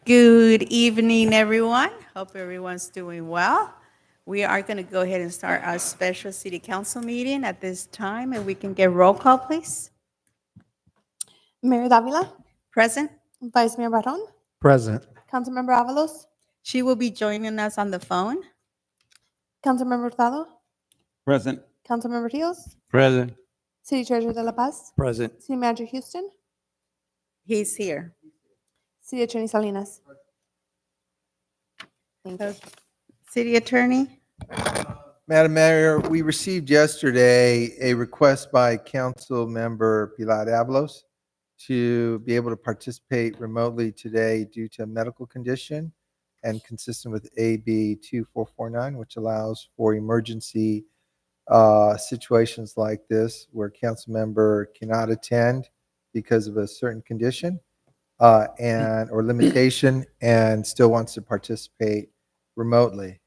Good evening, everyone. Hope everyone's doing well. We are going to go ahead and start our special city council meeting at this time, and we can get roll call, please. Mayor Davila, Present. Vice Mayor Barron, Present. Councilmember Avalos, She will be joining us on the phone. Councilmember Hurtado, Present. Councilmember Rios, Present. City Treasurer De La Paz, Present. City Manager Houston, He's here. City Attorney Salinas. Thank you. City Attorney. Madam Mayor, we received yesterday a request by Council Member Pilar Avalos to be able to participate remotely today due to a medical condition and consistent with AB 2449, which allows for emergency situations like this where council member cannot attend because of a certain condition or limitation and still wants to participate remotely.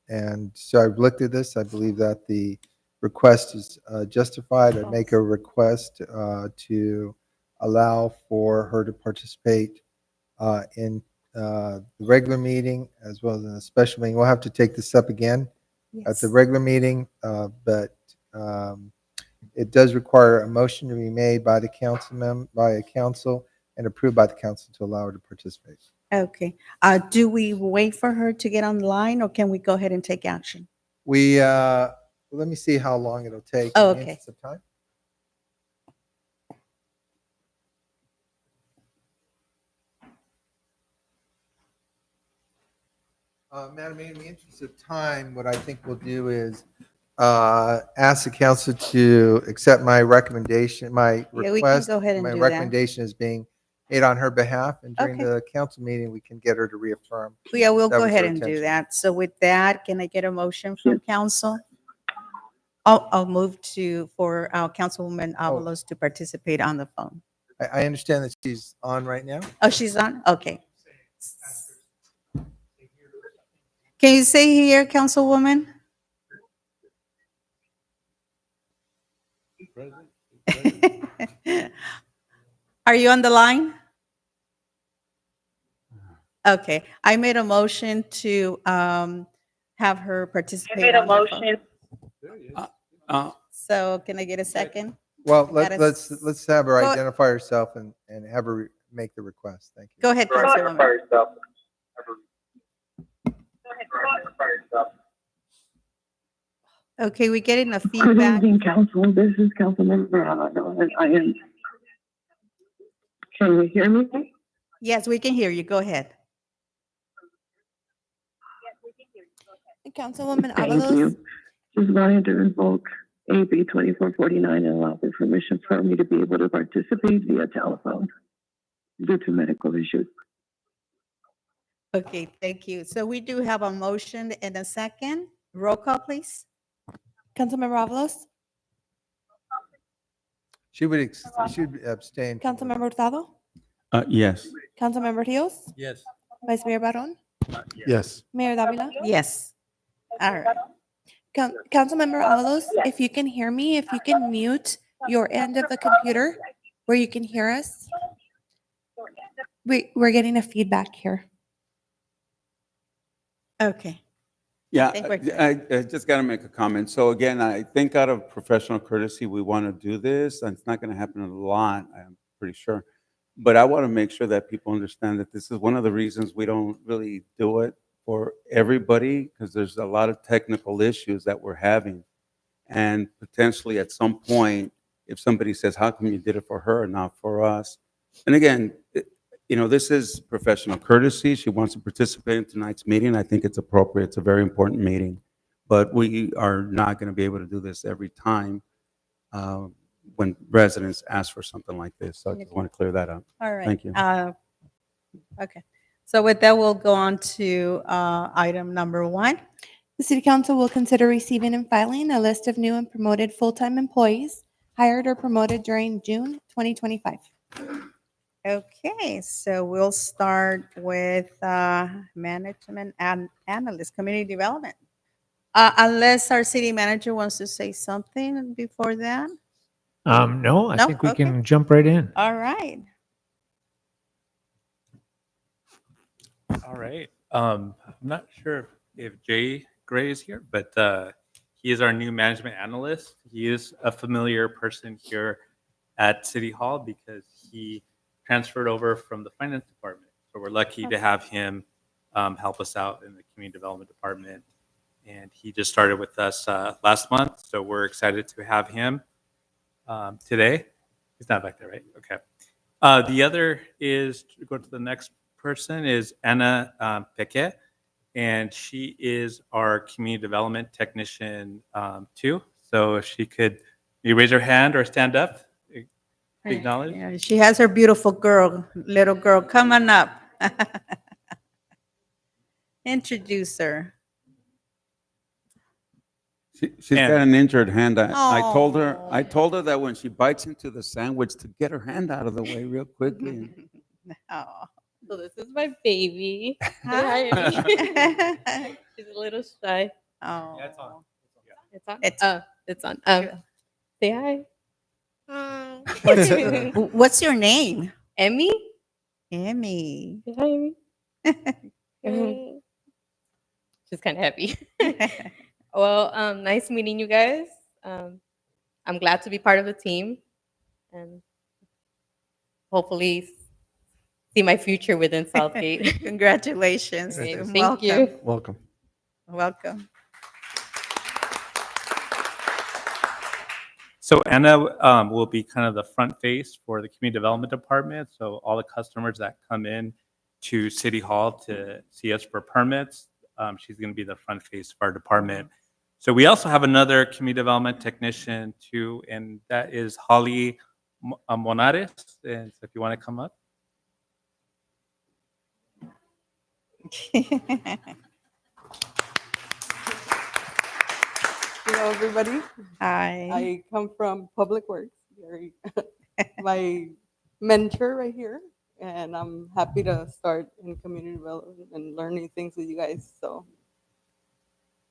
And so I've looked at this. I believe that the request is justified. I make a request to allow for her to participate in the regular meeting as well as in a special meeting. We'll have to take this up again at the regular meeting, but it does require a motion to be made by the by a council and approved by the council to allow her to participate. Okay. Do we wait for her to get online, or can we go ahead and take action? We let me see how long it'll take. Oh, in the okay. interest of time. Madam Mayor, in the interest of time, what I think we'll do is ask the council to accept my recommendation, my Yeah, we can request. go ahead and My do that. recommendation is being made on her behalf, and during Okay. the council meeting, we can get her to reaffirm. Yeah, we'll That go was ahead her and do intention. that. So with that, can I get a motion from council? I'll move for our Councilwoman Avalos to participate on the phone. I understand that she's on right now. Oh, she's on? Okay. Can you say here, Councilwoman? Are you on the line? Okay. I made a motion to have her participate on the phone. So can I get a second? Well, I gotta let's have her Go- identify herself and have her make the request. Thank you. Go ahead, Councilwoman. Okay, we're getting a Good feedback. evening, council. This is Councilmember Alvarado, and I am. Can you hear me? Yes, we can hear you. Go ahead. Councilwoman Thank Avalos, you. Just wanted to invoke AB 2449 and allow for permission for me to be able to participate via telephone due to medical issues. Okay, thank you. So we do have a motion and a second. Roll call, please. Councilmember Avalos, She would abstain. from the- Councilmember Hurtado, Yes. Councilmember Rios, Yes. Vice Mayor Barron, Yes. Mayor Davila. Yes. All right. Councilmember Avalos, if you can hear me, if you can mute your end of the computer where you can hear us. We're getting a feedback here. Okay. Yeah, think we're good. I just got to make a comment. So again, I think out of professional courtesy, we want to do this. And it's not going to happen a lot, I'm pretty sure. But I want to make sure that people understand that this is one of the reasons we don't really do it for everybody, because there's a lot of technical issues that we're having. And potentially at some point, if somebody says, how come you did it for her and not for us? And again, this is professional courtesy. She wants to participate in tonight's meeting. I think it's appropriate. It's a very important meeting. But we are not going to be able to do this every time when residents ask for something like this. So I just want to clear that up. All right. Thank you. Okay. So with that, we'll go on to item number 1. The City Council will consider receiving and filing a list of new and promoted full-time employees hired or promoted during June 2025. Okay, so we'll start with management and analyst, community development. Unless our city manager wants to say something before that. No, I No? think we Okay. can jump right in. All right. All right. I'm not sure if Jay Gray is here, but he is our new management analyst. He is a familiar person here at City Hall because he transferred over from the finance department. So we're lucky to have him help us out in the community development department. And he just started with us last month. So we're excited to have him today. He's not back there, right? Okay. The other is, to go to the next person, is Anna Peque, and she is our community development technician too. So if she could maybe raise her hand or stand up, acknowledge. Yeah, she has her beautiful little girl. Come on up. Introduce her. She's got an injured hand. I told her Aw. that when she bites into the sandwich to get her hand out of the way real quickly. Oh. So this is my baby. Hi. Hi. She's a little shy. Oh. Yeah, it's on. It's on. It's- It's on. Say hi. What's your name? Emmy. Emmy. Say hi, Emmy. Mhm. She's kind of happy. Well, nice meeting you guys. I'm glad to be part of the team, and hopefully see my future within Southgate. Congratulations. Great. and Thank welcome. you. Welcome. Welcome. So Anna will be kind of the front face for the community development department. So all the customers that come in to City Hall to see us for permits, she's going to be the front face of our department. So we also have another community development technician too, and that is Holly Monares. And so if you want to come up. Hello, everybody. Hi. I come from Public Works. Gary, my mentor right here, and I'm happy to start in community development and learning things with you guys. So,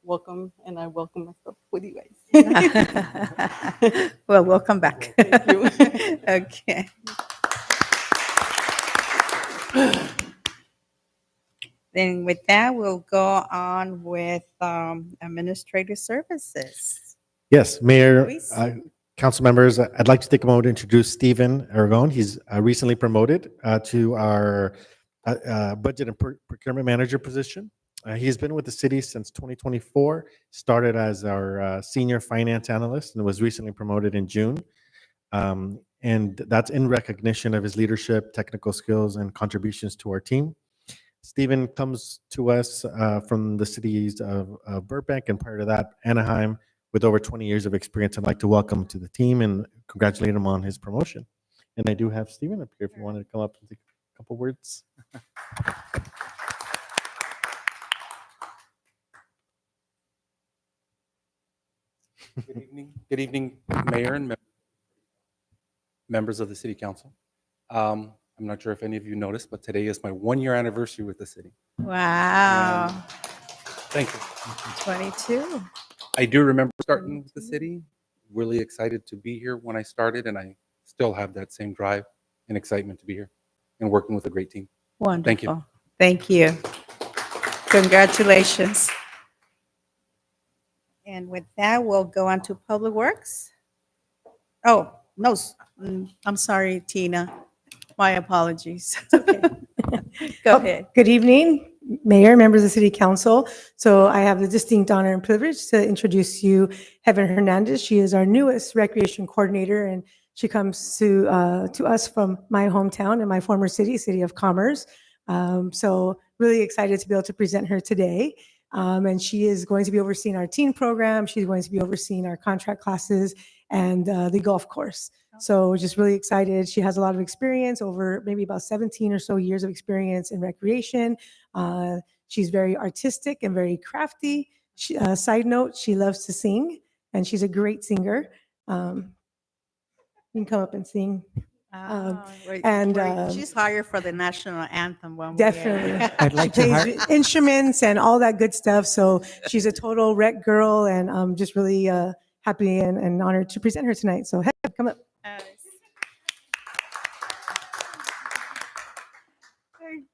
welcome, and I welcome myself with you guys. Well, welcome back. Thank you. Okay. Then with that, we'll go on with administrative services. Yes, Mayor, Luis? council members, I'd like to take a moment to introduce Stephen Aragon. He's recently promoted to our budget and procurement manager position. He has been with the city since 2024, started as our senior finance analyst and was recently promoted in June. And that's in recognition of his leadership, technical skills, and contributions to our team. Stephen comes to us from the cities of Burbank and prior to that, Anaheim, with over 20 years of experience. I'd like to welcome him to the team and congratulate him on his promotion. And I do have Stephen up here if you wanted to come up and say a couple words. Good evening, Mayor and members of the City Council. I'm not sure if any of you noticed, but today is my 1-year anniversary with the city. Wow. Thank you. 22. I do remember starting with the city, really excited to be here when I started, and I still have that same drive and excitement to be here and working with a great team. Wonderful. Thank you. Thank you. Congratulations. And with that, we'll go on to Public Works. Oh, no, I'm sorry, Tina. My apologies. Go ahead. Good evening, Mayor, members of the City Council. So I have the distinct honor and privilege to introduce you Heaven Hernandez. She is our newest recreation coordinator, and she comes to us from my hometown and my former city of Commerce. So really excited to be able to present her today. And she is going to be overseeing our teen program. She's going to be overseeing our contract classes and the golf course. So just really excited. She has a lot of experience, over maybe about 17 or so years of experience in recreation. She's very artistic and very crafty. Side note, she loves to sing, and she's a great singer. You can come up and sing. She's hired for the national anthem. When Definitely. I'd like She to plays instruments and all that good stuff. So she's a total rec girl, and I'm just really happy and honored to present her tonight. So Heather, come up.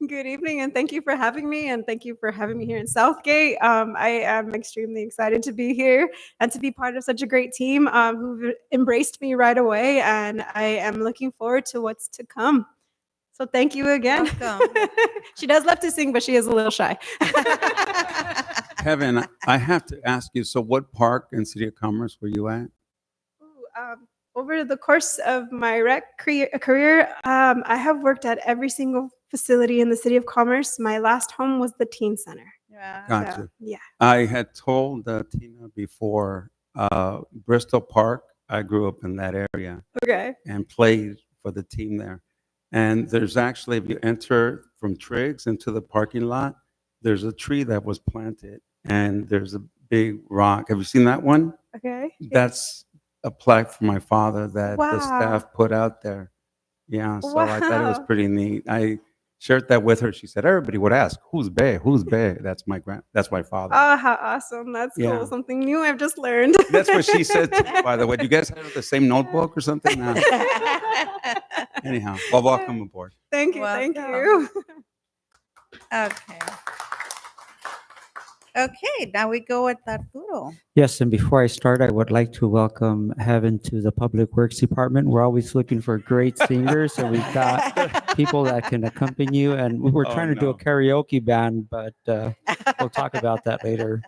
Good evening, and thank you for having me, and thank you for having me here in Southgate. I am extremely excited to be here and to be part of such a great team who've embraced me right away, and I am looking forward to what's to come. So thank you again. Welcome. She does love to sing, but she is a little shy. Kevin, I have to ask you, so what park in City of Commerce were you at? Ooh, over the course of my career, I have worked at every single facility in the City of Commerce. My last home was the Teen Center. Yeah. Gotcha. So, yeah. I had told Tina before, Bristol Park, I grew up in that area Okay. and played for the team there. And there's actually, if you enter from Triggs into the parking lot, there's a tree that was planted and there's a big rock. Have you seen that one? Okay. That's a plaque for my father that the Wow. staff put out there. Yeah, so I thought it was Wow. pretty neat. I shared that with her. She said, everybody would ask, who's Bay? Who's Bay? That's my father. Oh, how awesome. That's Yeah. cool. Something new I've just learned. That's what she said, too, by the way. Do you guys have the same notebook or something? No. Anyhow, well, welcome aboard. Thank you. Thank Welcome. you. Okay. Okay, now we go with Arturo. Yes, and before I start, I would like to welcome Heaven to the Public Works Department. We're always looking for great singers, so we've got people that can accompany you. And we were Oh, trying to do no. a karaoke band, but we'll talk about that later.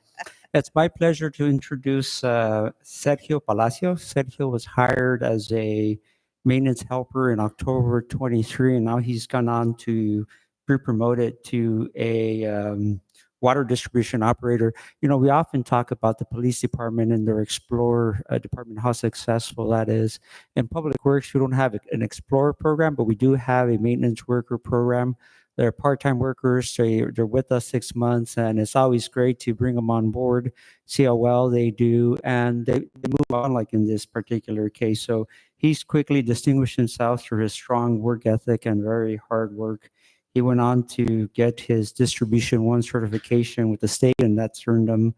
It's my pleasure to introduce Sergio Palacios. Sergio was hired as a maintenance helper in October 23, and now he's gone on to be promoted to a water distribution operator. You know, we often talk about the police department and their Explorer department, how successful that is. In Public Works, we don't have an Explorer program, but we do have a maintenance worker program. They're part-time workers. They're with us 6 months, and it's always great to bring them on board, see how well they do, and they move on, like in this particular case. So he's quickly distinguished himself through his strong work ethic and very hard work. He went on to get his Distribution 1 certification with the state, and that's earned him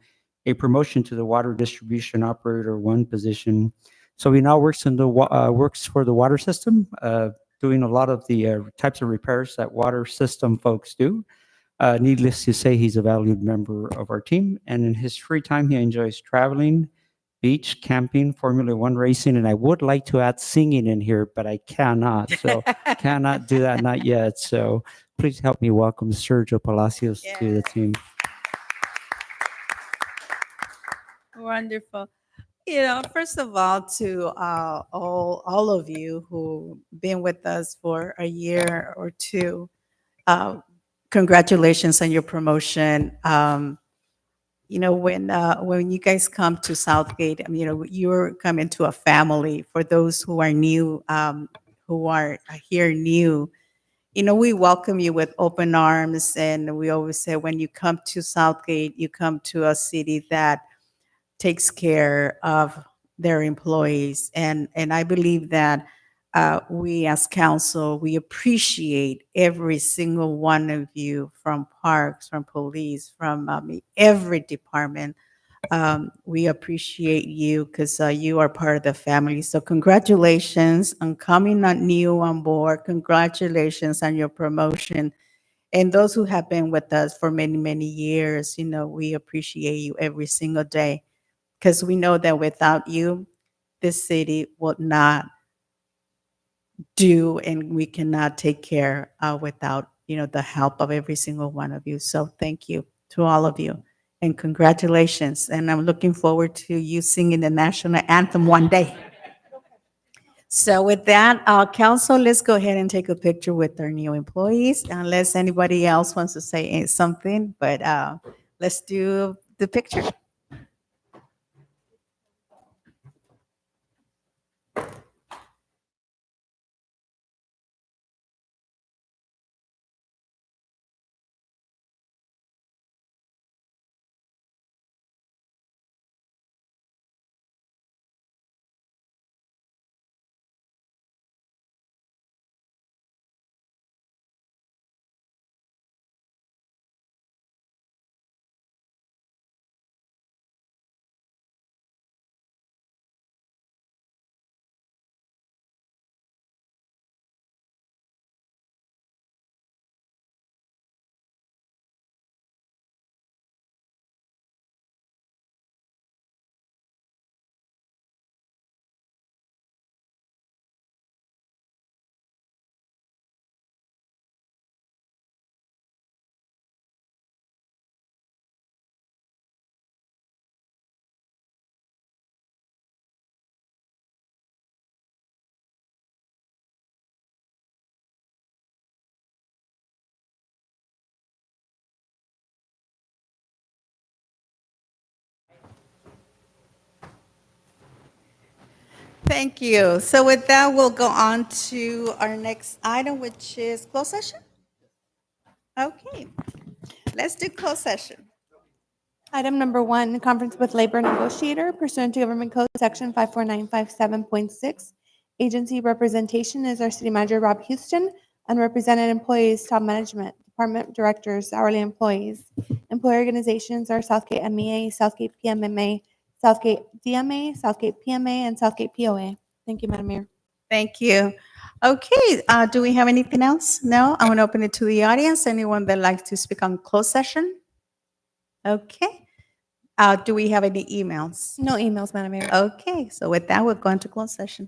a promotion to the Water Distribution Operator 1 position. So he now works works for the water system, doing a lot of the types of repairs that water system folks do. Needless to say, he's a valued member of our team, and in his free time, he enjoys traveling, beach, camping, Formula One racing, and I would like to add singing in here, but I cannot. So cannot do that, not yet. So please help me welcome Sergio Palacios to the team. Wonderful. You know, first of all, to all of you who've been with us for a year or two, congratulations on your promotion. You know, when you guys come to Southgate, I mean, you know, you're coming to a family. For those who are new, who are here new, you know, we welcome you with open arms, and we always say when you come to Southgate, you come to a city that takes care of their employees. And I believe that we as council, we appreciate every single one of you, from parks, from police, from every department. We appreciate you because you are part of the family. So congratulations on coming on new on board. Congratulations on your promotion. And those who have been with us for many, many years, you know, we appreciate you every single day, because we know that without you, this city would not do, and we cannot take care without, you know, the help of every single one of you. So thank you to all of you, and congratulations. And I'm looking forward to you singing the national anthem one day. So with that, council, let's go ahead and take a picture with our new employees, unless anybody else wants to say something, but let's do the picture. Thank you. So with that, we'll go on to our next item, which is closed session. Okay, let's do closed session. Item number 1, conference with labor negotiator pursuant to Government Code Section 54957.6. Agency representation is our city manager, Rob Houston. Unrepresented employees, top management, department directors, hourly employees. Employee organizations are Southgate MEA, Southgate PMMA, Southgate DMA, Southgate PMA, and Southgate POA. Thank you, Madam Mayor. Thank you. Okay, do we have anything else? No, I want to open it to the audience. Anyone that likes to speak on closed session? Okay. Do we have any emails? No emails, Madam Mayor. Okay, so with that, we'll go into closed session.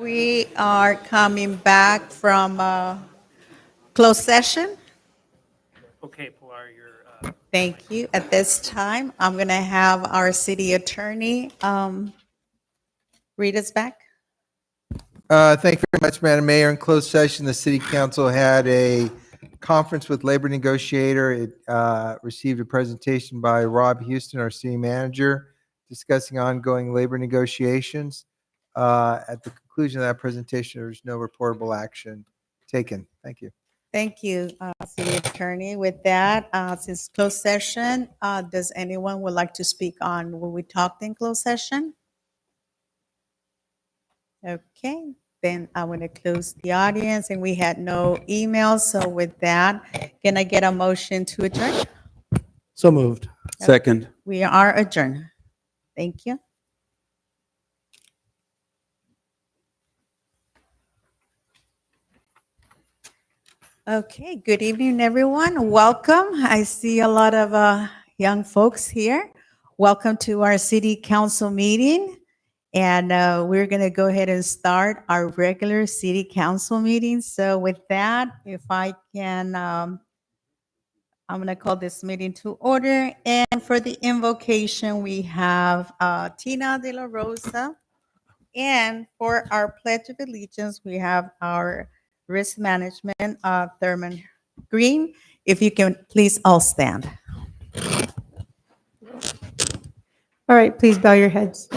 We are coming back from closed session. Okay, Pilar, you're. Thank you. At this time, I'm going to have our city attorney read us back. Thank you very much, Madam Mayor. In closed session, the city council had a conference with labor negotiator. It received a presentation by Rob Houston, our city manager, discussing ongoing labor negotiations. At the conclusion of that presentation, there was no reportable action taken. Thank you. Thank you, city attorney. With that, since closed session, does anyone would like to speak on what we talked in closed session? Okay, then I want to close the audience, and we had no emails. So with that, can I get a motion to adjourn? So moved. Second. We are adjourned. Thank you. Okay, good evening, everyone. Welcome. I see a lot of young folks here. Welcome to our city council meeting. And we're going to go ahead and start our regular city council meeting. So with that, if I can, I'm going to call this meeting to order. And for the invocation, we have Tina De La Rosa. And for our Pledge of Allegiance, we have our risk management, Thurman Green. If you can please all stand. All right, please bow your heads.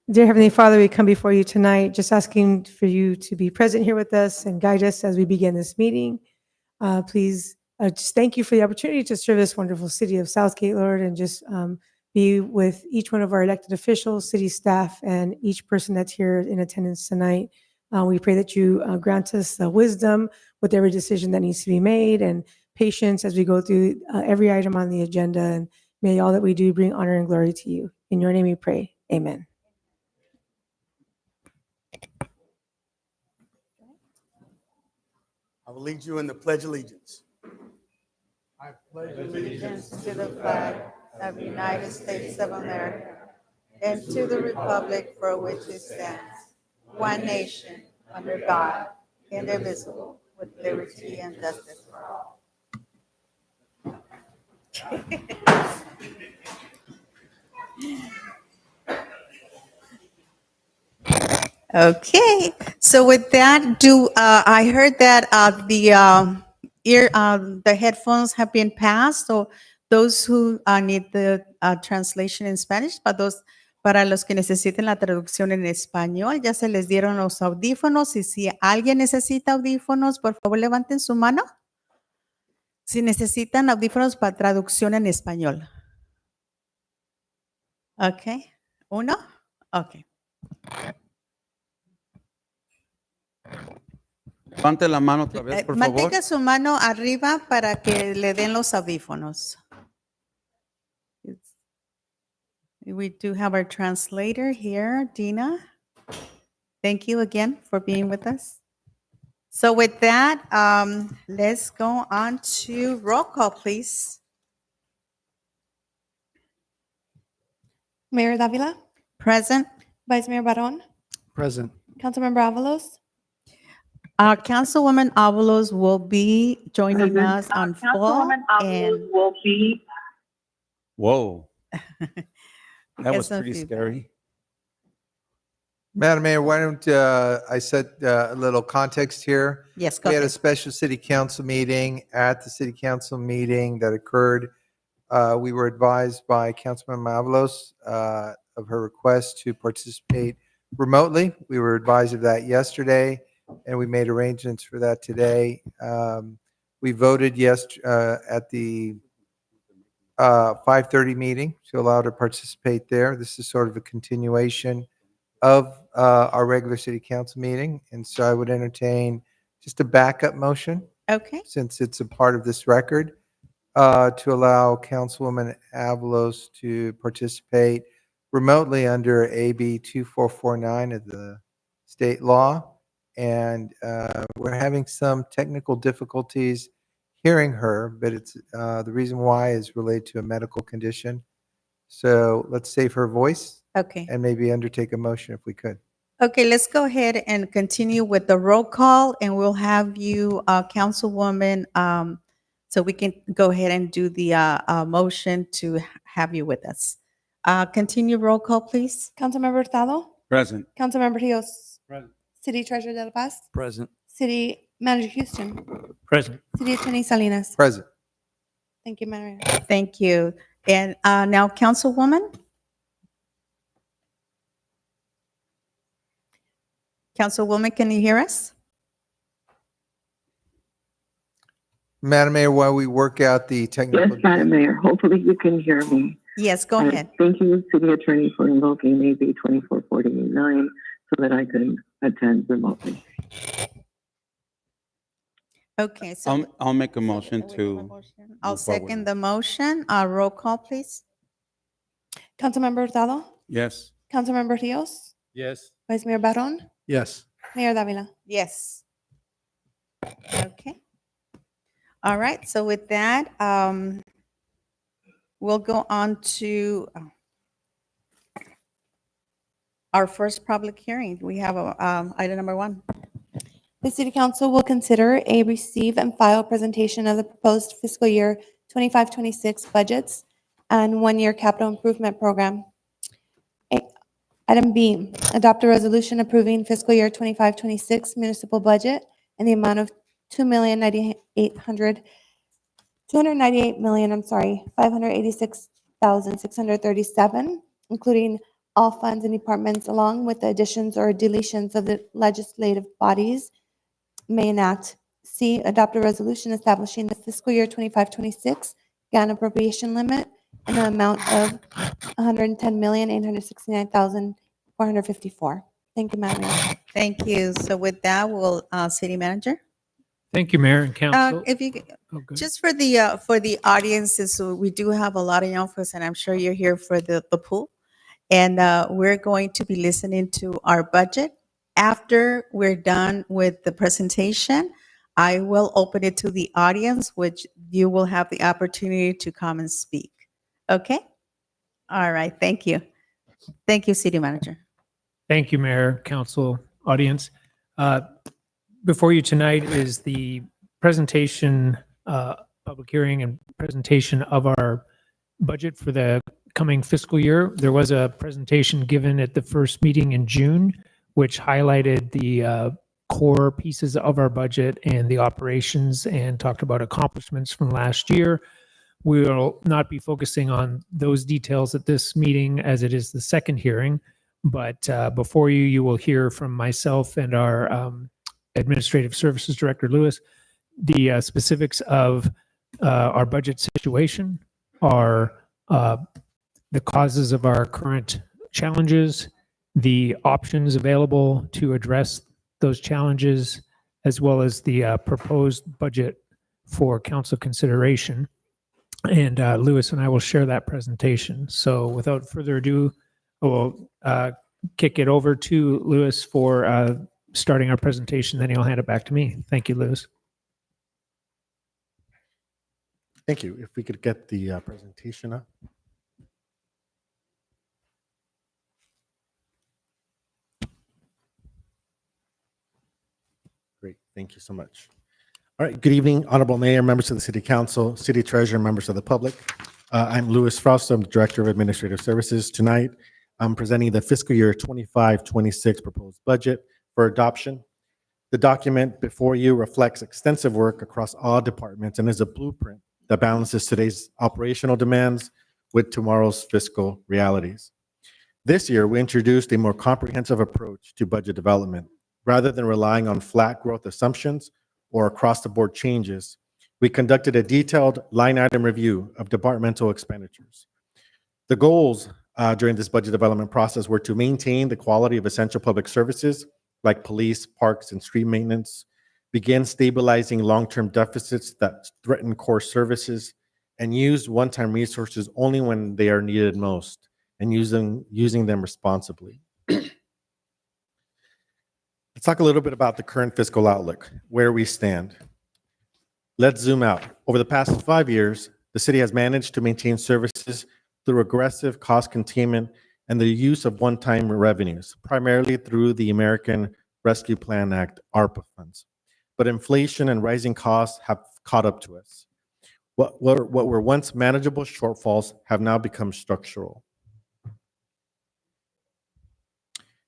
Dear Heavenly Father, we come before you tonight just asking for you to be present here with us and guide us as we begin this meeting. Please just thank you for the opportunity to serve this wonderful city of Southgate, Lord, and just be with each one of our elected officials, city staff, and each person that's here in attendance tonight. We pray that you grant us wisdom with every decision that needs to be made and patience as we go through every item on the agenda. And may all that we do bring honor and glory to you. In your name we pray. Amen. I will lead you in the Pledge of Allegiance. I pledge allegiance to the flag of the United States of America and to the republic for which it stands, one nation, under God, indivisible, with liberty and justice for all. Okay, so with that, I heard that the headphones have been passed. So those who need the translation in Spanish, para los que necesiten la traducción en español, ya se les dieron los audífonos. Y si alguien necesita audífonos, por favor levanten su mano. Si necesitan audífonos para traducción en español. Ok, ¿uno? Ok. Levante la mano otra vez, por favor. Mantenga su mano arriba para que le den los audífonos. We do have our translator here, Dina. Thank you again for being with us. So with that, let's go on to roll call, please. Mayor Davila, Present. Vice Mayor Baron, Present. Councilmember Avalos, Councilwoman Avalos will be joining us on fall. And will be. Whoa. That was Get some pretty feedback. scary. Madam Mayor, why don't I set a little context here? Yes, go We had a ahead. special city council meeting. At the city council meeting that occurred, we were advised by Councilman Avalos of her request to participate remotely. We were advised of that yesterday, and we made arrangements for that today. We voted at the 5:30 meeting to allow her to participate there. This is sort of a continuation of our regular city council meeting. And so I would entertain just a backup motion, Okay. since it's a part of this record, to allow Councilwoman Avalos to participate remotely under AB 2449 of the state law. And we're having some technical difficulties hearing her, but it's the reason why is related to a medical condition. So let's save her voice Okay. and maybe undertake a motion if we could. Okay, let's go ahead and continue with the roll call, and we'll have you, Councilwoman, so we can go ahead and do the motion to have you with us. Continue roll call, please. Councilmember Hurtado, Present. Councilmember Rios, Present. City Treasurer De La Paz, Present. City Manager Houston, Present. City Attorney Salinas. Present. Thank you, Mayor. Thank you. And now, Councilwoman? Councilwoman, can you hear us? Madam Mayor, while we work out the Yes, technical. Madam Mayor, hopefully you can hear me. Yes, go Uh, ahead. Thank you, City Attorney, for invoking AB 2449 so that I can attend remotely. Okay, so. I'll make a motion We have a to. motion. I'll move forward. second the motion. Roll call, please. Councilmember Hurtado, Yes. Councilmember Rios, Yes. Vice Mayor Barron, Yes. Mayor Davila. Yes. Okay. All right, so with that, we'll go on to our first public hearing. We have item number 1. The City Council will consider a receive and file presentation of the proposed fiscal year 25-26 budgets and one-year capital improvement program. Item B, adopt a resolution approving fiscal year 25-26 municipal budget in the amount of $586,637, including all funds and departments, along with the additions or deletions of the legislative bodies may enact. C, adopt a resolution establishing the fiscal year 25-26 GAN appropriation limit in the amount of $110,869,454. Thank you, Madam Mayor. Thank you. So with that, we'll, City Manager? Thank you, Mayor and Council. If you, Oh, good. just for the audiences, so we do have a lot of young folks, and I'm sure you're here for the pool. And we're going to be listening to our budget. After we're done with the presentation, I will open it to the audience, which you will have the opportunity to come and speak. Okay? All right, thank you. Thank you, City Manager. Thank you, Mayor, Council, audience. Before you tonight is the presentation, public hearing and presentation of our budget for the coming fiscal year. There was a presentation given at the first meeting in June, which highlighted the core pieces of our budget and the operations and talked about accomplishments from last year. We will not be focusing on those details at this meeting as it is the second hearing, but before you, you will hear from myself and our Administrative Services Director, Lewis, the specifics of our budget situation, our the causes of our current challenges, the options available to address those challenges, as well as the proposed budget for council consideration. And Lewis and I will share that presentation. So without further ado, I will kick it over to Lewis for starting our presentation, then he'll hand it back to me. Thank you, Lewis. Thank you. If we could get the presentation up. Great. Thank you so much. All right. Good evening, Honorable Mayor, members of the City Council, City Treasurer, members of the public. I'm Louis Frost. I'm the Director of Administrative Services. Tonight, I'm presenting the fiscal year 25-26 proposed budget for adoption. The document before you reflects extensive work across all departments and is a blueprint that balances today's operational demands with tomorrow's fiscal realities. This year, we introduced a more comprehensive approach to budget development. Rather than relying on flat growth assumptions or across-the-board changes, we conducted a detailed line-item review of departmental expenditures. The goals during this budget development process were to maintain the quality of essential public services like police, parks, and street maintenance, begin stabilizing long-term deficits that threaten core services, and use one-time resources only when they are needed most, and using them responsibly. Let's talk a little bit about the current fiscal outlook, where we stand. Let's zoom out. Over the past 5 years, the city has managed to maintain services through aggressive cost containment and the use of one-time revenues, primarily through the American Rescue Plan Act, ARPA funds. But inflation and rising costs have caught up to us. What were once manageable shortfalls have now become structural.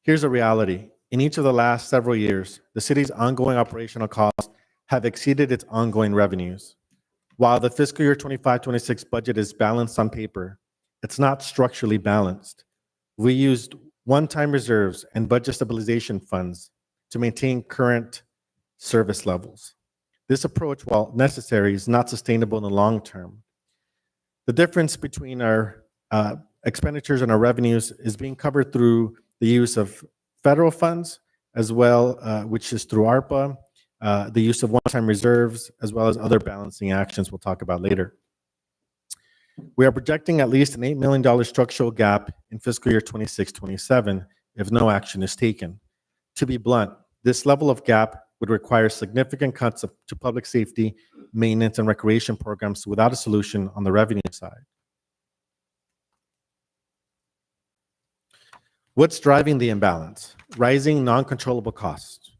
Here's a reality. In each of the last several years, the city's ongoing operational costs have exceeded its ongoing revenues. While the fiscal year 25-26 budget is balanced on paper, it's not structurally balanced. We used one-time reserves and budget stabilization funds to maintain current service levels. This approach, while necessary, is not sustainable in the long term. The difference between our expenditures and our revenues is being covered through the use of federal funds, as well, which is through ARPA, the use of one-time reserves, as well as other balancing actions we'll talk about later. We are projecting at least an $8 million structural gap in fiscal year 26-27 if no action is taken. To be blunt, this level of gap would require significant cuts to public safety, maintenance, and recreation programs without a solution on the revenue side. What's driving the imbalance? Rising non-controllable costs.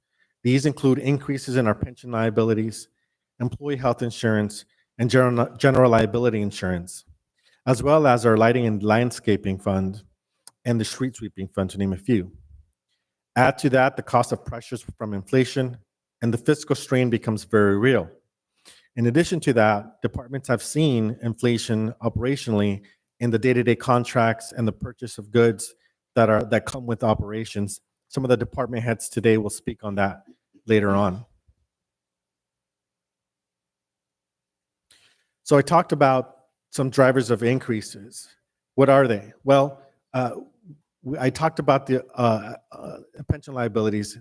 These include increases in our pension liabilities, employee health insurance, and general liability insurance, as well as our lighting and landscaping fund and the street sweeping fund, to name a few. Add to that the cost of pressures from inflation, and the fiscal strain becomes very real. In addition to that, departments have seen inflation operationally in the day-to-day contracts and the purchase of goods that come with operations. Some of the department heads today will speak on that later on. So I talked about some drivers of increases. What are they? Well, I talked about the pension liabilities.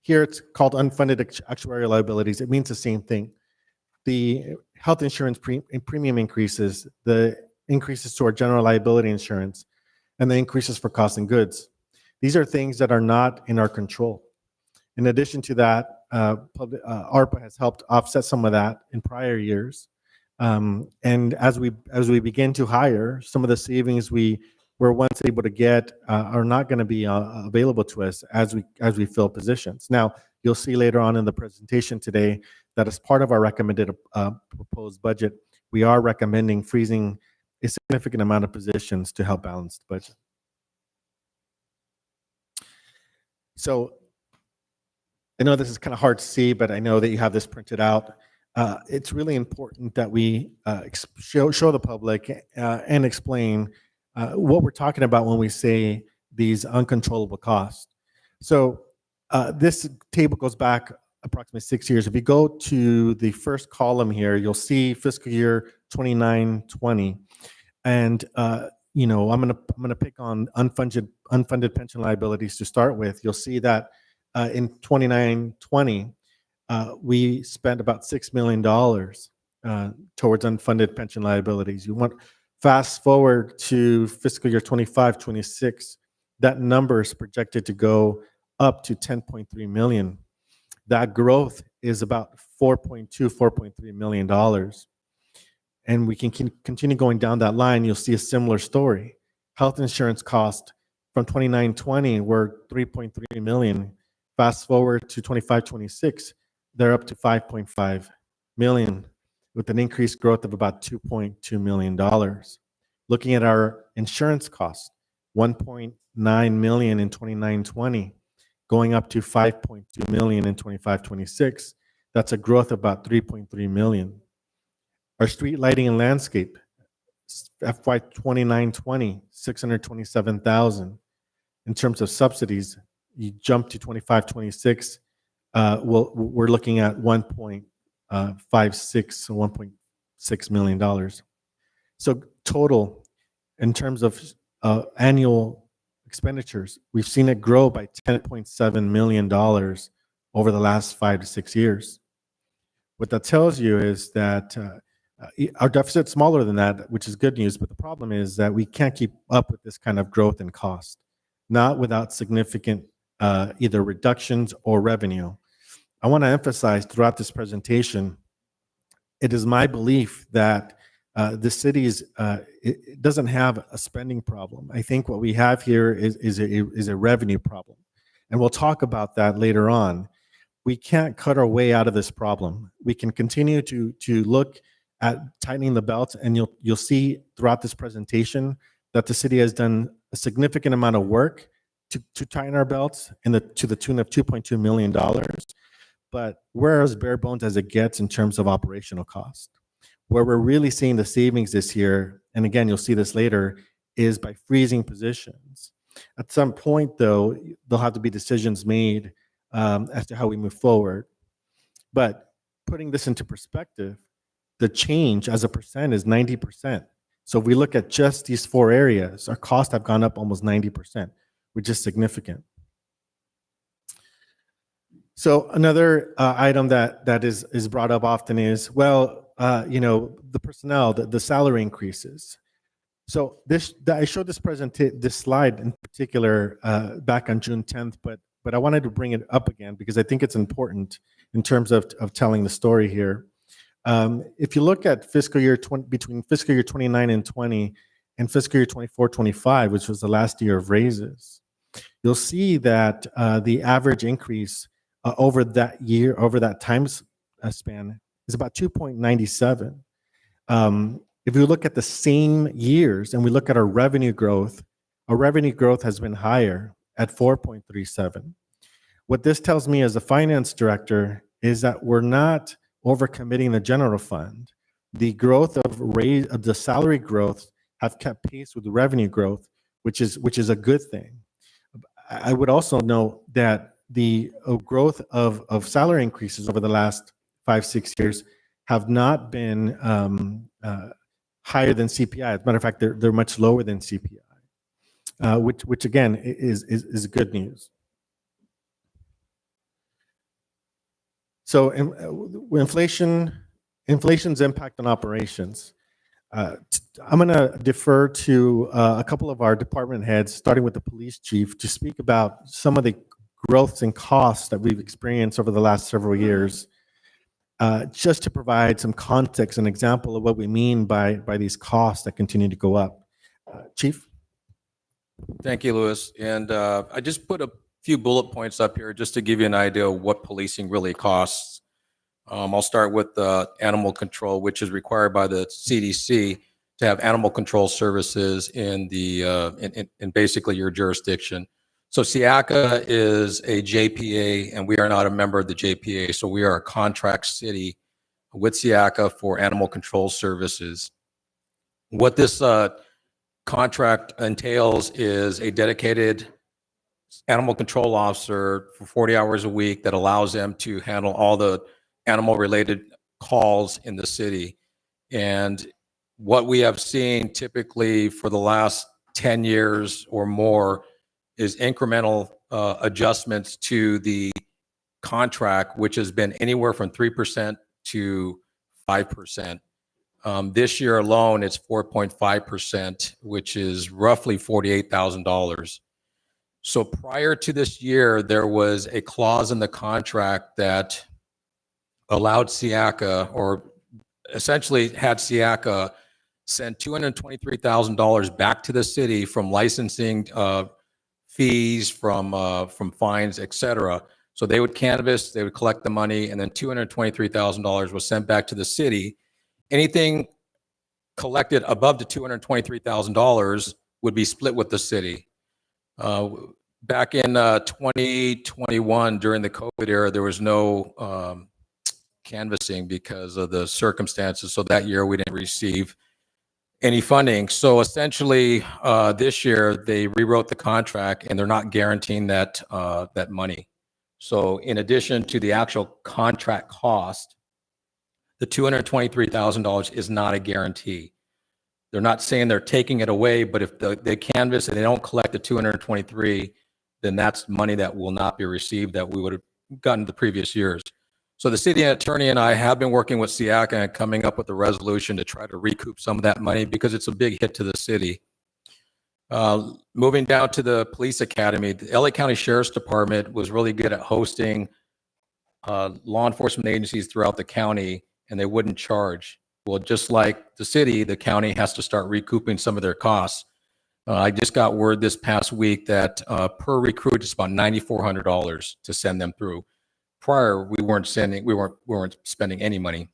Here it's called unfunded actuarial liabilities. It means the same thing. The health insurance premium increases, the increases to our general liability insurance, and the increases for costs and goods. These are things that are not in our control. In addition to that, ARPA has helped offset some of that in prior years. And as we begin to hire, some of the savings we were once able to get are not going to be available to us as we fill positions. Now, you'll see later on in the presentation today that as part of our recommended proposed budget, we are recommending freezing a significant amount of positions to help balance the budget. So I know this is kind of hard to see, but I know that you have this printed out. It's really important that we show the public and explain what we're talking about when we say these uncontrollable costs. So this table goes back approximately 6 years. If you go to the first column here, you'll see fiscal year 29-20, and you know, I'm gonna pick on unfunded pension liabilities to start with. You'll see that in 29-20, we spent about $6 million towards unfunded pension liabilities. You want fast forward to fiscal year 25-26, that number is projected to go up to 10.3 million. That growth is about $4.3 million. And we can continue going down that line. You'll see a similar story. Health insurance cost from 29-20 were 3.3 million. Fast forward to 25-26, they're up to 5.5 million with an increased growth of about $2.2 million. Looking at our insurance cost, 1.9 million in 29-20, going up to 5.2 million in 25-26. That's a growth of about 3.3 million. Our street lighting and landscape, FY 29-20, 627,000. In terms of subsidies, you jump to 25-26, we're looking at 1.56 or $1.6 million. So total, in terms of annual expenditures, we've seen it grow by $10.7 million over the last 5 to 6 years. What that tells you is that our deficit's smaller than that, which is good news, but the problem is that we can't keep up with this kind of growth in cost, not without significant either reductions or revenue. I want to emphasize throughout this presentation, it is my belief that the city's it doesn't have a spending problem. I think what we have here is a revenue problem, and we'll talk about that later on. We can't cut our way out of this problem. We can continue to look at tightening the belt, and you'll see throughout this presentation that the city has done a significant amount of work to tighten our belts to the tune of $2.2 million. But we're as bare bones as it gets in terms of operational cost. Where we're really seeing the savings this year, and again, you'll see this later, is by freezing positions. At some point, though, there'll have to be decisions made as to how we move forward. But putting this into perspective, the change as a percent is 90%. So if we look at just these 4 areas, our costs have gone up almost 90%, which is significant. So another item that is brought up often is, well, the personnel, the salary increases. So I showed this slide in particular back on June 10th, but I wanted to bring it up again because I think it's important in terms of telling the story here. If you look at between fiscal year 29 and 20 and fiscal year 24-25, which was the last year of raises, you'll see that the average increase over that time span is about 2.97. If we look at the same years and we look at our revenue growth has been higher at 4.37. What this tells me as a finance director is that we're not overcommitting the general fund. The growth of the salary growth have kept pace with the revenue growth, which is a good thing. I would also note that the growth of salary increases over the last 5-6 years have not been higher than CPI. As a matter of fact, they're much lower than CPI, which again is good news. So inflation's impact on operations. I'm going to defer to a couple of our department heads, starting with the police chief, to speak about some of the growths and costs that we've experienced over the last several years, just to provide some context, an example of what we mean by these costs that continue to go up. Chief? Thank you, Louis. And I just put a few bullet points up here just to give you an idea of what policing really costs. I'll start with animal control, which is required by the CDC to have animal control services in basically your jurisdiction. So SEACA is a JPA, and we are not a member of the JPA. So we are a contract city with SEACA for animal control services. What this contract entails is a dedicated animal control officer for 40 hours a week that allows them to handle all the animal-related calls in the city. And what we have seen typically for the last 10 years or more is incremental adjustments to the contract, which has been anywhere from 3% to 5%. This year alone, it's 4.5%, which is roughly $48,000. So prior to this year, there was a clause in the contract that allowed SEACA, or essentially had SEACA send $223,000 back to the city from licensing fees, from fines, et cetera. So they would canvass, they would collect the money, and then $223,000 was sent back to the city. Anything collected above the $223,000 would be split with the city. Back in 2021, during the COVID era, there was no canvassing because of the circumstances. So that year we didn't receive any funding. So essentially, this year they rewrote the contract and they're not guaranteeing that money. So in addition to the actual contract cost, the $223,000 is not a guarantee. They're not saying they're taking it away, but if they canvass and they don't collect the 223, then that's money that will not be received that we would have gotten the previous years. So the city attorney and I have been working with SEACA and coming up with a resolution to try to recoup some of that money because it's a big hit to the city. Moving down to the police academy, the LA County Sheriff's Department was really good at hosting law enforcement agencies throughout the county, and they wouldn't charge. Well, just like the city, the county has to start recouping some of their costs. I just got word this past week that per recruit, it's about $9,400 to send them through. Prior, we weren't spending any money.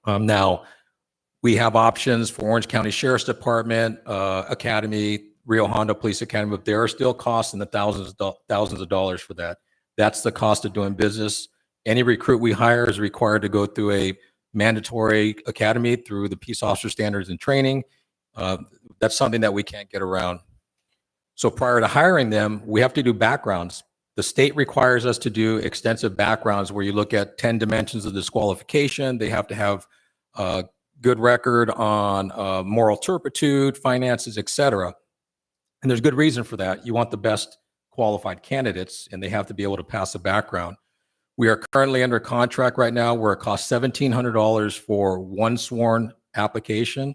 Now, we have options for Orange County Sheriff's Department, Academy, Rio Hondo Police Academy, but there are still costs in the thousands of dollars for that. That's the cost of doing business. Any recruit we hire is required to go through a mandatory academy through the Peace Officer Standards and Training. That's something that we can't get around. So prior to hiring them, we have to do backgrounds. The state requires us to do extensive backgrounds where you look at 10 dimensions of disqualification. They have to have a good record on moral turpitude, finances, etc. And there's good reason for that. You want the best qualified candidates, and they have to be able to pass a background. We are currently under contract right now where it costs $1,700 for one sworn application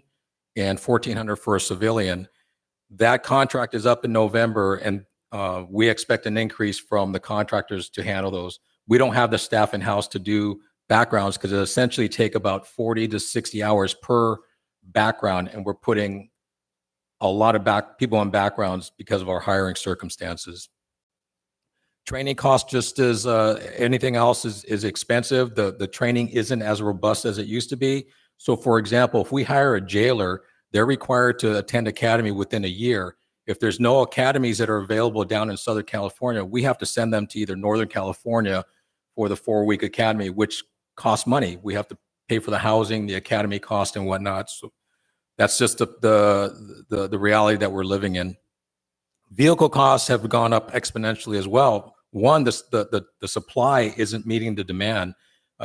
and $1,400 for a civilian. That contract is up in November, and we expect an increase from the contractors to handle those. We don't have the staff in-house to do backgrounds because it essentially take about 40 to 60 hours per background, and we're putting a lot of people on backgrounds because of our hiring circumstances. Training costs, just as anything else, is expensive. The training isn't as robust as it used to be. So, for example, if we hire a jailer, they're required to attend academy within a year. If there's no academies that are available down in Southern California, we have to send them to either Northern California for the 4-week academy, which costs money. We have to pay for the housing, the academy cost, and whatnot. So that's just the reality that we're living in. Vehicle costs have gone up exponentially as well. One, the supply isn't meeting the demand.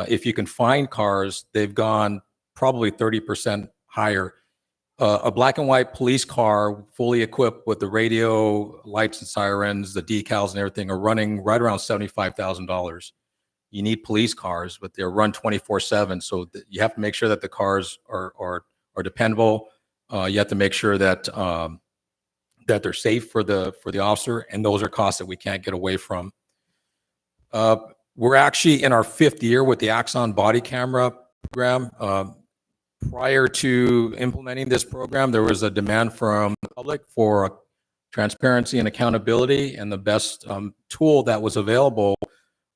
If you can find cars, they've gone probably 30% higher. A black and white police car, fully equipped with the radio, lights and sirens, the decals and everything, are running right around $75,000. You need police cars, but they're run 24/7. So you have to make sure that the cars are dependable. You have to make sure that that they're safe for the officer, and those are costs that we can't get away from. We're actually in our 5th year with the Axon body camera program. Prior to implementing this program, there was a demand from the public for transparency and accountability, and the best tool that was available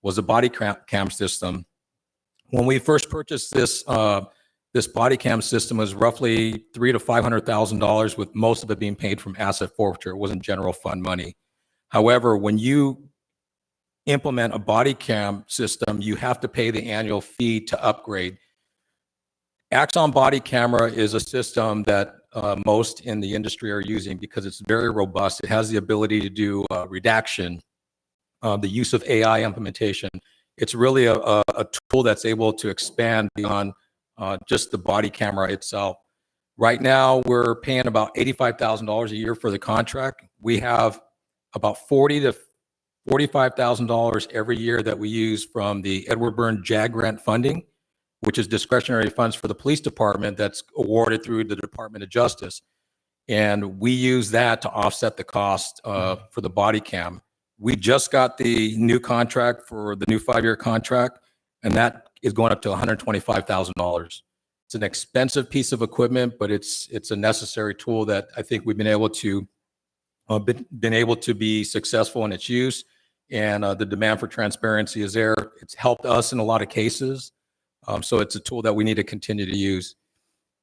was a body cam system. When we first purchased this body cam system, it was roughly $300,000 to $500,000, with most of it being paid from asset forfeiture. It wasn't general fund money. However, when you implement a body cam system, you have to pay the annual fee to upgrade. Axon body camera is a system that most in the industry are using because it's very robust. It has the ability to do redaction, the use of AI implementation. It's really a tool that's able to expand beyond just the body camera itself. Right now, we're paying about $85,000 a year for the contract. We have about $40,000 to $45,000 every year that we use from the Edward Byrne JAG grant funding, which is discretionary funds for the police department that's awarded through the Department of Justice. And we use that to offset the cost for the body cam. We just got the new contract for the new 5-year contract, and that is going up to $125,000. It's an expensive piece of equipment, but it's a necessary tool that I think we've been able to be successful in its use, and the demand for transparency is there. It's helped us in a lot of cases. So it's a tool that we need to continue to use.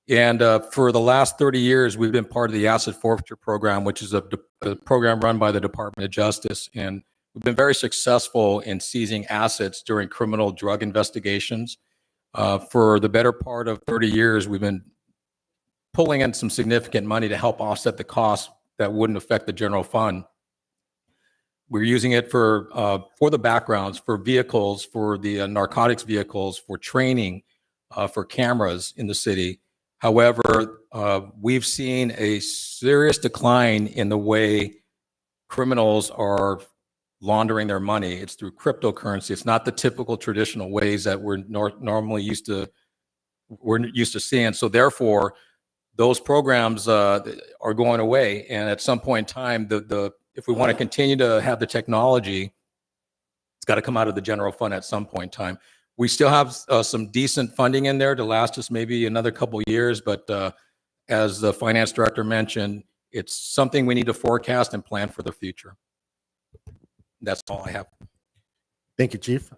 And for the last 30 years, we've been part of the asset forfeiture program, which is a program run by the Department of Justice. And we've been very successful in seizing assets during criminal drug investigations. For the better part of 30 years, we've been pulling in some significant money to help offset the costs that wouldn't affect the general fund. We're using it for the backgrounds, for vehicles, for the narcotics vehicles, for training, for cameras in the city. However, we've seen a serious decline in the way criminals are laundering their money. It's through cryptocurrency. It's not the typical traditional ways that we're normally used to seeing. So therefore, those programs are going away. And at some point in time, if we want to continue to have the technology, it's got to come out of the general fund at some point in time. We still have some decent funding in there to last us maybe another couple years, but as the finance director mentioned, it's something we need to forecast and plan for the future. That's all I have. Thank you, Chief.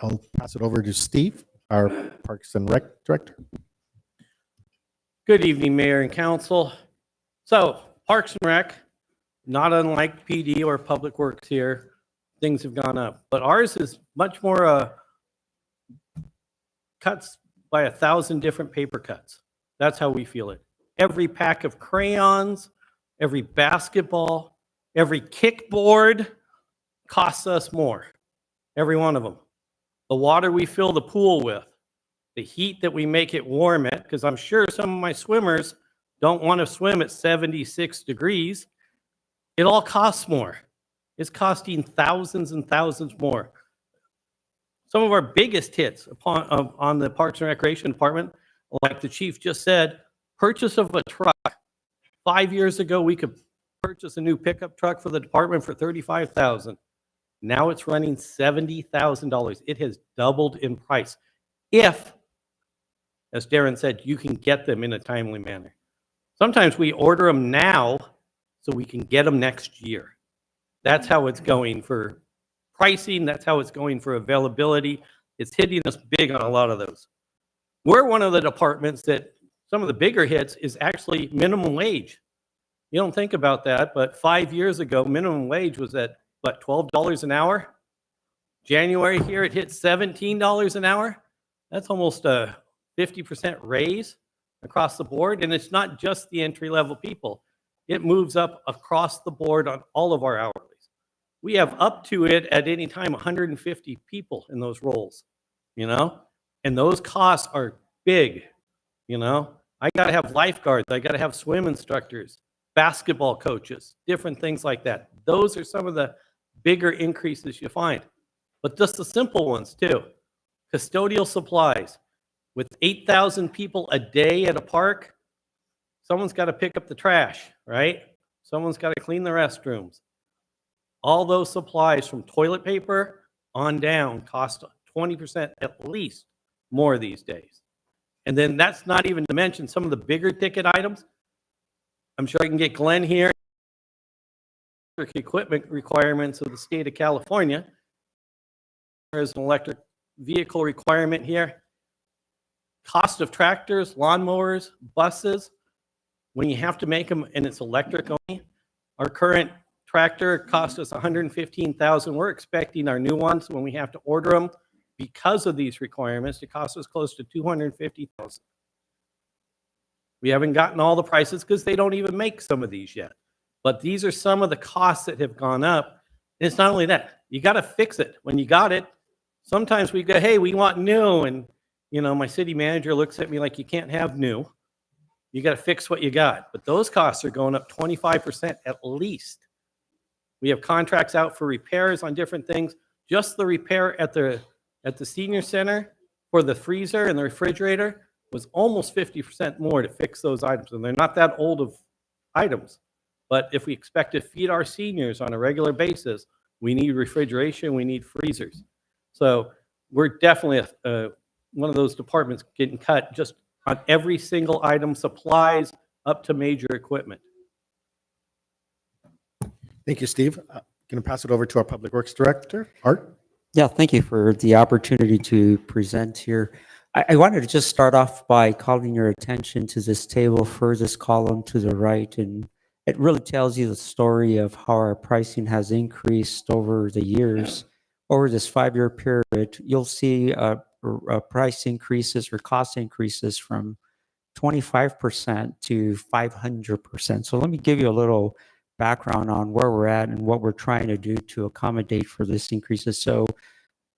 I'll pass it over to Steve, our Parks and Rec Director. Good evening, Mayor and Council. So, Parks and Rec, not unlike PD or Public Works here, things have gone up. But ours is much more cuts by 1,000 different paper cuts. That's how we feel it. Every pack of crayons, every basketball, every kickboard costs us more. Every one of them. The water we fill the pool with, the heat that we make it warm at, because I'm sure some of my swimmers don't want to swim at 76 degrees. It all costs more. It's costing thousands and thousands more. Some of our biggest hits on the Parks and Recreation Department, like the chief just said, purchase of a truck. 5 years ago, we could purchase a new pickup truck for the department for $35,000. Now it's running $70,000. It has doubled in price. If, as Darren said, you can get them in a timely manner. Sometimes we order them now so we can get them next year. That's how it's going for pricing. That's how it's going for availability. It's hitting us big on a lot of those. We're one of the departments that some of the bigger hits is actually minimum wage. You don't think about that, but 5 years ago, minimum wage was at, what, $12 an hour? January here, it hit $17 an hour. That's almost a 50% raise across the board. And it's not just the entry-level people. It moves up across the board on all of our hourlies. We have up to it at any time 150 people in those roles, you know? And those costs are big, you know? I got to have lifeguards. I got to have swim instructors, basketball coaches, different things like that. Those are some of the bigger increases you find. But just the simple ones too. Custodial supplies. With 8,000 people a day at a park, someone's got to pick up the trash, right? Someone's got to clean the restrooms. All those supplies from toilet paper on down cost 20% at least more these days. And then that's not even to mention some of the bigger ticket items. I'm sure I can get Glenn here. Equipment requirements of the state of California. There's an electric vehicle requirement here. Cost of tractors, lawnmowers, buses, when you have to make them and it's electric only. Our current tractor cost us $115,000. We're expecting our new ones when we have to order them because of these requirements to cost us close to $250,000. We haven't gotten all the prices because they don't even make some of these yet. But these are some of the costs that have gone up. And it's not only that, you got to fix it. When you got it, sometimes we go, hey, we want new. And, you know, my city manager looks at me like, you can't have new. You got to fix what you got. But those costs are going up 25% at least. We have contracts out for repairs on different things. Just the repair at the senior center for the freezer and the refrigerator was almost 50% more to fix those items. And they're not that old of items. But if we expect to feed our seniors on a regular basis, we need refrigeration, we need freezers. So we're definitely one of those departments getting cut just on every single item, supplies up to major equipment. Thank you, Steve. Going to pass it over to our Public Works Director, Art. Yeah, thank you for the opportunity to present here. I wanted to just start off by calling your attention to this table, furthest column to the right, and it really tells you the story of how our pricing has increased over the years. Over this 5-year period, you'll see price increases or cost increases from 25% to 500%. So let me give you a little background on where we're at and what we're trying to do to accommodate for this increases. So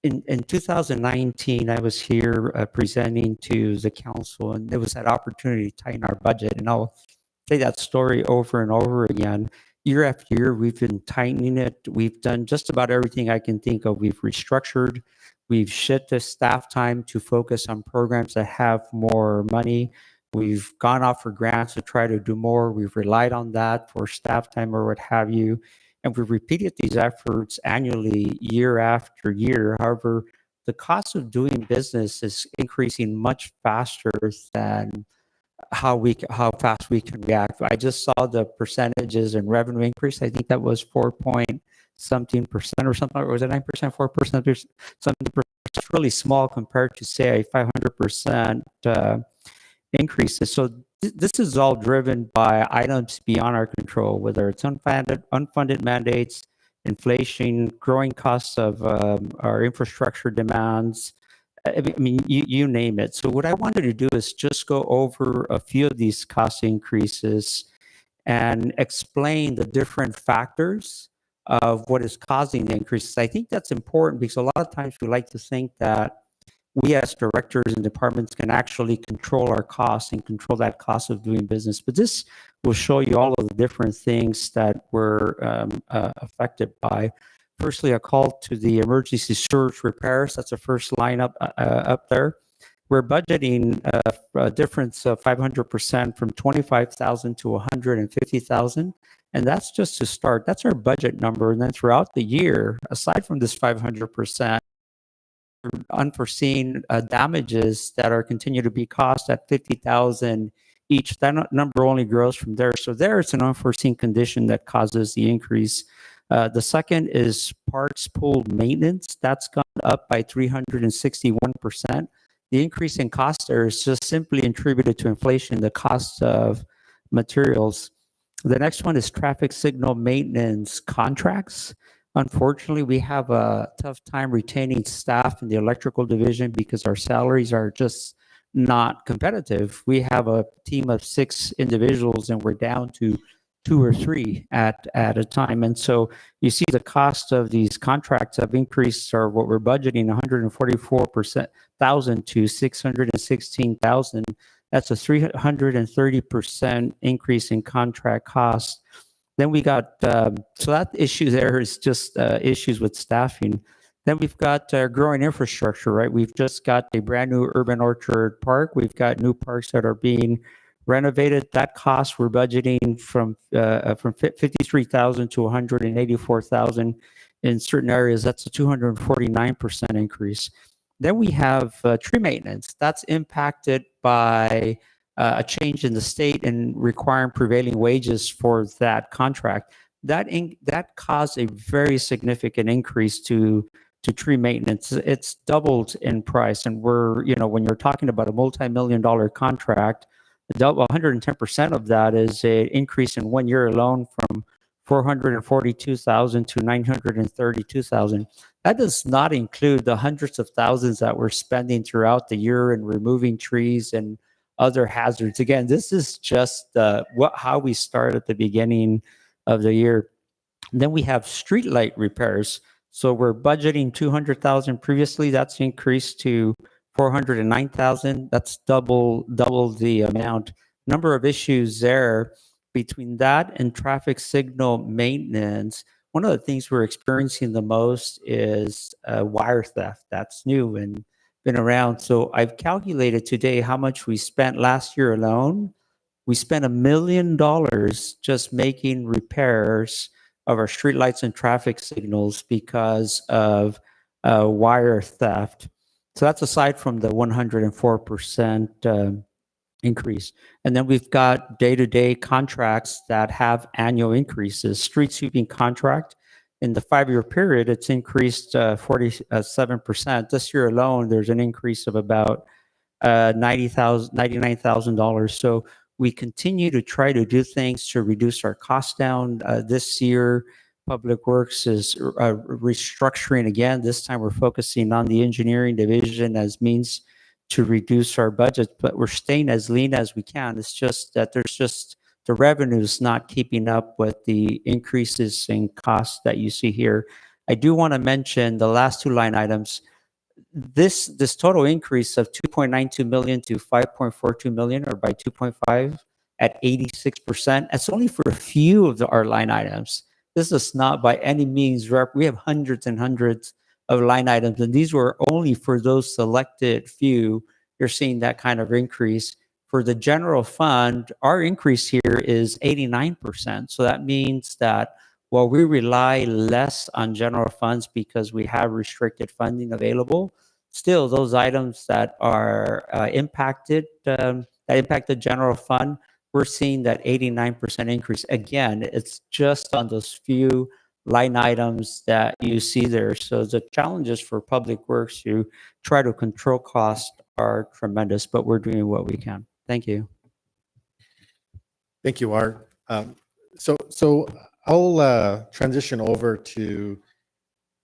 in 2019, I was here presenting to the council, and there was that opportunity to tighten our budget. And I'll say that story over and over again. Year after year, we've been tightening it. We've done just about everything I can think of. We've restructured. We've shifted staff time to focus on programs that have more money. We've gone out for grants to try to do more. We've relied on that for staff time or what have you. And we've repeated these efforts annually, year after year. However, the cost of doing business is increasing much faster than how fast we can react. I just saw the percentages and revenue increase. I think that was 4.something% or something, or was it 9%, 4%, or something? It's really small compared to say a 500% increases. So this is all driven by items beyond our control, whether it's unfunded mandates, inflation, growing costs of our infrastructure demands. I mean, you name it. So what I wanted to do is just go over a few of these cost increases and explain the different factors of what is causing the increases. I think that's important because a lot of times we like to think that we as directors and departments can actually control our costs and control that cost of doing business. But this will show you all of the different things that we're affected by. Firstly, a call to the emergency surge repairs. That's the first line up there. We're budgeting a difference of 500% from 25,000 to 150,000. And that's just to start. That's our budget number. And then throughout the year, aside from this 500%, unforeseen damages that are continue to be cost at 50,000 each. That number only grows from there. So there it's an unforeseen condition that causes the increase. The second is parts pool maintenance. That's gone up by 361%. The increase in cost there is just simply attributed to inflation, the cost of materials. The next one is traffic signal maintenance contracts. Unfortunately, we have a tough time retaining staff in the electrical division because our salaries are just not competitive. We have a team of 6 individuals and we're down to 2 or 3 at a time. And so you see the cost of these contracts have increased, or what we're budgeting 144,000 to 616,000. That's a 330% increase in contract costs. Then we got, so that issue there is just issues with staffing. Then we've got growing infrastructure, right? We've just got a brand new urban orchard park. We've got new parks that are being renovated. That cost we're budgeting from 53,000 to 184,000 in certain areas. That's a 249% increase. Then we have tree maintenance. That's impacted by a change in the state and requiring prevailing wages for that contract. That caused a very significant increase to tree maintenance. It's doubled in price, and we're, when you're talking about a multi-million-dollar contract, 110% of that is an increase in 1 year alone from 442,000 to 932,000. That does not include the hundreds of thousands that we're spending throughout the year in removing trees and other hazards. Again, this is just how we start at the beginning of the year. And then we have streetlight repairs. So we're budgeting 200,000 previously. That's increased to 409,000. That's double the amount. Number of issues there between that and traffic signal maintenance. One of the things we're experiencing the most is wire theft. That's new and been around. So I've calculated today how much we spent last year alone. We spent $1 million just making repairs of our streetlights and traffic signals because of wire theft. So that's aside from the 104% increase. And then we've got day-to-day contracts that have annual increases. Street sweeping contract, in the 5-year period, it's increased 47%. This year alone, there's an increase of about $99,000. So we continue to try to do things to reduce our costs down. This year, Public Works is restructuring again. This time we're focusing on the engineering division as means to reduce our budget, but we're staying as lean as we can. It's just that there's just the revenues not keeping up with the increases in costs that you see here. I do want to mention the last 2 line items. This total increase of 2.92 million to 5.42 million, or by 2.5 at 86%. That's only for a few of our line items. This is not by any means, we have hundreds and hundreds of line items, and these were only for those selected few. You're seeing that kind of increase. For the general fund, our increase here is 89%. So that means that while we rely less on general funds because we have restricted funding available, still those items that are impacted, that impact the general fund, we're seeing that 89% increase. Again, it's just on those few line items that you see there. So the challenges for Public Works to try to control costs are tremendous, but we're doing what we can. Thank you. Thank you, Art. So I'll transition over to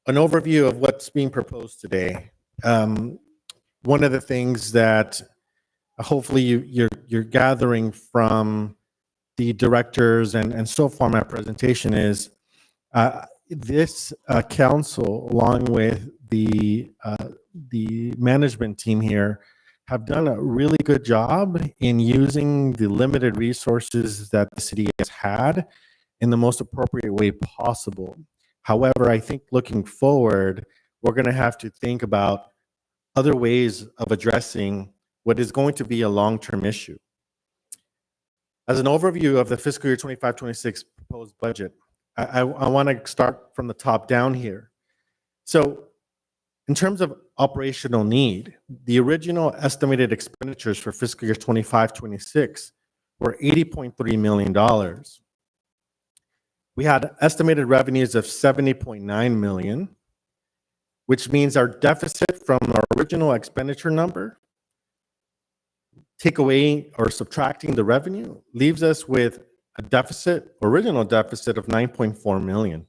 an overview of what's being proposed today. One of the things that hopefully you're gathering from the directors and so far my presentation is this council, along with the management team here, have done a really good job in using the limited resources that the city has had in the most appropriate way possible. However, I think looking forward, we're going to have to think about other ways of addressing what is going to be a long-term issue. As an overview of the fiscal year 25-26 proposed budget, I want to start from the top down here. So in terms of operational need, the original estimated expenditures for fiscal year 25-26 were $80.3 million. We had estimated revenues of $70.9 million, which means our deficit from our original expenditure number, take away or subtracting the revenue, leaves us with a deficit, original deficit of $9.4 million.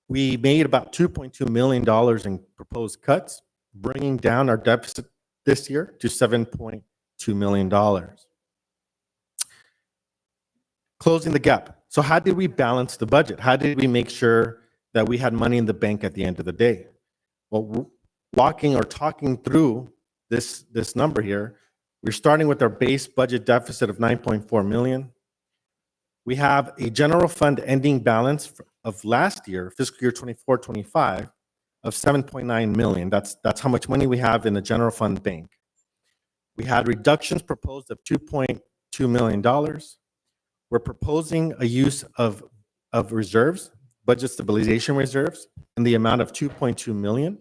We made about $2.2 million in proposed cuts, bringing down our deficit this year to $7.2 million. Closing the gap. So how did we balance the budget? How did we make sure that we had money in the bank at the end of the day? Well, walking or talking through this number here, we're starting with our base budget deficit of $9.4 million. We have a general fund ending balance of last year, fiscal year 24-25, of $7.9 million. That's how much money we have in the general fund bank. We had reductions proposed of $2.2 million. We're proposing a use of reserves, budget stabilization reserves, in the amount of $2.2 million.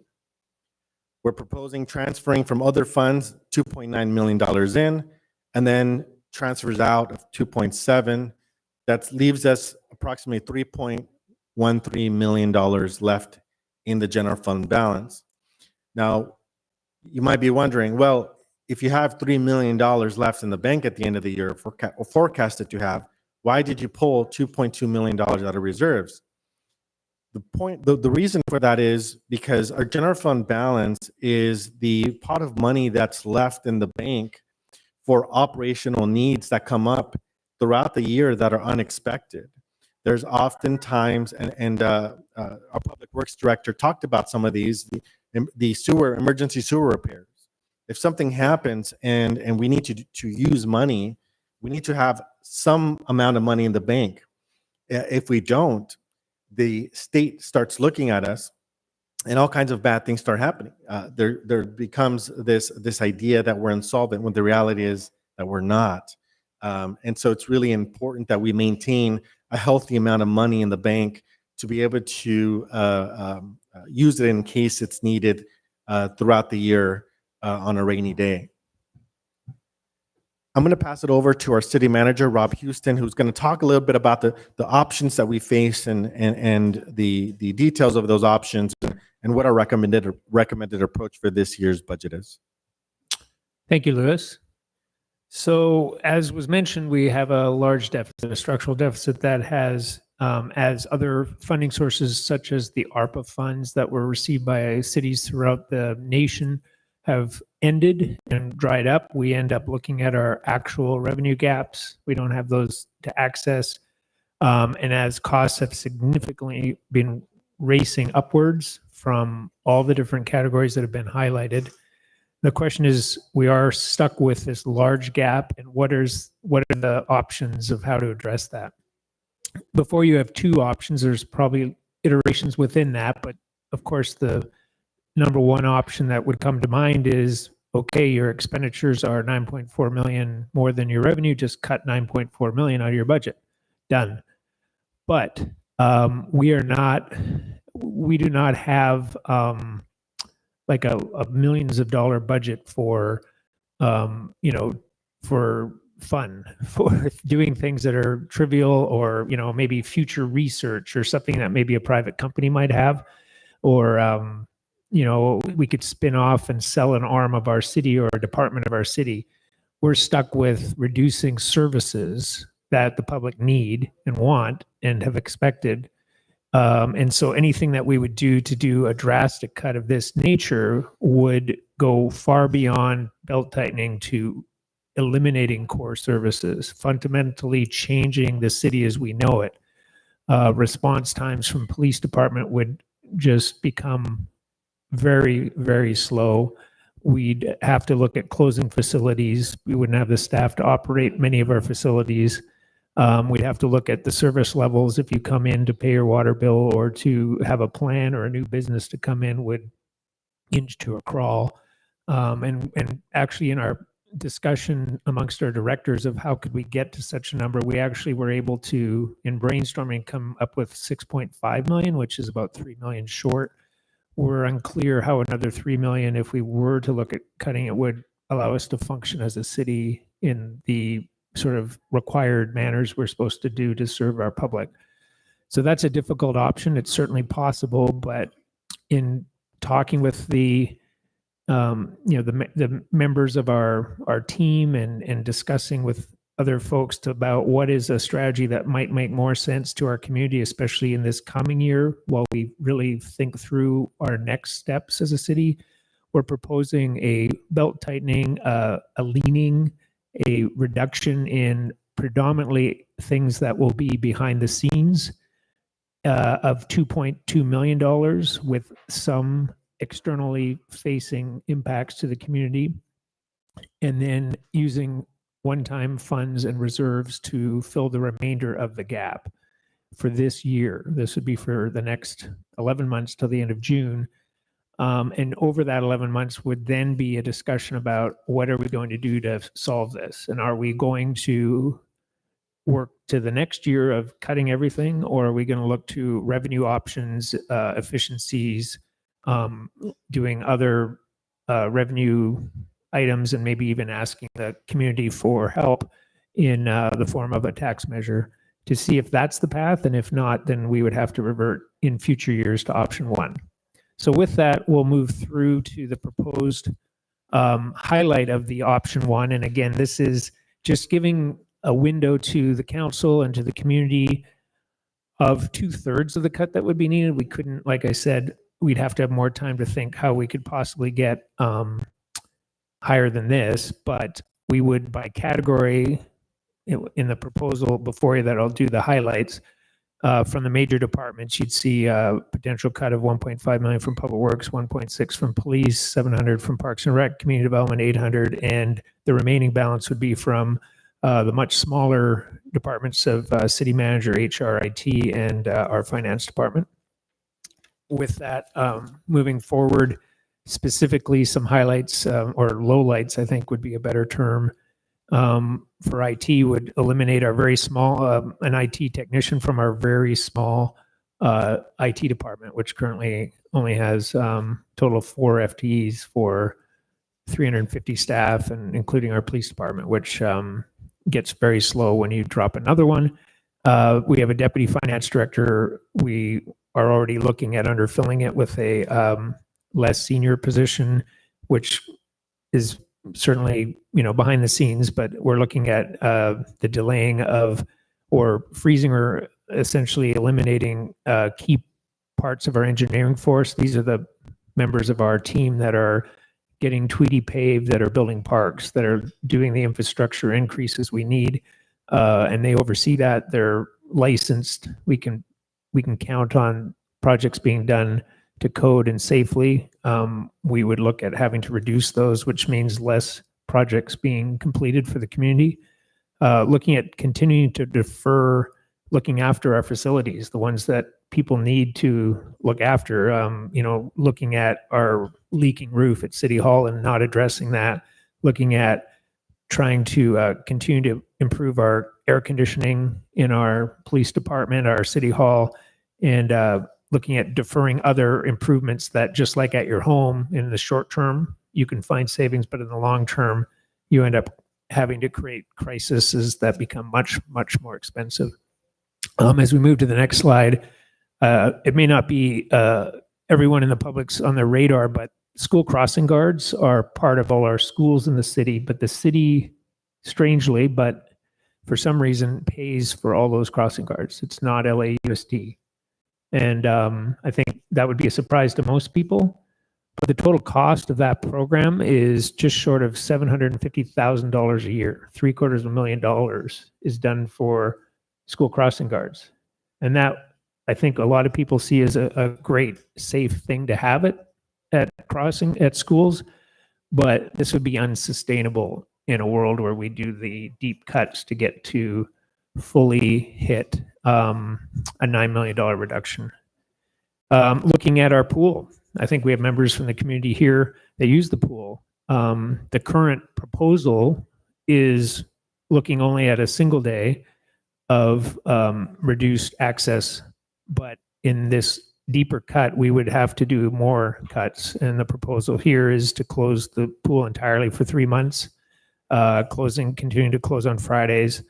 We're proposing transferring from other funds $2.9 million in, and then transfers out of 2.7. That leaves us approximately $3.13 million left in the general fund balance. Now, you might be wondering, well, if you have $3 million left in the bank at the end of the year, or forecasted to have, why did you pull $2.2 million out of reserves? The reason for that is because our general fund balance is the pot of money that's left in the bank for operational needs that come up throughout the year that are unexpected. There's often times, and our public works director talked about some of these, the emergency sewer repairs. If something happens and we need to use money, we need to have some amount of money in the bank. If we don't, the state starts looking at us and all kinds of bad things start happening. There becomes this idea that we're insolvent when the reality is that we're not. And so it's really important that we maintain a healthy amount of money in the bank to be able to use it in case it's needed throughout the year on a rainy day. I'm going to pass it over to our city manager, Rob Houston, who's going to talk a little bit about the options that we face and the details of those options and what our recommended approach for this year's budget is. Thank you, Louis. So as was mentioned, we have a large deficit, a structural deficit that has, as other funding sources such as the ARPA funds that were received by cities throughout the nation have ended and dried up, we end up looking at our actual revenue gaps. We don't have those to access. And as costs have significantly been racing upwards from all the different categories that have been highlighted, the question is, we are stuck with this large gap, and what are the options of how to address that? Before you have two options, there's probably iterations within that, but of course the number one option that would come to mind is, okay, your expenditures are 9.4 million more than your revenue, just cut 9.4 million out of your budget. Done. But we do not have like a millions of dollar budget for, you know, for fun, for doing things that are trivial, or, you know, maybe future research or something that maybe a private company might have, or, you know, we could spin off and sell an arm of our city or a department of our city. We're stuck with reducing services that the public need and want and have expected. And so anything that we would do to do a drastic cut of this nature would go far beyond belt tightening to eliminating core services, fundamentally changing the city as we know it. Response times from police department would just become very, very slow. We'd have to look at closing facilities. We wouldn't have the staff to operate many of our facilities. We'd have to look at the service levels. If you come in to pay your water bill or to have a plan, or a new business to come in, would inch to a crawl. And actually, in our discussion amongst our directors of how could we get to such a number, we actually were able to, in brainstorming, come up with 6.5 million, which is about 3 million short. We're unclear how another 3 million, if we were to look at cutting it, would allow us to function as a city in the sort of required manners we're supposed to do to serve our public. So that's a difficult option. It's certainly possible, but in talking with the you know, the members of our team, and discussing with other folks about what is a strategy that might make more sense to our community, especially in this coming year, while we really think through our next steps as a city, we're proposing a belt tightening, a leaning, a reduction in predominantly things that will be behind the scenes of $2.2 million, with some externally facing impacts to the community, and then using one-time funds and reserves to fill the remainder of the gap for this year. This would be for the next 11 months till the end of June. And over that 11 months would then be a discussion about what are we going to do to solve this? And are we going to work to the next year of cutting everything, or are we going to look to revenue options, efficiencies, doing other revenue items, and maybe even asking the community for help in the form of a tax measure to see if that's the path? And if not, then we would have to revert in future years to option one. So with that, we'll move through to the proposed highlight of the option one. And again, this is just giving a window to the council and to the community of 2/3 of the cut that would be needed. We couldn't, like I said, we'd have to have more time to think how we could possibly get higher than this, but we would, by category in the proposal before you that I'll do the highlights, from the major departments, you'd see a potential cut of 1.5 million from Public Works, 1.6 from Police, 700 from Parks and Rec, Community Development, 800, and the remaining balance would be from the much smaller departments of City Manager, HR, IT, and our Finance Department. With that, moving forward, specifically some highlights, or lowlights, I think would be a better term. For IT, would eliminate our very small, an IT technician from our very small IT department, which currently only has total of 4 FTEs for 350 staff, and including our police department, which gets very slow when you drop another one. We have a deputy finance director. We are already looking at underfilling it with a less senior position, which is certainly, you know, behind the scenes, but we're looking at the delaying of, or freezing, or essentially eliminating key parts of our engineering force. These are the members of our team that are getting Tweedy paved, that are building parks, that are doing the infrastructure increases we need, and they oversee that. They're licensed. We can count on projects being done to code and safely. We would look at having to reduce those, which means less projects being completed for the community. Looking at continuing to defer looking after our facilities, the ones that people need to look after, you know, looking at our leaking roof at City Hall and not addressing that, looking at trying to continue to improve our air conditioning in our police department, our City Hall, and looking at deferring other improvements that, just like at your home, in the short term, you can find savings, but in the long term, you end up having to create crises that become much, much more expensive. As we move to the next slide, it may not be everyone in the public's on their radar, but school crossing guards are part of all our schools in the city, but the city, strangely, but for some reason, pays for all those crossing guards. It's not LAUSD. And I think that would be a surprise to most people. But the total cost of that program is just short of $750,000 a year. $750,000 is done for school crossing guards. And that, I think, a lot of people see as a great, safe thing to have it at schools. But this would be unsustainable in a world where we do the deep cuts to get to fully hit a $9 million reduction. Looking at our pool, I think we have members from the community here that use the pool. The current proposal is looking only at a single day of reduced access, but in this deeper cut, we would have to do more cuts. And the proposal here is to close the pool entirely for 3 months, continuing to close on Fridays,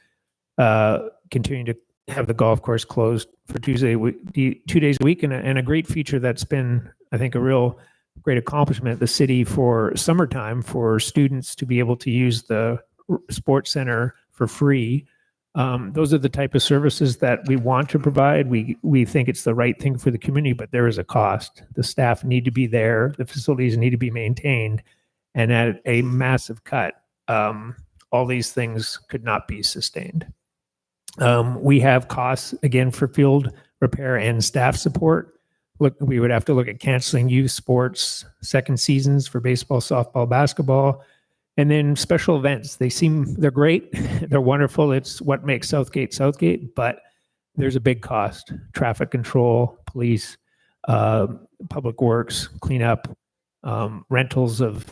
continuing to have the golf course closed for 2 days a week, and a great feature that's been, I think, a real great accomplishment at the city for summertime for students to be able to use the sports center for free. Those are the type of services that we want to provide. We think it's the right thing for the community, but there is a cost. The staff need to be there. The facilities need to be maintained. And at a massive cut, all these things could not be sustained. We have costs, again, for field repair and staff support. We would have to look at canceling youth sports, second seasons for baseball, softball, basketball, and then special events. They're great. They're wonderful. It's what makes Southgate, Southgate, but there's a big cost. Traffic control, police, public works, cleanup, rentals of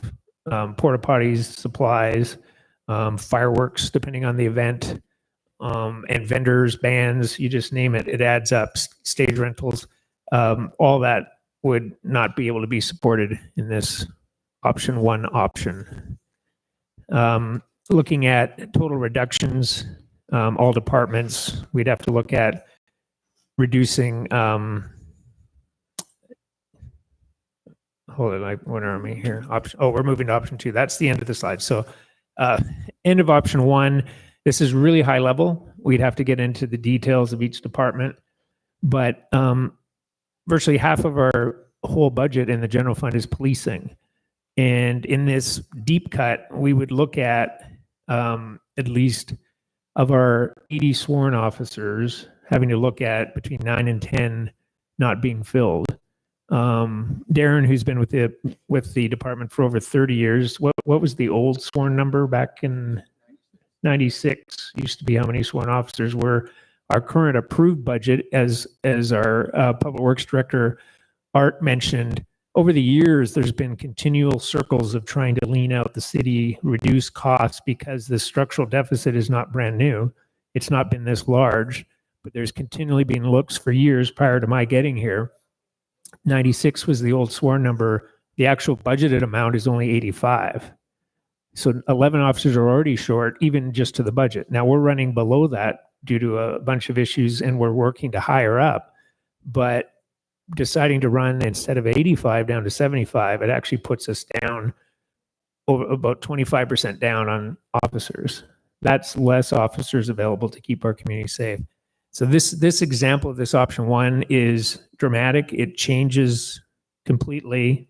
porta potties, supplies, fireworks, depending on the event, and vendors, bands, you just name it, it adds up, stage rentals, all that would not be able to be supported in this option one option. Looking at total reductions, all departments, we'd have to look at reducing, hold on, where are we here? We're moving to option 2. That's the end of the slide. So end of option 1, this is really high level. We'd have to get into the details of each department, but virtually half of our whole budget in the general fund is policing. And in this deep cut, we would look at least of our 80 sworn officers having to look at between 9 and 10 not being filled. Darren, who's been with the department for over 30 years, what was the old sworn number back in 96? Used to be how many sworn officers were. Our current approved budget, as our public works director Art mentioned, over the years there's been continual circles of trying to lean out the city, reduce costs, because the structural deficit is not brand new. It's not been this large, but there's continually been looks for years prior to my getting here. 96 was the old sworn number. The actual budgeted amount is only 85. So 11 officers are already short, even just to the budget. Now we're running below that due to a bunch of issues, and we're working to hire up. But deciding to run instead of 85 down to 75, it actually puts us down over about 25% down on officers. That's less officers available to keep our community safe. So this example of this option 1 is dramatic. It changes completely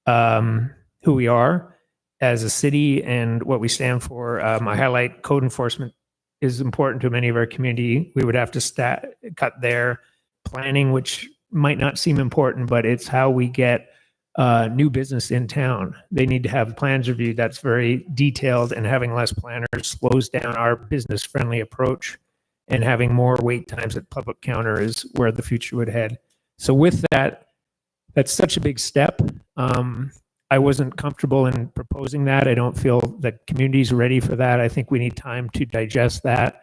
who we are as a city and what we stand for. I highlight code enforcement is important to many of our community. We would have to cut there. Planning, which might not seem important, but it's how we get new business in town. They need to have plans reviewed. That's very detailed, and having less planners slows down our business-friendly approach, and having more wait times at public counter is where the future would head. So with that, that's such a big step. I wasn't comfortable in proposing that. I don't feel the community's ready for that. I think we need time to digest that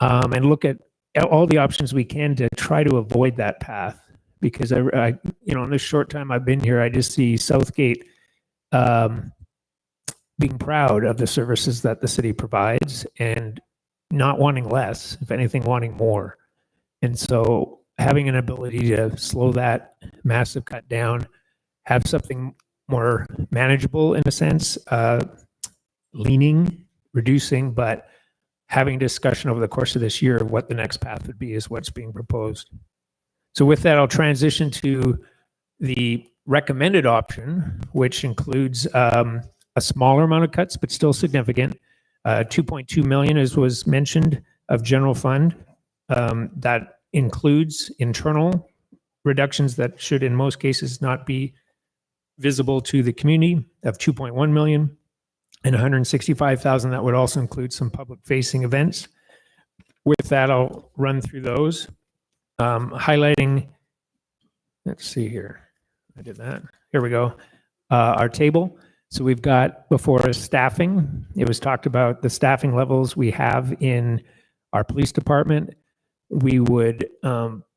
and look at all the options we can to try to avoid that path, because in this short time I've been here, I just see Southgate being proud of the services that the city provides and not wanting less, if anything, wanting more. And so having an ability to slow that massive cut down, have something more manageable in a sense, leaning, reducing, but having discussion over the course of this year of what the next path would be is what's being proposed. So with that, I'll transition to the recommended option, which includes a smaller amount of cuts, but still significant. 2.2 million, as was mentioned, of general fund. That includes internal reductions that should, in most cases, not be visible to the community, of 2.1 million, and 165,000. That would also include some public-facing events. With that, I'll run through those, highlighting. Let's see here. I did that. Here we go. Our table. So we've got before us staffing. It was talked about the staffing levels we have in our police department. We would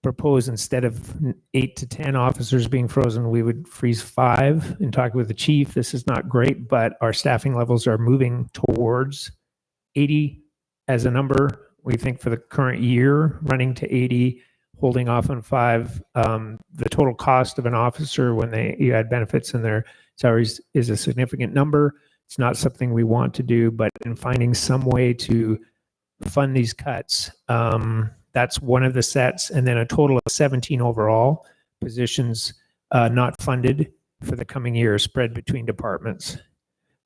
propose, instead of 8 to 10 officers being frozen, we would freeze 5. In talking with the chief, this is not great, but our staffing levels are moving towards 80 as a number. We think for the current year, running to 80, holding off on 5. The total cost of an officer when you add benefits in their salaries is a significant number. It's not something we want to do, but in finding some way to fund these cuts, that's one of the sets, and then a total of 17 overall positions not funded for the coming year, spread between departments.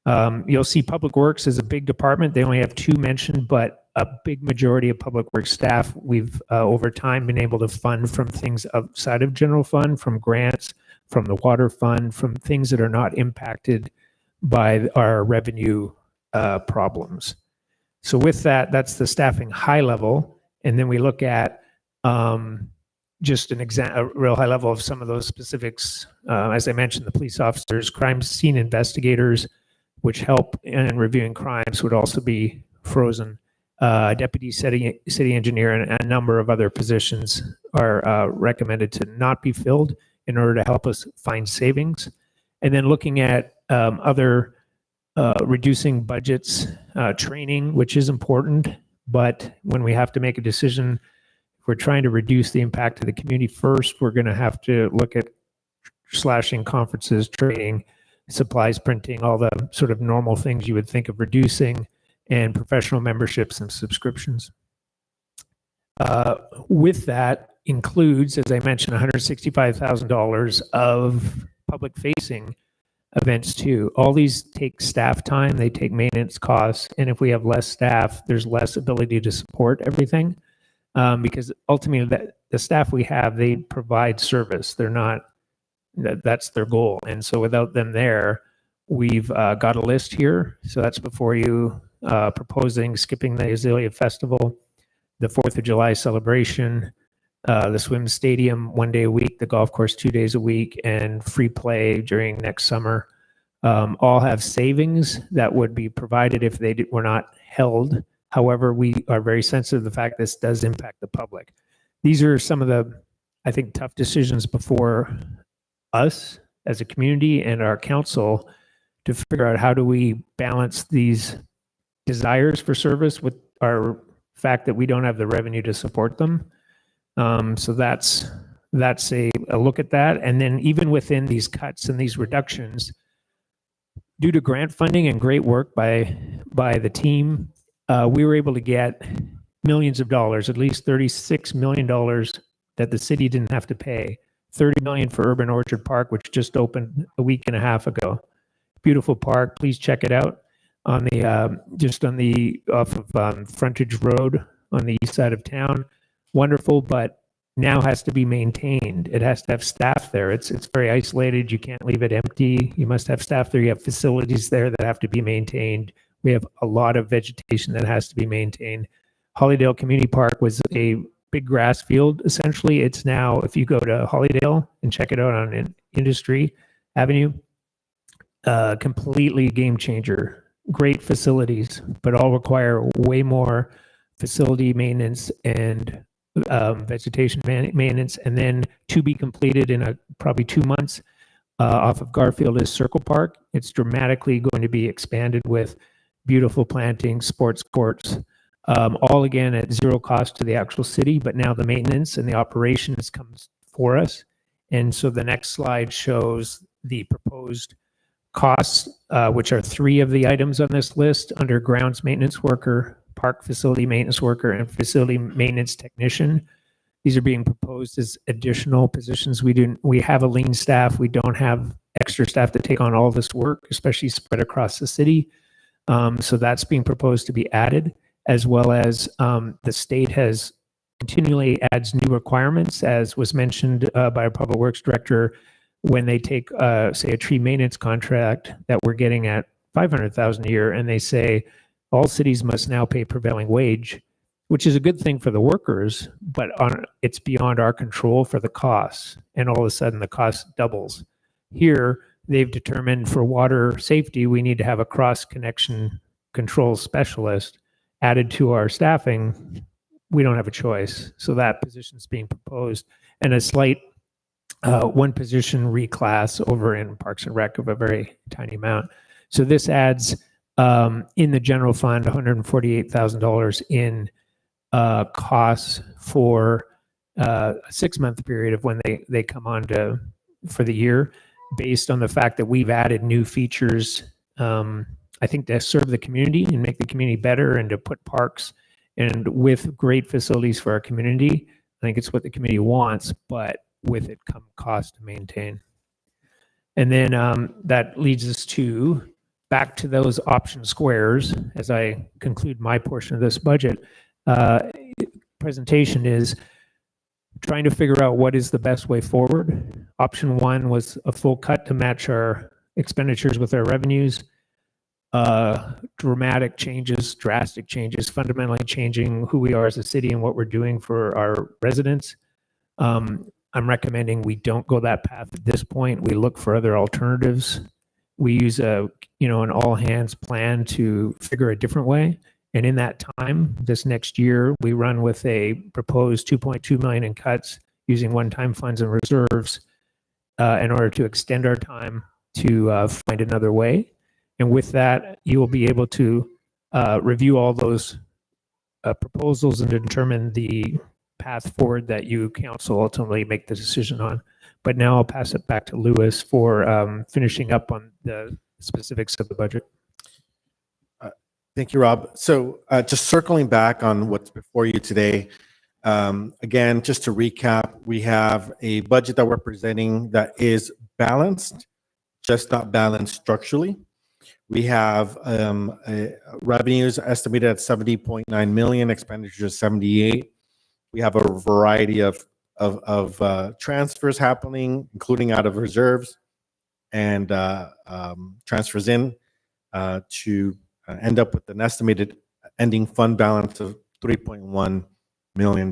You'll see Public Works is a big department. They only have 2 mentioned, but a big majority of Public Works staff we've over time been able to fund from things outside of general fund, from grants, from the water fund, from things that are not impacted by our revenue problems. So with that, that's the staffing high level. And then we look at just a real high level of some of those specifics. As I mentioned, the police officers, crime scene investigators, which help in reviewing crimes, would also be frozen. Deputy city engineer and a number of other positions are recommended to not be filled in order to help us find savings. And then looking at other reducing budgets, training, which is important. But when we have to make a decision, if we're trying to reduce the impact to the community first, we're going to have to look at slashing conferences, training, supplies, printing, all the sort of normal things you would think of reducing, and professional memberships and subscriptions. With that includes, as I mentioned, $165,000 of public-facing events too. All these take staff time, they take maintenance costs, and if we have less staff, there's less ability to support everything, because ultimately the staff we have, they provide service. They're not, that's their goal. And so without them there, we've got a list here. So that's before you, proposing skipping the Azalea Festival, the 4th of July celebration, the swim stadium 1 day a week, the golf course 2 days a week, and free play during next summer. All have savings that would be provided if they were not held. However, we are very sensitive to the fact this does impact the public. These are some of the, I think, tough decisions before us as a community and our council to figure out how do we balance these desires for service with our fact that we don't have the revenue to support them. So that's a look at that. And then even within these cuts and these reductions, due to grant funding and great work by the team, we were able to get millions of dollars, at least $36 million that the city didn't have to pay. $30 million for Urban Orchard Park, which just opened a week and a half ago. Beautiful park. Please check it out on the just on the off of Frontage Road on the east side of town. Wonderful, but now has to be maintained. It has to have staff there. It's very isolated. You can't leave it empty. You must have staff there. You have facilities there that have to be maintained. We have a lot of vegetation that has to be maintained. Hollydale Community Park was a big grass field. Essentially, it's now, if you go to Hollydale and check it out on Industry Avenue, completely game changer. Great facilities, but all require way more facility maintenance and vegetation maintenance, and then to be completed in probably 2 months off of Garfield is Circle Park. It's dramatically going to be expanded with beautiful plantings, sports courts, all again at zero cost to the actual city, but now the maintenance and the operations comes for us. And so the next slide shows the proposed costs, which are 3 of the items on this list under grounds maintenance worker, park facility maintenance worker, and facility maintenance technician. These are being proposed as additional positions. We have a lean staff. We don't have extra staff to take on all this work, especially spread across the city. So that's being proposed to be added, as well as the state has continually adds new requirements, as was mentioned by our public works director. When they take, say, a tree maintenance contract that we're getting at $500,000 a year, and they say all cities must now pay prevailing wage, which is a good thing for the workers, but it's beyond our control for the costs. And all of a sudden the cost doubles. Here, they've determined for water safety, we need to have a cross-connection control specialist added to our staffing. We don't have a choice. So that position is being proposed, and a slight one position reclass over in Parks and Rec of a very tiny amount. So this adds in the general fund $148,000 in costs for a 6-month period of when they come on for the year, based on the fact that we've added new features, I think, to serve the community and make the community better, and to put parks and with great facilities for our community. I think it's what the community wants, but with it come cost to maintain. And then that leads us back to those option squares as I conclude my portion of this budget presentation, is trying to figure out what is the best way forward. Option 1 was a full cut to match our expenditures with our revenues. Drastic changes, fundamentally changing who we are as a city and what we're doing for our residents. I'm recommending we don't go that path at this point. We look for other alternatives. We use an all hands plan to figure a different way. And in that time, this next year, we run with a proposed $2.2 million in cuts using one-time funds and reserves in order to extend our time to find another way. And with that, you will be able to review all those proposals and determine the path forward that you council ultimately make the decision on. But now I'll pass it back to Louis for finishing up on the specifics of the budget. Thank you, Rob. So just circling back on what's before you today, again, just to recap, we have a budget that we're presenting that is balanced, just not balanced structurally. We have revenues estimated at 70.9 million, expenditures 78. We have a variety of transfers happening, including out of reserves and transfers in to end up with an estimated ending fund balance of $3.1 million.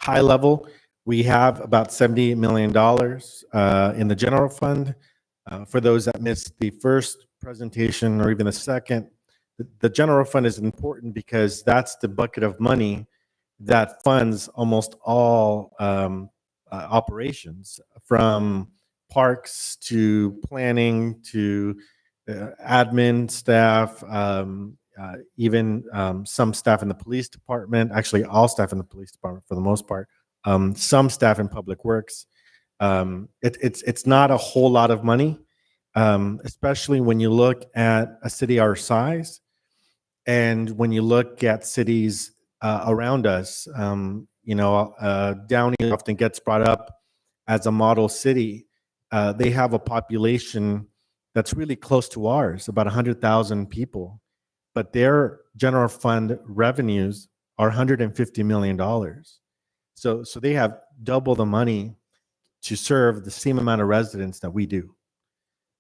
High level, we have about $78 million in the general fund. For those that missed the first presentation or even the second, the general fund is important because that's the bucket of money that funds almost all operations, from parks to planning to admin staff, even some staff in the police department, actually all staff in the police department for the most part, some staff in public works. It's not a whole lot of money, especially when you look at a city our size, and when you look at cities around us. Downey often gets brought up as a model city. They have a population that's really close to ours, about 100,000 people, but their general fund revenues are $150 million. So they have double the money to serve the same amount of residents that we do.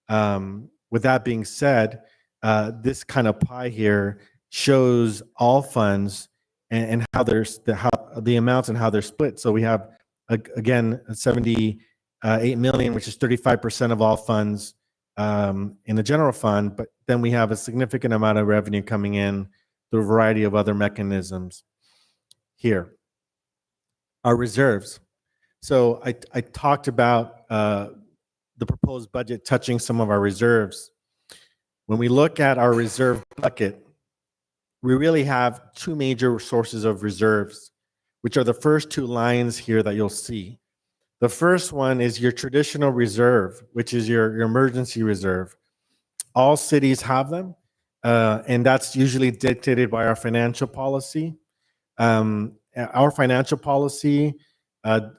With that being said, this kind of pie here shows all funds and how the amounts and how they're split. So we have, again, 78 million, which is 35% of all funds in the general fund, but then we have a significant amount of revenue coming in through a variety of other mechanisms. here. Our reserves. So I talked about the proposed budget touching some of our reserves. When we look at our reserve bucket, we really have two major sources of reserves, which are the first two lines here that you'll see. The first one is your traditional reserve, which is your emergency reserve. All cities have them, and that's usually dictated by our financial policy. Our financial policy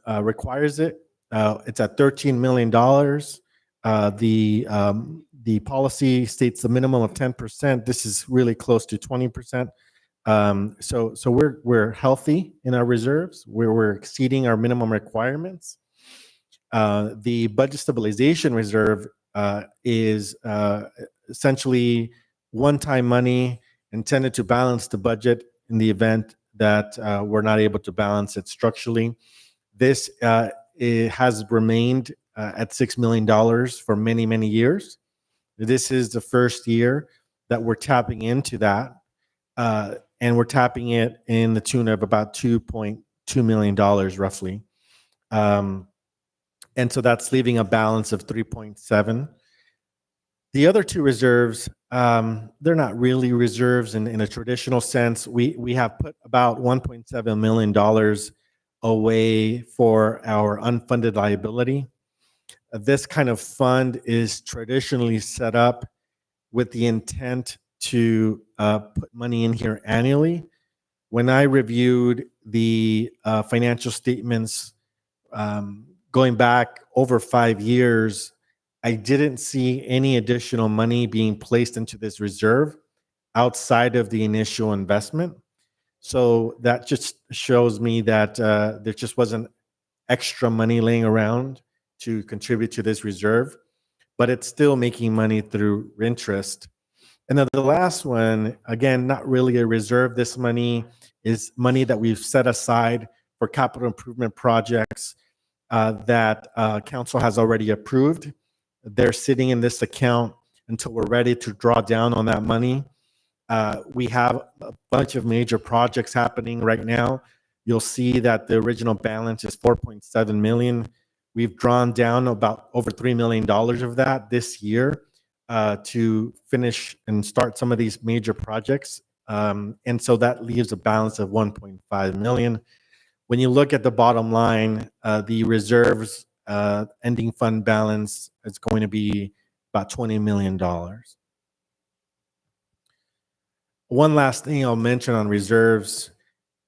requires it. It's at $13 million. The policy states the minimum of 10%. This is really close to 20%. So we're healthy in our reserves. We're exceeding our minimum requirements. The budget stabilization reserve is essentially one-time money intended to balance the budget in the event that we're not able to balance it structurally. This it has remained at $6 million for many, many years. This is the first year that we're tapping into that, and we're tapping it in the tune of about $2.2 million roughly. And so that's leaving a balance of 3.7. The other two reserves, they're not really reserves in a traditional sense. We have put about $1.7 million away for our unfunded liability. This kind of fund is traditionally set up with the intent to put money in here annually. When I reviewed the financial statements going back over 5 years, I didn't see any additional money being placed into this reserve outside of the initial investment. So that just shows me that there just wasn't extra money laying around to contribute to this reserve, but it's still making money through interest. And then the last one, again, not really a reserve. This money is money that we've set aside for capital improvement projects that council has already approved. They're sitting in this account until we're ready to draw down on that money. We have a bunch of major projects happening right now. You'll see that the original balance is 4.7 million. We've drawn down about over $3 million of that this year to finish and start some of these major projects. And so that leaves a balance of 1.5 million. When you look at the bottom line, the reserves ending fund balance is going to be about $20 million. One last thing I'll mention on reserves,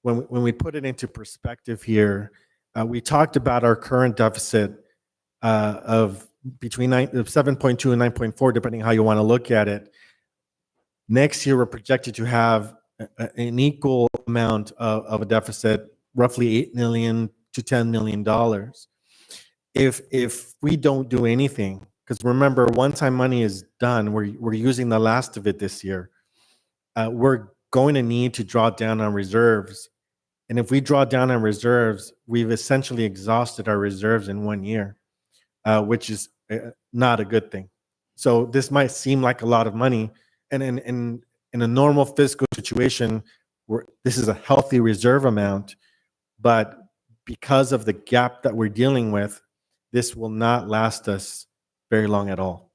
when we put it into perspective here, we talked about our current deficit of between 7.2 and 9.4, depending how you want to look at it. Next year, we're projected to have an equal amount of a deficit, roughly $8 million to $10 million. If we don't do anything, because remember, one-time money is done, we're using the last of it this year. We're going to need to draw down on reserves. And if we draw down on reserves, we've essentially exhausted our reserves in 1 year, which is not a good thing. So this might seem like a lot of money. And in a normal fiscal situation, this is a healthy reserve amount. But because of the gap that we're dealing with, this will not last us very long at all.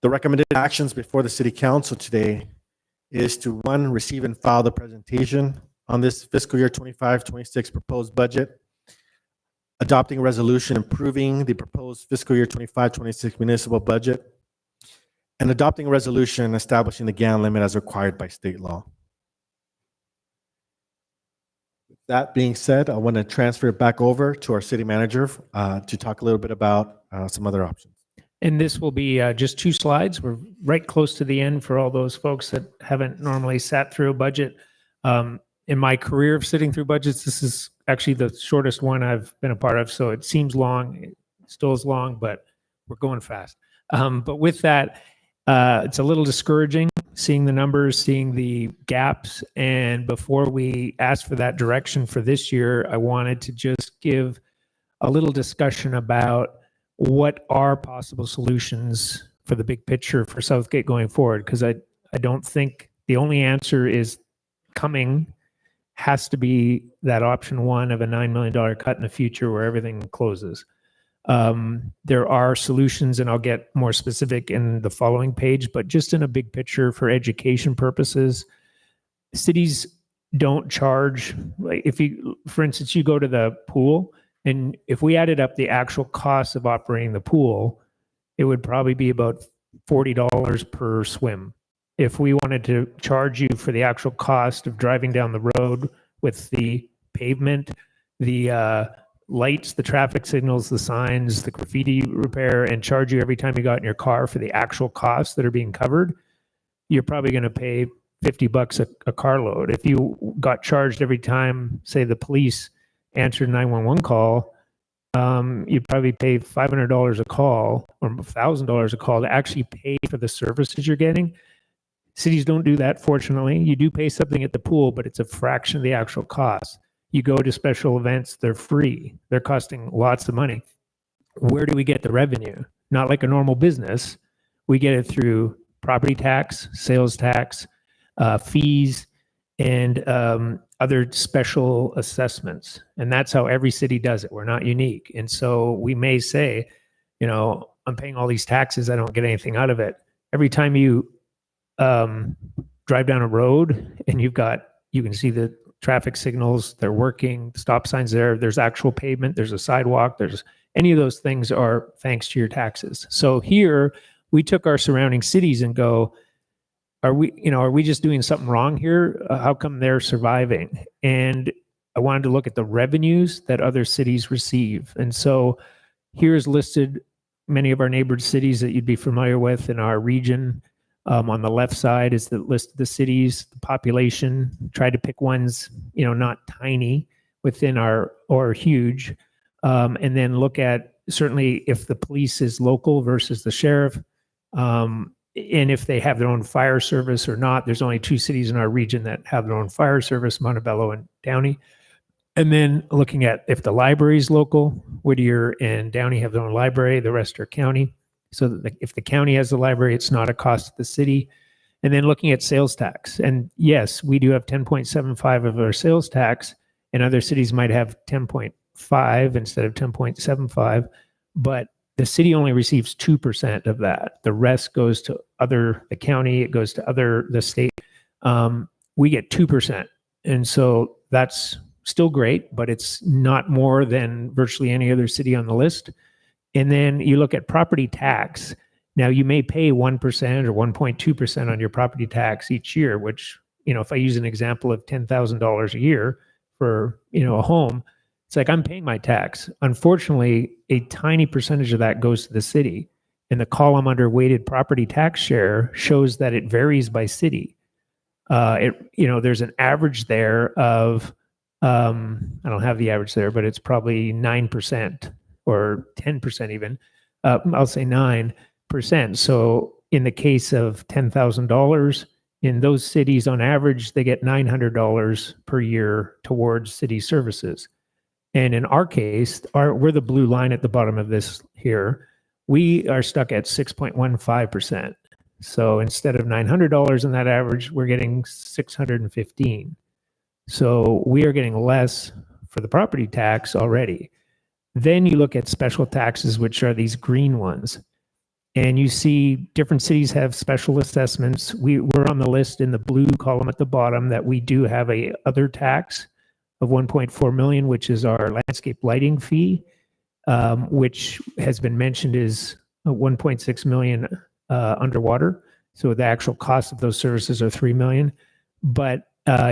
The recommended actions before the City Council today is to, one, receive and file the presentation on this fiscal year 25-26 proposed budget, adopting a resolution approving the proposed fiscal year 25-26 municipal budget, and adopting a resolution establishing the GAN limit as required by state law. That being said, I want to transfer it back over to our city manager to talk a little bit about some other options. And this will be just 2 slides. We're right close to the end for all those folks that haven't normally sat through a budget. In my career of sitting through budgets, this is actually the shortest one I've been a part of. So it seems long, it still is long, but we're going fast. But with that, it's a little discouraging seeing the numbers, seeing the gaps. And before we ask for that direction for this year, I wanted to just give a little discussion about what are possible solutions for the big picture for Southgate going forward. Because I don't think the only answer is coming has to be that option one of a $9 million cut in the future where everything closes. There are solutions, and I'll get more specific in the following page, but just in a big picture for education purposes, cities don't charge, like if you, for instance, you go to the pool, and if we added up the actual cost of operating the pool, it would probably be about $40 per swim. If we wanted to charge you for the actual cost of driving down the road with the pavement, the lights, the traffic signals, the signs, the graffiti repair, and charge you every time you got in your car for the actual costs that are being covered, you're probably going to pay $50 a carload. If you got charged every time, say, the police answered a 911 call, you'd probably pay $500 a call or $1,000 a call to actually pay for the services you're getting. Cities don't do that, fortunately. You do pay something at the pool, but it's a fraction of the actual cost. You go to special events, they're free. They're costing lots of money. Where do we get the revenue? Not like a normal business. We get it through property tax, sales tax, fees, and other special assessments. And that's how every city does it. We're not unique. And so we may say, you know, I'm paying all these taxes, I don't get anything out of it. Every time you drive down a road and you can see the traffic signals, they're working, stop signs there's actual pavement, there's a sidewalk, there's any of those things are thanks to your taxes. So here we took our surrounding cities and go, are we just doing something wrong here? How come they're surviving? And I wanted to look at the revenues that other cities receive. And so here's listed many of our neighbored cities that you'd be familiar with in our region. On the left side is the list of the cities, the population. Try to pick ones, not tiny within or huge. And then look at certainly if the police is local versus the sheriff. And if they have their own fire service or not. There's only 2 cities in our region that have their own fire service, Montebello and Downey. And then looking at if the library is local, Whittier and Downey have their own library, the rest are county. So that if the county has a library, it's not a cost to the city. And then looking at sales tax. And yes, we do have 10.75 of our sales tax, and other cities might have 10.5 instead of 10.75. But the city only receives 2% of that. The rest goes to the county, it goes to the state. We get 2%. And so that's still great, but it's not more than virtually any other city on the list. And then you look at property tax. Now you may pay 1% or 1.2% on your property tax each year, which, if I use an example of $10,000 a year for, a home, it's like I'm paying my tax. Unfortunately, a tiny percentage of that goes to the city. And the column under weighted property tax share shows that it varies by city. There's an average there of, I don't have the average there, but it's probably 9%. Or 10% even, I'll say 9%. So in the case of $10,000, in those cities on average, they get $900 per year towards city services. And in our case, we're the blue line at the bottom of this here. We are stuck at 6.15%. So instead of $900 in that average, we're getting $615. So we are getting less for the property tax already. Then you look at special taxes, which are these green ones. And you see different cities have special assessments. We're on the list in the blue column at the bottom that we do have a other tax of 1.4 million, which is our landscape lighting fee, which has been mentioned is 1.6 million underwater. So the actual cost of those services are 3 million. But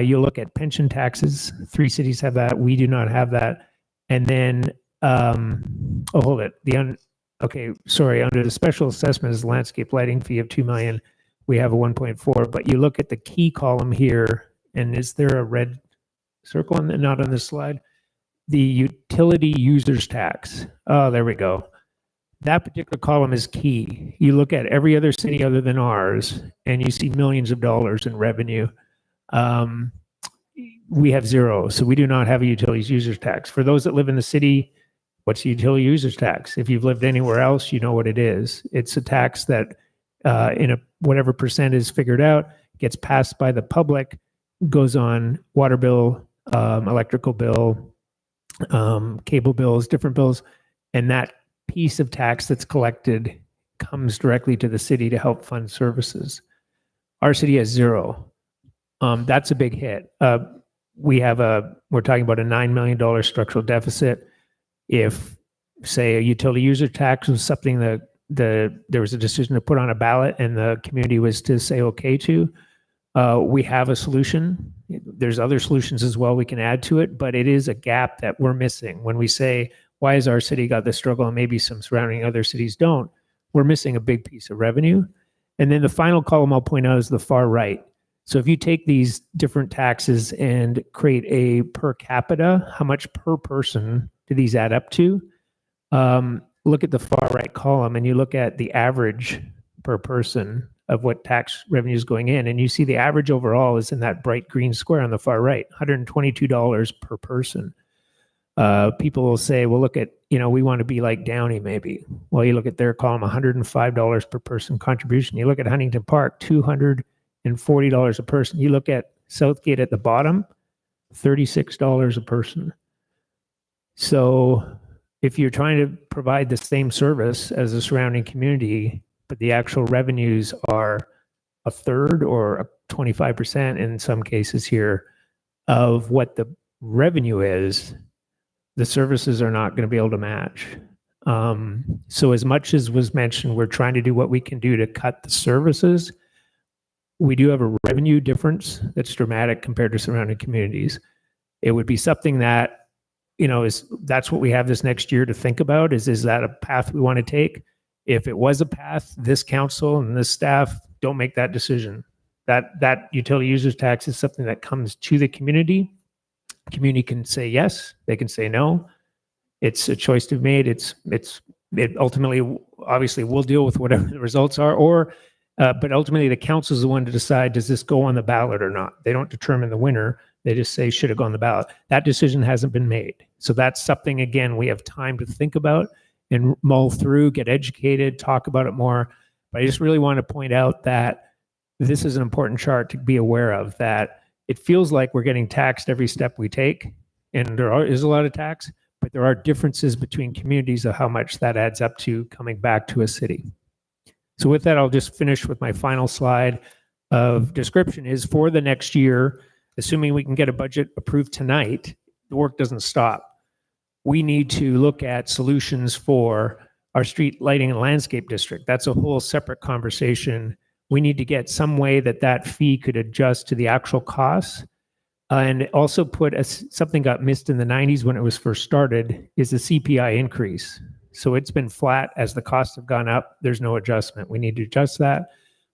you look at pension taxes. 3 cities have that. We do not have that. And then hold it. Under the special assessment is landscape lighting fee of 2 million. We have a 1.4, but you look at the key column here, and is there a red circle not on this slide? The utility users tax. Oh, there we go. That particular column is key. You look at every other city other than ours, and you see millions of dollars in revenue. We have 0, so we do not have a utilities users tax. For those that live in the city, what's the utility users tax? If you've lived anywhere else, you know what it is. It's a tax that whatever percent is figured out, gets passed by the public, goes on water bill, electrical bill, cable bills, different bills, and that piece of tax that's collected comes directly to the city to help fund services. Our city has zero. That's a big hit. We're talking about a $9 million structural deficit. If, say, a utility user tax was something that there was a decision to put on a ballot and the community was to say okay to, we have a solution. There's other solutions as well we can add to it, but it is a gap that we're missing. When we say, why has our city got this struggle and maybe some surrounding other cities don't, we're missing a big piece of revenue. And then the final column I'll point out is the far right. So if you take these different taxes and create a per capita, how much per person do these add up to? Look at the far right column and you look at the average per person of what tax revenue is going in, and you see the average overall is in that bright green square on the far right, $122 per person. People will say, well, look at, we want to be like Downey maybe. Well, you look at their column, $105 per person contribution. You look at Huntington Park, $240 a person. You look at Southgate at the bottom, $36 a person. So if you're trying to provide the same service as the surrounding community, but the actual revenues are a third or 25% in some cases here of what the revenue is, the services are not going to be able to match. So as much as was mentioned, we're trying to do what we can do to cut the services. We do have a revenue difference that's dramatic compared to surrounding communities. It would be something that, that's what we have this next year to think about, is that a path we want to take? If it was a path, this council and this staff don't make that decision. That utility users tax is something that comes to the community. Community can say yes, they can say no. It's a choice to be made. It ultimately, obviously, we'll deal with whatever the results are, but ultimately the council is the one to decide, does this go on the ballot or not? They don't determine the winner. They just say, should it go on the ballot? That decision hasn't been made. So that's something, again, we have time to think about and mull through, get educated, talk about it more. But I just really want to point out that this is an important chart to be aware of, that it feels like we're getting taxed every step we take, and is a lot of tax, but there are differences between communities of how much that adds up to coming back to a city. So with that, I'll just finish with my final slide of description is for the next year, assuming we can get a budget approved tonight, the work doesn't stop. We need to look at solutions for our street lighting and landscape district. That's a whole separate conversation. We need to get some way that fee could adjust to the actual costs. And also something got missed in the 90s when it was first started, is the CPI increase. So it's been flat as the costs have gone up. There's no adjustment. We need to adjust that.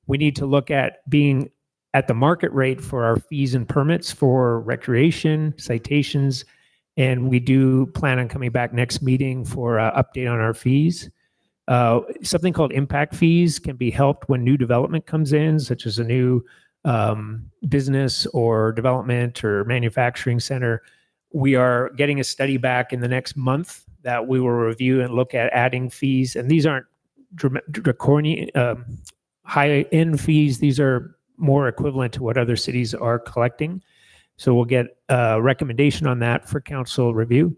We need to look at being at the market rate for our fees and permits for recreation, citations, and we do plan on coming back next meeting for an update on our fees. Something called impact fees can be helped when new development comes in, such as a new business or development or manufacturing center. We are getting a study back in the next month that we will review and look at adding fees. And these aren't draconian, high-end fees. These are more equivalent to what other cities are collecting. So we'll get a recommendation on that for council review.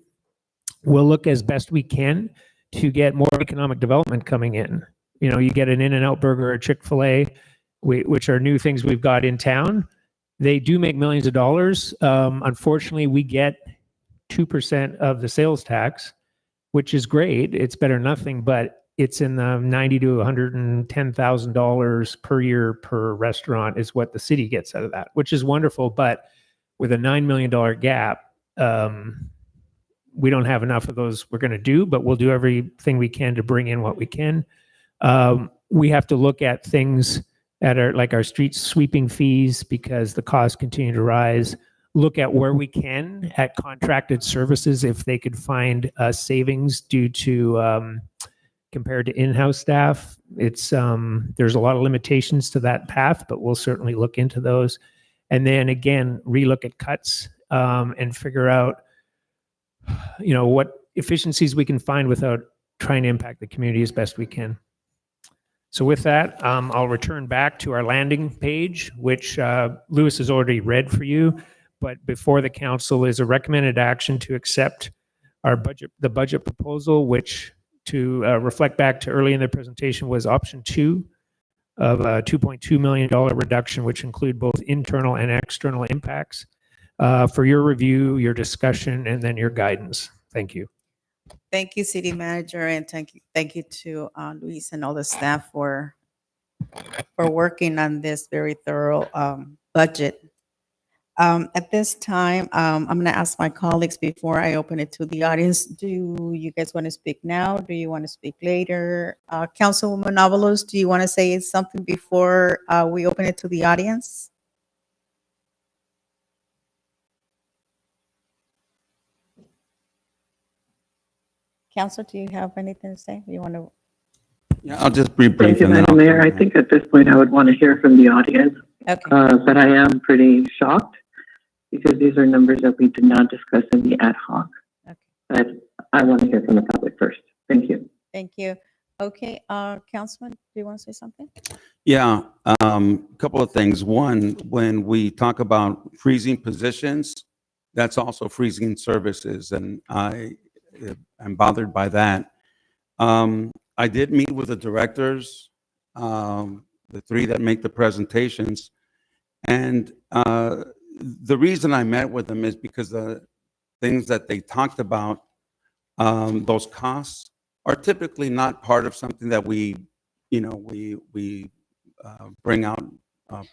We'll look as best we can to get more economic development coming in. You get an In-N-Out Burger or Chick-fil-A, which are new things we've got in town. They do make millions of dollars. Unfortunately, we get 2% of the sales tax, which is great. It's better than nothing, but it's in the $90,000 to $110,000 per year per restaurant is what the city gets out of that, which is wonderful. But with a $9 million gap, we don't have enough of those we're going to do, but we'll do everything we can to bring in what we can. We have to look at things that are like our street sweeping fees because the costs continue to rise. Look at where we can at contracted services if they could find savings due to compared to in-house staff. It's there's a lot of limitations to that path, but we'll certainly look into those. And then again, relook at cuts and figure out, what efficiencies we can find without trying to impact the community as best we can. So with that, I'll return back to our landing page, which Louis has already read for you. but before the council is a recommended action to accept the budget proposal, which to reflect back to early in the presentation was option 2 of a $2.2 million reduction, which include both internal and external impacts for your review, your discussion, and then your guidance. Thank you. Thank you, City Manager, and thank you to Luis and all the staff for working on this very thorough budget. At this time, I'm going to ask my colleagues before I open it to the audience. Do you guys want to speak now? Do you want to speak later? Councilwoman Avalos, do you want to say something before we open it to the audience? Council, do you have anything to say? You want to? Yeah, I'll just be brief. Thank you, and then Madam I'll Mayor. come I back. think at this point I would want to hear from the audience. Okay. But I am pretty shocked because these are numbers that we did not discuss in the ad hoc. Okay. But I want to hear from the public first. Thank you. Thank you. Okay, Councilman, do you want to say something? Yeah, a couple of things. One, when we talk about freezing positions, that's also freezing services, and I'm bothered by that. I did meet with the directors, the 3 that make the presentations, and the reason I met with them is because the things that they talked about, those costs, are typically not part of something that we bring out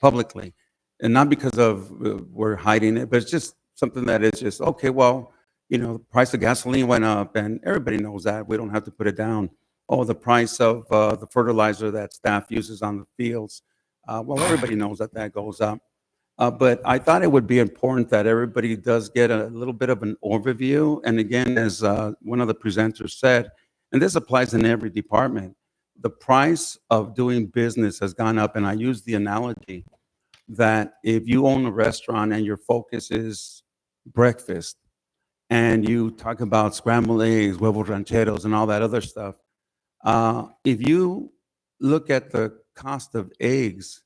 publicly, and not because of we're hiding it, but it's just something that is just okay. Well, the price of gasoline went up, and everybody knows that. We don't have to put it down. Oh, the price of the fertilizer that staff uses on the fields. Well, everybody knows that that goes up. But I thought it would be important that everybody does get a little bit of an overview. And again, as one of the presenters said, and this applies in every department, the price of doing business has gone up. And I use the analogy that if you own a restaurant and your focus is breakfast, and you talk about scrambled eggs, huevos rancheros, and all that other stuff, if you look at the cost of eggs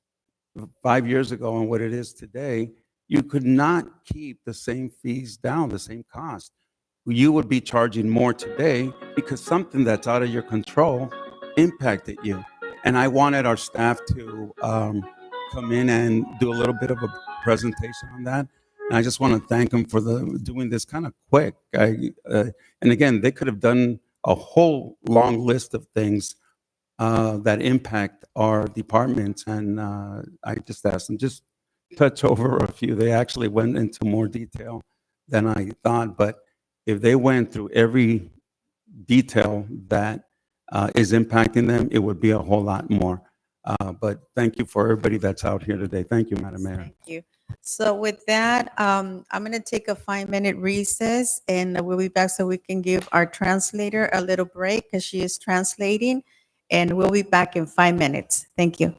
5 years ago and what it is today, you could not keep the same fees down, the same cost. You would be charging more today because something that's out of your control impacted you. And I wanted our staff to come in and do a little bit of a presentation on that. And I just want to thank them for doing this kind of quick. And again, they could have done a whole long list of things that impact our departments. And I just asked them, just touch over a few. They actually went into more detail than I thought. But if they went through every detail that is impacting them, it would be a whole lot more. But thank you for everybody that's out here today. Thank you, Madam Mayor. Thank you. So with that, I'm going to take a 5-minute recess, and we'll be back so we can give our translator a little break because she is translating, and we'll be back in 5 minutes. Thank you.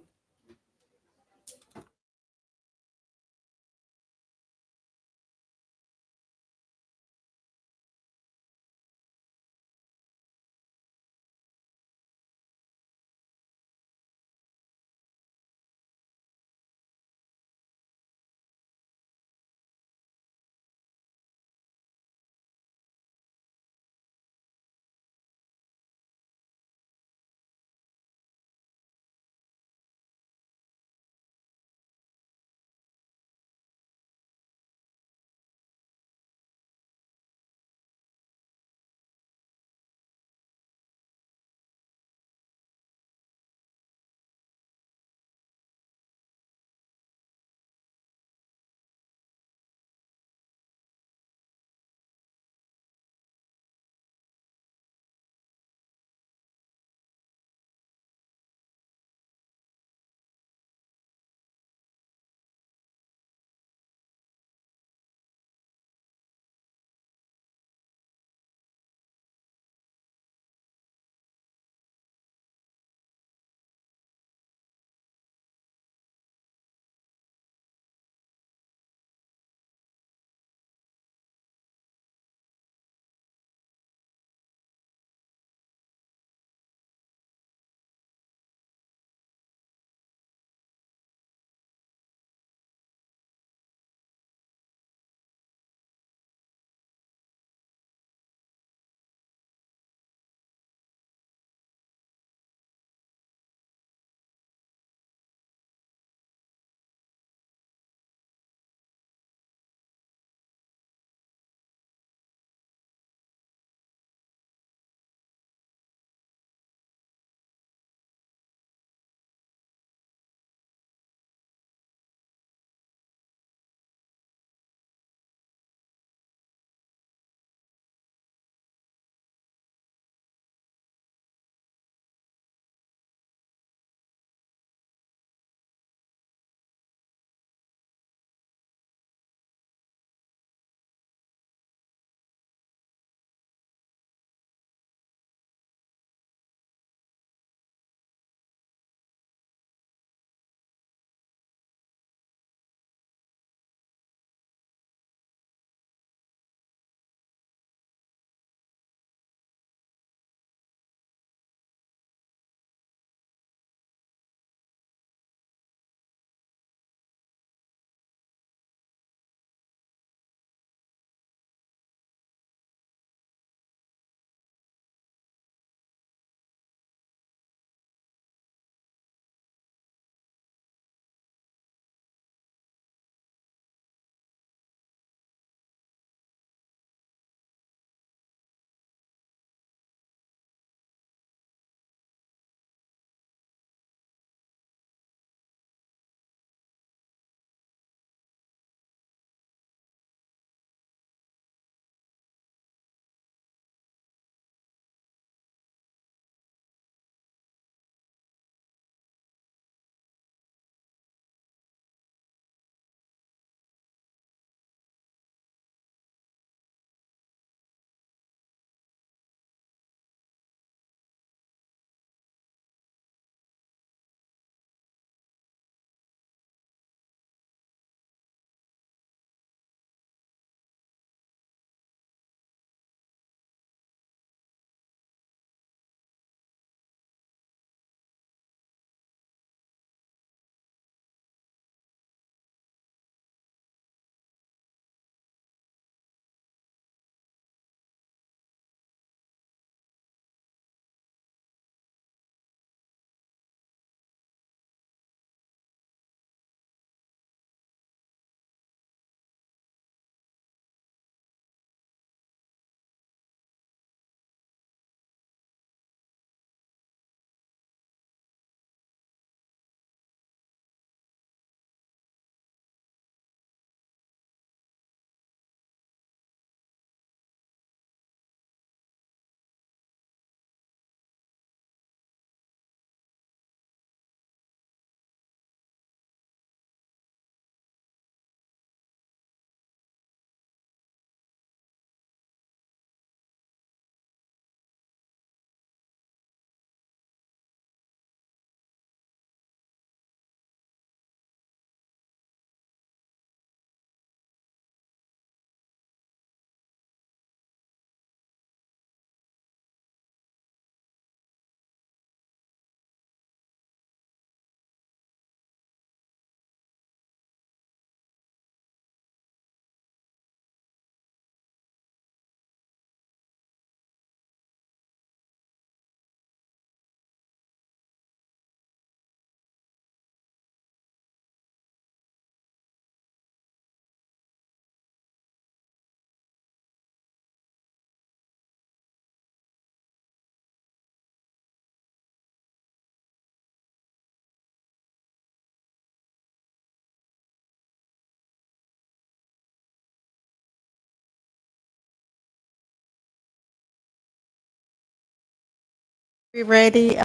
We ready,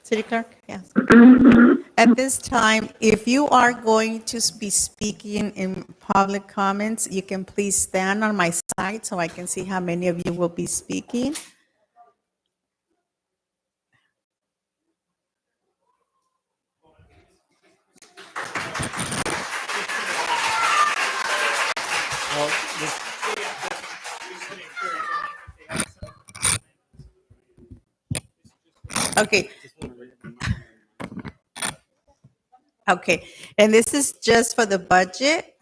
City Clerk? Yes. At this time, if you are going to be speaking in public comments, you can please stand on my side so I can see how many of you will be speaking. Okay. Okay, and this is just for the budget?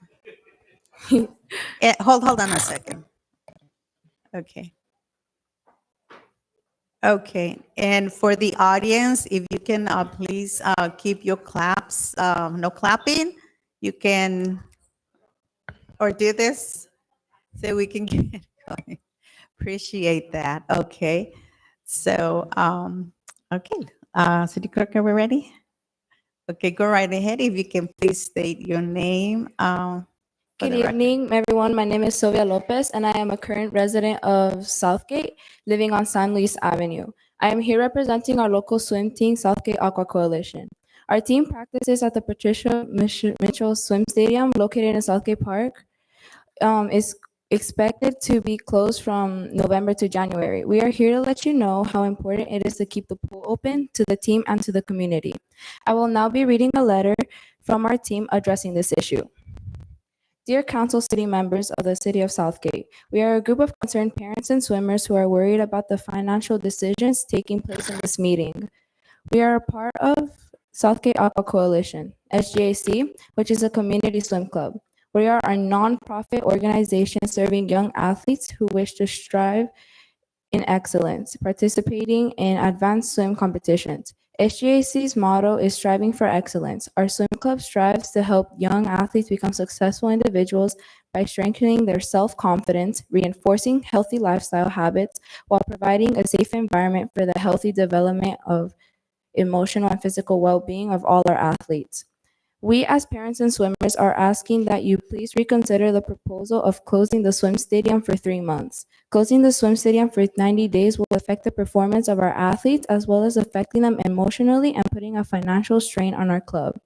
Hold on a second. Okay. Okay, and for the audience, if you can please keep your claps, no clapping, you can, or do this so we can get going. Appreciate that. Okay, so, okay, City Clerk, are we ready? Okay, go right ahead. If you can please state your name. Good evening, everyone. My name is Sylvia Lopez, and I am a current resident of Southgate, living on San Luis Avenue. I am here representing our local swim team, Southgate Aqua Coalition. Our team practices at the Patricia Mitchell Swim Stadium, located in Southgate Park. Is expected to be closed from November to January. We are here to let you know how important it is to keep the pool open to the team and to the community. I will now be reading a letter from our team addressing this issue. Dear Council City members of the City of Southgate, we are a group of concerned parents and swimmers who are worried about the financial decisions taking place in this meeting. We are a part of Southgate Aqua Coalition, SGAC, which is a community swim club. We are a non-profit organization serving young athletes who wish to strive in excellence, participating in advanced swim competitions. SGAC's motto is striving for excellence. Our swim club strives to help young athletes become successful individuals by strengthening their self-confidence, reinforcing healthy lifestyle habits, while providing a safe environment for the healthy development of emotional and physical well-being of all our athletes. We as parents and swimmers are asking that you please reconsider the proposal of closing the swim stadium for 3 months. Closing the swim stadium for 90 days will affect the performance of our athletes as well as affecting them emotionally and putting a financial strain on our club.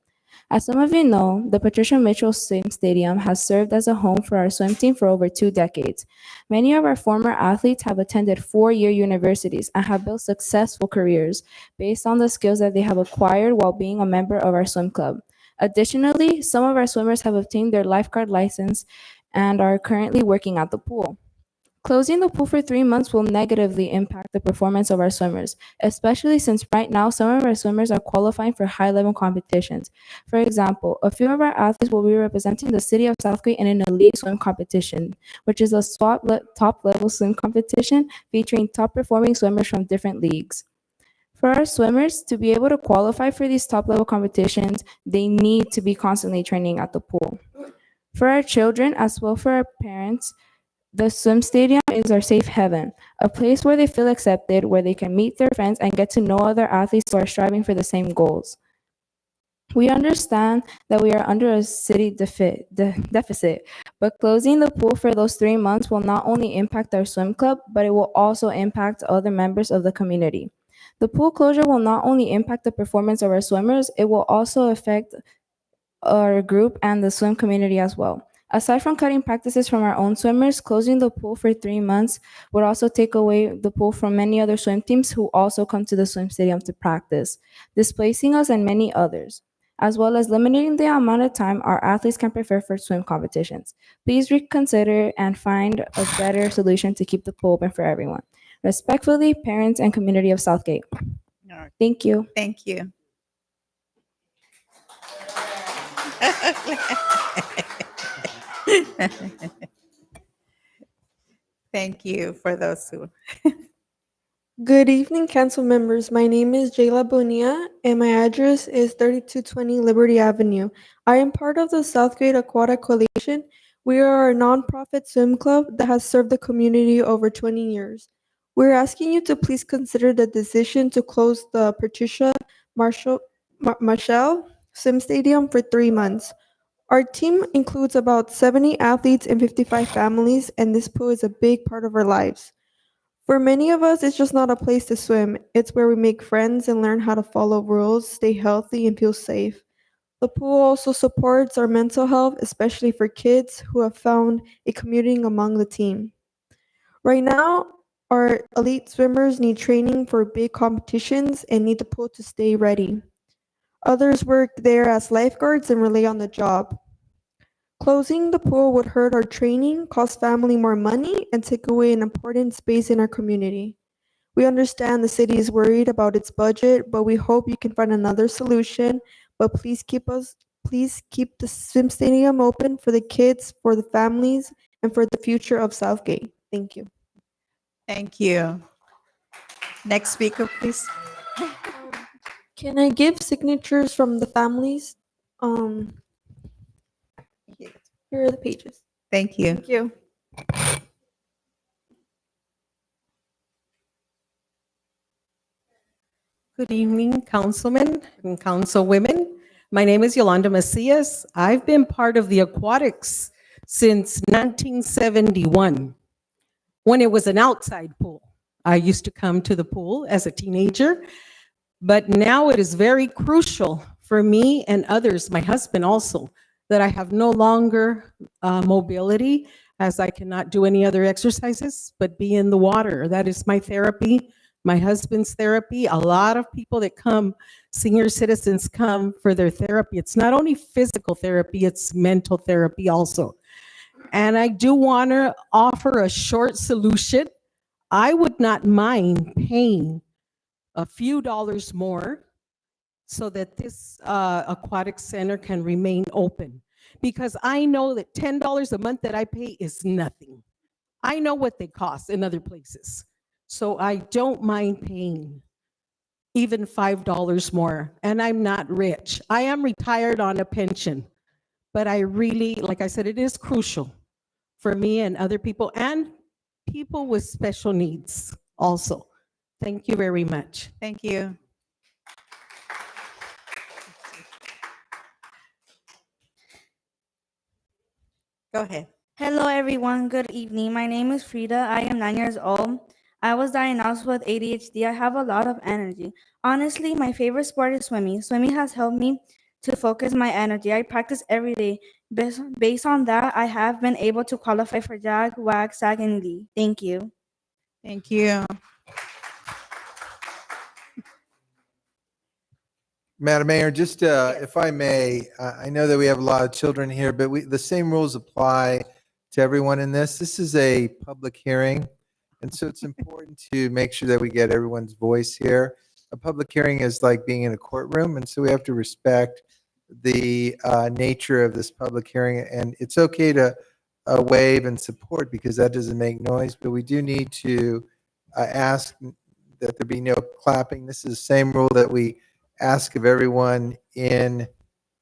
As some of you know, the Patricia Mitchell Swim Stadium has served as a home for our swim team for over 2 decades. Many of our former athletes have attended 4-year universities and have built successful careers based on the skills that they have acquired while being a member of our swim club. Additionally, some of our swimmers have obtained their lifeguard license and are currently working at the pool. Closing the pool for 3 months will negatively impact the performance of our swimmers, especially since right now some of our swimmers are qualifying for high-level competitions. For example, a few of our athletes will be representing the City of Southgate in an elite swim competition, which is a top-level swim competition featuring top-performing swimmers from different leagues. For our swimmers to be able to qualify for these top-level competitions, they need to be constantly training at the pool. For our children, as well for our parents, the swim stadium is our safe haven, a place where they feel accepted, where they can meet their friends and get to know other athletes who are striving for the same goals. We understand that we are under a city deficit, but closing the pool for those 3 months will not only impact our swim club, but it will also impact other members of the community. The pool closure will not only impact the performance of our swimmers, it will also affect our group and the swim community as well. Aside from cutting practices from our own swimmers, closing the pool for 3 months would also take away the pool from many other swim teams who also come to the swim stadium to practice, displacing us and many others, as well as limiting the amount of time our athletes can prepare for swim competitions. Please reconsider and find a better solution to keep the pool open for everyone. Respectfully, parents and community of Southgate. Thank you. Thank you. Thank you for those who. Good evening, council members. My name is Jayla Bonilla, and my address is 3220 Liberty Avenue. I am part of the Southgate Aquatic Coalition. We are a nonprofit swim club that has served the community over 20 years. We're asking you to please consider the decision to close the Patricia Mitchell Swim Stadium for 3 months. Our team includes about 70 athletes and 55 families, and this pool is a big part of our lives. For many of us, it's just not a place to swim. It's where we make friends and learn how to follow rules, stay healthy, and feel safe. The pool also supports our mental health, especially for kids who have found a community among the team. Right now, our elite swimmers need training for big competitions and need the pool to stay ready. Others work there as lifeguards and rely on the job. Closing the pool would hurt our training, cost family more money, and take away an important space in our community. We understand the city is worried about its budget, but we hope you can find another solution. But please keep the swim stadium open for the kids, for the families, and for the future of Southgate. Thank you. Thank you. Next speaker, please. Can I give signatures from the families? Here are the pages. Thank you. Thank you. Good evening, councilmen and councilwomen. My name is Yolanda Macias. I've been part of the aquatics since 1971, when it was an outside pool. I used to come to the pool as a teenager, but now it is very crucial for me and others, my husband also, that I have no longer mobility, as I cannot do any other exercises but be in the water. That is my therapy, my husband's therapy. A lot of people that come, senior citizens come for their therapy. It's not only physical therapy, it's mental therapy also. And I do want to offer a short solution. I would not mind paying a few dollars more so that this aquatic center can remain open. Because I know that $10 a month that I pay is nothing. I know what they cost in other places. So I don't mind paying even $5 more. And I'm not rich. I am retired on a pension. But I really, like I said, it is crucial for me and other people and people with special needs also. Thank you very much. Thank you. Go ahead. Hello, everyone. Good evening. My name is Frida. I am 9 years old. I was diagnosed with ADHD. I have a lot of energy. Honestly, my favorite sport is swimming. Swimming has helped me to focus my energy. I practice every day. Based on that, I have been able to qualify for JAG, WAC, SAG, and LEE. Thank you. Thank you. Madam Mayor, just if I may, I know that we have a lot of children here, but the same rules apply to everyone in this. This is a public hearing, and so it's important to make sure that we get everyone's voice here. A public hearing is like being in a courtroom, and so we have to respect the nature of this public hearing. And it's okay to wave and support because that doesn't make noise, but we do need to ask that there be no clapping. This is the same rule that we ask of everyone in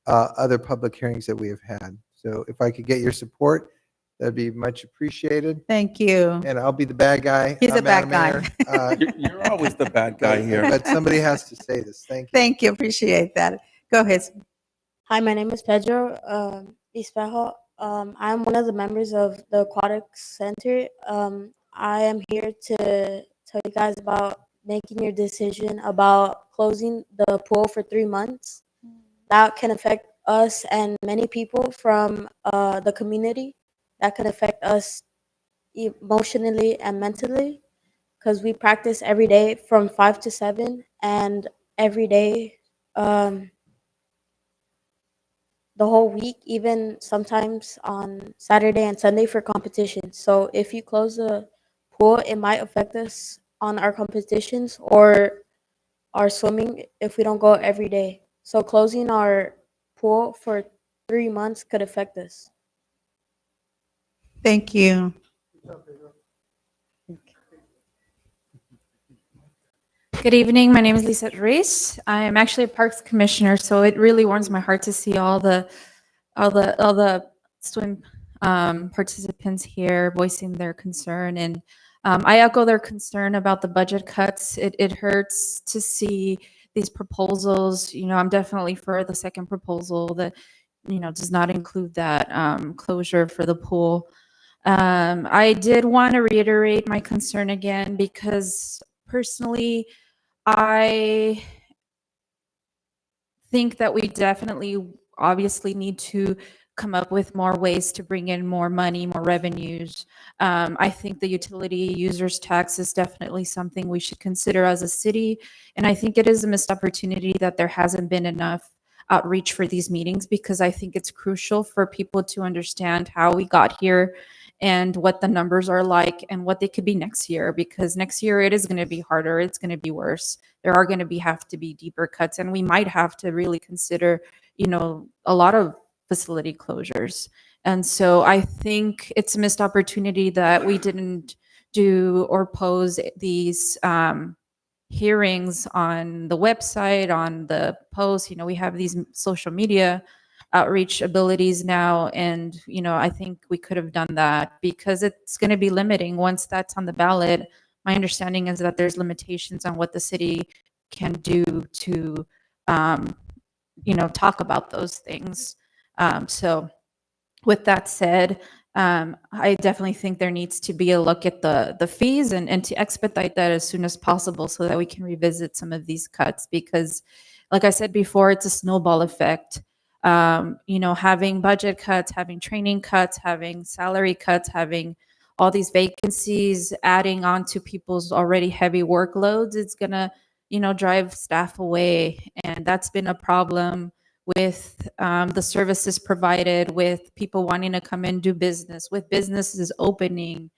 other public hearings that we have had. So if I could get your support, that'd be much appreciated. Thank you. And I'll be the bad guy. He's a bad Madam guy. Mayor. You're always the bad guy here. But somebody has to say this. Thank you. Thank you. Appreciate that. Go ahead. Hi, my name is Pedro Espejo. I'm one of the members of the Aquatics Center. I am here to tell you guys about making your decision about closing the pool for 3 months. That can affect us and many people from the community. That can affect us emotionally and mentally because we practice every day from 5 to 7 and every day the whole week, even sometimes on Saturday and Sunday for competition. So if you close the pool, it might affect us on our competitions or our swimming if we don't go every day. So closing our pool for 3 months could affect us. Thank you. Good evening. My name is Lisette Reis. I am actually a parks commissioner, so it really warms my heart to see all the swim participants here voicing their concern. And I echo their concern about the budget cuts. It hurts to see these proposals. You know, I'm definitely for the second proposal that, you know, does not include that closure for the pool. I did want to reiterate my concern again because personally, I think that we definitely obviously need to come up with more ways to bring in more money, more revenues. I think the utility users tax is definitely something we should consider as a city. And I think it is a missed opportunity that there hasn't been enough outreach for these meetings because I think it's crucial for people to understand how we got here and what the numbers are like and what they could be next year, because next year it is going to be harder, it's going to be worse. There are going to have to be deeper cuts, and we might have to really consider, a lot of facility closures. And so I think it's a missed opportunity that we didn't do or pose these hearings on the website, on the post. We have these social media outreach abilities now, and I think we could have done that because it's going to be limiting once that's on the ballot. My understanding is that there's limitations on what the city can do to talk about those things. So with that said, I definitely think there needs to be a look at the fees and to expedite that as soon as possible so that we can revisit some of these cuts because, like I said before, it's a snowball effect. Having budget cuts, having training cuts, having salary cuts, having all these vacancies, adding on to people's already heavy workloads, it's going to, drive staff away. And that's been a problem with the services provided, with people wanting to come and do business, with businesses opening.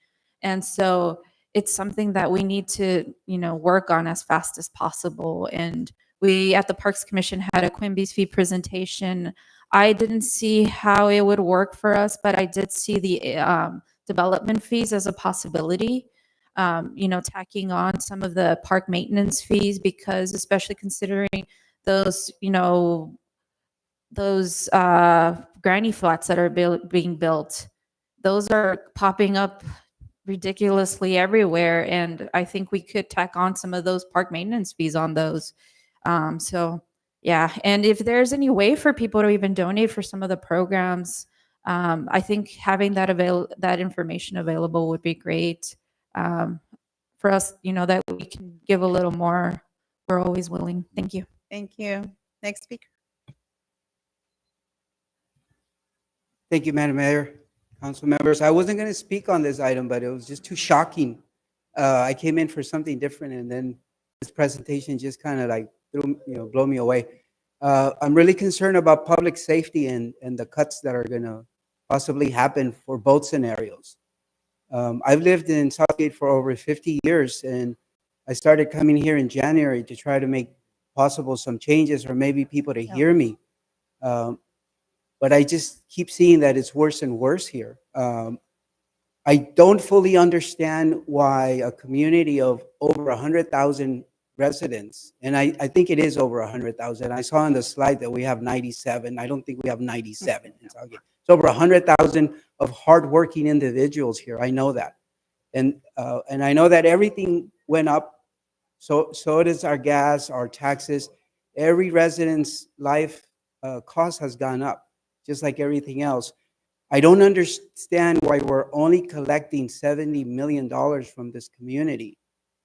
And so it's something that we need to, work on as fast as possible. And we at the Parks Commission had a Quimby's fee presentation. I didn't see how it would work for us, but I did see the development fees as a possibility. Tacking on some of the park maintenance fees, because especially considering those, those granny flats that are being built, those are popping up ridiculously everywhere. And I think we could tack on some of those park maintenance fees on those. So yeah, and if there's any way for people to even donate for some of the programs, I think having that information available would be great for us. That we can give a little more. We're always willing. Thank you. Thank you. Next speaker. Thank you, Madam Mayor, council members. I wasn't going to speak on this item, but it was just too shocking. I came in for something different, and then this presentation just kind of like blow me away. I'm really concerned about public safety and the cuts that are going to possibly happen for both scenarios. I've lived in Southgate for over 50 years, and I started coming here in January to try to make possible some changes or maybe people to hear me. But I just keep seeing that it's worse and worse here. I don't fully understand why a community of over 100,000 residents, and I think it is over 100,000. I saw on the slide that we have 97. I don't think we have 97 in Southgate. It's over 100,000 of hardworking individuals here. I know that. And I know that everything went up. So does our gas, our taxes. Every resident's life cost has gone up, just like everything else. I don't understand why we're only collecting $70 million from this community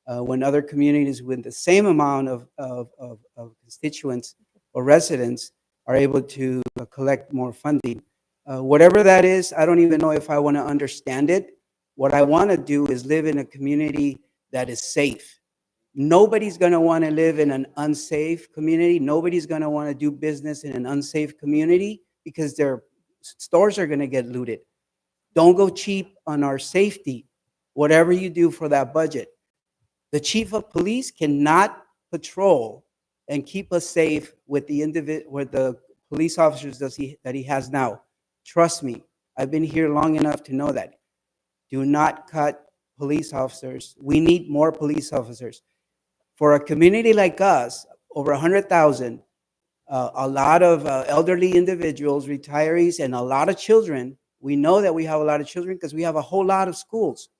when other communities with the same amount of constituents or residents are able to collect more funding. Whatever that is, I don't even know if I want to understand it. What I want to do is live in a community that is safe. Nobody's going to want to live in an unsafe community. Nobody's going to want to do business in an unsafe community because their stores are going to get looted. Don't go cheap on our safety, whatever you do for that budget. The chief of police cannot patrol and keep us safe with the police officers that he has now. Trust me, I've been here long enough to know that. Do not cut police officers. We need more police officers. For a community like us, over 100,000, a lot of elderly individuals, retirees, and a lot of children. We know that we have a lot of children because we have a whole lot of schools.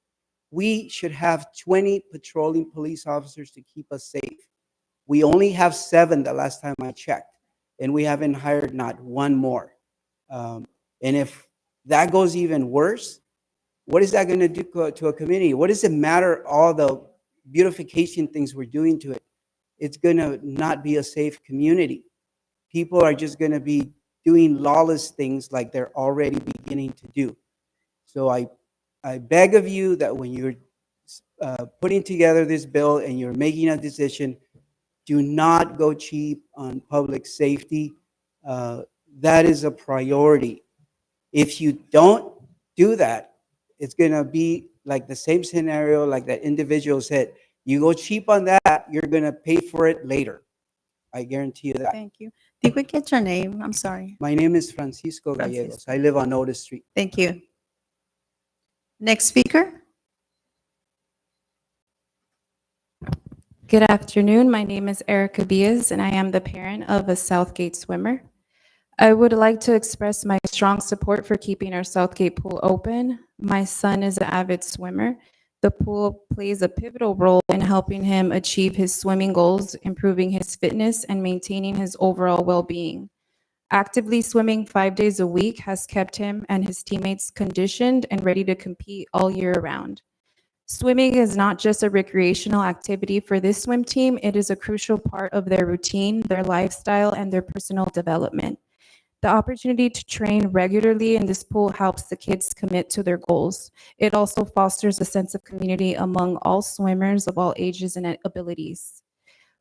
We should have 20 patrolling police officers to keep us safe. We only have 7 the last time I checked, and we haven't hired not one more. And if that goes even worse, What is that going to do to a community? What does it matter all the beautification things we're doing to it? It's going to not be a safe community. People are just going to be doing lawless things like they're already beginning to do. So I beg of you that when you're putting together this bill and you're making a decision, do not go cheap on public safety. That is a priority. If you don't do that, it's going to be like the same scenario like that individual said. You go cheap on that, you're going to pay for it later. I guarantee you that. Thank you. Did we get your name? I'm sorry. My name is Francisco Gallegos. I live on Otis Street. Thank you. Next speaker. Good afternoon. My name is Erica Diaz, and I am the parent of a Southgate swimmer. I would like to express my strong support for keeping our Southgate pool open. My son is an avid swimmer. The pool plays a pivotal role in helping him achieve his swimming goals, improving his fitness, and maintaining his overall well-being. Actively swimming 5 days a week has kept him and his teammates conditioned and ready to compete all year round. Swimming is not just a recreational activity for this swim team, it is a crucial part of their routine, their lifestyle, and their personal development. The opportunity to train regularly in this pool helps the kids commit to their goals. It also fosters a sense of community among all swimmers of all ages and abilities.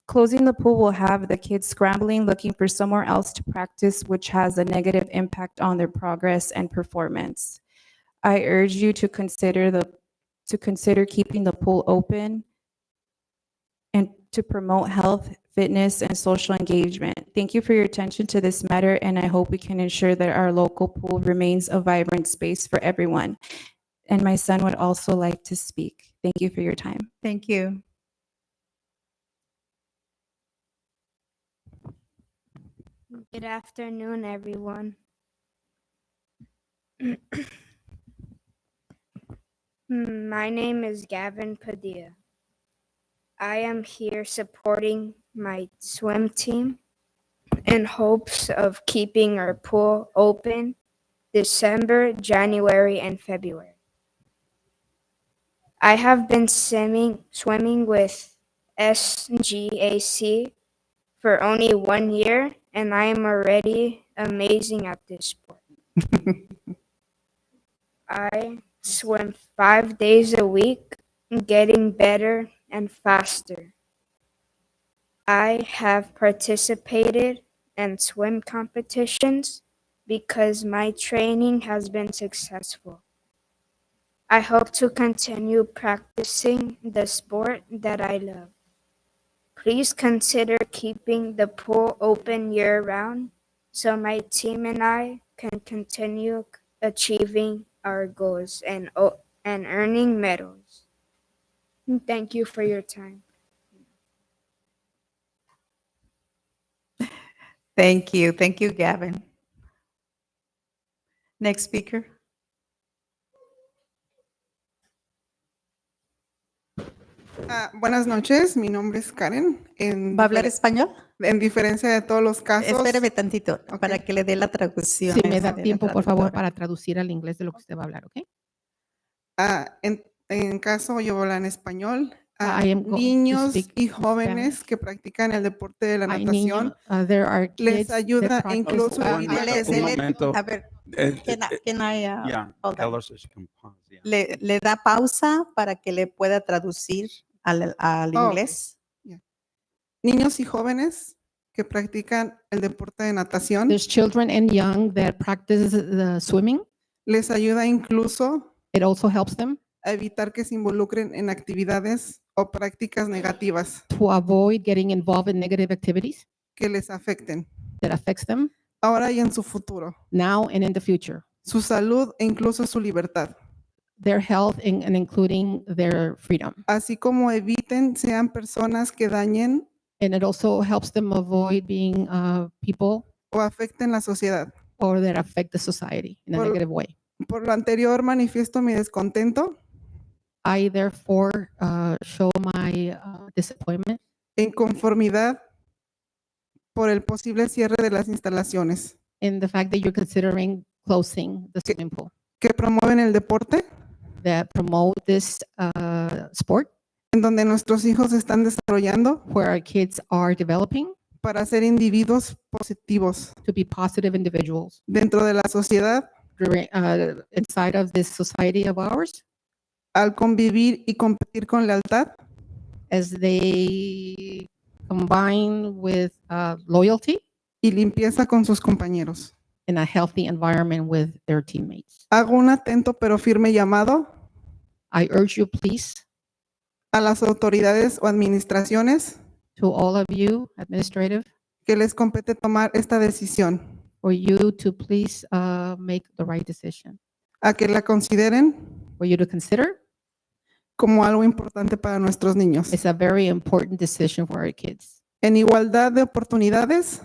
Closing the pool will have the kids scrambling, looking for somewhere else to practice, which has a negative impact on their progress and performance. I urge you to consider keeping the pool open and to promote health, fitness, and social engagement. Thank you for your attention to this matter, and I hope we can ensure that our local pool remains a vibrant space for everyone. And my son would also like to speak. Thank you for your time. Thank you. Good afternoon, everyone. My name is Gavin Padilla. I am here supporting my swim team in hopes of keeping our pool open December, January, and February. I have been swimming with SGAC for only 1 year, and I am already amazing at this sport. I swim 5 days a week, getting better and faster. I have participated in swim competitions because my training has been successful. I hope to continue practicing the sport that I love. Please consider keeping the pool open year-round so my team and I can continue achieving our goals and earning medals. Thank you for your time. Thank you. Thank you, Gavin. Next speaker. Buenas noches, mi nombre es Karen. ¿Va a hablar español? En diferencia de todos los casos. Espéreme tantito para que le dé la traducción. Si me da tiempo, por favor, para traducir al inglés de lo que usted va a hablar, ¿ok? En caso yo hablo en español. I am going to Niños speak y jóvenes que practican el deporte de la Hay natación niños, there are les kids that ayuda practice incluso a evitar Un momento. A ver, can I, Yeah, hold tell on. her so she can pause, yeah. le da pausa para que le pueda traducir al Oh, inglés. niños y jóvenes que practican el deporte de natación There's children and young that practice the swimming. les ayuda incluso It also helps them a evitar que se involucren en actividades o prácticas negativas to avoid getting involved in negative activities que les afecten that affects them ahora y en su futuro, now and in the future. su salud e incluso su libertad, Their health and including their freedom. así como eviten sean personas que dañen And it also helps them avoid being people o afecten la sociedad. or that affect the society in a Por- negative way. Por lo anterior manifiesto mi descontento I therefore show my disappointment e inconformidad por el posible cierre de las instalaciones in the fact that you're considering closing the swimming pool que promueven el deporte that promote this sport, en donde nuestros hijos se están desarrollando where our kids are developing para ser individuos positivos to be positive individuals dentro de la sociedad, inside of this society of ours, al convivir y competir con lealtad, as they combine with loyalty y limpieza con sus compañeros. in a healthy environment with their teammates. Hago un atento pero firme llamado I urge you, please, a las autoridades o administraciones to all of you, administrative, que les compete tomar esta decisión, for you to please make the right decision, a que la consideren for you to consider. como algo importante para nuestros niños. It's a very important decision for our kids. En igualdad de oportunidades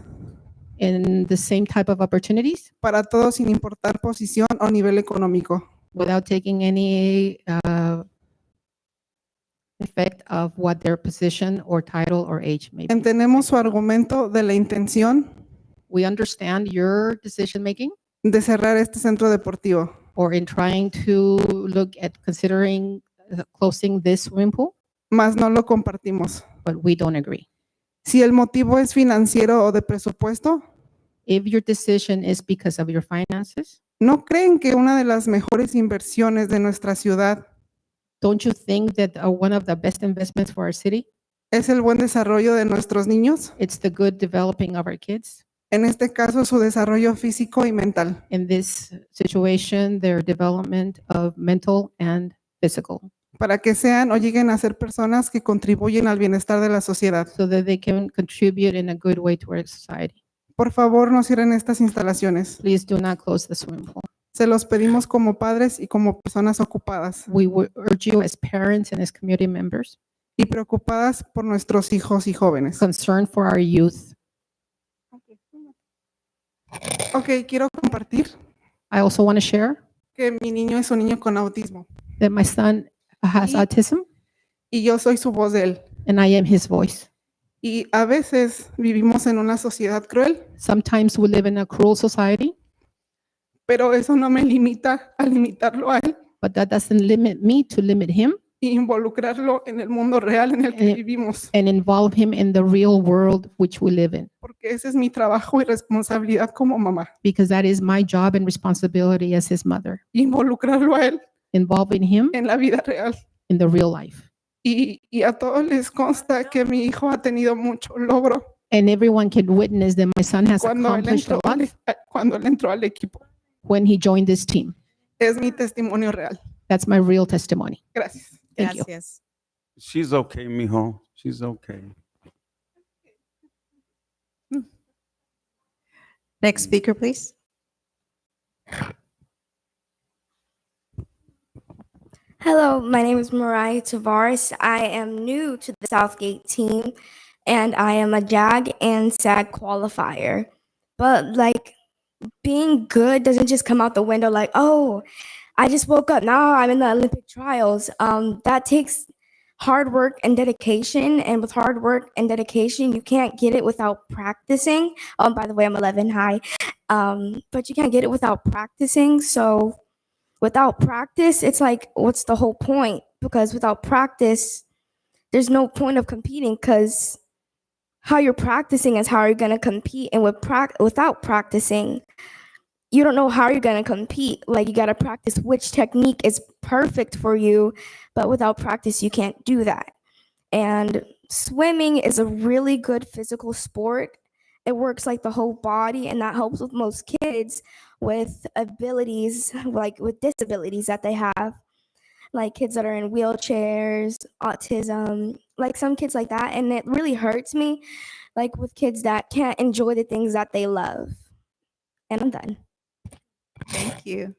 In the same type of opportunities, para todos sin importar posición o nivel económico. without taking any effect of what their position or title or age may be. Entendemos su argumento de la intención We understand your decision making de cerrar este centro deportivo, or in trying to look at considering closing this swimming pool, mas no lo compartimos. but we don't agree. Si el motivo es financiero o de presupuesto, If your decision is because of your finances, ¿no creen que una de las mejores inversiones de nuestra ciudad don't you think that one of the best investments for our city, es el buen desarrollo de nuestros niños? it's the good developing of our kids? En este caso, su desarrollo físico y mental. In this situation, their development of mental and physical, Para que sean o lleguen a ser personas que contribuyen al bienestar de la sociedad. so that they can contribute in a good way to our society. Por favor, no cierren estas instalaciones. Please do not close the swimming pool. Se los pedimos como padres y como personas ocupadas We would urge you as parents and as community members, y preocupadas por nuestros hijos y jóvenes. concerned for our youth. Ok, quiero compartir I also want to share que mi niño es un niño con autismo that my son has Y- autism y yo soy su voz de él. and I am his voice. Y a veces vivimos en una sociedad cruel, Sometimes we live in a cruel society, pero eso no me limita a limitarlo a él but that doesn't limit me to limit him y involucrarlo en el mundo real en el que vivimos, and involve him in the real world which we live in, porque ese es mi trabajo y responsabilidad como mamá, because that is my job and responsibility as his mother, involucrarlo a él involving him en la vida real. in the real life. Y a todos les consta que mi hijo ha tenido mucho logro And everyone can witness that my son has cuando él accomplished a entró lot cuando él entró al equipo. when he joined this team. Es mi testimonio real. That's my real testimony. Gracias. Thank you. Gracias. She's okay, mijo. She's okay. Next speaker, please. Hello, my name is Mariah Tavares. I am new to the Southgate team, and I am a JAG and SAG qualifier. But like, being good doesn't just come out the window like, oh, I just woke up, now I'm in the Olympic trials. That takes hard work and dedication, and with hard work and dedication, you can't get it without practicing. By the way, I'm 11 high, but you can't get it without practicing. So without practice, it's like, what's the whole point? Because without practice, there's no point of competing, because how you're practicing is how you're going to compete. And without practicing, you don't know how you're going to compete. Like, you got to practice which technique is perfect for you, but without practice, you can't do that. And swimming is a really good physical sport. It works like the whole body, and that helps with most kids with abilities, like with disabilities that they have, like kids that are in wheelchairs, autism, like some kids like that. And it really hurts me, like with kids that can't enjoy the things that they love. And I'm done. Thank you.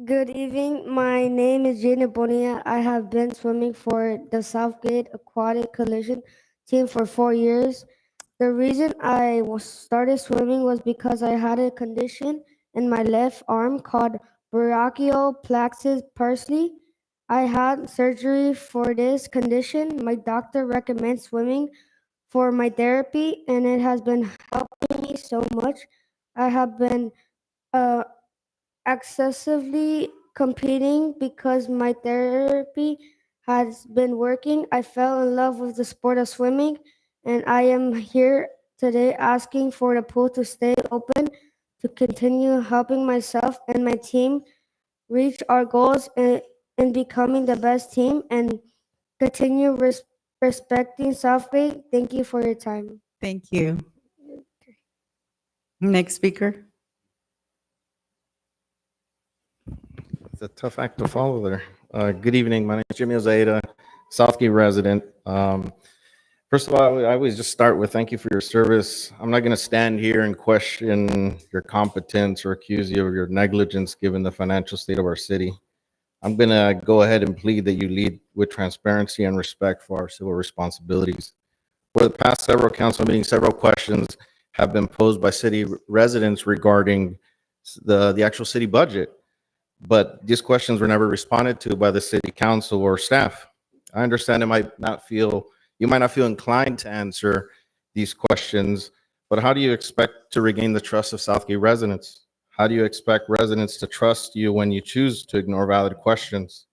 Good evening. My name is Jana Bonilla. I have been swimming for the Southgate Aquatic Collision team for 4 years. The reason I started swimming was because I had a condition in my left arm called brachial plexus parsley. I had surgery for this condition. My doctor recommends swimming for my therapy, and it has been helping me so much. I have been excessively competing because my therapy has been working. I fell in love with the sport of swimming, and I am here today asking for the pool to stay open to continue helping myself and my team reach our goals in becoming the best team and continue respecting Southgate. Thank you for your time. Thank you. Next speaker. It's a tough act to follow there. Good evening. My name is Jimmy Ozeda, Southgate resident. First of all, I always just start with thank you for your service. I'm not going to stand here and question your competence or accuse you of your negligence given the financial state of our city. I'm going to go ahead and plead that you lead with transparency and respect for our civil responsibilities. For the past several council meetings, several questions have been posed by city residents regarding the actual city budget, but these questions were never responded to by the city council or staff. I understand you might not feel inclined to answer these questions, but how do you expect to regain the trust of Southgate residents? How do you expect residents to trust you when you choose to ignore valid questions?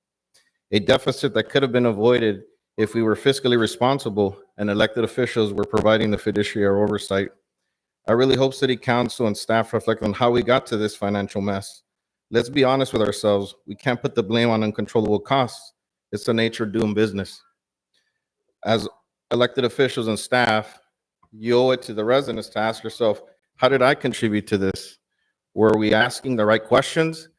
A deficit that could have been avoided if we were fiscally responsible and elected officials were providing the fiduciary oversight. I really hope city council and staff reflect on how we got to this financial mess. Let's be honest with ourselves. We can't put the blame on uncontrollable costs. It's the nature of doing business. As elected officials and staff, you owe it to the residents to ask yourself, how did I contribute to this? Were we asking the right questions?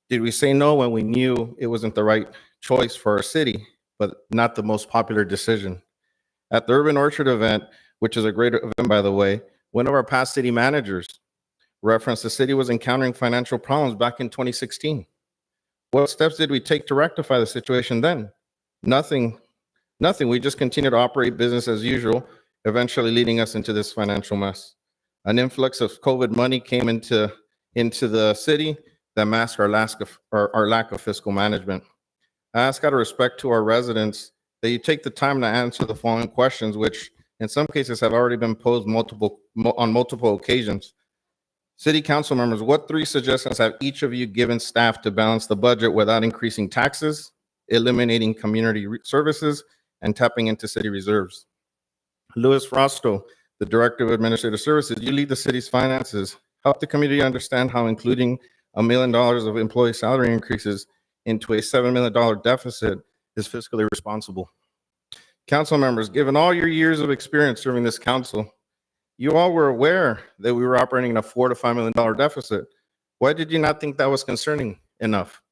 Did we say no when we knew it wasn't the right choice for our city, but not the most popular decision? At the Urban Orchard event, which is a great event, by the way, one of our past city managers referenced the city was encountering financial problems back in 2016. What steps did we take to rectify the situation then? Nothing. We just continued to operate business as usual, eventually leading us into this financial mess. An influx of COVID money came into the city that masked our lack of fiscal management. I ask out of respect to our residents that you take the time to answer the following questions, which in some cases have already been posed on multiple occasions. City council members, what 3 suggestions have each of you given staff to balance the budget without increasing taxes, eliminating community services, and tapping into city reserves? Louis Frosto, the Director of Administrative Services, you lead the city's finances. Help the community understand how including $1 million of employee salary increases into a $7 million deficit is fiscally responsible. Council members, given all your years of experience serving this council, you all were aware that we were operating in a $4 to $5 million deficit. Why did you not think that was concerning enough?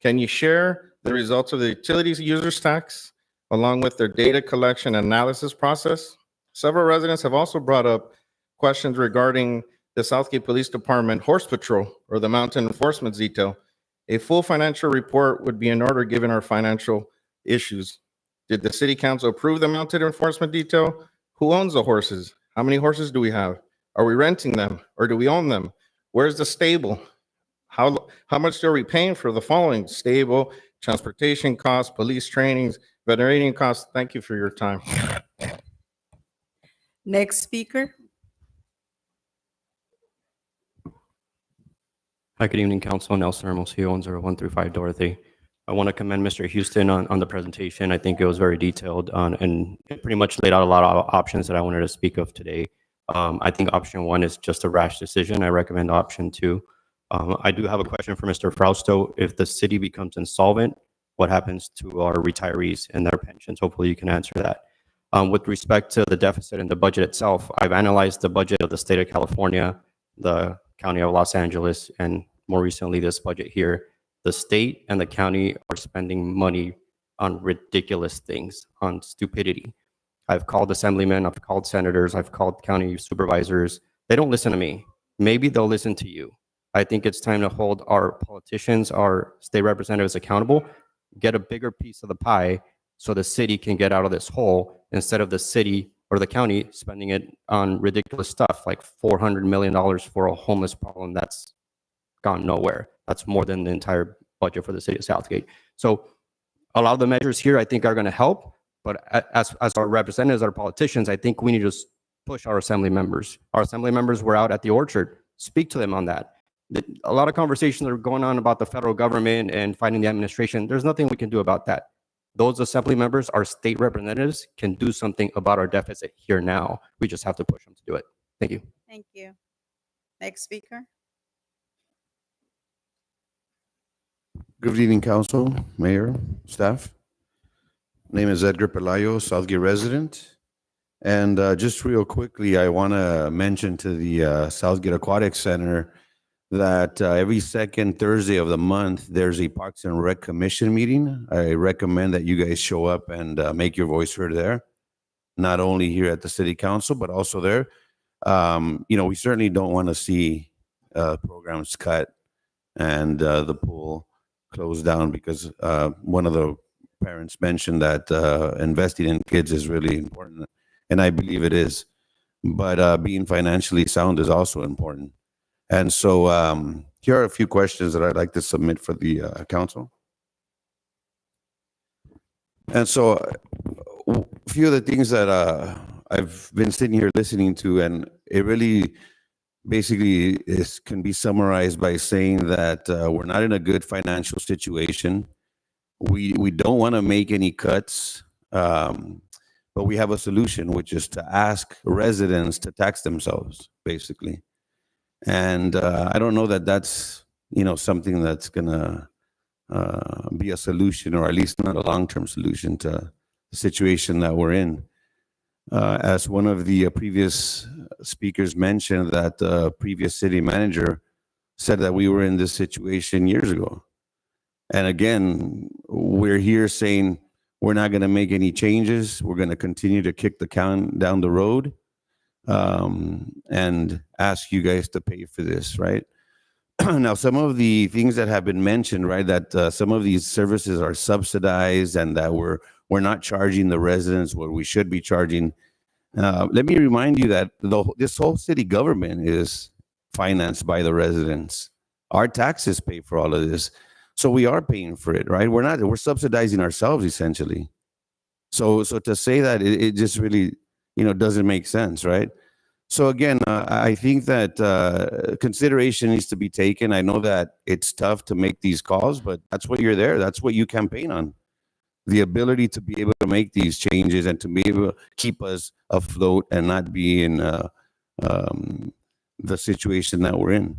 Can you share the results of the utilities users tax along with their data collection analysis process? Several residents have also brought up questions regarding the Southgate Police Department Horse Patrol or the Mountain Enforcement Detail. A full financial report would be in order given our financial issues. Did the city council approve the Mounted Enforcement Detail? Who owns the horses? How many horses do we have? Are we renting them or do we own them? Where's the stable? How much are we paying for the following? Stable, transportation costs, police trainings, veterinarian costs. Thank you for your time. Next speaker. Hi, good evening, Council. Nelson Hermosillo, 10135 Dorothy. I want to commend Mr. Houston on the presentation. I think it was very detailed and it pretty much laid out a lot of options that I wanted to speak of today. I think option 1 is just a rash decision. I recommend option 2. I do have a question for Mr. Frausto. If the city becomes insolvent, what happens to our retirees and their pensions? Hopefully you can answer that. With respect to the deficit and the budget itself, I've analyzed the budget of the state of California, the county of Los Angeles, and more recently this budget here. The state and the county are spending money on ridiculous things, on stupidity. I've called assemblymen, I've called senators, I've called county supervisors. They don't listen to me. Maybe they'll listen to you. I think it's time to hold our politicians, our state representatives accountable, get a bigger piece of the pie so the city can get out of this hole instead of the city or the county spending it on ridiculous stuff like $400 million for a homeless problem that's gone nowhere. That's more than the entire budget for the city of Southgate. So a lot of the measures here I think are going to help, But as our representatives, our politicians, I think we need to push our assembly members. Our assembly members were out at the orchard. Speak to them on that. A lot of conversations are going on about the federal government and fighting the administration. There's nothing we can do about that. Those assembly members, our state representatives, can do something about our deficit here now. We just have to push them to do it. Thank you. Thank you. Next speaker. Good evening, council, mayor, staff. Name is Edgar Pelayo, Southgate resident. And just real quickly, I want to mention to the Southgate Aquatic Center that every second Thursday of the month, there's a Parks and Rec Commission meeting. I recommend that you guys show up and make your voice heard there, not only here at the city council, but also there. We certainly don't want to see programs cut and the pool closed down because one of the parents mentioned that investing in kids is really important, and I believe it is. But being financially sound is also important. And so here are a few questions that I'd like to submit for the council. And so a few of the things that I've been sitting here listening to, and it really basically can be summarized by saying that we're not in a good financial situation. We don't want to make any cuts, but we have a solution, which is to ask residents to tax themselves, basically. And I don't know that that's something that's gonna be a solution, or at least not a long-term solution to the situation that we're in. As one of the previous speakers mentioned, that the previous city manager said that we were in this situation years ago. And again, we're here saying we're not going to make any changes. We're going to continue to kick the can down the road and ask you guys to pay for this, right? Now, some of the things that have been mentioned, right, that some of these services are subsidized and that we're not charging the residents what we should be charging. Let me remind you that this whole city government is financed by the residents. Our taxes pay for all of this. So we are paying for it, right? We're subsidizing ourselves essentially. So to say that, it just really, doesn't make sense, right? So again, I think that consideration needs to be taken. I know that it's tough to make these calls, but that's what you're there. That's what you campaign on. The ability to be able to make these changes and to be able to keep us afloat and not be in the situation that we're in.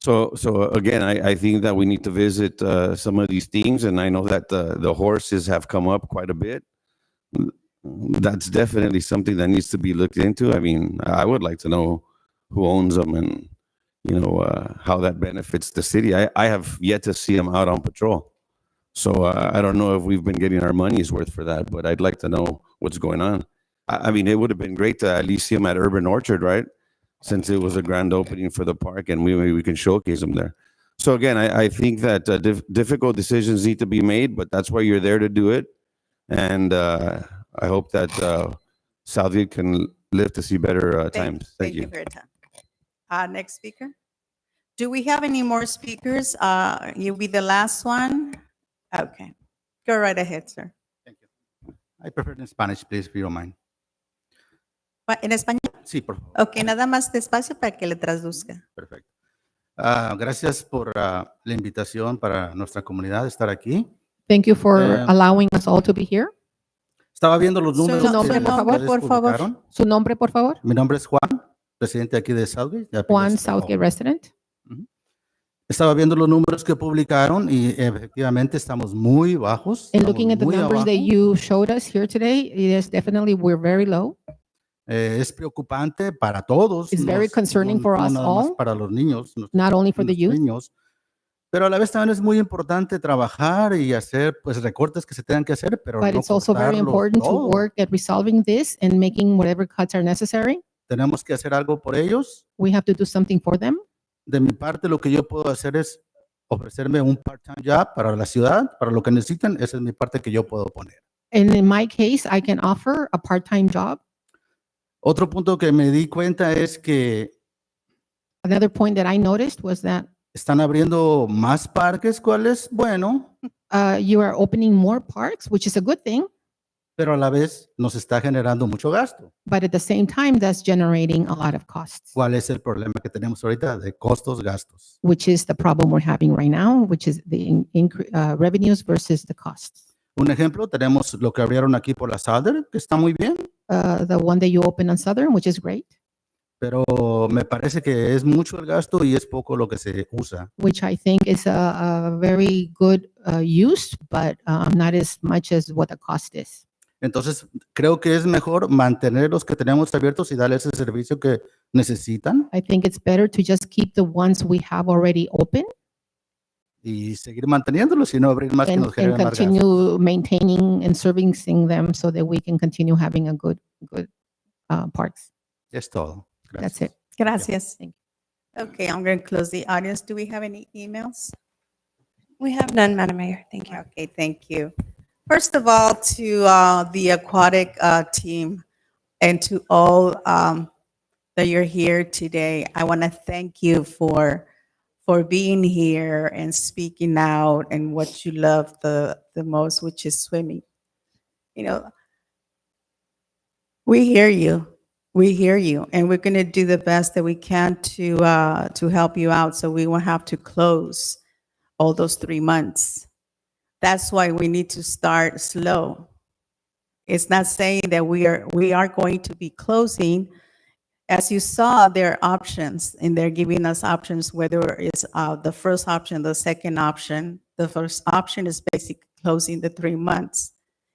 So again, I think that we need to visit some of these things, and I know that the horses have come up quite a bit. That's definitely something that needs to be looked into. I mean, I would like to know who owns them and how that benefits the city. I have yet to see them out on patrol. So I don't know if we've been getting our money's worth for that, but I'd like to know what's going on. I mean, it would have been great to at least see them at Urban Orchard, right? Since it was a grand opening for the park, and maybe we can showcase them there. So again, I think that difficult decisions need to be made, but that's why you're there to do it. And I hope that Southgate can live to see better times. Thank you. For your time. Next speaker. Do we have any more speakers? You'll be the last one. Okay. Go right ahead, sir. I prefer in Spanish, please, if you don't mind. ¿En español? Sí, por favor. Ok, nada más despacio para que le traduzca. Perfecto. Gracias por la invitación para nuestra comunidad de estar aquí. Thank you for allowing us all to be here. Estaba viendo los Su números. nombre, que por favor, ustedes por favor. publicaron. Su nombre, por favor. Mi nombre es Juan, presidente aquí de Southgate. de Juan, apellido Southgate Espejo. resident. Estaba viendo los números que publicaron y efectivamente estamos muy bajos. And estamos looking at the muy numbers abajo. that you showed us here today, yes, definitely we're very low. Es preocupante para todos. It's very concerning for us nada más all, para los niños. not only for the youth. Niños. Pero a la vez también es muy importante trabajar y hacer pues recortes que se tengan que hacer, pero But no it's also very cortarlo important to todo. work at resolving this and making whatever cuts are necessary. Tenemos que hacer algo por ellos. We have to do something for them. De mi parte, lo que yo puedo hacer es ofrecerme un part-time job para la ciudad, para lo que necesiten. Esa es mi parte que yo puedo poner. And in my case, I can offer a part-time job. Otro punto que me di cuenta es que Another point that I noticed was that están abriendo más parques, ¿cuál es? Bueno, you are opening more parks, which is a good thing. pero a la vez nos está generando mucho gasto. But at the same time, that's generating a lot of costs, ¿Cuál es el problema que tenemos ahorita de costos, gastos? which is the problem we're having right now, which is the revenues versus the costs. Un ejemplo, tenemos lo que abrieron aquí por la Southern, que está muy bien, The one that you open on Southern, which is great, pero me parece que es mucho el gasto y es poco lo que se usa. which I think is a very good use, but not as much as what the cost is. Entonces, creo que es mejor mantener los que tenemos abiertos y darles el servicio que necesitan I think it's better to just keep the ones we have already open y seguir manteniéndolos y no abrir más que nos and generen más gastos. continue maintaining and servicing them so that we can continue having a good parks. Es todo. Gracias. That's it. Gracias. Okay, I'm going to close the audience. Do we have any emails? We have none, Madam Mayor. Thank you. Okay, thank you. First of all, to the aquatic team and to all that you're here today, I want to thank you for being here and speaking out and what you love the most, which is swimming. You know, we hear you. We hear you, and we're going to do the best that we can to help you out, so we won't have to close all those 3 months. That's why we need to start slow. It's not saying that we are going to be closing. As you saw, there are options, and they're giving us options, whether it's the first option, the second option. The first option is basically closing the 3 months,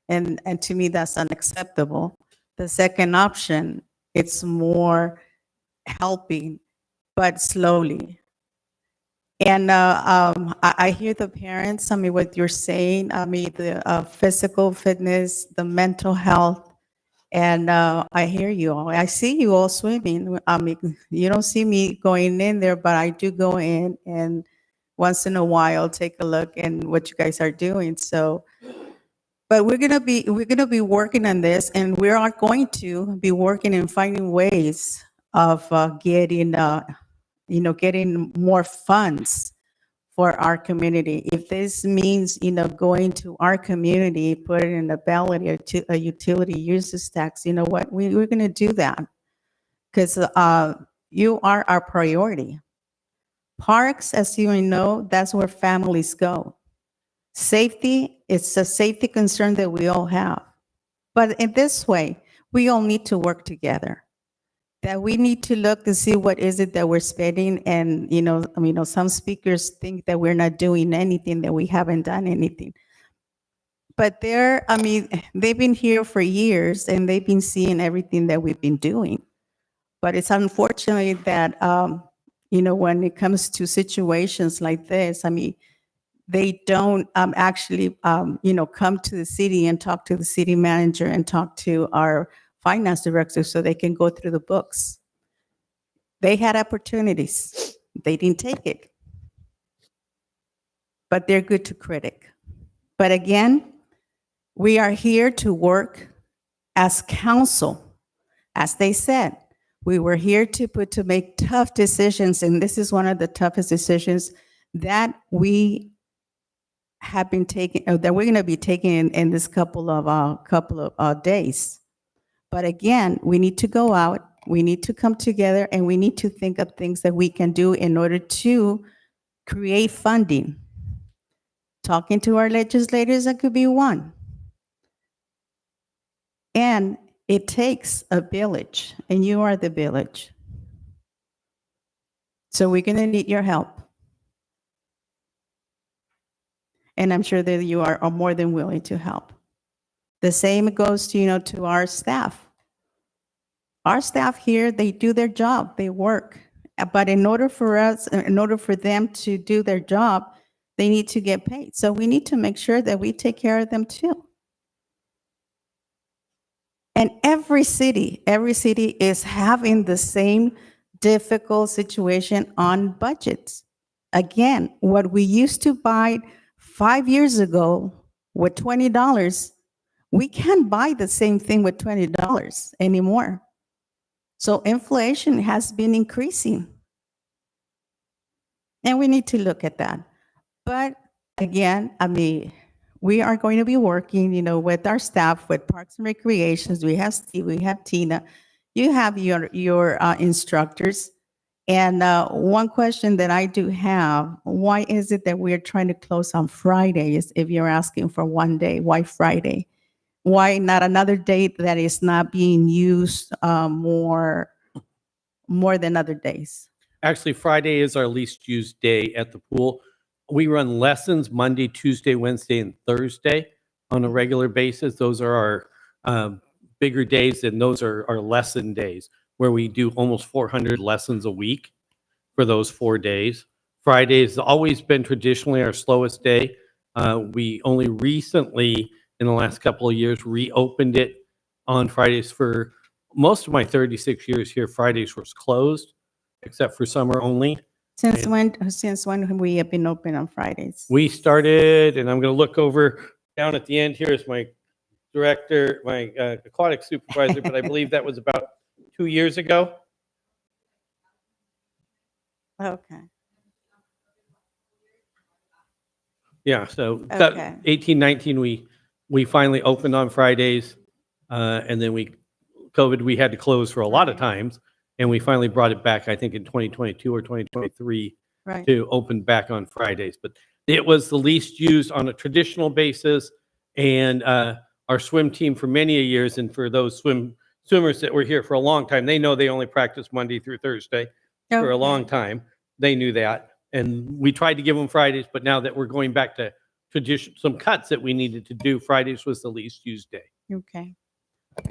and to me, that's unacceptable. The second option, it's more helping, but slowly. And I hear the parents, I mean, what you're saying, I mean, the physical fitness, the mental health, and I hear you all. I see you all swimming. I mean, you don't see me going in there, but I do go in and once in a while take a look and what you guys are doing. So, but we're gonna be working on this, and we are going to be working and finding ways of getting getting more funds for our community. If this means, going to our community, put it in a ballot or a utility uses tax, you know what, we're going to do that because you are our priority. Parks, as you know, that's where families go. Safety, it's a safety concern that we all have. But in this way, we all need to work together. That we need to look to see what is it that we're spending. And, some speakers think that we're not doing anything, that we haven't done anything. But they've been here for years and they've been seeing everything that we've been doing. But it's unfortunately that, when it comes to situations like this, they don't actually, come to the city and talk to the city manager and talk to our finance director so they can go through the books. They had opportunities. They didn't take it. But they're good to critic. But again, we are here to work as council. As they said, we were here to make tough decisions, and this is one of the toughest decisions that we have been taking, that we're going to be taking in this couple of days. But again, we need to go out, we need to come together, and we need to think of things that we can do in order to create funding. Talking to our legislators, that could be one. And it takes a village, and you are the village. So we're going to need your help. And I'm sure that you are more than willing to help. The same goes to, to our staff. Our staff here, they do their job, they work. But in order for them to do their job, they need to get paid. So we need to make sure that we take care of them too. And every city is having the same difficult situation on budgets. Again, what we used to buy 5 years ago with $20, we can't buy the same thing with $20 anymore. So inflation has been increasing. And we need to look at that. But again, we are going to be working, with our staff, with Parks and Recreations. We have Steve, we have Tina. You have your instructors. And one question that I do have, why is it that we're trying to close on Fridays if you're asking for one day? Why Friday? Why not another date that is not being used more than other days? Actually, Friday is our least used day at the pool. We run lessons Monday, Tuesday, Wednesday, and Thursday on a regular basis. Those are our bigger days, and those are our lesson days, where we do almost 400 lessons a week for those 4 days. Friday has always been traditionally our slowest day. We only recently, in the last couple of years, reopened it on Fridays. For most of my 36 years here, Fridays was closed, except for summer only. Since when have we been open on Fridays? We started, and I'm going to look over down at the end here is my director, my aquatic supervisor, but I believe that was about 2 years ago. Okay. Yeah, so Okay. 18, 19, we finally opened on Fridays, and then COVID, we had to close for a lot of times, and we finally brought it back, I think, in 2022 or 2023 Right. to open back on Fridays. But it was the least used on a traditional basis, and our swim team for many years, and for those swimmers that were here for a long time, they know they only practice Monday through Thursday for a Okay. long time. They knew that. And we tried to give them Fridays, but now that we're going back to tradition, some cuts that we needed to do, Fridays was the least used day. Okay.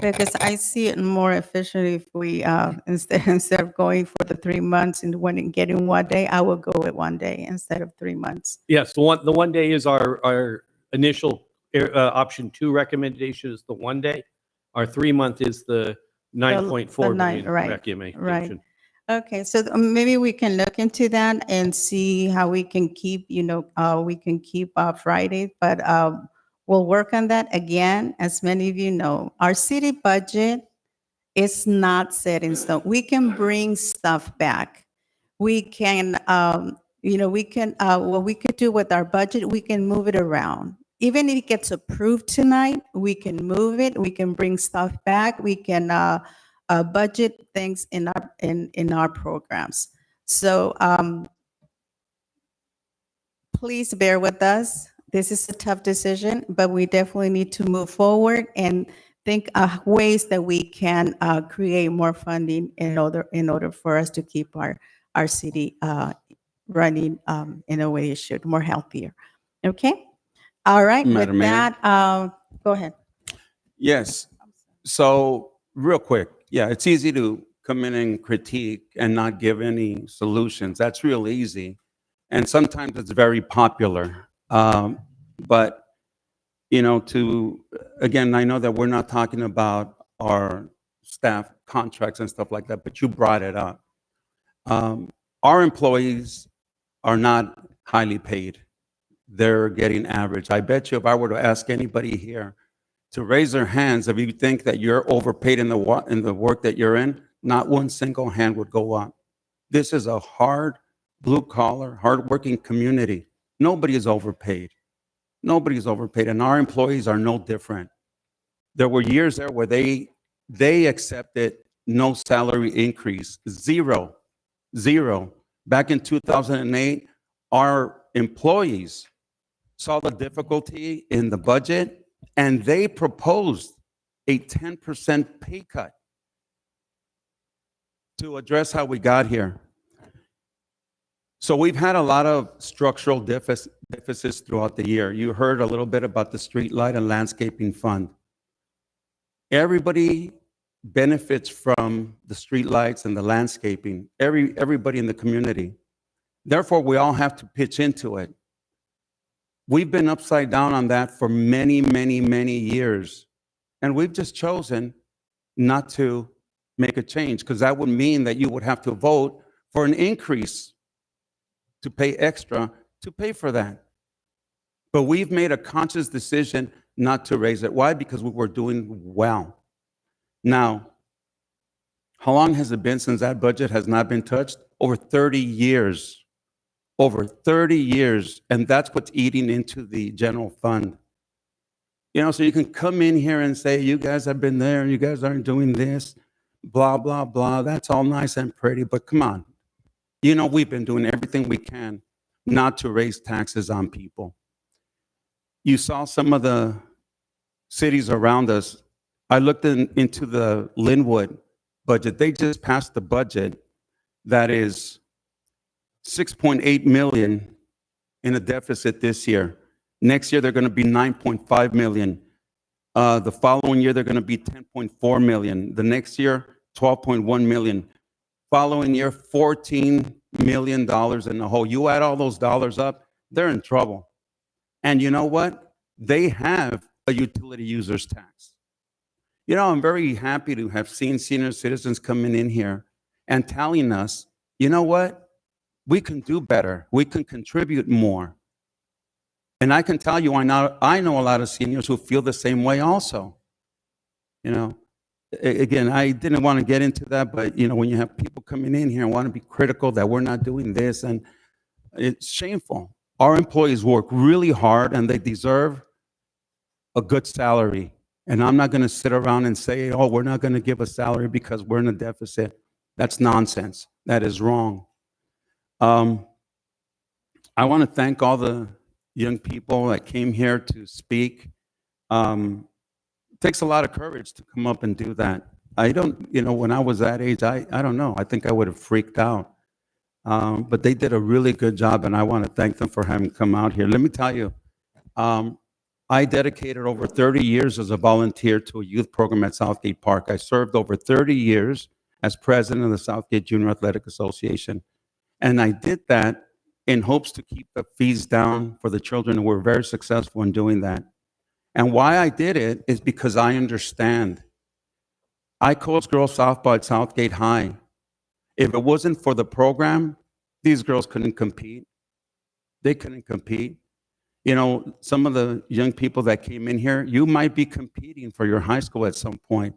Because I see it more efficient if we, instead of going for the 3 months and getting one day, I will go with one day instead of 3 months. Yes, the one day is our initial option 2 recommendation is the 1 day. Our 3 month is the 9.4 million Right. recommendation. Okay, so maybe we can look into that and see how we can keep, Friday, but we'll work on that. Again, as many of you know, our city budget is not set in stone. We can bring stuff back. We can, what we could do with our budget, we can move it around. Even if it gets approved tonight, we can move it. We can bring stuff back. We can budget things in our programs. So please bear with us. This is a tough decision, but we definitely need to move forward and think of ways that we can create more funding in order for us to keep our city running in a way it should, more healthier. Okay? All right, Madam with Mayor? that, go ahead. Yes. So real quick, yeah, it's easy to come in and critique and not give any solutions. That's real easy. And sometimes it's very popular. But, again, I know that we're not talking about our staff contracts and stuff like that, but you brought it up. Our employees are not highly paid. They're getting average. I bet you if I were to ask anybody here to raise their hands, if you think that you're overpaid in the work that you're in, not one single hand would go up. This is a hard, blue-collar, hard-working community. Nobody is overpaid. Nobody is overpaid, and our employees are no different. There were years there where they accepted no salary increase, zero. Back in 2008, our employees saw the difficulty in the budget, and they proposed a 10% pay cut to address how we got here. So we've had a lot of structural deficits throughout the year. You heard a little bit about the street light and landscaping fund. Everybody benefits from the street lights and the landscaping, everybody in the community. Therefore, we all have to pitch into it. We've been upside down on that for many, many, many years. And we've just chosen not to make a change, because that would mean that you would have to vote for an increase to pay extra to pay for that. But we've made a conscious decision not to raise it. Why? Because we were doing well. Now, how long has it been since that budget has not been touched? Over 30 years. Over 30 years. And that's what's eating into the general fund. You know, so you can come in here and say, you guys have been there, you guys aren't doing this, blah, blah, blah. That's all nice and pretty, but come on. You know, we've been doing everything we can not to raise taxes on people. You saw some of the cities around us. I looked into the Linwood budget. They just passed the budget that is 6.8 million in a deficit this year. Next year, they're going to be 9.5 million. The following year, they're going to be 10.4 million. The next year, 12.1 million. Following year, $14 million in the hole. You add all those dollars up, they're in trouble. And you know what? They have a utility users tax. You know, I'm very happy to have seen senior citizens coming in here and telling us, you know what? We can do better. We can contribute more. And I can tell you, I know a lot of seniors who feel the same way also. You know, again, I didn't want to get into that, but you know, when you have people coming in here and want to be critical that we're not doing this, and it's shameful. Our employees work really hard and they deserve a good salary. And I'm not going to sit around and say, oh, we're not going to give a salary because we're in a deficit. That's nonsense. That is wrong. I want to thank all the young people that came here to speak. It takes a lot of courage to come up and do that. I don't, you know, when I was that age, I don't know. I think I would have freaked out. But they did a really good job, and I want to thank them for having come out here. Let me tell you, I dedicated over 30 years as a volunteer to a youth program at Southgate Park. I served over 30 years as president of the Southgate Junior Athletic Association. And I did that in hopes to keep the fees down for the children, and we're very successful in doing that. And why I did it is because I understand. I coached girls softball at Southgate High. If it wasn't for the program, these girls couldn't compete. They couldn't compete. You know, some of the young people that came in here, you might be competing for your high school at some point.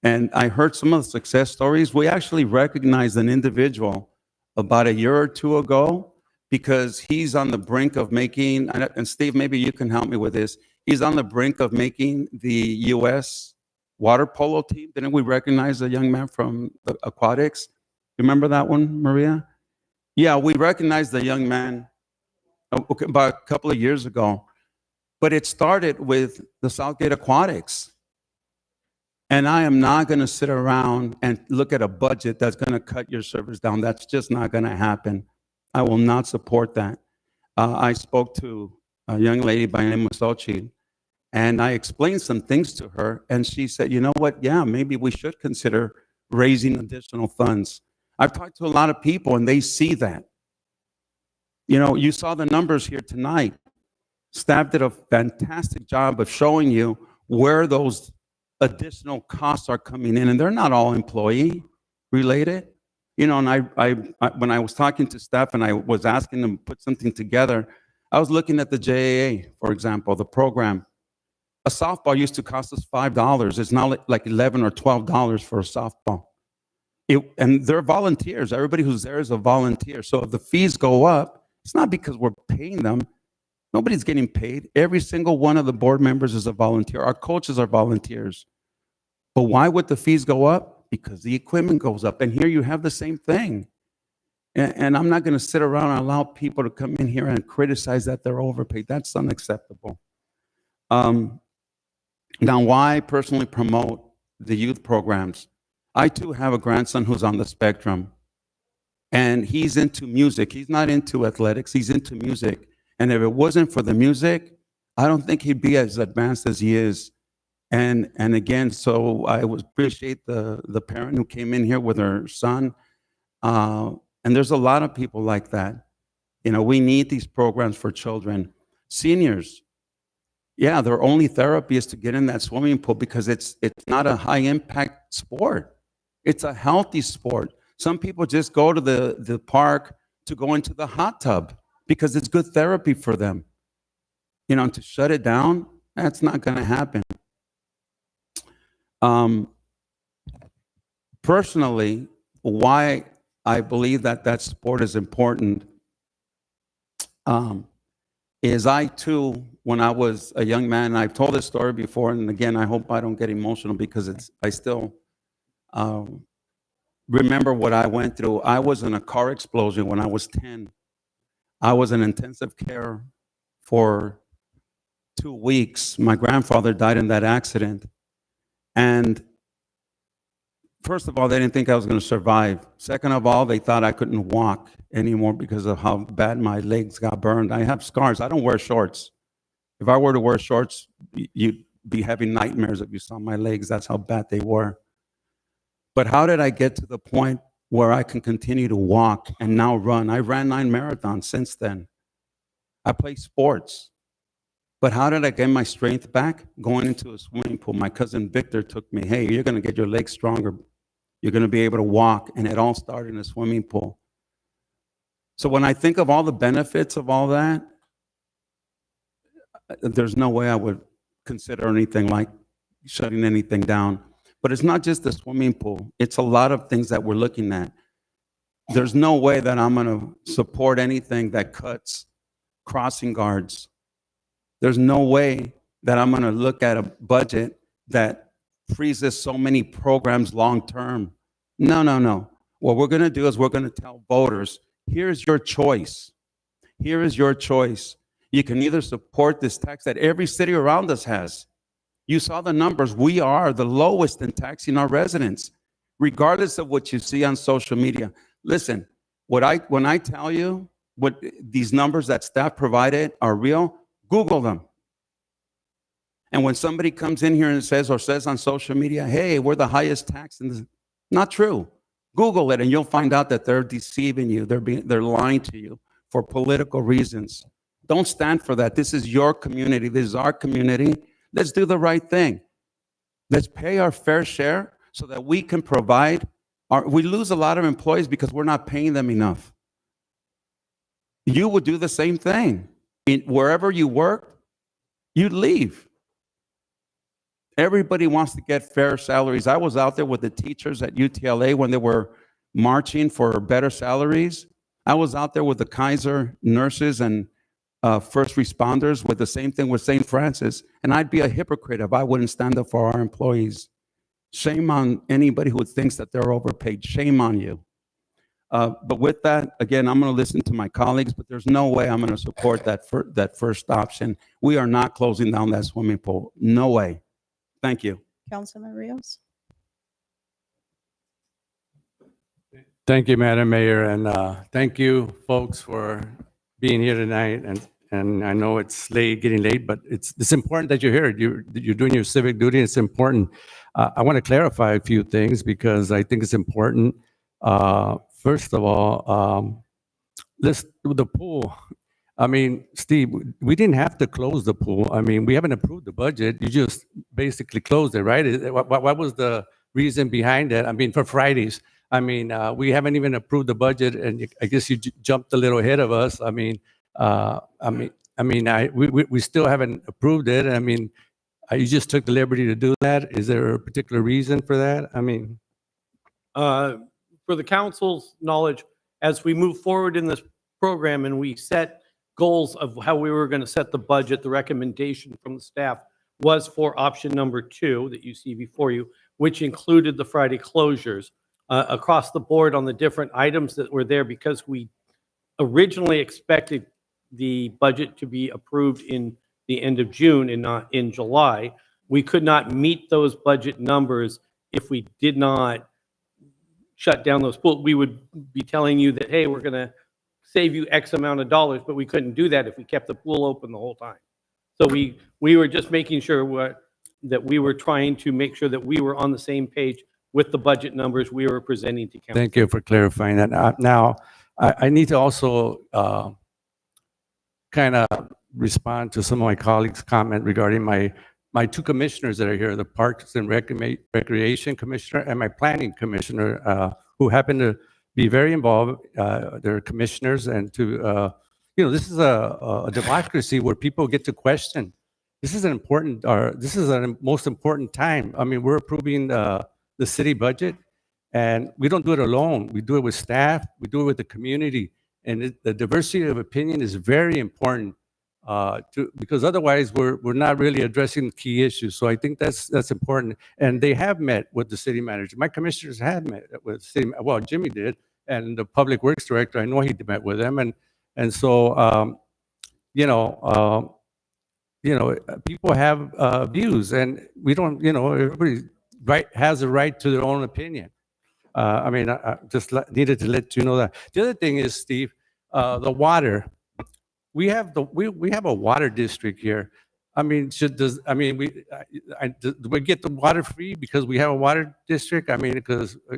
And I heard some of the success stories. We actually recognized an individual about a year or two ago because he's on the brink of making, and Steve, maybe you can help me with this. He's on the brink of making the U.S. water polo team. Didn't we recognize a young man from the aquatics? Remember that one, Maria? Yeah, we recognized the young man about a couple of years ago. But it started with the Southgate Aquatics. And I am not going to sit around and look at a budget that's going to cut your service down. That's just not going to happen. I will not support that. I spoke to a young lady by the name of Sochi, and I explained some things to her, and she said, you know what, yeah, maybe we should consider raising additional funds. I've talked to a lot of people, and they see that. You know, you saw the numbers here tonight. Staff did a fantastic job of showing you where those additional costs are coming in, and they're not all employee related. You know, and I when I was talking to staff and I was asking them to put something together, I was looking at the JAA, for example, the program. A softball used to cost us $5. It's now like $11 or $12 for a softball. And they're volunteers. Everybody who's there is a volunteer. So if the fees go up, it's not because we're paying them. Nobody's getting paid. Every single one of the board members is a volunteer. Our coaches are volunteers. But why would the fees go up? Because the equipment goes up. And here you have the same thing. And I'm not going to sit around and allow people to come in here and criticize that they're overpaid. That's unacceptable. Now, why I personally promote the youth programs? I too have a grandson who's on the spectrum. And he's into music. He's not into athletics. He's into music. And if it wasn't for the music, I don't think he'd be as advanced as he is. And again, so I would appreciate the parent who came in here with her son. And there's a lot of people like that. You know, we need these programs for children. Seniors, yeah, their only therapy is to get in that swimming pool because it's not a high impact sport. It's a healthy sport. Some people just go to the park to go into the hot tub because it's good therapy for them. You know, to shut it down, that's not going to happen. Personally, why I believe that sport is important. is I too, when I was a young man, I've told this story before, and again, I hope I don't get emotional because I still remember what I went through. I was in a car explosion when I was 10. I was in intensive care for 2 weeks. My grandfather died in that accident. And first of all, they didn't think I was going to survive. Second of all, they thought I couldn't walk anymore because of how bad my legs got burned. I have scars. I don't wear shorts. If I were to wear shorts, you'd be having nightmares if you saw my legs. That's how bad they were. But how did I get to the point where I can continue to walk and now run? I ran 9 marathons since then. I play sports. But how did I get my strength back? Going into a swimming pool. My cousin Victor took me, hey, you're going to get your legs stronger. You're going to be able to walk. And it all started in a swimming pool. So when I think of all the benefits of all that, there's no way I would consider anything like shutting anything down. But it's not just the swimming pool. It's a lot of things that we're looking at. There's no way that I'm going to support anything that cuts crossing guards. There's no way that I'm going to look at a budget that freezes so many programs long term. No, no, no. What we're going to do is we're going to tell voters, here's your choice. Here is your choice. You can either support this tax that every city around us has. You saw the numbers. We are the lowest in taxing our residents, regardless of what you see on social media. Listen, when I tell you what these numbers that staff provided are real, Google them. And when somebody comes in here and says on social media, hey, we're the highest tax in the, not true. Google it and you'll find out that they're deceiving you. They're lying to you for political reasons. Don't stand for that. This is your community. This is our community. Let's do the right thing. Let's pay our fair share so that we can provide. We lose a lot of employees because we're not paying them enough. You would do the same thing. Wherever you work, you'd leave. Everybody wants to get fair salaries. I was out there with the teachers at UTLA when they were marching for better salaries. I was out there with the Kaiser nurses and first responders with the same thing with St. Francis. And I'd be a hypocrite if I wouldn't stand up for our employees. Shame on anybody who thinks that they're overpaid. Shame on you. But with that, again, I'm going to listen to my colleagues, but there's no way I'm going to support that first option. We are not closing down that swimming pool. No way. Thank you. Councilman Rios. Thank you, Madam Mayor, and thank you, folks, for being here tonight. And I know it's late, getting late, but it's important that you're here. You're doing your civic duty. It's important. I want to clarify a few things because I think it's important. First of all, the pool. I mean, Steve, we didn't have to close the pool. I mean, we haven't approved the budget. You just basically closed it, right? What was the reason behind that? I mean, for Fridays. I mean, we haven't even approved the budget, and I guess you jumped a little ahead of us. I mean, we still haven't approved it. I mean, you just took the liberty to do that. Is there a particular reason for that? I mean, For the council's knowledge, as we move forward in this program and we set goals of how we were going to set the budget, the recommendation from the staff was for option number 2 that you see before you, which included the Friday closures across the board on the different items that were there, because we originally expected the budget to be approved in the end of June and not in July. We could not meet those budget numbers if we did not shut down those pools. We would be telling you that, hey, we're going to save you X amount of dollars, but we couldn't do that if we kept the pool open the whole time. So we were just making sure that we were trying to make sure that we were on the same page with the budget numbers we were presenting to council. thank you for clarifying that. Now, I need to also kind of respond to some of my colleagues' comment regarding my 2 commissioners that are here, the Parks and Recreation Commissioner and my Planning Commissioner, who happen to be very involved. They're commissioners, and this is a democracy where people get to question. This is this is a most important time. I mean, we're approving the city budget, and we don't do it alone. We do it with staff. We do it with the community, and the diversity of opinion is very important because otherwise we're not really addressing key issues. So I think that's important. And they have met with the city manager. My commissioners have met with city, well, Jimmy did, and the public works director, I know he met with them. And so, people have views, and we don't, everybody has a right to their own opinion. I just needed to let you know that. The other thing is, Steve, the water. We have a water district here. Do we get the water free because we have a water district?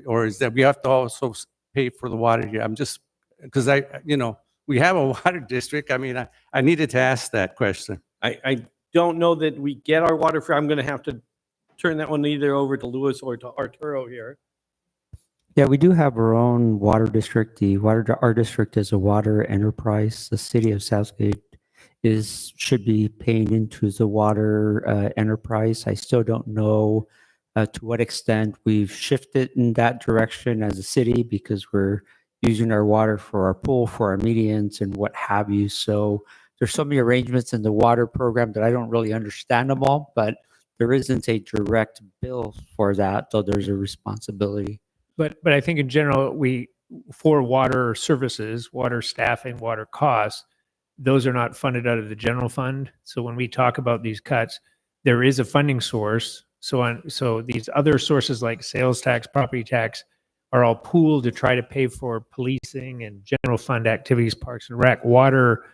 Or is that we have to also pay for the water here? Because we have a water district. I needed to ask that question. I don't know that we get our water free. I'm going to have to turn that one either over to Louis or to Arturo here. Yeah, we do have our own water district. Our district is a water enterprise. The city of Southgate should be paying into the water enterprise. I still don't know to what extent we've shifted in that direction as a city, because we're using our water for our pool, for our medians and what have you. So there's so many arrangements in the water program that I don't really understand them all, but there isn't a direct bill for that, though there's a responsibility. But I think in general, for water services, water staffing, water costs, those are not funded out of the general fund. So when we talk about these cuts, there is a funding source. So these other sources like sales tax, property tax are all pooled to try to pay for policing and general fund activities, parks and rec. Water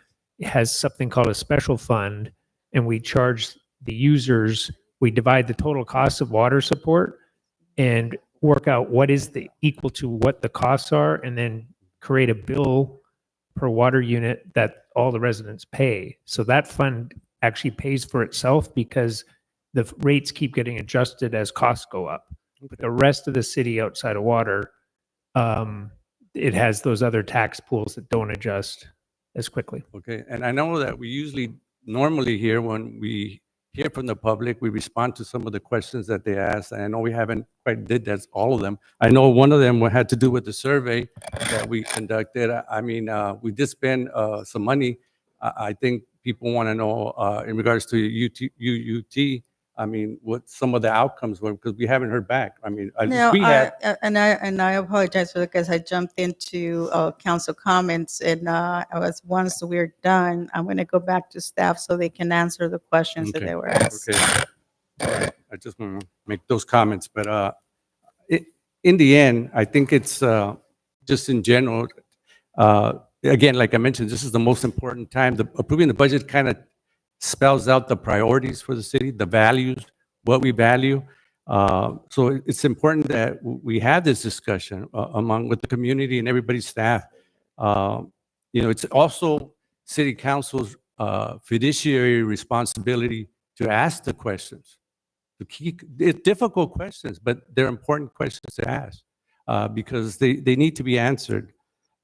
has something called a special fund, and we charge the users, we divide the total cost of water support and work out what is the equal to what the costs are, and then create a bill per water unit that all the residents pay. So that fund actually pays for itself because the rates keep getting adjusted as costs go up. But the rest of the city outside of water, it has those other tax pools that don't adjust as quickly. Okay, and I know that we normally here, when we hear from the public, we respond to some of the questions that they ask. And I know we haven't quite did that, all of them. I know one of them had to do with the survey that we conducted. We did spend some money. I think people want to know in regards to UUT, what some of the outcomes were, because we haven't heard back. No, I apologize for that, because I jumped into council comments, and once we're done, I'm going to go back to staff so they can answer the questions that they were asked. Okay. All right. I just want to make those comments, but in the end, I think it's just in general. Again, like I mentioned, this is the most important time. Approving the budget kind of spells out the priorities for the city, the values, what we value. So it's important that we have this discussion with the community and everybody's staff. It's also city council's fiduciary responsibility to ask the questions. It's difficult questions, but they're important questions to ask because they need to be answered.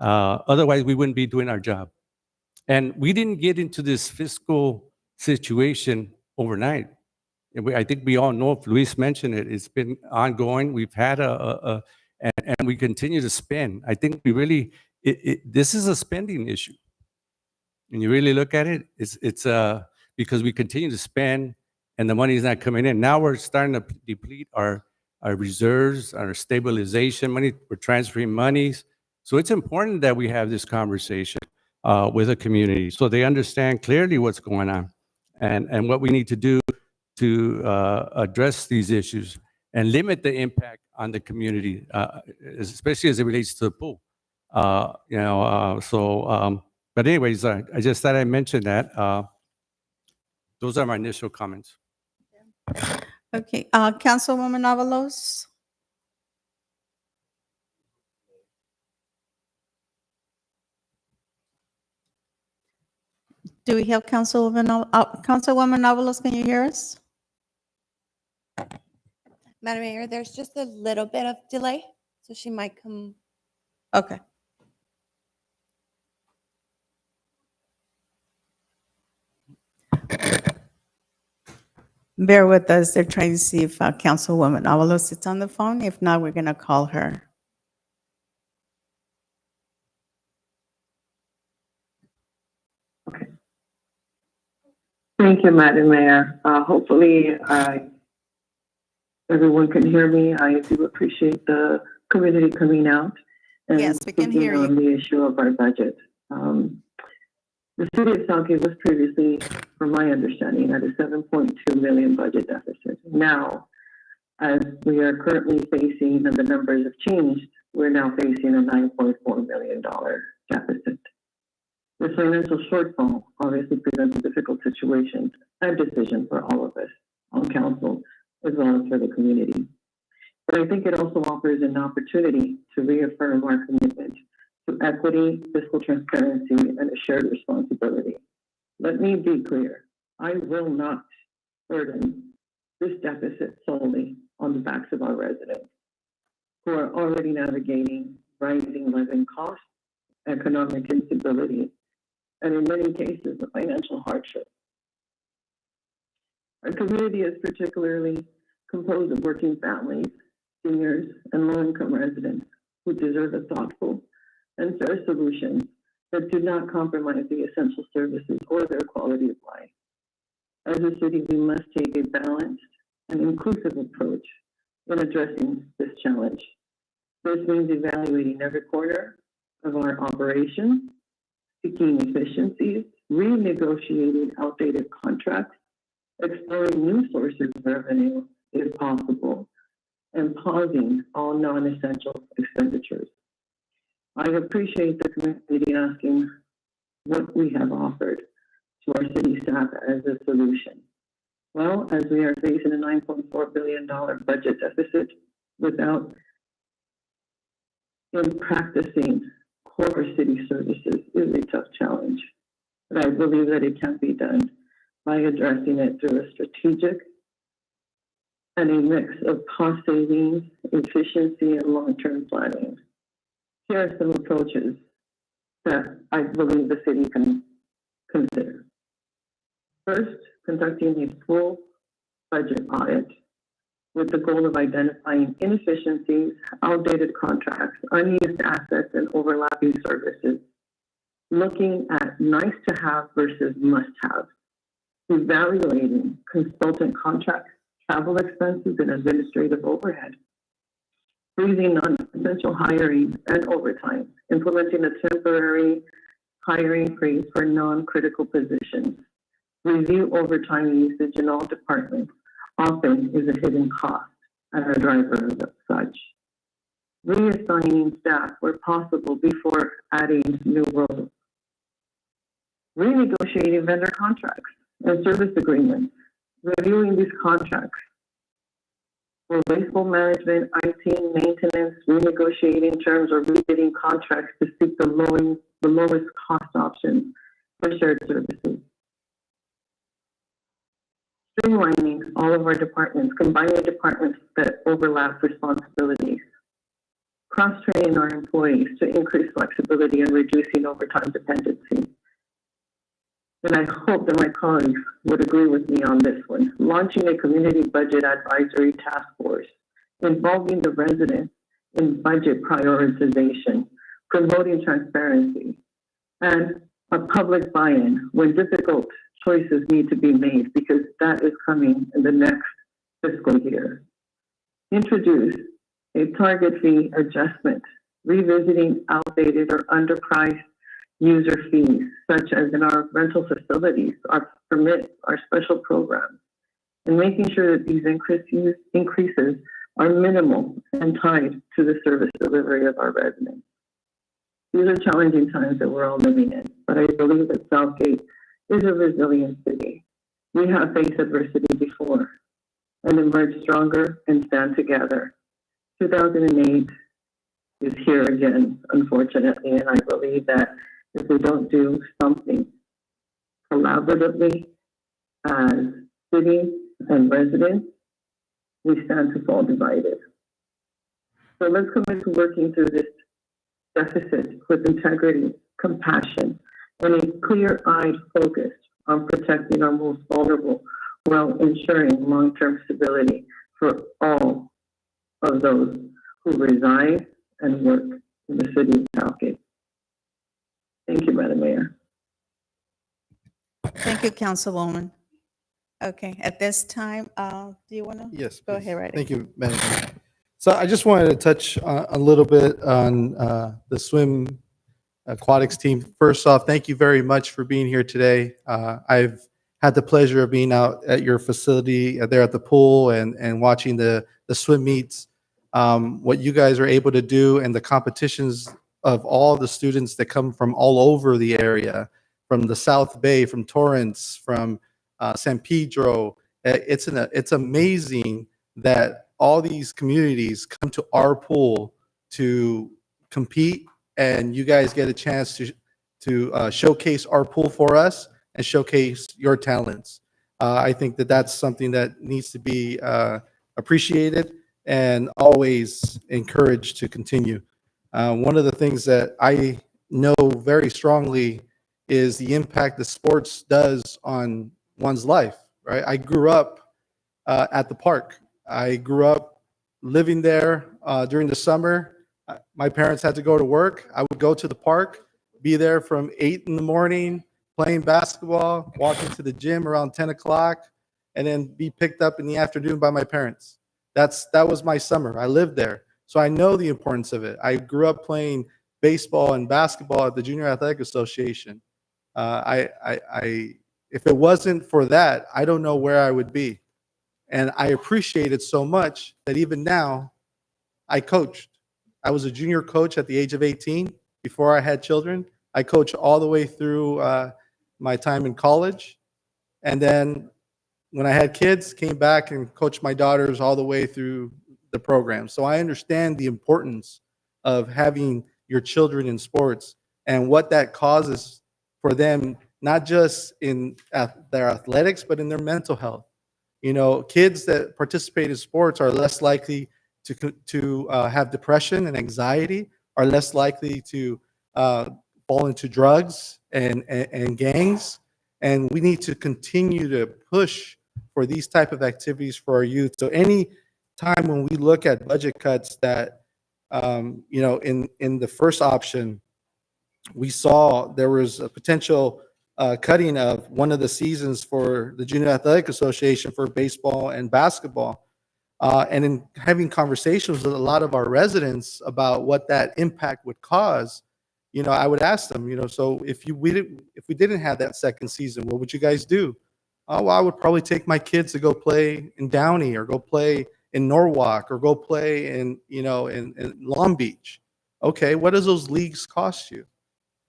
Otherwise, we wouldn't be doing our job. And we didn't get into this fiscal situation overnight. And I think we all know, if Luis mentioned it, it's been ongoing. We've had and we continue to spend. I think this is a spending issue. When you really look at it, it's because we continue to spend and the money is not coming in. Now we're starting to deplete our reserves, our stabilization money. We're transferring monies. So it's important that we have this conversation with the community so they understand clearly what's going on and what we need to do to address these issues and limit the impact on the community, especially as it relates to the pool. But anyways, I just thought I'd mention that. Those are my initial comments. Okay, Councilwoman Avalos. Do we have Councilwoman Avalos? Can you hear us? Madam Mayor, there's just a little bit of delay, so she might come. Okay. Bear with us. They're trying to see if Councilwoman Avalos is on the phone. If not, we're going to call her. Thank you, Madam Mayor. Hopefully, everyone can hear me. I do appreciate the community coming out and Yes, we can speaking hear you. on the issue of our budget. The city of Southgate was previously, from my understanding, at a 7.2 million budget deficit. Now, as we are currently facing, and the numbers have changed, we're now facing a $9.4 million deficit. The financial shortfall obviously presents a difficult situation and decision for all of us on council, as well as for the community. But I think it also offers an opportunity to reaffirm our commitment to equity, fiscal transparency, and a shared responsibility. Let me be clear, I will not burden this deficit solely on the backs of our residents, who are already navigating rising living costs, economic instability, and in many cases, the financial hardship. Our community is particularly composed of working families, seniors, and low-income residents who deserve a thoughtful and fair solution that do not compromise the essential services or their quality of life. As a city, we must take a balanced and inclusive approach in addressing this challenge. This means evaluating every corner of our operation, seeking efficiencies, renegotiating outdated contracts, exploring new sources of revenue if possible, and pausing all non-essential expenditures. I appreciate the community asking what we have offered to our city staff as a solution. Well, as we are facing a $9.4 billion budget deficit without practicing core city services is a tough challenge. But I believe that it can be done by addressing it through a strategic and a mix of cost savings, efficiency, and long-term planning. Here are some approaches that I believe the city can consider. First, conducting a full budget audit with the goal of identifying inefficiencies, outdated contracts, unused assets, and overlapping services. Looking at nice to have versus must have. Evaluating consultant contracts, travel expenses, and administrative overhead. Freezing non-essential hiring and overtime. Implementing a temporary hiring freeze for non-critical positions. Review overtime usage in all departments. Often is a hidden cost and a driver of such. Reassigning staff where possible before adding new roles. Renegotiating vendor contracts and service agreements. Reviewing these contracts for wasteful management, IT, maintenance, renegotiating terms, or rebidding contracts to seek the lowest cost options for shared services. Streamlining all of our departments, combining departments that overlap responsibilities. Cross-training our employees to increase flexibility and reducing overtime dependency. And I hope that my colleagues would agree with me on this one. Launching a community budget advisory task force, involving the residents in budget prioritization, promoting transparency, and a public buy-in when difficult choices need to be made, because that is coming in the next fiscal year. Introduce a target fee adjustment, revisiting outdated or underpriced user fees, such as in our rental facilities, our permits, our special programs, and making sure that these increases are minimal and tied to the service delivery of our residents. These are challenging times that we're all living in, but I believe that Southgate is a resilient city. We have faced adversity before and emerged stronger and stand together. 2008 is here again, unfortunately, and I believe that if we don't do something collaboratively as cities and residents, we stand to fall divided. So let's commit to working through this deficit with integrity, compassion, and a clear-eyed focus on protecting our most vulnerable while ensuring long-term stability for all of those who reside and work in the city of Southgate. Thank you, Madam Mayor. Thank you, Councilwoman. Okay, at this time, do you want to? Yes. Go please. ahead, right. Thank you, Madam Chair. So I just wanted to touch a little bit on the swim aquatics team. First off, thank you very much for being here today. I've had the pleasure of being out at your facility there at the pool and watching the swim meets. What you guys are able to do and the competitions of all the students that come from all over the area, from the South Bay, from Torrance, from San Pedro. It's amazing that all these communities come to our pool to compete, and you guys get a chance to showcase our pool for us and showcase your talents. I think that that's something that needs to be appreciated and always encouraged to continue. One of the things that I know very strongly is the impact that sports does on one's life, right? I grew up at the park. I grew up living there during the summer. My parents had to go to work. I would go to the park, be there from 8 in the morning, playing basketball, walking to the gym around 10 o'clock, and then be picked up in the afternoon by my parents. That was my summer. I lived there. So I know the importance of it. I grew up playing baseball and basketball at the Junior Athletic Association. If it wasn't for that, I don't know where I would be. And I appreciate it so much that even now I coached. I was a junior coach at the age of 18 before I had children. I coached all the way through my time in college. And then when I had kids, came back and coached my daughters all the way through the program. So I understand the importance of having your children in sports and what that causes for them, not just in their athletics, but in their mental health. You know, kids that participate in sports are less likely to have depression and anxiety, are less likely to fall into drugs and gangs. And we need to continue to push for these type of activities for our youth. So any time when we look at budget cuts that, you know, in the first option, we saw there was a potential cutting of one of the seasons for the Junior Athletic Association for baseball and basketball. And in having conversations with a lot of our residents about what that impact would cause, you know, I would ask them, you know, so if we didn't have that second season, what would you guys do? Oh, well, I would probably take my kids to go play in Downey or go play in Norwalk or go play in, you know, in Long Beach. Okay, what does those leagues cost you?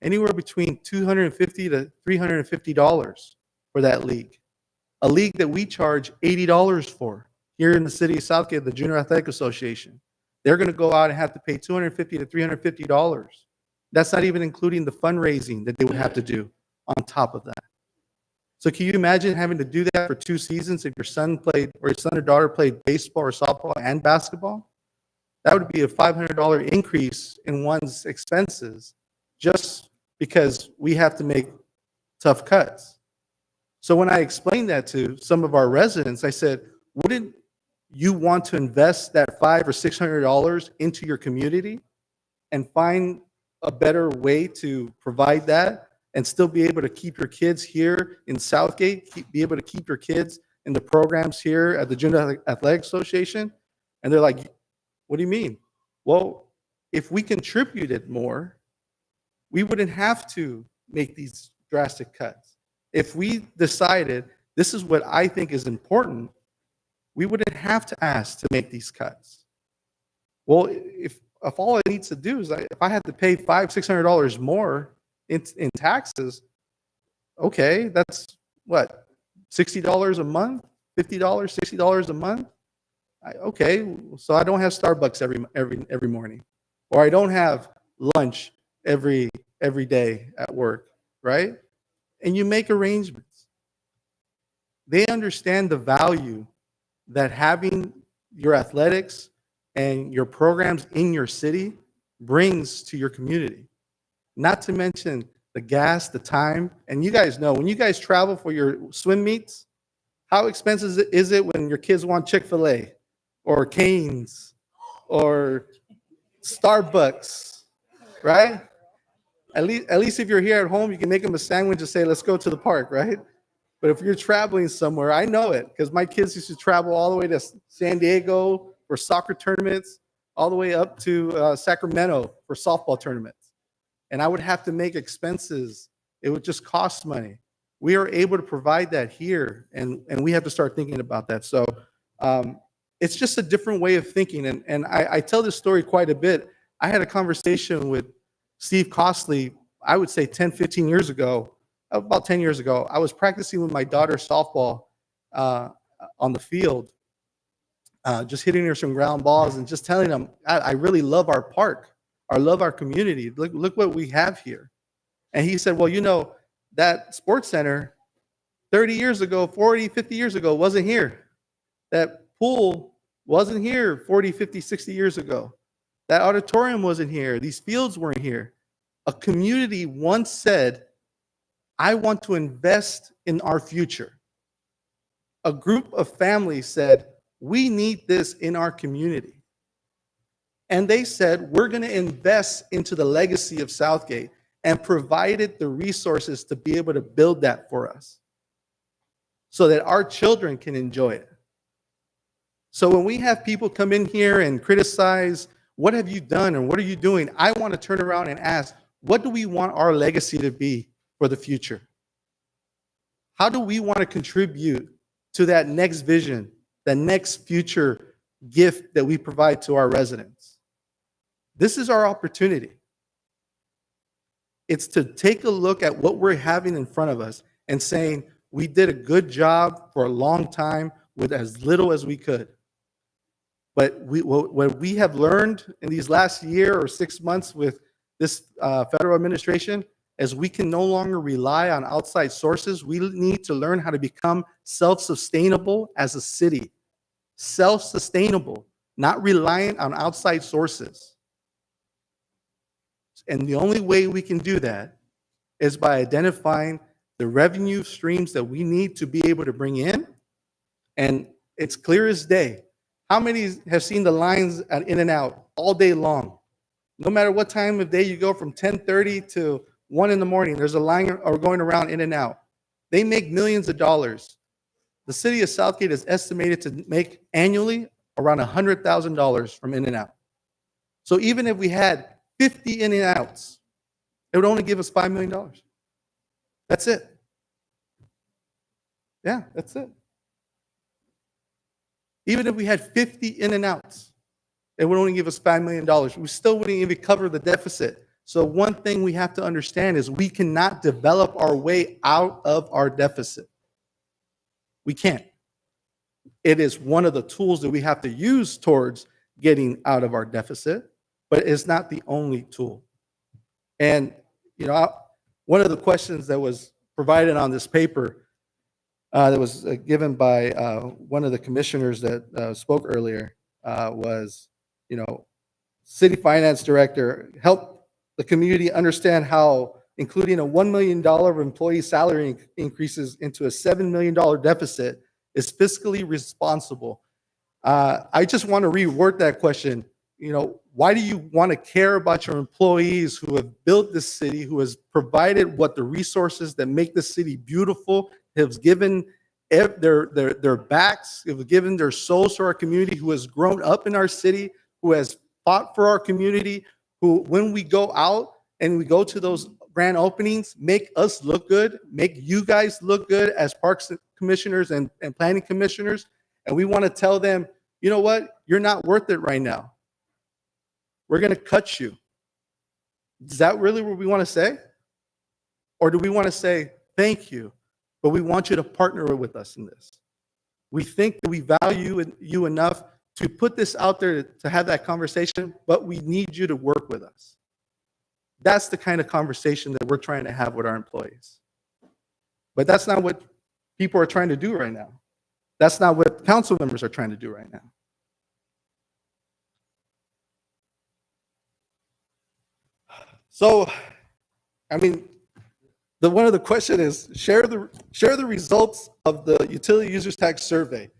Anywhere between $250 to $350 for that league. A league that we charge $80 for here in the city of Southgate, the Junior Athletic Association. They're going to go out and have to pay $250 to $350. That's not even including the fundraising that they would have to do on top of that. So can you imagine having to do that for 2 seasons if your son played or your son or daughter played baseball or softball and basketball? That would be a $500 increase in one's expenses just because we have to make tough cuts. So when I explained that to some of our residents, I said, wouldn't you want to invest that $500 or $600 into your community and find a better way to provide that and still be able to keep your kids here in Southgate, be able to keep your kids in the programs here at the Junior Athletic Association? And they're like, what do you mean? Well, if we contributed more, we wouldn't have to make these drastic cuts. If we decided this is what I think is important, we wouldn't have to ask to make these cuts. Well, if all it needs to do is if I had to pay $500-600 more in taxes, okay, that's what, $60 a month, $50, $60 a month. Okay, so I don't have Starbucks every morning, or I don't have lunch every day at work, right? And you make arrangements. They understand the value that having your athletics and your programs in your city brings to your community. Not to mention the gas, the time, and you guys know when you guys travel for your swim meets, how expensive is it when your kids want Chick-fil-A or Cane's or Starbucks, right? At least if you're here at home, you can make them a sandwich and say, let's go to the park, right? But if you're traveling somewhere, I know it because my kids used to travel all the way to San Diego for soccer tournaments, all the way up to Sacramento for softball tournaments. And I would have to make expenses. It would just cost money. We are able to provide that here, and we have to start thinking about that. So it's just a different way of thinking. And I tell this story quite a bit. I had a conversation with Steve Costley, I would say 10, 15 years ago, about 10 years ago. I was practicing with my daughter softball on the field, just hitting her some ground balls and just telling them, I really love our park. I love our community. Look what we have here. And he said, well, you know, that sports center 30 years ago, 40, 50 years ago wasn't here. That pool wasn't here 40, 50, 60 years ago. That auditorium wasn't here. These fields weren't here. A community once said, I want to invest in our future. A group of families said, we need this in our community. And they said, we're going to invest into the legacy of Southgate, and provided the resources to be able to build that for us so that our children can enjoy it. So when we have people come in here and criticize, what have you done and what are you doing? I want to turn around and ask, what do we want our legacy to be for the future? How do we want to contribute to that next vision, that next future gift that we provide to our residents? This is our opportunity. It's to take a look at what we're having in front of us and saying, we did a good job for a long time with as little as we could. But what we have learned in these last year or 6 months with this federal administration is we can no longer rely on outside sources. We need to learn how to become self-sustainable as a city. Self-sustainable, not reliant on outside sources. And the only way we can do that is by identifying the revenue streams that we need to be able to bring in. And it's clear as day. How many have seen the lines at In-N-Out all day long? No matter what time of day you go, from 10:30 to 1 in the morning, there's a line or going around In-N-Out. They make millions of dollars. The city of Southgate is estimated to make annually around $100,000 from In-N-Out. So even if we had 50 In-N-Outs, it would only give us $5 million. That's it. Yeah, that's it. Even if we had 50 In-N-Outs, it would only give us $5 million. We still wouldn't even cover the deficit. So one thing we have to understand is we cannot develop our way out of our deficit. We can't. It is one of the tools that we have to use towards getting out of our deficit, but it's not the only tool. And, you know, one of the questions that was provided on this paper that was given by one of the commissioners that spoke earlier was, you know, city finance director, help the community understand how including a $1 million of employee salary increases into a $7 million deficit is fiscally responsible. I just want to reword that question. You know, why do you want to care about your employees who have built this city, who has provided what the resources that make this city beautiful, have given their backs, have given their souls to our community, who has grown up in our city, who has fought for our community, who, when we go out and we go to those grand openings, make us look good, make you guys look good as parks commissioners and planning commissioners. And we want to tell them, you know what, you're not worth it right now. We're going to cut you. Is that really what we want to say? Or do we want to say, thank you, but we want you to partner with us in this? We think that we value you enough to put this out there to have that conversation, but we need you to work with us. That's the kind of conversation that we're trying to have with our employees. But that's not what people are trying to do right now. That's not what council members are trying to do right now. So, I mean, one of the question is share the results of the utility users tax survey.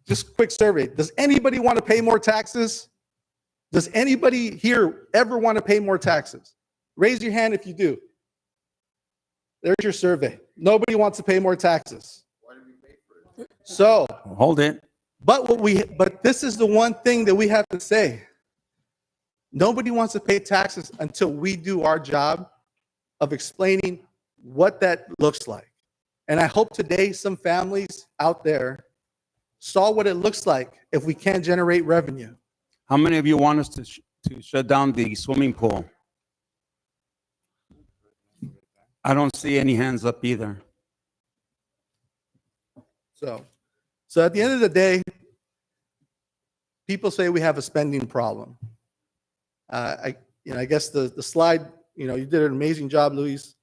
Just quick survey. Does anybody want to pay more taxes? Does anybody here ever want to pay more taxes? Raise your hand if you do. There's your survey. Nobody wants to pay more taxes. So, Hold it. but this is the one thing that we have to say. Nobody wants to pay taxes until we do our job of explaining what that looks like. And I hope today some families out there saw what it looks like if we can't generate revenue. How many of you want us to shut down the swimming pool? I don't see any hands up either. So at the end of the day, people say we have a spending problem. I guess the slide, you did an amazing job, Luis.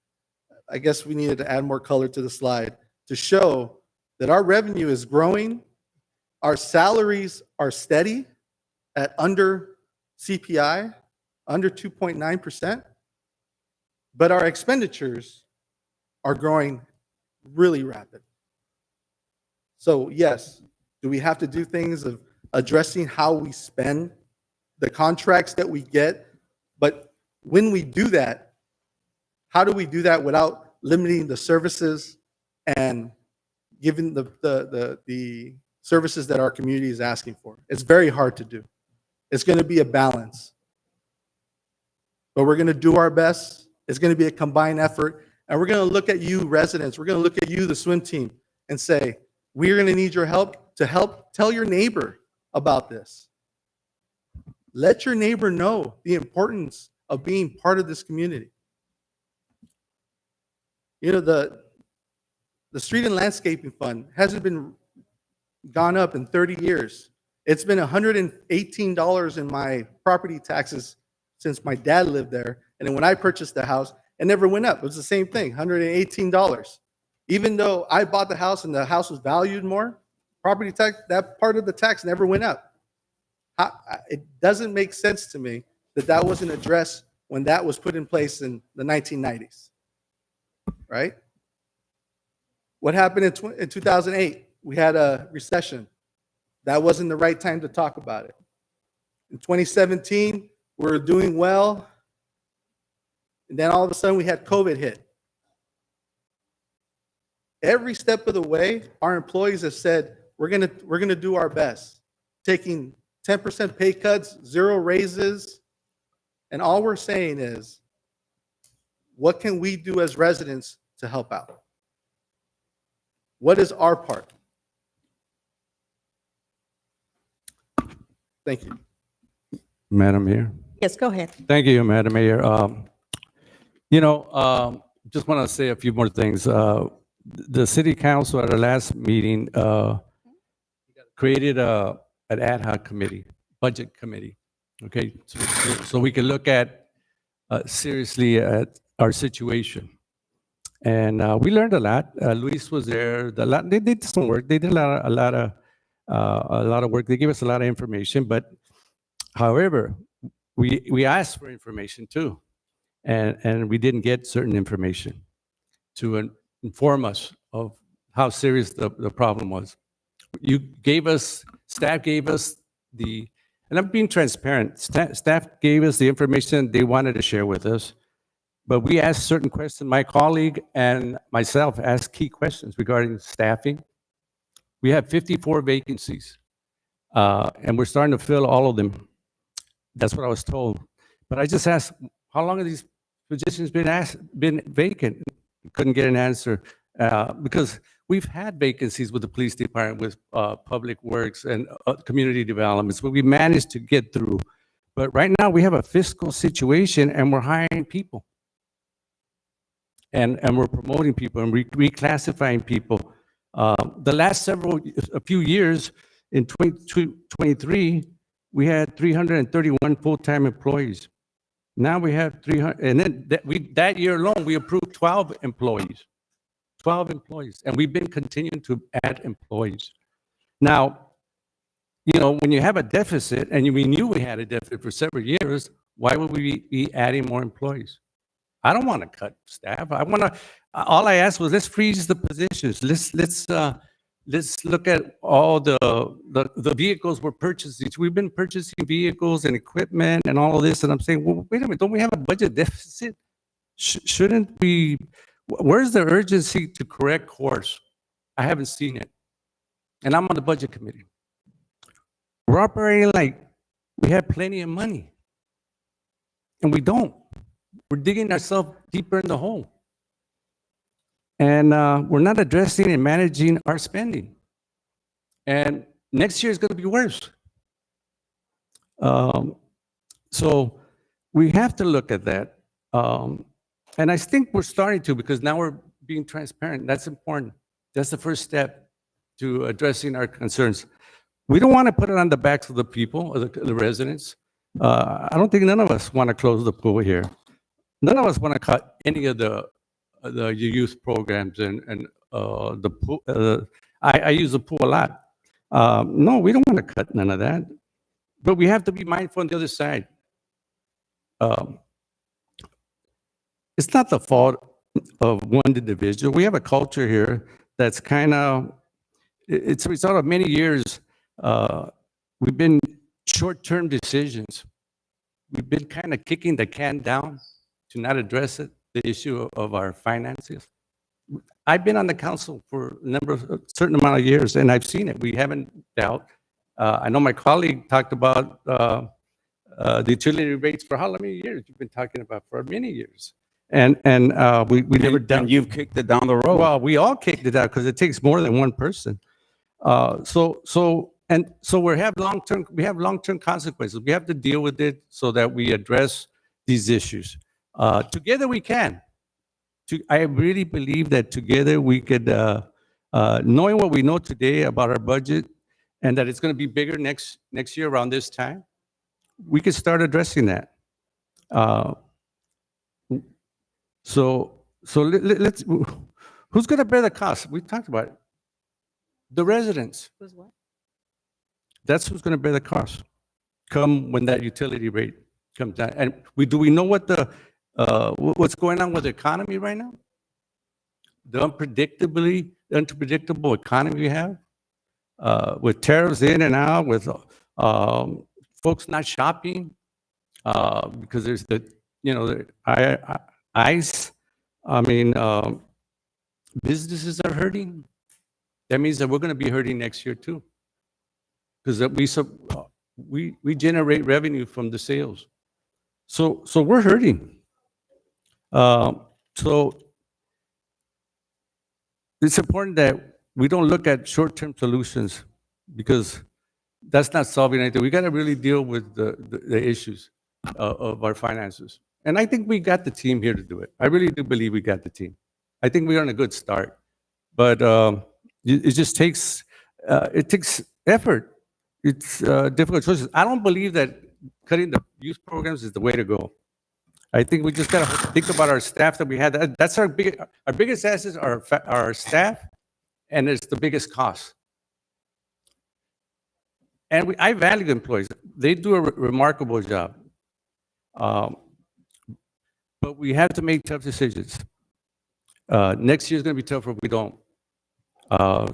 I guess we needed to add more color to the slide to show that our revenue is growing, our salaries are steady at under CPI, under 2.9%, but our expenditures are growing really rapid. So yes, do we have to do things of addressing how we spend the contracts that we get? But when we do that, how do we do that without limiting the services and giving the services that our community is asking for? It's very hard to do. It's going to be a balance. But we're going to do our best. It's going to be a combined effort. And we're going to look at you residents. We're going to look at you, the swim team, and say, we're going to need your help to help tell your neighbor about this. Let your neighbor know the importance of being part of this community. The Street and Landscaping Fund hasn't been gone up in 30 years. It's been $118 in my property taxes since my dad lived there. And then when I purchased the house, it never went up. It was the same thing, $118. Even though I bought the house and the house was valued more, property tax, that part of the tax never went up. It doesn't make sense to me that that wasn't addressed when that was put in place in the 1990s, right? What happened in 2008? We had a recession. That wasn't the right time to talk about it. In 2017, we were doing well. And then all of a sudden we had COVID hit. Every step of the way, our employees have said, we're gonna do our best, taking 10% pay cuts, 0 raises. And all we're saying is, what can we do as residents to help out? What is our part? Thank you. Madam Mayor. Yes, go ahead. Thank you, Madam Mayor. Just want to say a few more things. The city council at our last meeting created an ad hoc committee, budget committee. Okay, so we can look at seriously at our situation. And we learned a lot. Luis was there. They did some work. They did a lot of work. They gave us a lot of information. But however, we asked for information too, and we didn't get certain information to inform us of how serious the problem was. Staff gave us and I'm being transparent. Staff gave us the information they wanted to share with us. But we asked certain questions. My colleague and myself asked key questions regarding staffing. We have 54 vacancies, and we're starting to fill all of them. That's what I was told. But I just asked, how long have these positions been vacant? Couldn't get an answer because we've had vacancies with the police department, with public works and community developments, but we managed to get through. But right now we have a fiscal situation, and we're hiring people. And we're promoting people and reclassifying people. The last a few years, in 2023, we had 331 full-time employees. Now we have 300, and then that year alone, we approved 12 employees. 12 employees, and we've been continuing to add employees. Now, when you have a deficit, and we knew we had a deficit for several years, why would we be adding more employees? I don't want to cut staff. All I asked was, let's freeze the positions. Let's look at all the vehicles we're purchasing. We've been purchasing vehicles and equipment and all of this, and I'm saying, well, wait a minute, don't we have a budget deficit? Shouldn't we Where's the urgency to correct course? I haven't seen it. And I'm on the budget committee. We're operating like we have plenty of money. And we don't. We're digging ourselves deeper in the hole. And we're not addressing and managing our spending. And next year is going to be worse. So we have to look at that. And I think we're starting to, because now we're being transparent. That's important. That's the first step to addressing our concerns. We don't want to put it on the backs of the people, or the residents. I don't think none of us want to close the pool here. None of us want to cut any of the youth programs and the pool. I use the pool a lot. No, we don't want to cut none of that. But we have to be mindful on the other side. It's not the fault of one individual. We have a culture here that's kind of, it's a result of many years. We've been short-term decisions. We've been kind of kicking the can down to not address it, the issue of our finances. I've been on the council for a certain amount of years, and I've seen it. We haven't dealt. I know my colleague talked about the utility rates for how many years? You've been talking about for many years. And we never dealt. And you've kicked it down the road. Well, we all kicked it out because it takes more than one person. So we have long-term consequences. We have to deal with it so that we address these issues. Together we can. I really believe that together we could, knowing what we know today about our budget and that it's going to be bigger next year around this time, we could start addressing that. Let's. Who's going to bear the cost? We talked about it. The residents. Who's what? That's who's going to bear the cost. Come when that utility rate comes down. And do we know what what's going on with the economy right now? The unpredictable economy we have, with tariffs in and out, with folks not shopping because there's the ICE. I mean, businesses are hurting. That means that we're going to be hurting next year too, because we generate revenue from the sales. So we're hurting. So it's important that we don't look at short-term solutions, because that's not solving anything. We got to really deal with the issues of our finances. And I think we got the team here to do it. I really do believe we got the team. I think we're on a good start, but it just takes effort. It's difficult choices. I don't believe that cutting the youth programs is the way to go. I think we just got to think about our staff that we had. That's our biggest assets are our staff, and it's the biggest cost. And I value employees. They do a remarkable job. But we have to make tough decisions. Next year is going to be tougher if we don't.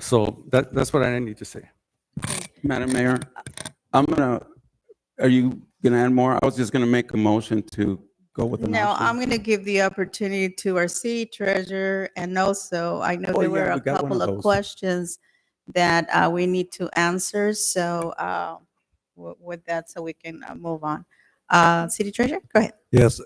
So that's what I need to say. Madam Mayor, are you going to add more? I was just going to make a motion to go with the No, I'm going to give the opportunity to our city treasurer, and also I know Oh, there yeah, were a we got one couple of of those. questions that we need to answer. So with that, so we can move on. City treasurer, go ahead. Yes,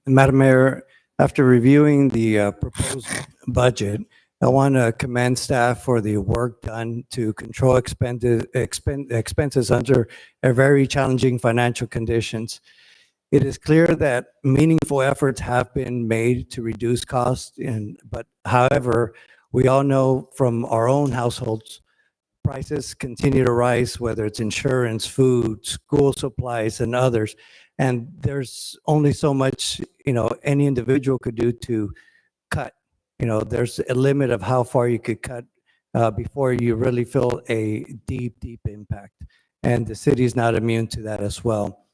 Madam Mayor, after reviewing the proposed budget, I want to commend staff for the work done to control expenses under a very challenging financial conditions. It is clear that meaningful efforts have been made to reduce costs, but however, we all know from our own households, prices continue to rise, whether it's insurance, food, school supplies, and others. And there's only so much, any individual could do to cut. There's a limit of how far you could cut before you really feel a deep, deep impact. And the city is not immune to that as well.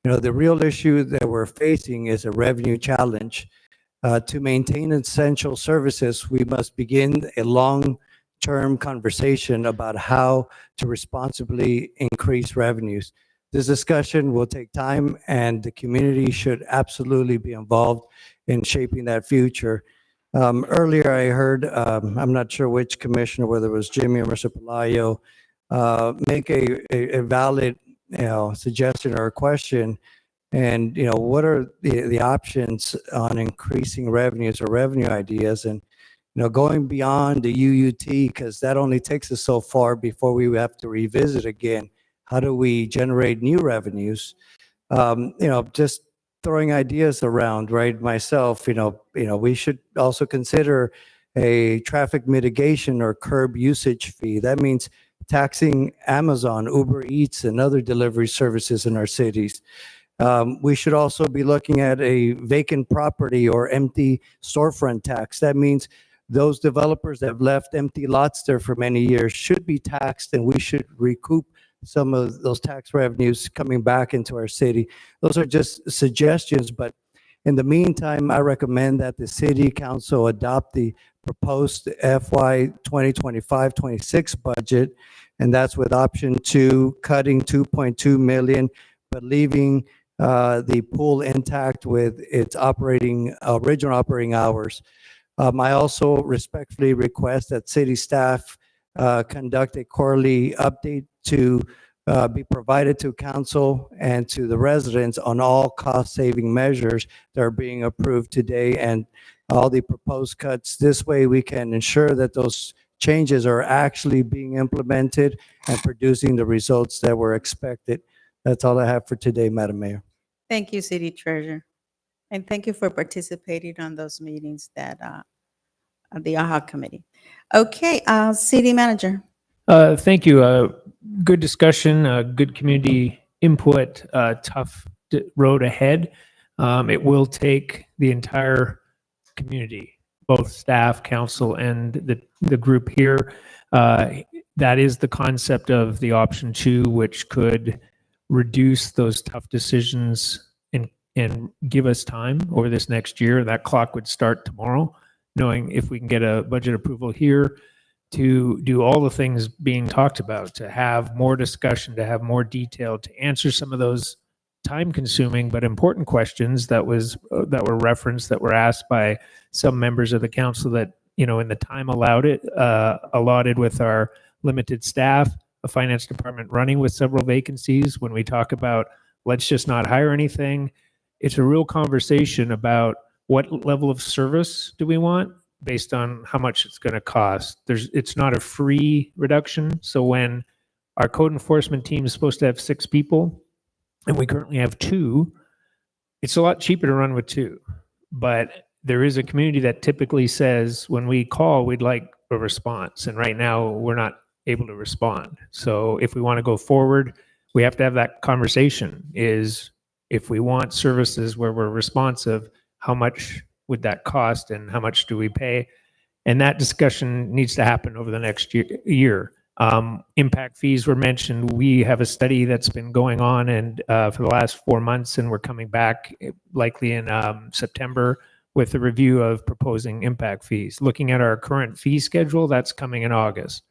The real issue that we're facing is a revenue challenge. To maintain essential services, we must begin a long-term conversation about how to responsibly increase revenues. This discussion will take time, and the community should absolutely be involved in shaping that future. Earlier, I heard, I'm not sure which commissioner, whether it was Jimmy or Mr. Palayo, make a valid, suggestion or a question. And, what are the options on increasing revenues or revenue ideas? And, going beyond the UUT, because that only takes us so far before we have to revisit again. How do we generate new revenues? Just throwing ideas around, right? Myself, we should also consider a traffic mitigation or curb usage fee. That means taxing Amazon, Uber Eats, and other delivery services in our cities. We should also be looking at a vacant property or empty storefront tax. That means those developers that have left empty lots there for many years should be taxed, and we should recoup some of those tax revenues coming back into our city. Those are just suggestions, but in the meantime, I recommend that the city council adopt the proposed FY 2025-26 budget, and that's with option 2, cutting 2.2 million, but leaving the pool intact with its original operating hours. I also respectfully request that city staff conduct a quarterly update to be provided to council and to the residents on all cost-saving measures that are being approved today and all the proposed cuts. This way, we can ensure that those changes are actually being implemented and producing the results that were expected. That's all I have for today, Madam Mayor. Thank you, City Treasurer. And thank you for participating on those meetings that the AHA committee. Okay, City Manager. Thank you. Good discussion, good community input, tough road ahead. It will take the entire community, both staff, council, and the group here. That is the concept of the option 2, which could reduce those tough decisions and give us time over this next year. That clock would start tomorrow, knowing if we can get a budget approval here to do all the things being talked about, to have more discussion, to have more detail, to answer some of those time-consuming but important questions that were referenced, that were asked by some members of the council that, in the time allotted with our limited staff, a finance department running with several vacancies. When we talk about let's just not hire anything, it's a real conversation about what level of service do we want based on how much it's going to cost. It's not a free reduction. So when our code enforcement team is supposed to have 6 people and we currently have 2, it's a lot cheaper to run with 2. But there is a community that typically says when we call, we'd like a response. And right now we're not able to respond. So if we want to go forward, we have to have that conversation. Is if we want services where we're responsive, how much would that cost and how much do we pay? And that discussion needs to happen over the next year. Impact fees were mentioned. We have a study that's been going on and for the last 4 months, and we're coming back likely in September with a review of proposing impact fees. Looking at our current fee schedule, that's coming in August.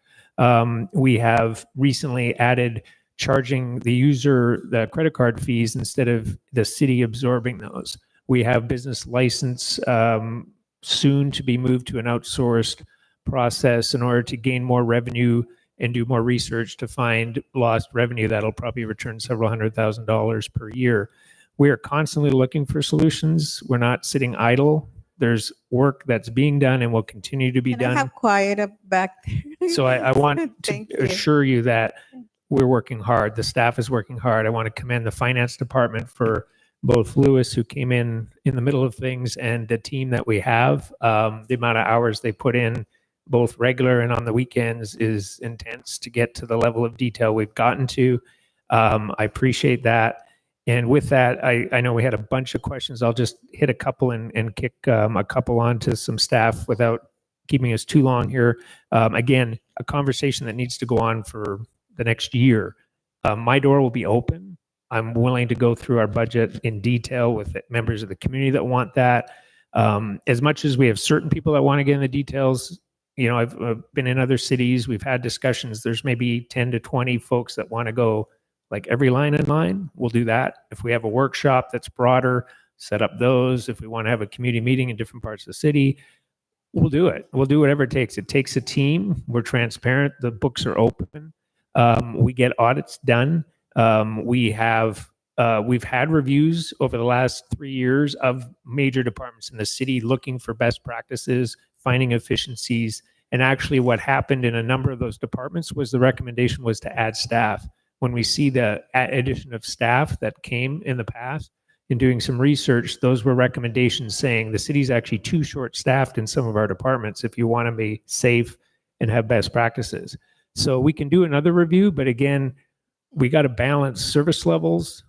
We have recently added charging the user the credit card fees instead of the city absorbing those. We have business license soon to be moved to an outsourced process in order to gain more revenue and do more research to find lost revenue that'll probably return several $100,000 per year. We are constantly looking for solutions. We're not sitting idle. There's work that's being done and will continue to be Can done. I have quiet up back there? So I want to Thank you. assure you that we're working hard. The staff is working hard. I want to commend the finance department for both Lewis, who came in the middle of things, and the team that we have. The amount of hours they put in, both regular and on the weekends, is intense to get to the level of detail we've gotten to. I appreciate that. And with that, I know we had a bunch of questions. I'll just hit a couple and kick a couple on to some staff without keeping us too long here. Again, a conversation that needs to go on for the next year. My door will be open. I'm willing to go through our budget in detail with members of the community that want that. As much as we have certain people that want to get in the details, I've been in other cities. We've had discussions. There's maybe 10 to 20 folks that want to go like every line in line. We'll do that. If we have a workshop that's broader, set up those. If we want to have a community meeting in different parts of the city, We'll do it. We'll do whatever it takes. It takes a team. We're transparent. The books are open. We get audits done. We've had reviews over the last 3 years of major departments in the city looking for best practices, finding efficiencies. And actually what happened in a number of those departments was the recommendation was to add staff. When we see the addition of staff that came in the past, in doing some research, those were recommendations saying the city's actually too short-staffed in some of our departments if you want to be safe and have best practices. So we can do another review, but again, we got to balance service levels,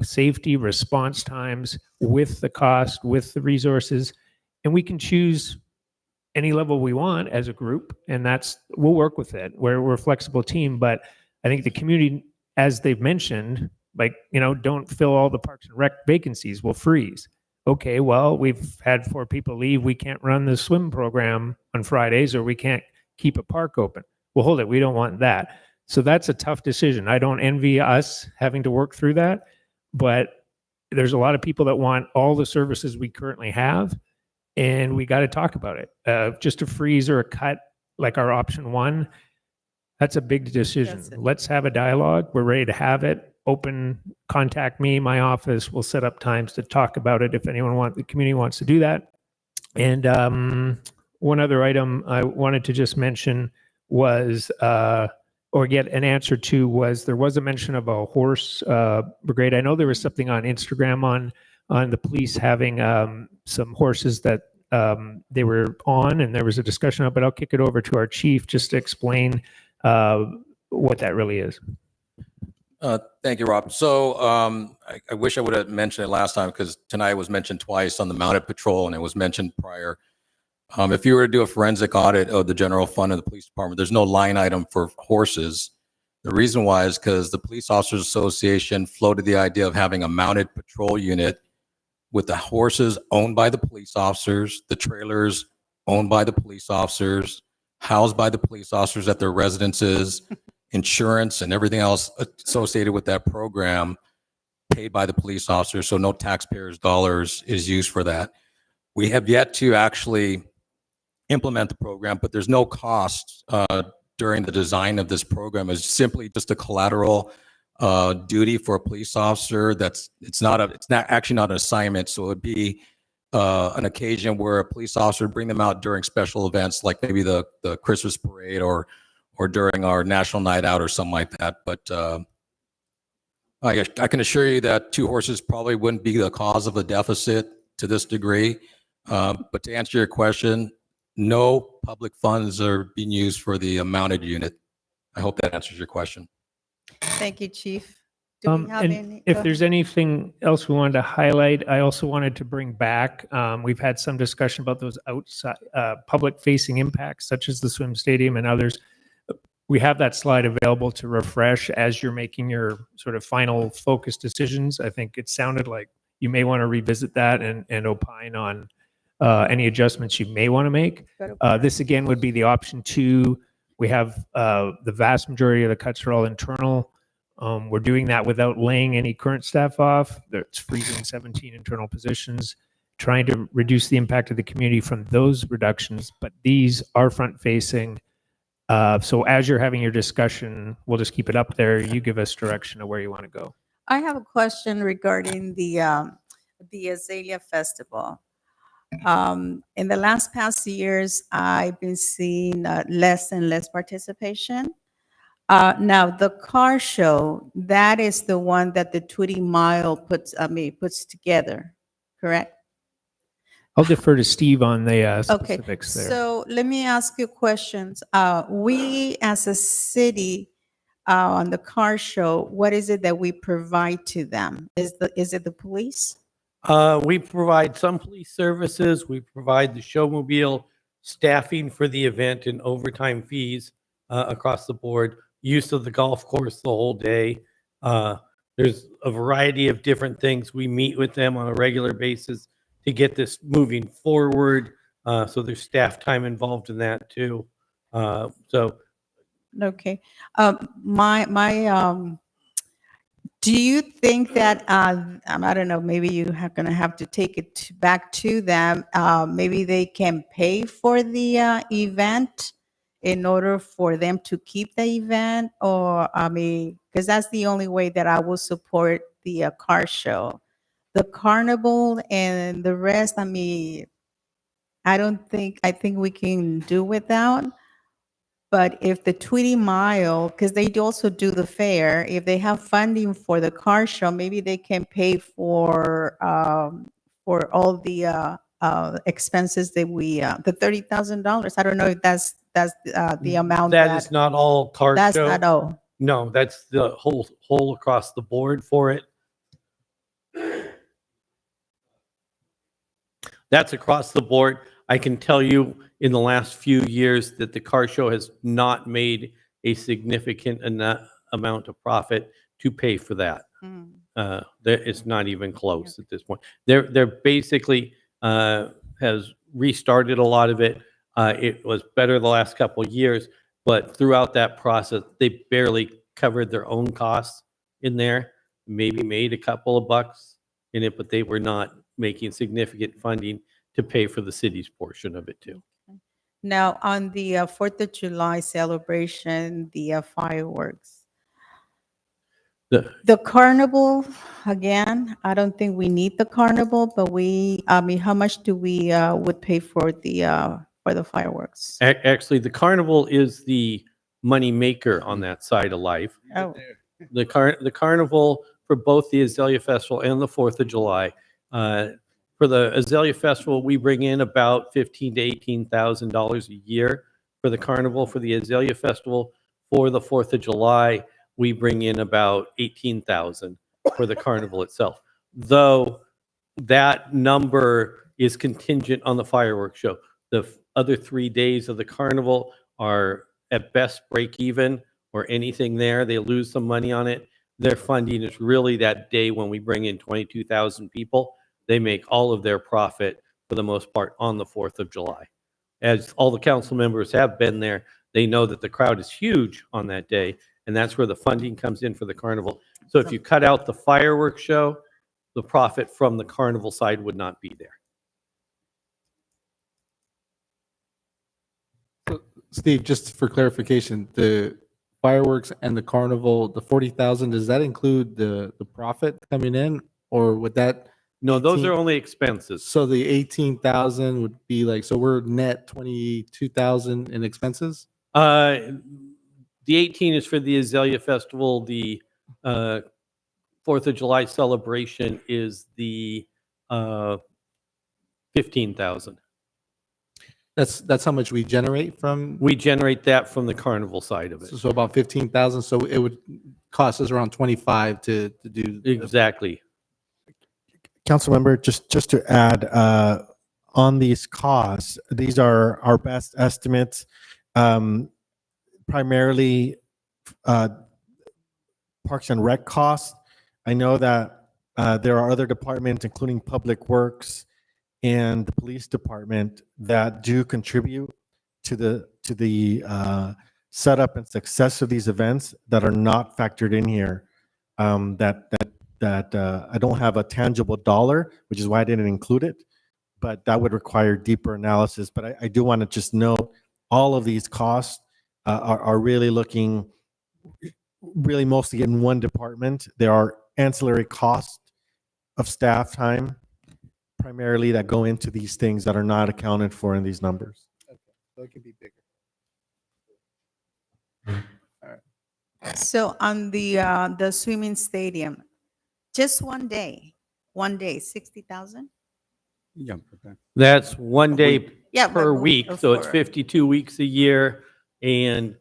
safety, response times with the cost, with the resources, and we can choose any level we want as a group, and we'll work with it. We're a flexible team, but I think the community, as they've mentioned, don't fill all the Parks and Rec vacancies, we'll freeze. Okay, well, we've had 4 people leave. We can't run the swim program on Fridays, or we can't keep a park open. Well, hold it, we don't want that. So that's a tough decision. I don't envy us having to work through that, but there's a lot of people that want all the services we currently have, and we got to talk about it. Just a freeze or a cut, like our option 1, that's a big decision. Let's have a dialogue. We're ready to have it. Open, contact me, my office. We'll set up times to talk about it if the community wants to do that. And one other item I wanted to just mention was, or get an answer to, was there was a mention of a horse brigade. I know there was something on Instagram on the police having some horses that they were on, and there was a discussion of, but I'll kick it over to our chief just to explain what that really is. Thank you, Rob. So I wish I would have mentioned it last time, because tonight it was mentioned twice on the mounted patrol, and it was mentioned prior. If you were to do a forensic audit of the general fund of the police department, there's no line item for horses. The reason why is because the Police Officers Association floated the idea of having a mounted patrol unit with the horses owned by the police officers, the trailers owned by the police officers, housed by the police officers at their residences, insurance and everything else associated with that program paid by the police officers. So no taxpayers' dollars is used for that. We have yet to actually implement the program, but there's no cost during the design of this program. It's simply just a collateral duty for a police officer. It's not actually not an assignment. So it would be an occasion where a police officer would bring them out during special events, like maybe the Christmas parade or during our national night out or something like that. But I can assure you that 2 horses probably wouldn't be the cause of a deficit to this degree. But to answer your question, no public funds are being used for the mounted unit. I hope that answers your question. Thank you, Chief. Do we have And any? if there's anything else we wanted to highlight, I also wanted to bring back, we've had some discussion about those outside public-facing impacts, such as the swim stadium and others. We have that slide available to refresh as you're making your sort of final focus decisions. I think it sounded like you may want to revisit that and opine on any adjustments you may want to make. This again would be the option 2. We have the vast majority of the cuts are all internal. We're doing that without laying any current staff off. It's freezing 17 internal positions, trying to reduce the impact of the community from those reductions, but these are front-facing. So as you're having your discussion, we'll just keep it up there. You give us direction of where you want to go. I have a question regarding the Azalea Festival. In the last past years, I've been seeing less and less participation. Now, the car show, that is the one that the Tweety Mile puts together, correct? I'll defer to Steve on the Okay, specifics there. so let me ask you questions. We as a city, on the car show, what is it that we provide to them? Is it the police? We provide some police services. We provide the showmobile staffing for the event and overtime fees across the board. Use of the golf course the whole day. There's a variety of different things. We meet with them on a regular basis to get this moving forward. So there's staff time involved in that too. So Okay. My Do you think that, I don't know, maybe you are going to have to take it back to them. Maybe they can pay for the event in order for them to keep the event? Or, I mean, because that's the only way that I will support the car show. The carnival and the rest, I mean, I think we can do without. But if the Tweety Mile, because they also do the fair, if they have funding for the car show, maybe they can pay for all the expenses that the $30,000. I don't know if that's the amount That is not all car that's show. not all. No, that's the whole across the board for it. That's across the board. I can tell you in the last few years that the car show has not made a significant amount of profit to pay for that. It's not even close at this point. They're basically has restarted a lot of it. It was better the last couple of years, but throughout that process, they barely covered their own costs in there. Maybe made a couple of bucks in it, but they were not making significant funding to pay for the city's portion of it too. Now, on the 4th of July celebration, the fireworks. The carnival, again, I don't think we need the carnival, but I mean, how much do we would pay for the fireworks? Actually, the carnival is the money maker on that side of life. Oh, The carnival for both the Azalea Festival and the 4th of July. For the Azalea Festival, we bring in about $15,000 to $18,000 a year. For the carnival, for the Azalea Festival, for the 4th of July, we bring in about $18,000 for the carnival itself. Though that number is contingent on the fireworks show. The other 3 days of the carnival are at best break even or anything there. They lose some money on it. Their funding is really that day when we bring in 22,000 people. They make all of their profit for the most part on the 4th of July. As all the council members have been there, they know that the crowd is huge on that day, and that's where the funding comes in for the carnival. So if you cut out the fireworks show, the profit from the carnival side would not be there. Steve, just for clarification, the fireworks and the carnival, the 40,000, does that include the profit coming in, or would that? No, those 18 are only expenses. So the 18,000 would be like, so we're net 22,000 in expenses? The 18 is for the Azalea Festival. The 4th of July celebration is the 15,000. That's how much we generate from? We generate that from the carnival side of it. So about 15,000. So it would cost us around 25 to do. Exactly. Councilmember, just to add, on these costs, these are our best estimates, primarily Parks and Rec costs. I know that there are other departments, including Public Works and the Police Department, that do contribute to the setup and success of these events that are not factored in here. That I don't have a tangible dollar, which is why I didn't include it, but that would require deeper analysis. But I do want to just note all of these costs are really looking really mostly in one department. There are ancillary costs of staff time primarily that go into these things that are not accounted for in these numbers. Okay, so it can be bigger. so on the swimming stadium, just one day, 60,000? Yeah. That's one day Yeah, per but week, so it's for- 52 weeks a year. And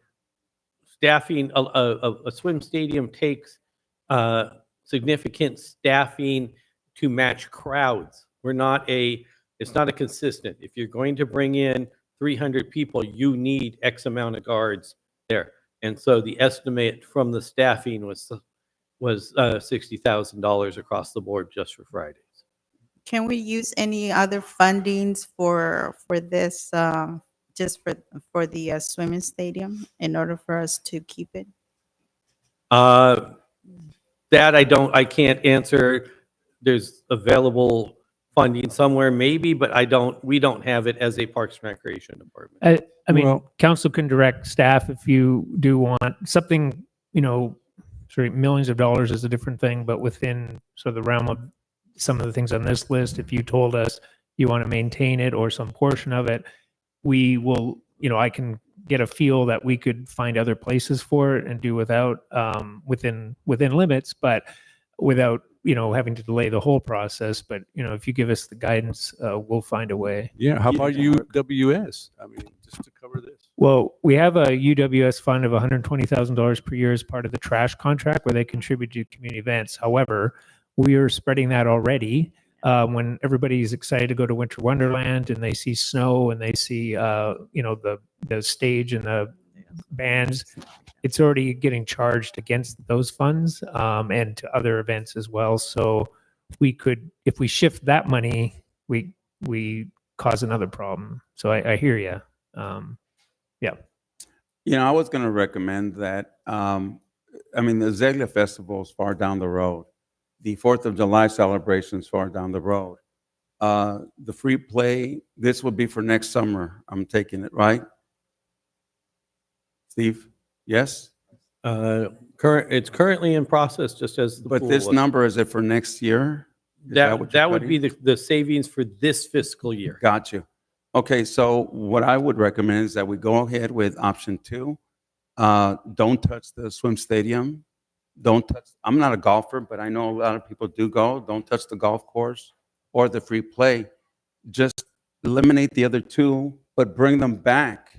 staffing, a swim stadium takes significant staffing to match crowds. It's not a consistent. If you're going to bring in 300 people, you need X amount of guards there. And so the estimate from the staffing was $60,000 across the board just for Fridays. Can we use any other fundings for this, just for the swimming stadium in order for us to keep it? That I can't answer. There's available funding somewhere, maybe, but we don't have it as a Parks and Recreation Department. I mean, Well- council can direct staff if you do want something, sorry, millions of dollars is a different thing, but within sort of the realm of some of the things on this list, if you told us you want to maintain it or some portion of it, we will, I can get a feel that we could find other places for it and do without, within limits, but without, having to delay the whole process. But, if you give us the guidance, we'll find a way. Yeah, how about UWS? I mean, just to cover this. Well, we have a UWS fund of $120,000 per year as part of the trash contract where they contribute to community events. However, we are spreading that already. When everybody's excited to go to Winter Wonderland and they see snow and they see, the stage and the bands, it's already getting charged against those funds and to other events as well. So we could, if we shift that money, we cause another problem. So I hear you. Yeah. I was going to recommend that. The Zeglia Festival is far down the road. The 4th of July celebration is far down the road. The free play, this would be for next summer. I'm taking it, right? Steve, yes? It's currently in process, just as the But pool this was. number, is it for next year? Is That what you're would be cutting? the savings for this fiscal year. Got you. Okay, so what I would recommend is that we go ahead with option 2. Don't touch the swim stadium. I'm not a golfer, but I know a lot of people do go. Don't touch the golf course or the free play. Just eliminate the other 2, but bring them back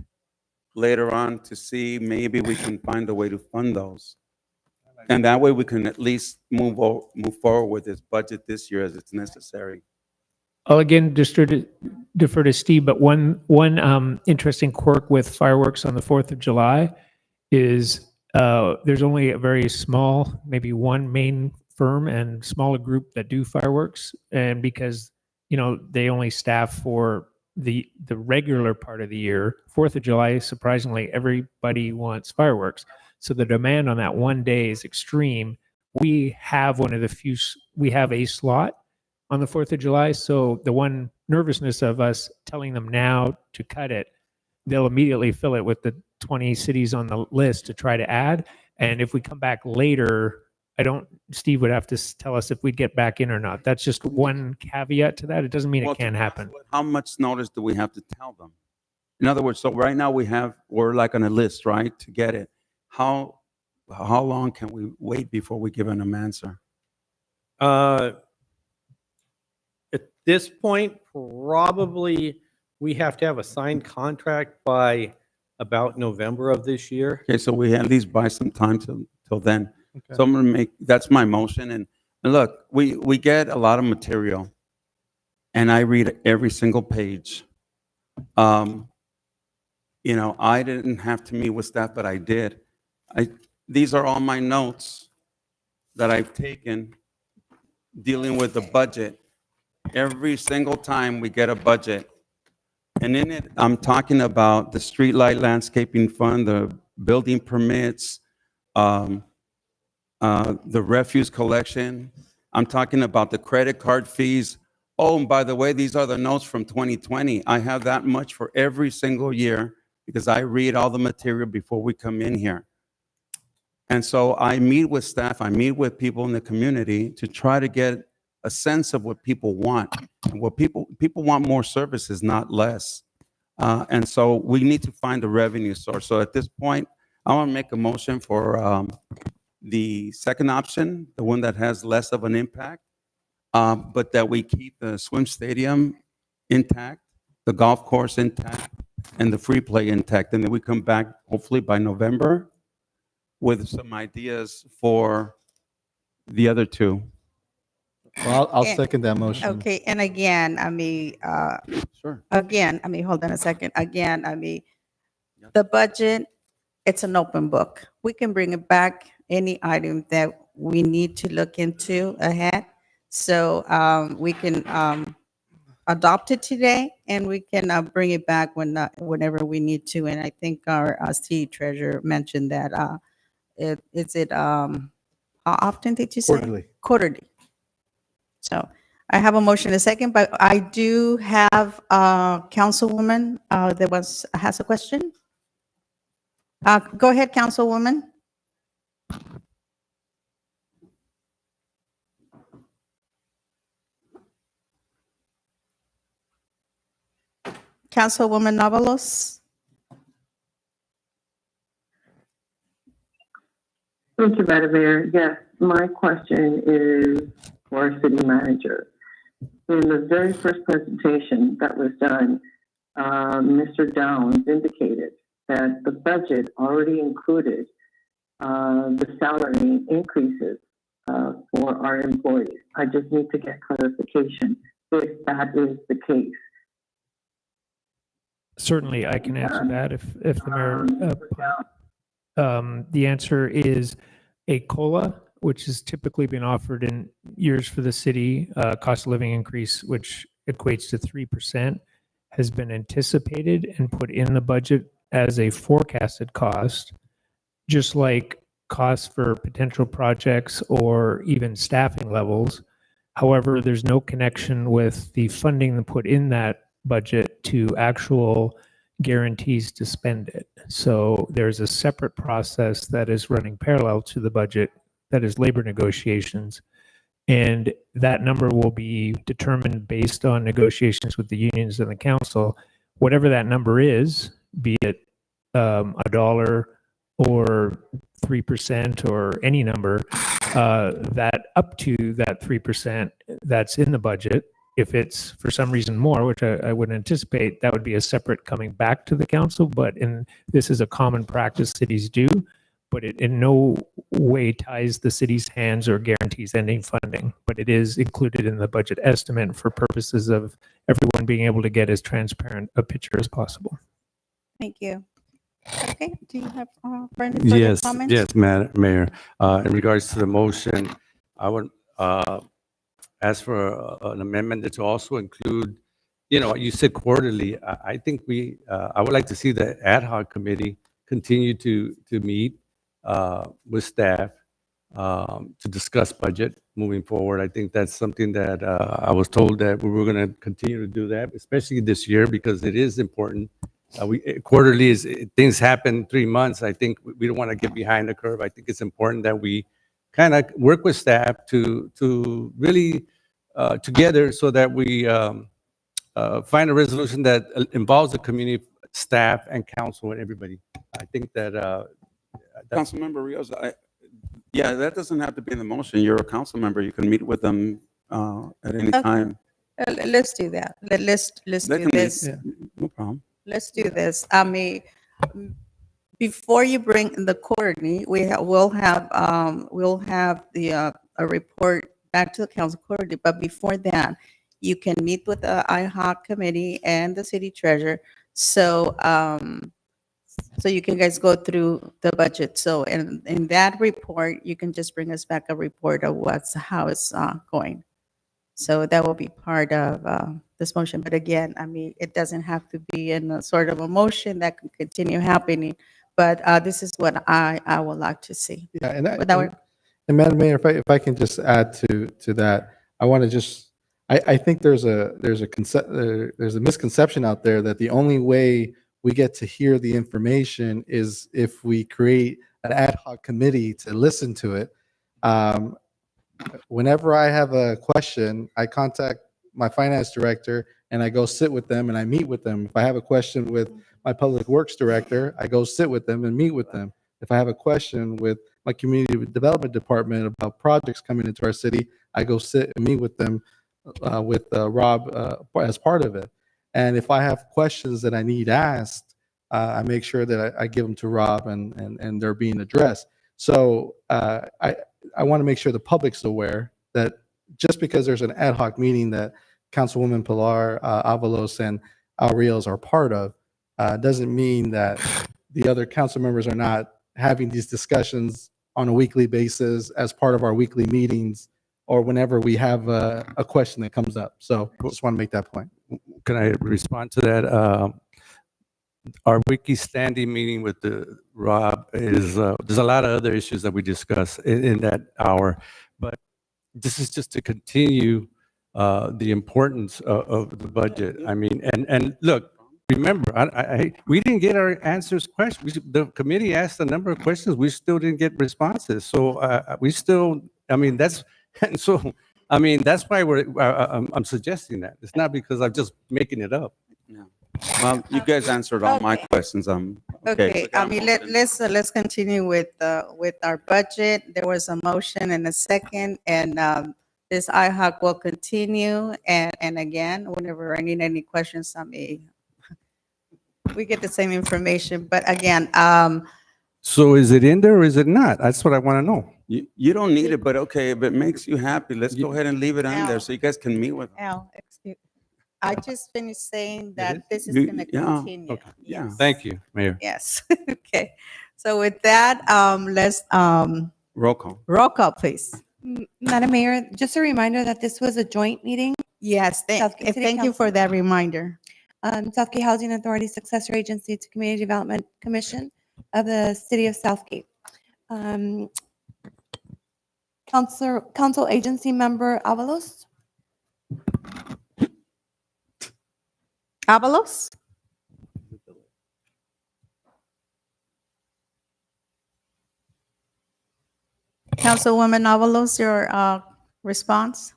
later on to see maybe we can find a way to fund those. And that way we can at least move forward with this budget this year as it's necessary. I'll again just defer to Steve, but one interesting quirk with fireworks on the 4th of July is there's only a very small, maybe one main firm and smaller group that do fireworks. And because, they only staff for the regular part of the year, 4th of July, surprisingly, everybody wants fireworks. So the demand on that one day is extreme. We have we have a slot on the 4th of July. So the one nervousness of us telling them now to cut it, they'll immediately fill it with the 20 cities on the list to try to add. And if we come back later, Steve would have to tell us if we'd get back in or not. That's just one caveat to that. It doesn't mean it can't happen. How much notice do we have to tell them? In other words, so right now we're like on a list, right, to get it. How long can we wait before we give them an answer? At this point, probably we have to have a signed contract by about November of this year. Okay, so we at least buy some time till then. Okay. So I'm gonna that's my motion. And look, we get a lot of material and I read every single page. I didn't have to meet with staff, but I did. These are all my notes that I've taken dealing with the budget. Every single time we get a budget. And in it, I'm talking about the streetlight landscaping fund, the building permits, the refuse collection. I'm talking about the credit card fees. Oh, and by the way, these are the notes from 2020. I have that much for every single year because I read all the material before we come in here. And so I meet with staff, I meet with people in the community to try to get a sense of what people want. And what people want more services, not less. And so we need to find a revenue source. So at this point, I want to make a motion for the second option, the one that has less of an impact, but that we keep the swim stadium intact, the golf course intact, and the free play intact. And then we come back hopefully by November with some ideas for the other 2. Well, I'll And- second that motion. Okay, and again, Sure. hold on a second. Again, the budget, it's an open book. We can bring it back, any item that we need to look into ahead. So we can adopt it today and we can bring it back whenever we need to. And I think our city treasurer mentioned that, how often did you say? Quarterly. Quarterly. So I have a motion and a second, but I do have a councilwoman that has a question. Go ahead, Councilwoman. Councilwoman Navalos. Thank you, Madam Mayor. Yes, my question is for our city manager. In the very first presentation that was done, Mr. Downs indicated that the budget already included the salary increases for our employees. I just need to get clarification if that is the case. Certainly, I can answer that if the mayor. The answer is a COLA, which has typically been offered in years for the city. Cost of living increase, which equates to 3%, has been anticipated and put in the budget as a forecasted cost, just like costs for potential projects or even staffing levels. However, there's no connection with the funding put in that budget to actual guarantees to spend it. So there's a separate process that is running parallel to the budget that is labor negotiations. And that number will be determined based on negotiations with the unions and the council. Whatever that number is, be it $1 or 3% or any number, that up to that 3% that's in the budget. If it's for some reason more, which I wouldn't anticipate, that would be a separate coming back to the council. But this is a common practice cities do, but it in no way ties the city's hands or guarantees any funding. But it is included in the budget estimate for purposes of everyone being able to get as transparent a picture as possible. Thank you. Okay, do you have further comments? Yes, Madam Mayor. In regards to the motion, I would ask for an amendment to also include, you said quarterly. I think I would like to see the ad hoc committee continue to meet with staff to discuss budget moving forward. I think that's something that I was told that we were going to continue to do that, especially this year, because it is important. Quarterly things happen 3 months. I think we don't want to get behind the curve. I think it's important that we kind of work with staff to really together so that we find a resolution that involves the community, staff, and council and everybody. I think that. Councilmember Rios, that doesn't have to be in the motion. You're a council member. You can meet with them at any time. Let's do that. Let's do this. No problem. Let's do this. I mean, before you bring the quarterly, we'll have the a report back to the council quarterly. But before that, you can meet with the IHOC committee and the city treasurer. So so you can guys go through the budget. So in that report, you can just bring us back a report of how it's going. So that will be part of this motion. But again, I mean, it doesn't have to be in a sort of a motion that can continue happening. But this is what I would like to see. Yeah, and Madam Mayor, if I can just add to that, I want to just I think there's a misconception out there that the only way we get to hear the information is if we create an ad hoc committee to listen to it. Whenever I have a question, I contact my finance director and I go sit with them and I meet with them. If I have a question with my public works director, I go sit with them and meet with them. If I have a question with my community development department about projects coming into our city, I go sit and meet with them with Rob as part of it. And if I have questions that I need asked, I make sure that I give them to Rob and they're being addressed. So I want to make sure the public's aware that just because there's an ad hoc meeting that Councilwoman Pilar Avalos and Al Rios are part of, doesn't mean that the other council members are not having these discussions on a weekly basis as part of our weekly meetings or whenever we have a question that comes up. So I just want to make that point. Can I respond to that? our wiki standing meeting with the Rob is, there's a lot of other issues that we discuss in that hour. But this is just to continue the importance of the budget. I mean, and look, remember, we didn't get our answers questions. The committee asked a number of questions. We still didn't get responses. So we still, I mean, that's, and so, I mean, that's why I'm suggesting that. It's not because I'm just making it up. Well, you guys answered all my questions. Okay, I mean, let's continue with our budget. There was a motion and a second, and this IHOC will continue. And again, whenever I need any questions, we get the same information. But again, So is it in there or is it not? That's what I want to know. You don't need it, but okay, if it makes you happy, let's go ahead and leave it on there so you guys can meet with them. Al, excuse, I just finished saying that this is You- going to yeah, continue. okay, yeah. Thank you, Mayor. Yes. Okay. So with that, let's Roll call. roll call, please. Madam Mayor, just a reminder that this was a joint meeting. Yes, Southgate City thank you for that reminder. Southgate Housing Authority successor agency to Community Development Commission of the City of Southgate. Council agency member Avalos. Avalos? Councilwoman Avalos, your response?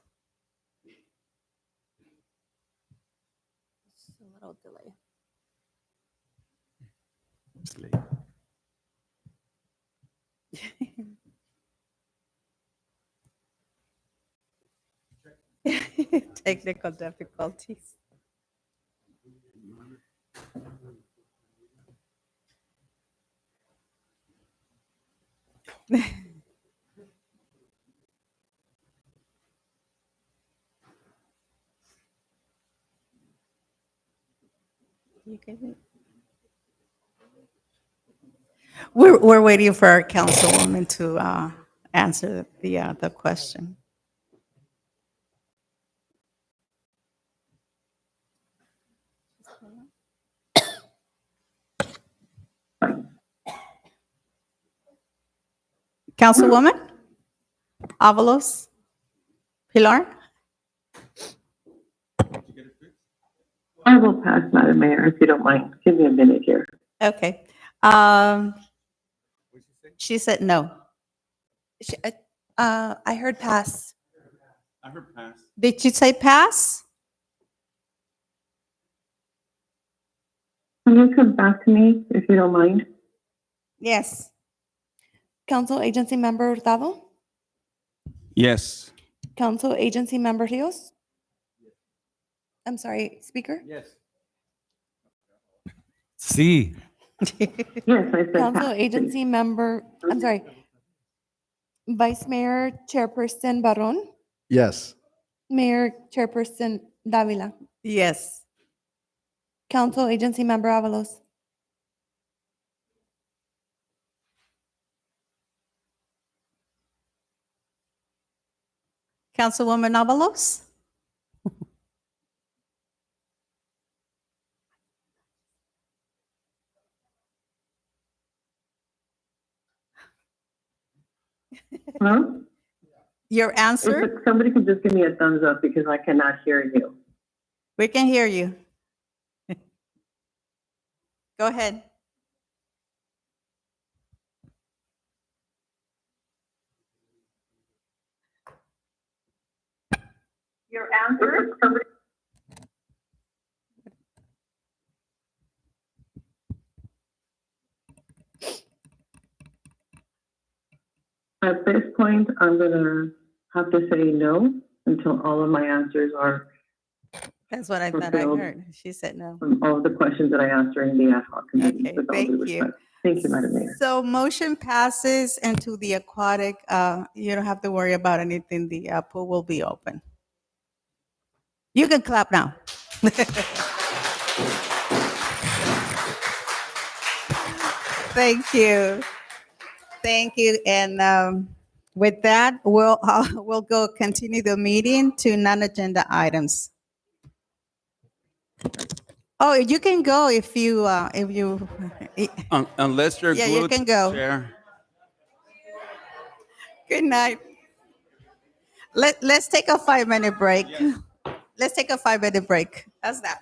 A little delay. Technical difficulties. We're waiting for our councilwoman to answer the question. Councilwoman Avalos? Pilar? I will pass, Madam Mayor, if you don't mind. Give me a minute here. Okay. She said no. I heard pass. I heard pass. Did you say pass? Can you come back to me, if you don't mind? Yes. Council agency member Hurtado. Yes. Council agency member Rios. I'm sorry, speaker. Yes. See. Yes, I said Council pass. agency member, I'm sorry. Vice Mayor Chairperson Barron. Yes. Mayor Chairperson Davila. Yes. Council agency member Avalos. Councilwoman Avalos? Huh? Your answer? If somebody could just give me a thumbs up because I cannot hear you. We can hear you. Go ahead. Your answer? At this point, I'm gonna have to say no until all of my answers are That's what I thought I fulfilled heard. She said no. from all of the questions that I asked during the ad hoc committee. Okay, with all due thank you. respect. Thank you, Madam Mayor. So motion passes into the aquatic. You don't have to worry about anything. The pool will be open. You can clap now. Thank you. Thank you. And with that, we'll go continue the meeting to non-agenda items. Oh, you can go if you, Unless you're Yeah, you good can to go. share. Good night. Let's take a 5-minute break. Let's take a 5-minute break. How's that?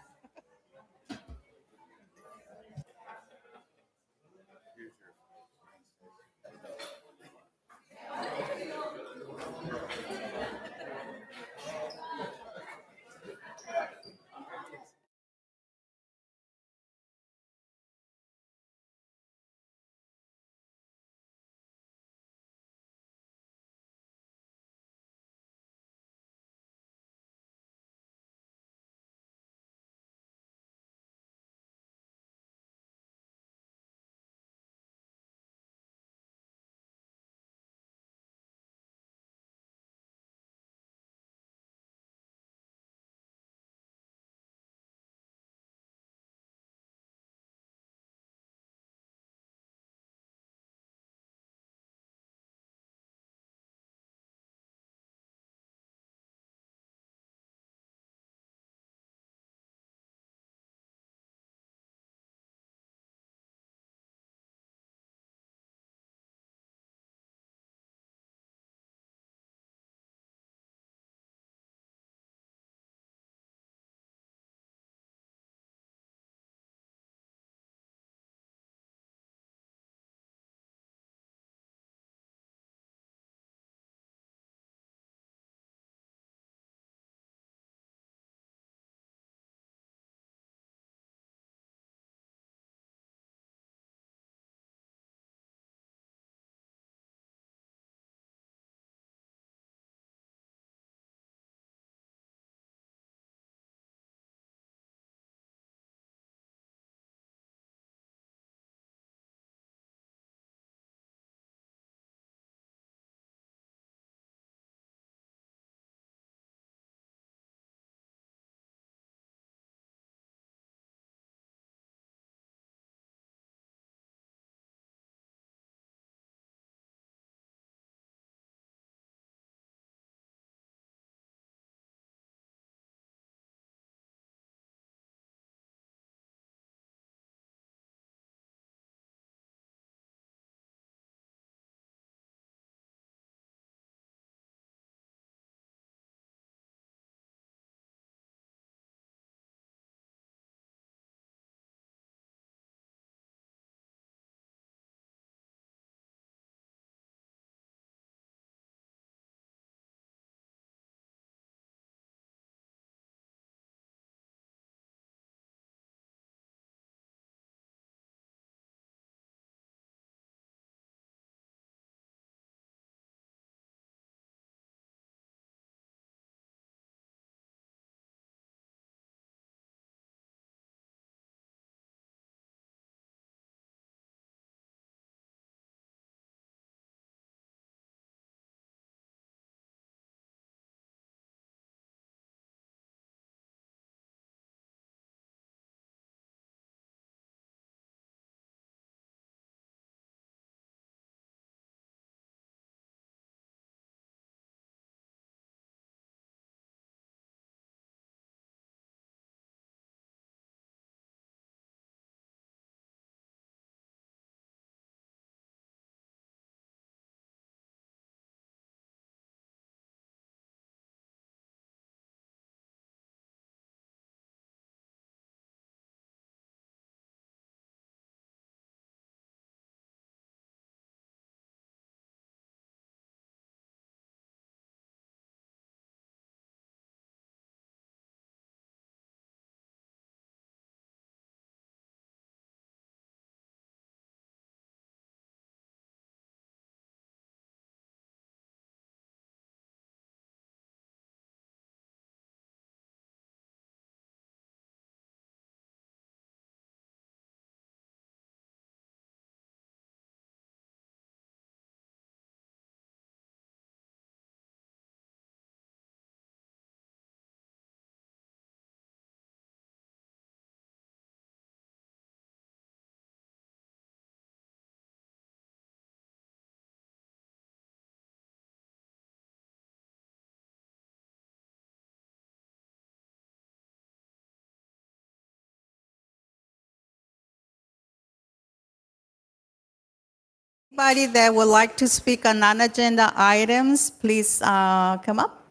Anybody that would like to speak on non-agenda items, please come up.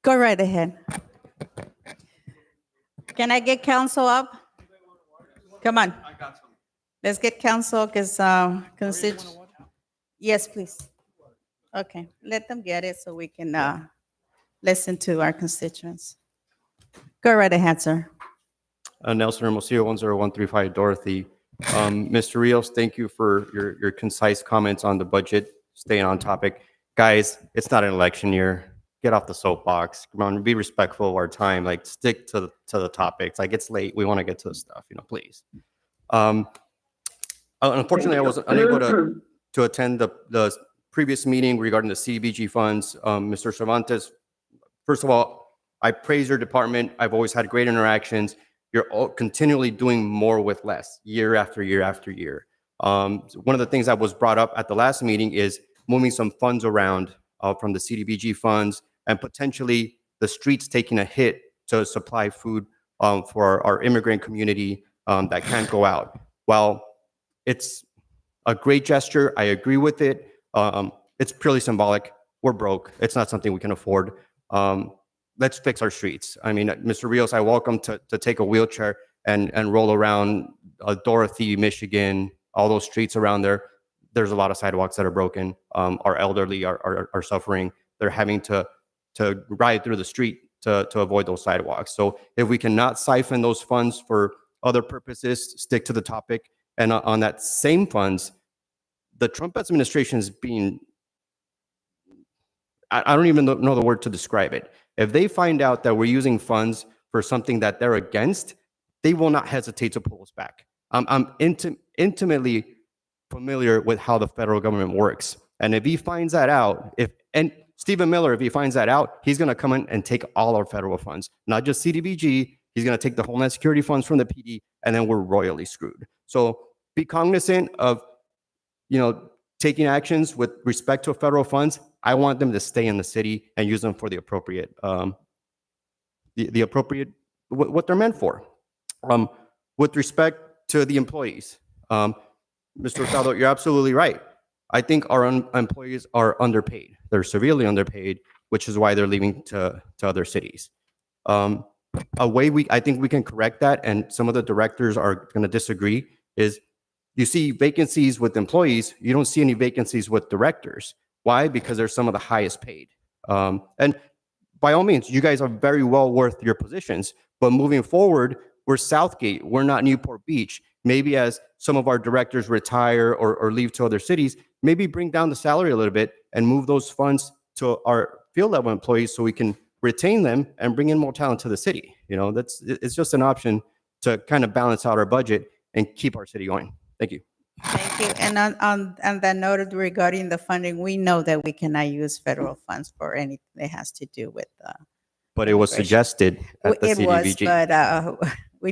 Go right ahead. Can I get council up? Come on. Let's get council because yes, please. Okay, let them get it so we can listen to our constituents. Go right ahead, sir. Nelson Hermosillo, 10135 Dorothy. Mr. Rios, thank you for your concise comments on the budget, staying on topic. Guys, it's not an election year. Get off the soapbox. Come on, be respectful of our time. Like, stick to the topics. Like, it's late. We want to get to the stuff, please. Unfortunately, I wasn't unable to attend the previous meeting regarding the CDBG funds. Mr. Cervantes, first of all, I praise your department. I've always had great interactions. You're all continually doing more with less, year after year after year. One of the things that was brought up at the last meeting is moving some funds around from the CDBG funds and potentially the streets taking a hit to supply food for our immigrant community that can't go out. While it's a great gesture, I agree with it. It's purely symbolic. We're broke. It's not something we can afford. Let's fix our streets. I mean, Mr. Rios, I welcome to take a wheelchair and roll around Dorothy, Michigan, all those streets around there. There's a lot of sidewalks that are broken. Our elderly are suffering. They're having to ride through the street to avoid those sidewalks. So if we cannot siphon those funds for other purposes, stick to the topic. And on that same funds, the Trump administration is being, I don't even know the word to describe it. If they find out that we're using funds for something that they're against, they will not hesitate to pull us back. I'm intimately familiar with how the federal government works. And if he finds that out, and Stephen Miller, if he finds that out, he's going to come in and take all our federal funds, not just CDBG. He's going to take the Homeland Security funds from the PD, and then we're royally screwed. So be cognizant of, taking actions with respect to federal funds. I want them to stay in the city and use them for the appropriate, the appropriate, what they're meant for. With respect to the employees, Mr. Hurtado, you're absolutely right. I think our employees are underpaid. They're severely underpaid, which is why they're leaving to other cities. A way I think we can correct that, and some of the directors are going to disagree, is you see vacancies with employees, you don't see any vacancies with directors. Why? Because they're some of the highest paid. And by all means, you guys are very well worth your positions, but moving forward, we're Southgate, we're not Newport Beach. Maybe as some of our directors retire or leave to other cities, maybe bring down the salary a little bit and move those funds to our field level employees so we can retain them and bring in more talent to the city. It's just an option to kind of balance out our budget and keep our city going. Thank you. Thank you. And on that note regarding the funding, we know that we cannot use federal funds for anything that has to do with. But it was suggested at the It CDBG. was, but we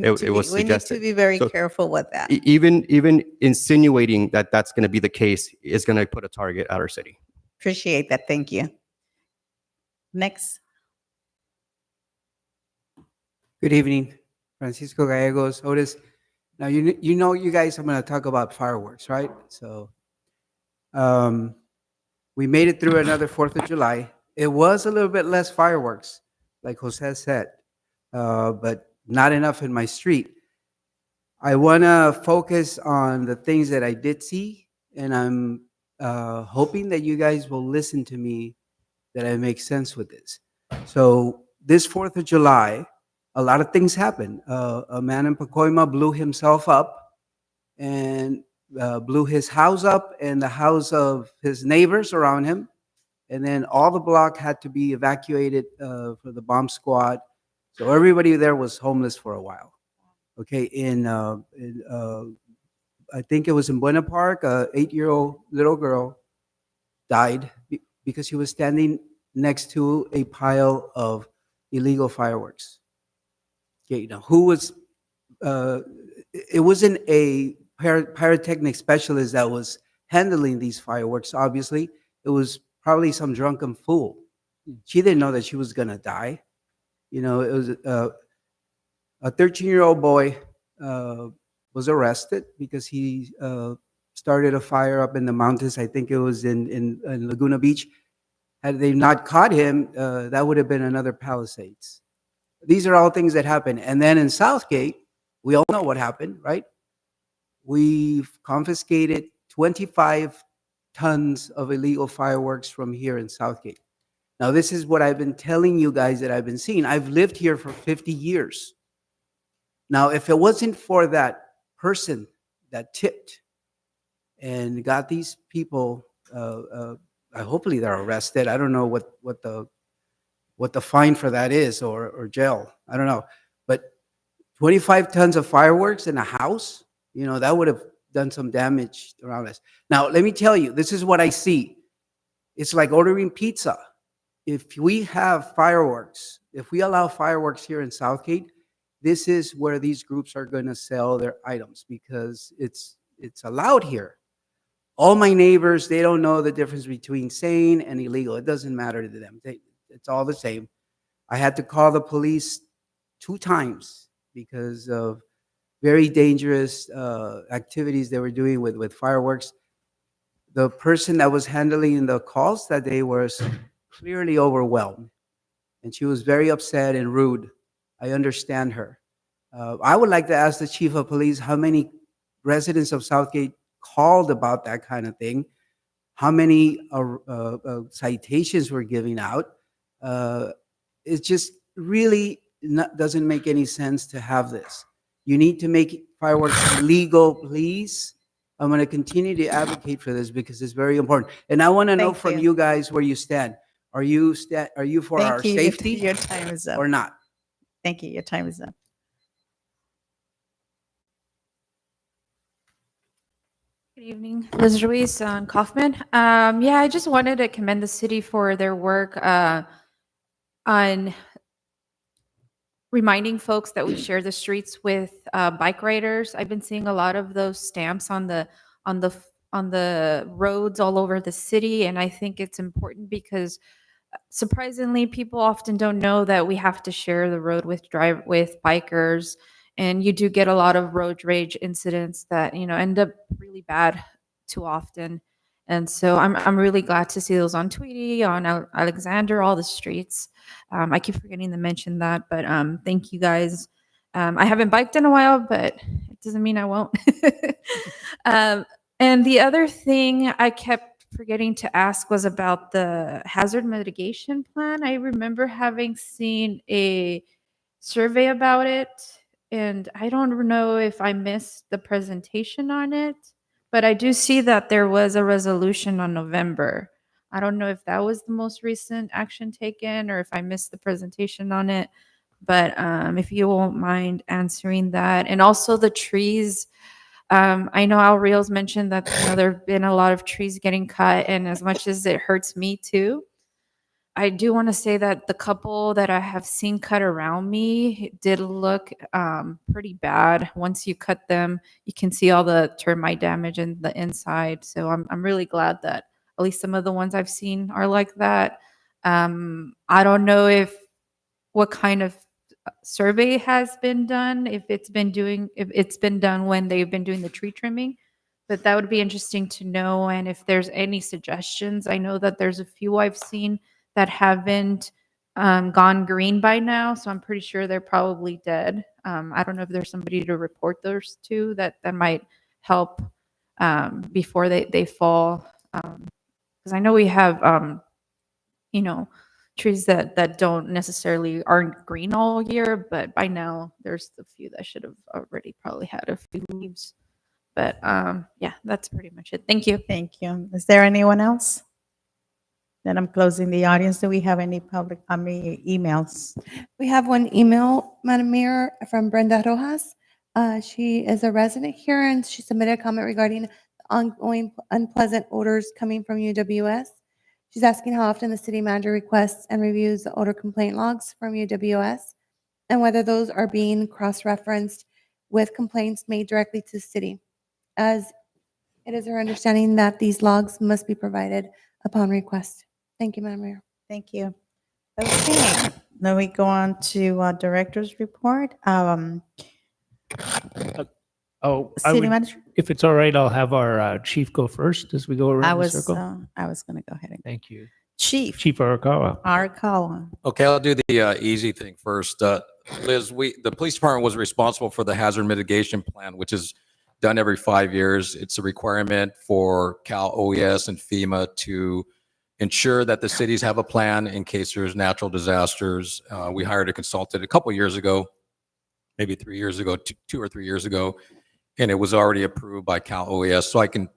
need to be very careful with that. Even insinuating that that's going to be the case is going to put a target at our city. Appreciate that. Thank you. Next. Good evening, Francisco Gallegos, Otis. Now, you guys, I'm going to talk about fireworks, right? So we made it through another 4th of July. It was a little bit less fireworks, like Jose said, but not enough in my street. I want to focus on the things that I did see, and I'm hoping that you guys will listen to me, that I make sense with this. So this 4th of July, a lot of things happened. A man in Pacoima blew himself up and blew his house up and the house of his neighbors around him. And then all the block had to be evacuated for the bomb squad. So everybody there was homeless for a while. Okay, I think it was in Buena Park, a 8-year-old little girl died because she was standing next to a pile of illegal fireworks. Okay, who was, it wasn't a pyrotechnic specialist that was handling these fireworks, obviously. It was probably some drunken fool. She didn't know that she was gonna die. You know, it was a 13-year-old boy was arrested because he started a fire up in the mountains. I think it was in Laguna Beach. Had they not caught him, that would have been another Palisades. These are all things that happen. And then in Southgate, we all know what happened, right? We've confiscated 25 tons of illegal fireworks from here in Southgate. Now, this is what I've been telling you guys that I've been seeing. I've lived here for 50 years. Now, if it wasn't for that person that tipped and got these people, hopefully they're arrested. I don't know what the fine for that is, or jail. I don't know. But 25 tons of fireworks in a house, you know, that would have done some damage around us. Now, let me tell you, this is what I see. It's like ordering pizza. If we have fireworks, if we allow fireworks here in Southgate, this is where these groups are going to sell their items because it's allowed here. All my neighbors, they don't know the difference between sane and illegal. It doesn't matter to them. It's all the same. I had to call the police 2 times because of very dangerous activities they were doing with fireworks. The person that was handling the calls that day was clearly overwhelmed, and she was very upset and rude. I understand her. I would like to ask the chief of police how many residents of Southgate called about that kind of thing, how many citations were giving out. It just really doesn't make any sense to have this. You need to make fireworks legal, please. I'm going to continue to advocate for this because it's very important. And I want to know from you guys where you stand. Are you for our safety Your time is up. or not? Thank you. Your time is up. Good evening, Liz Ruiz and Kaufman. Yeah, I just wanted to commend the city for their work on reminding folks that we share the streets with bike riders. I've been seeing a lot of those stamps on the roads all over the city, and I think it's important because surprisingly, people often don't know that we have to share the road with bikers, and you do get a lot of road rage incidents that end up really bad too often. And so I'm really glad to see those on Tweety, on Alexander, all the streets. I keep forgetting to mention that, but thank you guys. I haven't biked in a while, but it doesn't mean I won't. And the other thing I kept forgetting to ask was about the hazard mitigation plan. I remember having seen a survey about it, and I don't know if I missed the presentation on it, but I do see that there was a resolution on November. I don't know if that was the most recent action taken or if I missed the presentation on it, but if you won't mind answering that. And also the trees. I know Al Rios mentioned that there have been a lot of trees getting cut, and as much as it hurts me too, I do want to say that the couple that I have seen cut around me did look pretty bad. Once you cut them, you can see all the termite damage in the inside. So I'm really glad that at least some of the ones I've seen are like that. I don't know what kind of survey has been done, if it's been done when they've been doing the tree trimming, but that would be interesting to know. And if there's any suggestions, I know that there's a few I've seen that haven't gone green by now, so I'm pretty sure they're probably dead. I don't know if there's somebody to report those to that might help before they fall, because I know we have trees that don't necessarily aren't green all year, but by now there's a few that should have already probably had a few leaves. But yeah, that's pretty much it. Thank you. Thank you. Is there anyone else? Then I'm closing the audience. Do we have any emails? We have one email, Madam Mayor, from Brenda Rojas. She is a resident here, and she submitted a comment regarding the ongoing unpleasant odors coming from UWS. She's asking how often the city manager requests and reviews the odor complaint logs from UWS, and whether those are being cross-referenced with complaints made directly to the city, as it is her understanding that these logs must be provided upon request. Thank you, Madam Mayor. Thank you. Okay. Then we go on to director's report. Oh, City manager? if it's all right, I'll have our chief go first as we go I around the was circle. I was going to go ahead and Thank you. Chief Chief Arakawa. Arakawa. Okay, I'll do the easy thing first. Liz, the police department was responsible for the hazard mitigation plan, which is done every 5 years. It's a requirement for Cal OES and FEMA to ensure that the cities have a plan in case there's natural disasters. We hired a consultant a couple years ago, maybe 3 years ago, 2 or 3 years ago, and it was already approved by Cal OES. So I can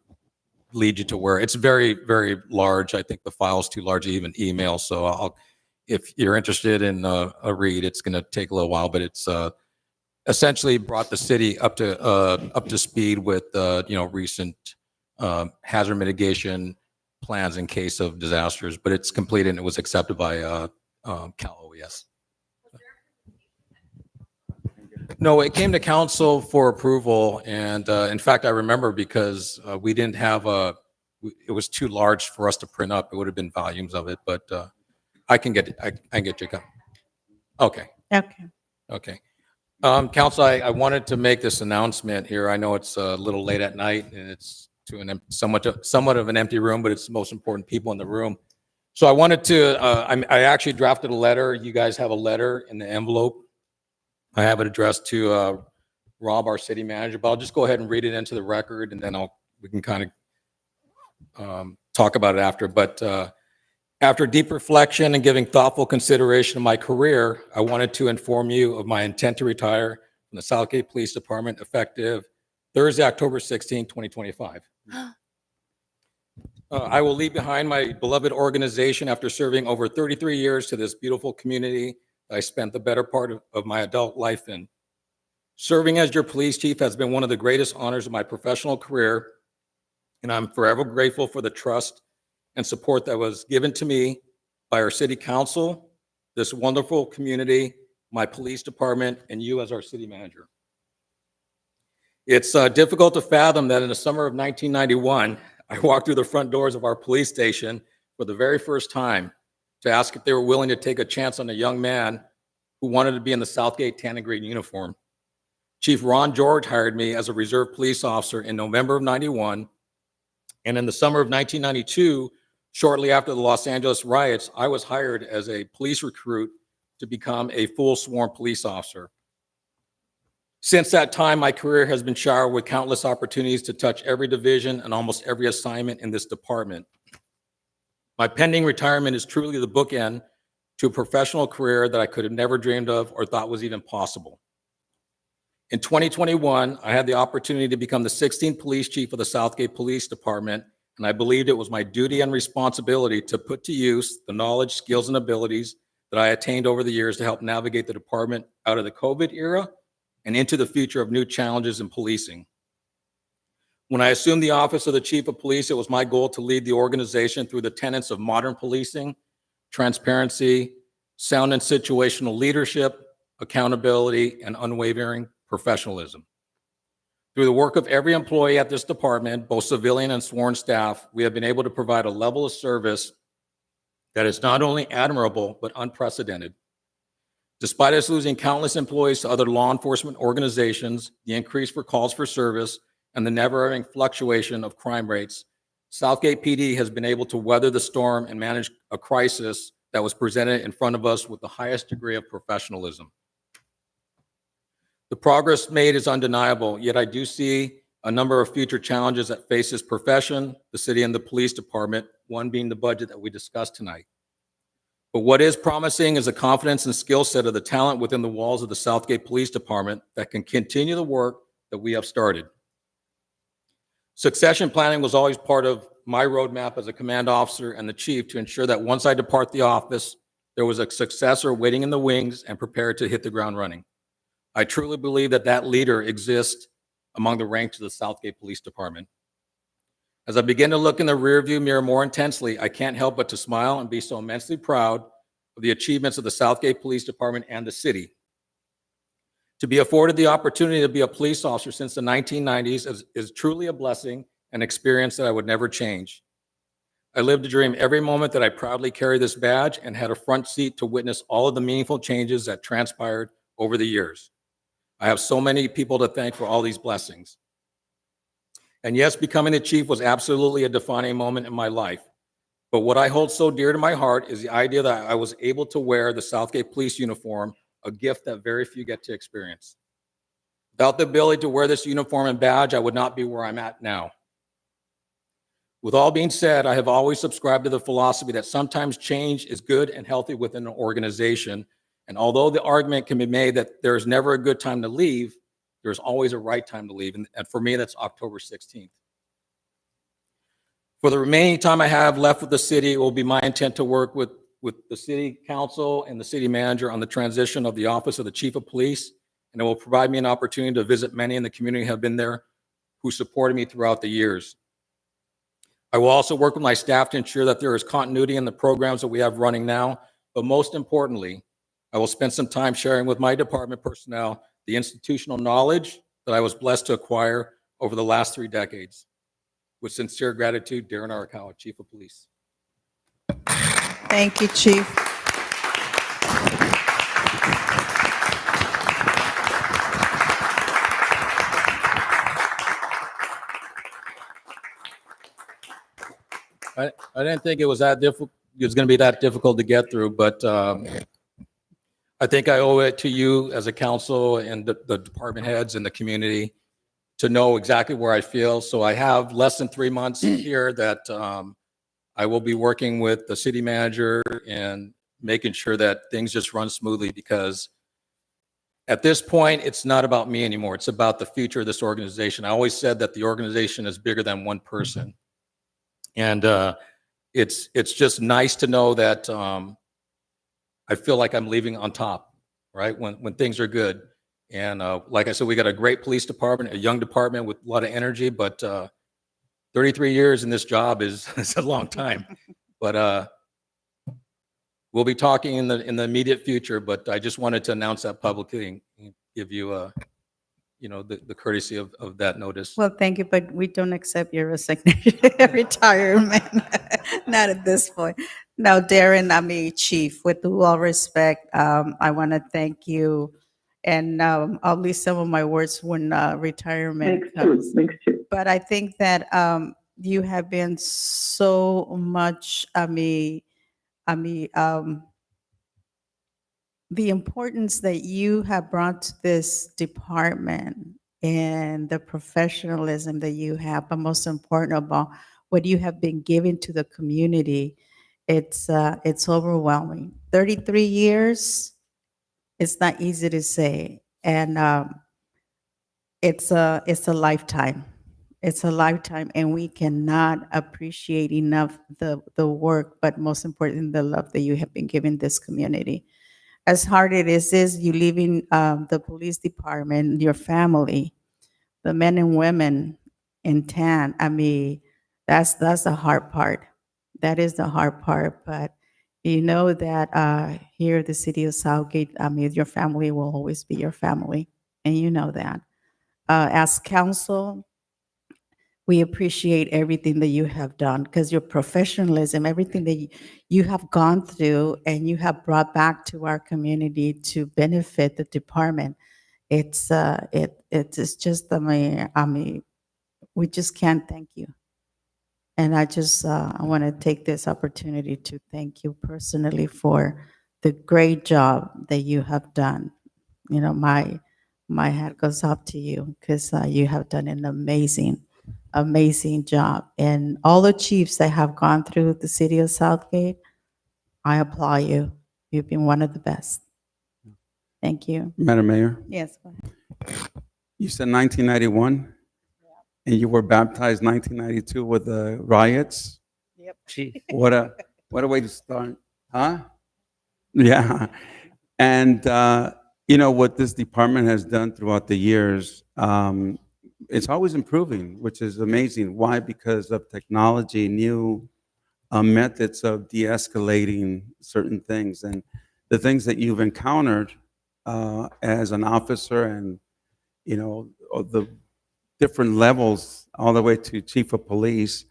lead you to where it's very, very large. I think the file's too large to even email. So if you're interested in a read, it's going to take a little while, but it's essentially brought the city up to speed with recent hazard mitigation plans in case of disasters. But it's completed and it was accepted by Cal OES. No, it came to council for approval, and in fact, I remember because we didn't have it was too large for us to print up. It would have been volumes of it, but I can get you. Okay. Okay. Okay. Council, I wanted to make this announcement here. I know it's a little late at night, and it's to somewhat of an empty room, but it's the most important people in the room. So I wanted to. I actually drafted a letter. You guys have a letter in the envelope. I have it addressed to Rob, our city manager, but I'll just go ahead and read it into the record, and then we can kind of talk about it after. But after deep reflection and giving thoughtful consideration of my career, I wanted to inform you of my intent to retire from the Southgate Police Department effective Thursday, October 16, 2025. I will leave behind my beloved organization after serving over 33 years to this beautiful community I spent the better part of my adult life in. Serving as your police chief has been one of the greatest honors of my professional career, and I'm forever grateful for the trust and support that was given to me by our city council, this wonderful community, my police department, and you as our city manager. It's difficult to fathom that in the summer of 1991, I walked through the front doors of our police station for the very first time to ask if they were willing to take a chance on a young man who wanted to be in the Southgate tan and green uniform. Chief Ron George hired me as a reserve police officer in November of 91. And in the summer of 1992, shortly after the Los Angeles riots, I was hired as a police recruit to become a full sworn police officer. Since that time, my career has been showered with countless opportunities to touch every division and almost every assignment in this department. My pending retirement is truly the bookend to a professional career that I could have never dreamed of or thought was even possible. In 2021, I had the opportunity to become the 16th police chief of the Southgate Police Department, and I believed it was my duty and responsibility to put to use the knowledge, skills, and abilities that I attained over the years to help navigate the department out of the COVID era and into the future of new challenges in policing. When I assumed the office of the chief of police, it was my goal to lead the organization through the tenets of modern policing, transparency, sound and situational leadership, accountability, and unwavering professionalism. Through the work of every employee at this department, both civilian and sworn staff, we have been able to provide a level of service that is not only admirable, but unprecedented. Despite us losing countless employees to other law enforcement organizations, the increase for calls for service, and the never-ending fluctuation of crime rates, Southgate PD has been able to weather the storm and manage a crisis that was presented in front of us with the highest degree of professionalism. The progress made is undeniable, yet I do see a number of future challenges that face this profession, the city, and the police department, one being the budget that we discussed tonight. But what is promising is the confidence and skill set of the talent within the walls of the Southgate Police Department that can continue the work that we have started. Succession planning was always part of my roadmap as a command officer and the chief to ensure that once I depart the office, there was a successor waiting in the wings and prepared to hit the ground running. I truly believe that that leader exists among the ranks of the Southgate Police Department. As I begin to look in the rearview mirror more intensely, I can't help but to smile and be so immensely proud of the achievements of the Southgate Police Department and the city. To be afforded the opportunity to be a police officer since the 1990s is truly a blessing and experience that I would never change. I lived to dream every moment that I proudly carry this badge and had a front seat to witness all of the meaningful changes that transpired over the years. I have so many people to thank for all these blessings. And yes, becoming the chief was absolutely a defining moment in my life. But what I hold so dear to my heart is the idea that I was able to wear the Southgate Police uniform, a gift that very few get to experience. Without the ability to wear this uniform and badge, I would not be where I'm at now. With all being said, I have always subscribed to the philosophy that sometimes change is good and healthy within an organization. And although the argument can be made that there is never a good time to leave, there's always a right time to leave. And for me, that's October 16th. For the remaining time I have left with the city, it will be my intent to work with the city council and the city manager on the transition of the office of the chief of police. And it will provide me an opportunity to visit many in the community who have been there, who supported me throughout the years. I will also work with my staff to ensure that there is continuity in the programs that we have running now. But most importantly, I will spend some time sharing with my department personnel the institutional knowledge that I was blessed to acquire over the last 3 decades. With sincere gratitude, Darren Arakawa, Chief of Police. Thank you, Chief. I didn't think it was that difficult. It was going to be that difficult to get through, but I think I owe it to you as a council and the department heads and the community to know exactly where I feel. So I have less than 3 months here that I will be working with the city manager and making sure that things just run smoothly, because at this point, it's not about me anymore. It's about the future of this organization. I always said that the organization is bigger than one person. And it's just nice to know that I feel like I'm leaving on top, right? When things are good. And like I said, we got a great police department, a young department with a lot of energy, but 33 years in this job is a long time. But we'll be talking in the immediate future, but I just wanted to announce that publicly and give you the courtesy of that notice. Well, thank you, but we don't accept your resignation, retirement, not at this point. No, Darren, Chief, with all respect, I want to thank you. And I'll leave some of my words when retirement comes. But I think that you have been so much, the importance that you have brought to this department and the professionalism that you have, but most important of all, what you have been giving to the community, it's overwhelming. 33 years, it's not easy to say, and it's a lifetime. It's a lifetime, and we cannot appreciate enough the work, but most importantly, the love that you have been giving this community. As hard it is you leaving the police department, your family, the men and women in tan. That's the hard part. That is the hard part. But you know that here at the city of Southgate, your family will always be your family, and you know that. As council, we appreciate everything that you have done, because your professionalism, everything that you have gone through and you have brought back to our community to benefit the department. It's just, we just can't thank you. And I want to take this opportunity to thank you personally for the great job that you have done. My hat goes off to you, because you have done an amazing job. And all the chiefs that have gone through the city of Southgate, I applaud you. You've been one of the best. Thank you. Madam Mayor, Yes. Go ahead. you said 1991, and you were baptized 1992 with the riots. Yep. What a way to start, huh? Yeah. And what this department has done throughout the years, it's always improving, which is amazing. Why? Because of technology, new methods of de-escalating certain things, and the things that you've encountered as an officer, and the different levels all the way to chief of police.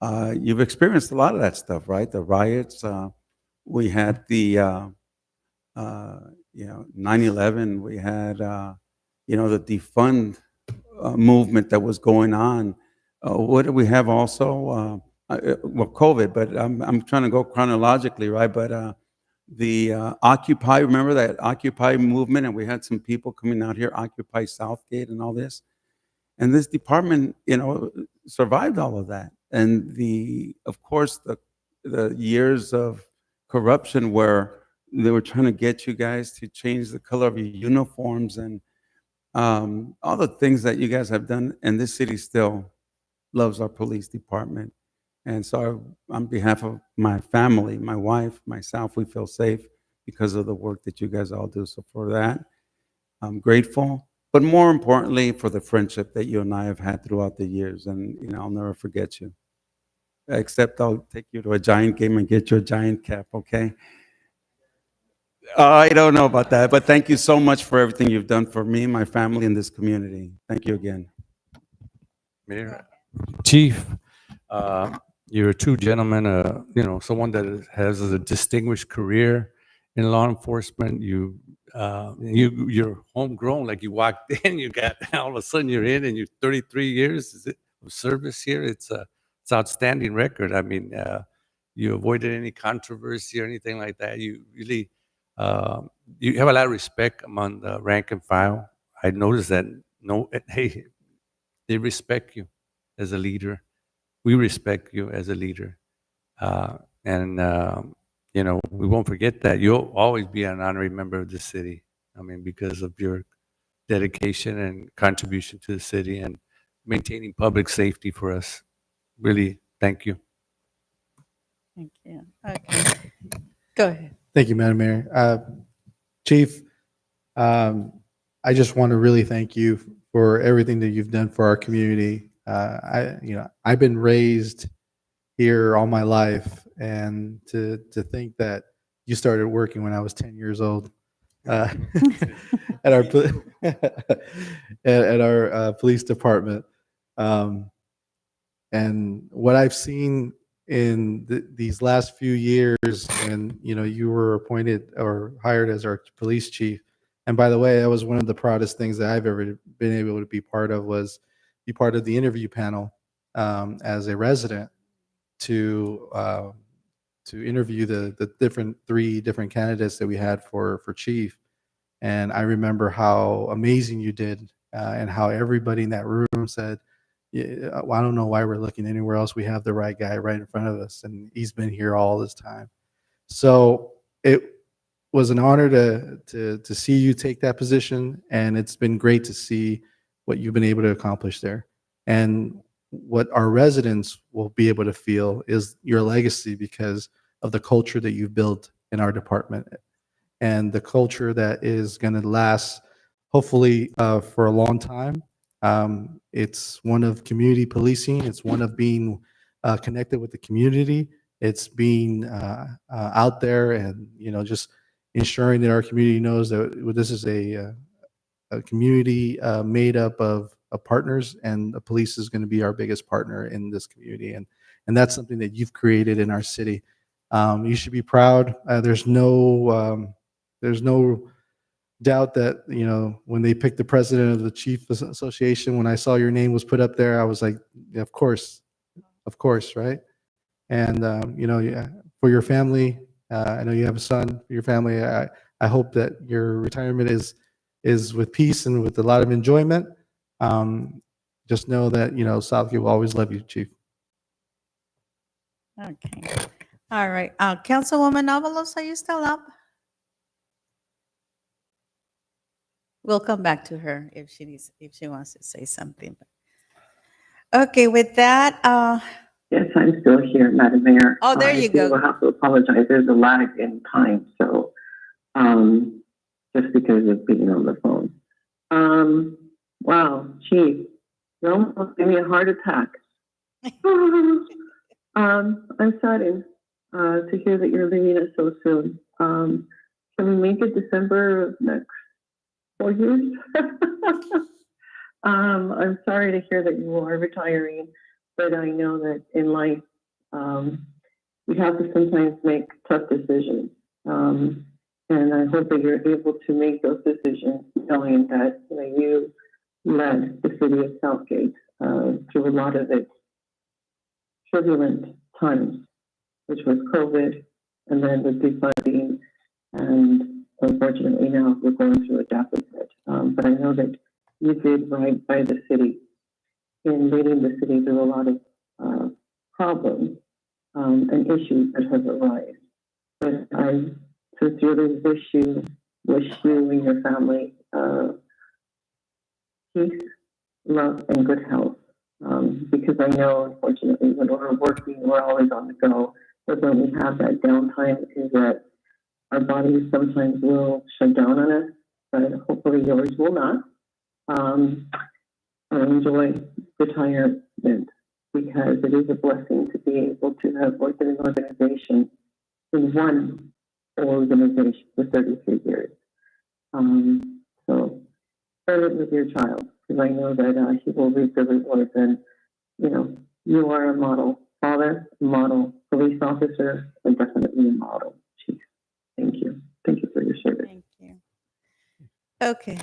You've experienced a lot of that stuff, right? The riots. We had the 9/11. We had the defund movement that was going on. What did we have also? Well, COVID, but I'm trying to go chronologically, right? But the Occupy, remember that Occupy movement? And we had some people coming out here, Occupy Southgate and all this. And this department, survived all of that. And of course, the years of corruption where they were trying to get you guys to change the color of your uniforms and all the things that you guys have done. And this city still loves our police department. And so on behalf of my family, my wife, myself, we feel safe because of the work that you guys all do. So for that, I'm grateful. But more importantly, for the friendship that you and I have had throughout the years. And, I'll never forget you. Except I'll take you to a Giant game and get you a Giant cap, okay? I don't know about that, but thank you so much for everything you've done for me, my family, and this community. Thank you again. Mayor, Chief, you're a true gentleman, someone that has a distinguished career in law enforcement. You're homegrown, like you walked in, you got, all of a sudden you're in, and you're 33 years of service here. It's outstanding record. I mean, you avoided any controversy or anything like that. You really, you have a lot of respect among the rank and file. I noticed that. Hey, they respect you as a leader. We respect you as a leader. We won't forget that. You'll always be an honorary member of the city. I mean, because of your dedication and contribution to the city and maintaining public safety for us. Really, thank you. Thank you. Okay. Go ahead. Thank you, Madam Mayor. Chief, I just want to really thank you for everything that you've done for our community. I've been raised here all my life, and to think that you started working when I was 10 years old at our police department, and what I've seen in these last few years, and you were appointed or hired as our police chief. And by the way, that was one of the proudest things that I've ever been able to be part of, was be part of the interview panel as a resident to interview the three different candidates that we had for chief. And I remember how amazing you did, and how everybody in that room said, yeah, well, I don't know why we're looking anywhere else. We have the right guy right in front of us, and he's been here all this time. So it was an honor to see you take that position, and it's been great to see what you've been able to accomplish there. And what our residents will be able to feel is your legacy because of the culture that you've built in our department, and the culture that is going to last, hopefully, for a long time. It's one of community policing. It's one of being connected with the community. It's being out there and, just ensuring that our community knows that this is a community made up of partners, and the police is going to be our biggest partner in this community. And that's something that you've created in our city. You should be proud. There's no doubt that, when they picked the president of the Chief Association, when I saw your name was put up there, I was like, yeah, of course, right? And, for your family, I know you have a son, for your family, I hope that your retirement is with peace and with a lot of enjoyment. Just know that, Southgate will always love you, Chief. Okay. All right. Councilwoman Avalos, are you still up? We'll come back to her if she wants to say something. Okay, with that, Yes, I'm still here, Madam Mayor. Oh, there you go. I will have to apologize. There's a lag in time, so just because of being on the phone. Wow, Chief, you almost gave me a heart attack. I'm saddened to hear that you're leaving us so soon. Can we make it December of next 4 years? I'm sorry to hear that you are retiring. but I know that in life, we have to sometimes make tough decisions. And I hope that you're able to make those decisions knowing that you led the city of Southgate through a lot of its turbulent times, which was COVID, and then the defunding, and unfortunately now we're going through a deficit. But I know that you did right by the city in leading the city through a lot of problems and issues that have arisen. But I sincerely wish you and your family peace, love, and good health. Because I know, unfortunately, when we're working, we're always on the go. But when we have that downtime, is that our bodies sometimes will shut down on us, but hopefully yours will not. And enjoy retirement, because it is a blessing to be able to have worked in an organization, in one organization for 33 years. So share it with your child, because I know that he will reap the rewards. And, you are a model father, a model police officer, and definitely a model chief. Thank you. Thank you for your service. Thank you. Okay.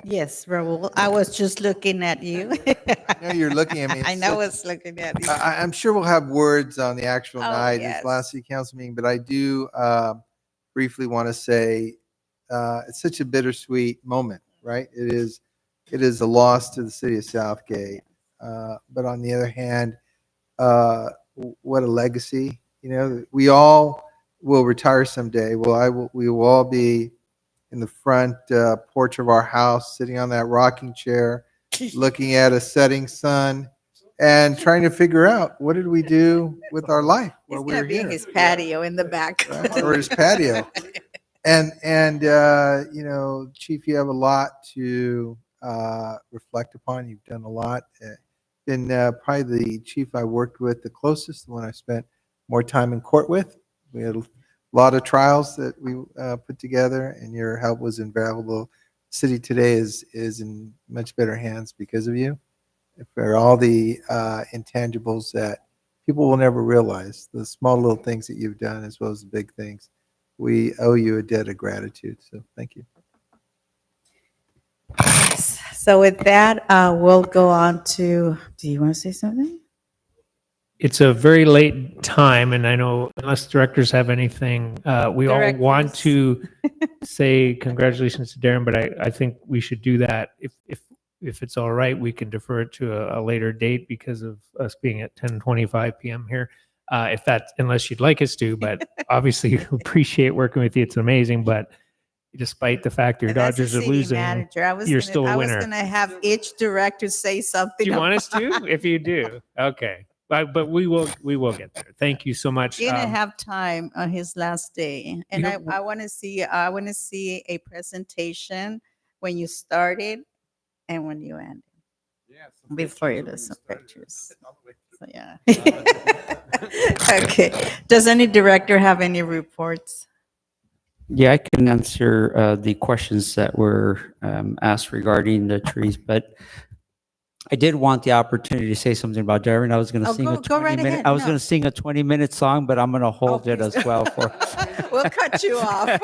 Yes, Raul, I was just looking at you. I know you're looking at me. I It's know I such- was looking at you. I'm sure we'll have words on the actual Oh, night, yes. this last city council meeting, but I do briefly want to say it's such a bittersweet moment, right? It is a loss to the city of Southgate. But on the other hand, what a legacy. We all will retire someday. We will all be in the front porch of our house, sitting on that rocking chair, looking at a setting sun, and trying to figure out, what did we do with our life while He's we gonna were be in here? his patio in the back. Or his patio. And Chief, you have a lot to reflect upon. You've done a lot. Been probably the chief I worked with the closest, the one I spent more time in court with. We had a lot of trials that we put together, and your help was invaluable. City today is in much better hands because of you. For all the intangibles that people will never realize, the small little things that you've done as well as the big things, we owe you a debt of gratitude. So thank you. So with that, we'll go on to, do you want to say something? It's a very late time, and I know unless directors have anything, we all want to say congratulations to Darren, but I think we should do that. If it's all right, we can defer it to a later date because of us being at 10:25 p.m. here. Unless you'd like us to, but obviously we appreciate working with you. It's amazing, but despite the fact your And as the Dodgers are city losing, manager, you're still a I was winner. gonna have each director say something. Do you want us about- to? If you do, okay. But we will get there. Thank you so much. He didn't have time on his last day, and You know, I want to see a presentation when you started and when you ended. Before you do some pictures. So, yeah. Okay. Does any director have any reports? Yeah, I can answer the questions that were asked regarding the trees, but I did want the opportunity to say something about Darren. I was going to Oh, sing go- a go right 20-minute. ahead. I was No. going to sing a 20-minute song, but I'm going to hold it please. as well for. We'll cut you off.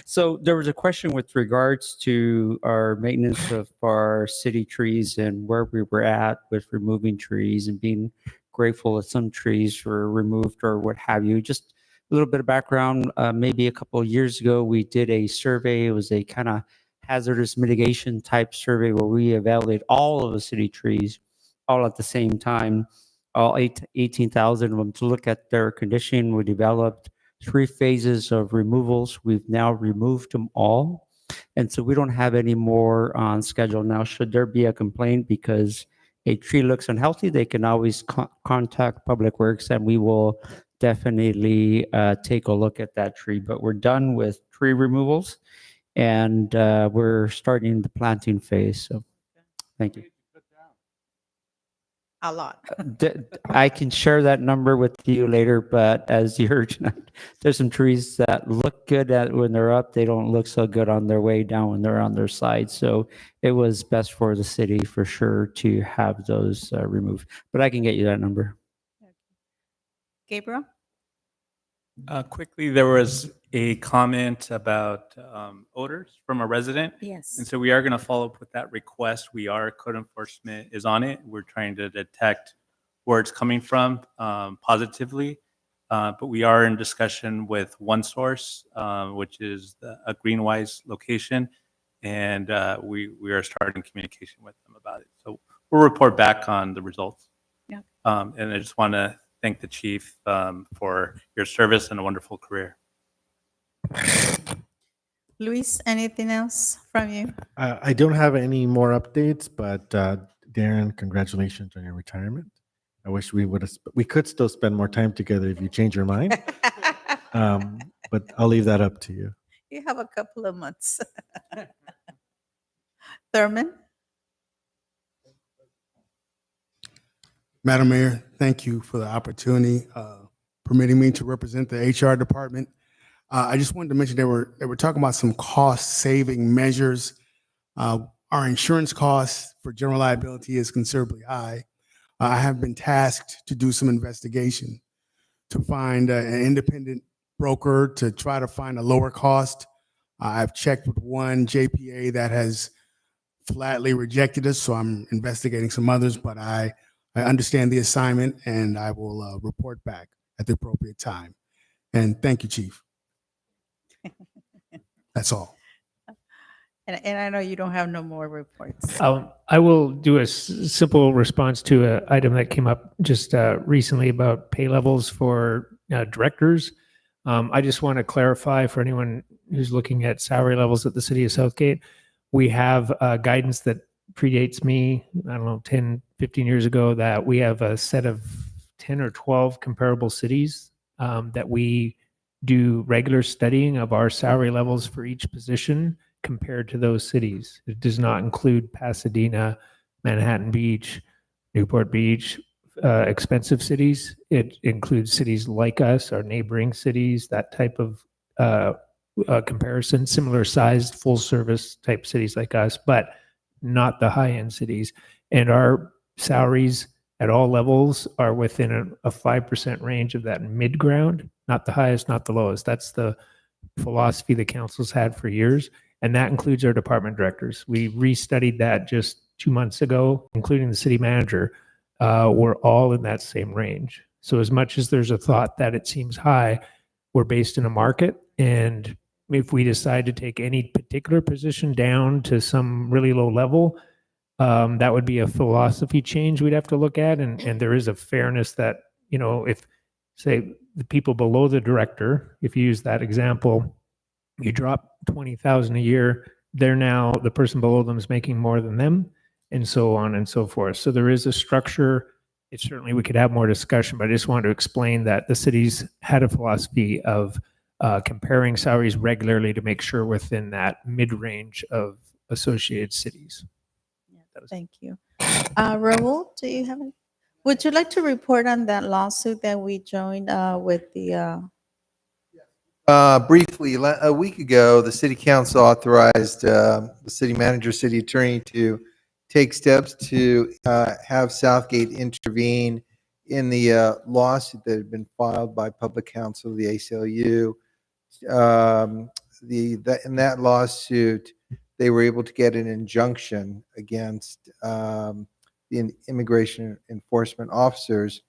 So there was a question with regards to our maintenance of our city trees and where we were at with removing trees and being grateful that some trees were removed or what have you. Just a little bit of background. Maybe a couple of years ago, we did a survey. It was a kind of hazardous mitigation type survey where we evaluated all of the city trees all at the same time, all 18,000 of them, to look at their condition. We developed 3 phases of removals. We've now removed them all. And so we don't have any more on schedule now. Should there be a complaint because a tree looks unhealthy, they can always contact Public Works, and we will definitely take a look at that tree. But we're done with tree removals, and we're starting the planting phase. So thank you. A lot. I can share that number with you later, but as you heard, there's some trees that look good at when they're up. They don't look so good on their way down when they're on their side. So it was best for the city for sure to have those removed. But I can get you that number. Gabriel? Quickly, there was a comment about odors from a resident. Yes. And so we are going to follow up with that request. Code enforcement is on it. We're trying to detect where it's coming from positively. But we are in discussion with OneSource, which is a Greenwise location. And we are starting communication with them about it. So we'll report back on the results. Yeah. And I just want to thank the chief for your service and a wonderful career. Luis, anything else from you? I don't have any more updates, but Darren, congratulations on your retirement. I wish we could still spend more time together if you change your mind. But I'll leave that up to you. You have a couple of months. Thurman? Madam Mayor, thank you for the opportunity, permitting me to represent the HR department. I just wanted to mention they were talking about some cost-saving measures. Our insurance costs for general liability is considerably high. I have been tasked to do some investigation to find an independent broker to try to find a lower cost. I've checked with one JPA that has flatly rejected us, so I'm investigating some others, but I understand the assignment and I will report back at the appropriate time. And thank you, Chief. That's all. And I know you don't have no more reports. I will do a simple response to an item that came up just recently about pay levels for directors. I just want to clarify for anyone who's looking at salary levels at the city of Southgate, we have guidance that predates me, I don't know, 10, 15 years ago, that we have a set of 10 or 12 comparable cities that we do regular studying of our salary levels for each position compared to those cities. It does not include Pasadena, Manhattan Beach, Newport Beach, expensive cities. It includes cities like us, our neighboring cities, that type of comparison, similar sized full service type cities like us, but not the high end cities. And our salaries at all levels are within a 5% range of that mid ground, not the highest, not the lowest. That's the philosophy the council's had for years. And that includes our department directors. We restudied that just 2 months ago, including the city manager. We're all in that same range. So as much as there's a thought that it seems high, we're based in a market. And if we decide to take any particular position down to some really low level, that would be a philosophy change we'd have to look at. And there is a fairness that, if, say, the people below the director, if you use that example, you drop $20,000 a year, they're now, the person below them is making more than them, and so on and so forth. So there is a structure. It certainly, we could have more discussion, but I just wanted to explain that the cities had a philosophy of comparing salaries regularly to make sure within that mid-range of associated cities. Thank you. Raul, do you have any? Would you like to report on that lawsuit that we joined with the? Briefly, a week ago, the city council authorized the city manager, city attorney to take steps to have Southgate intervene in the lawsuit that had been filed by public counsel, the ACLU. In that lawsuit, they were able to get an injunction against the immigration enforcement officers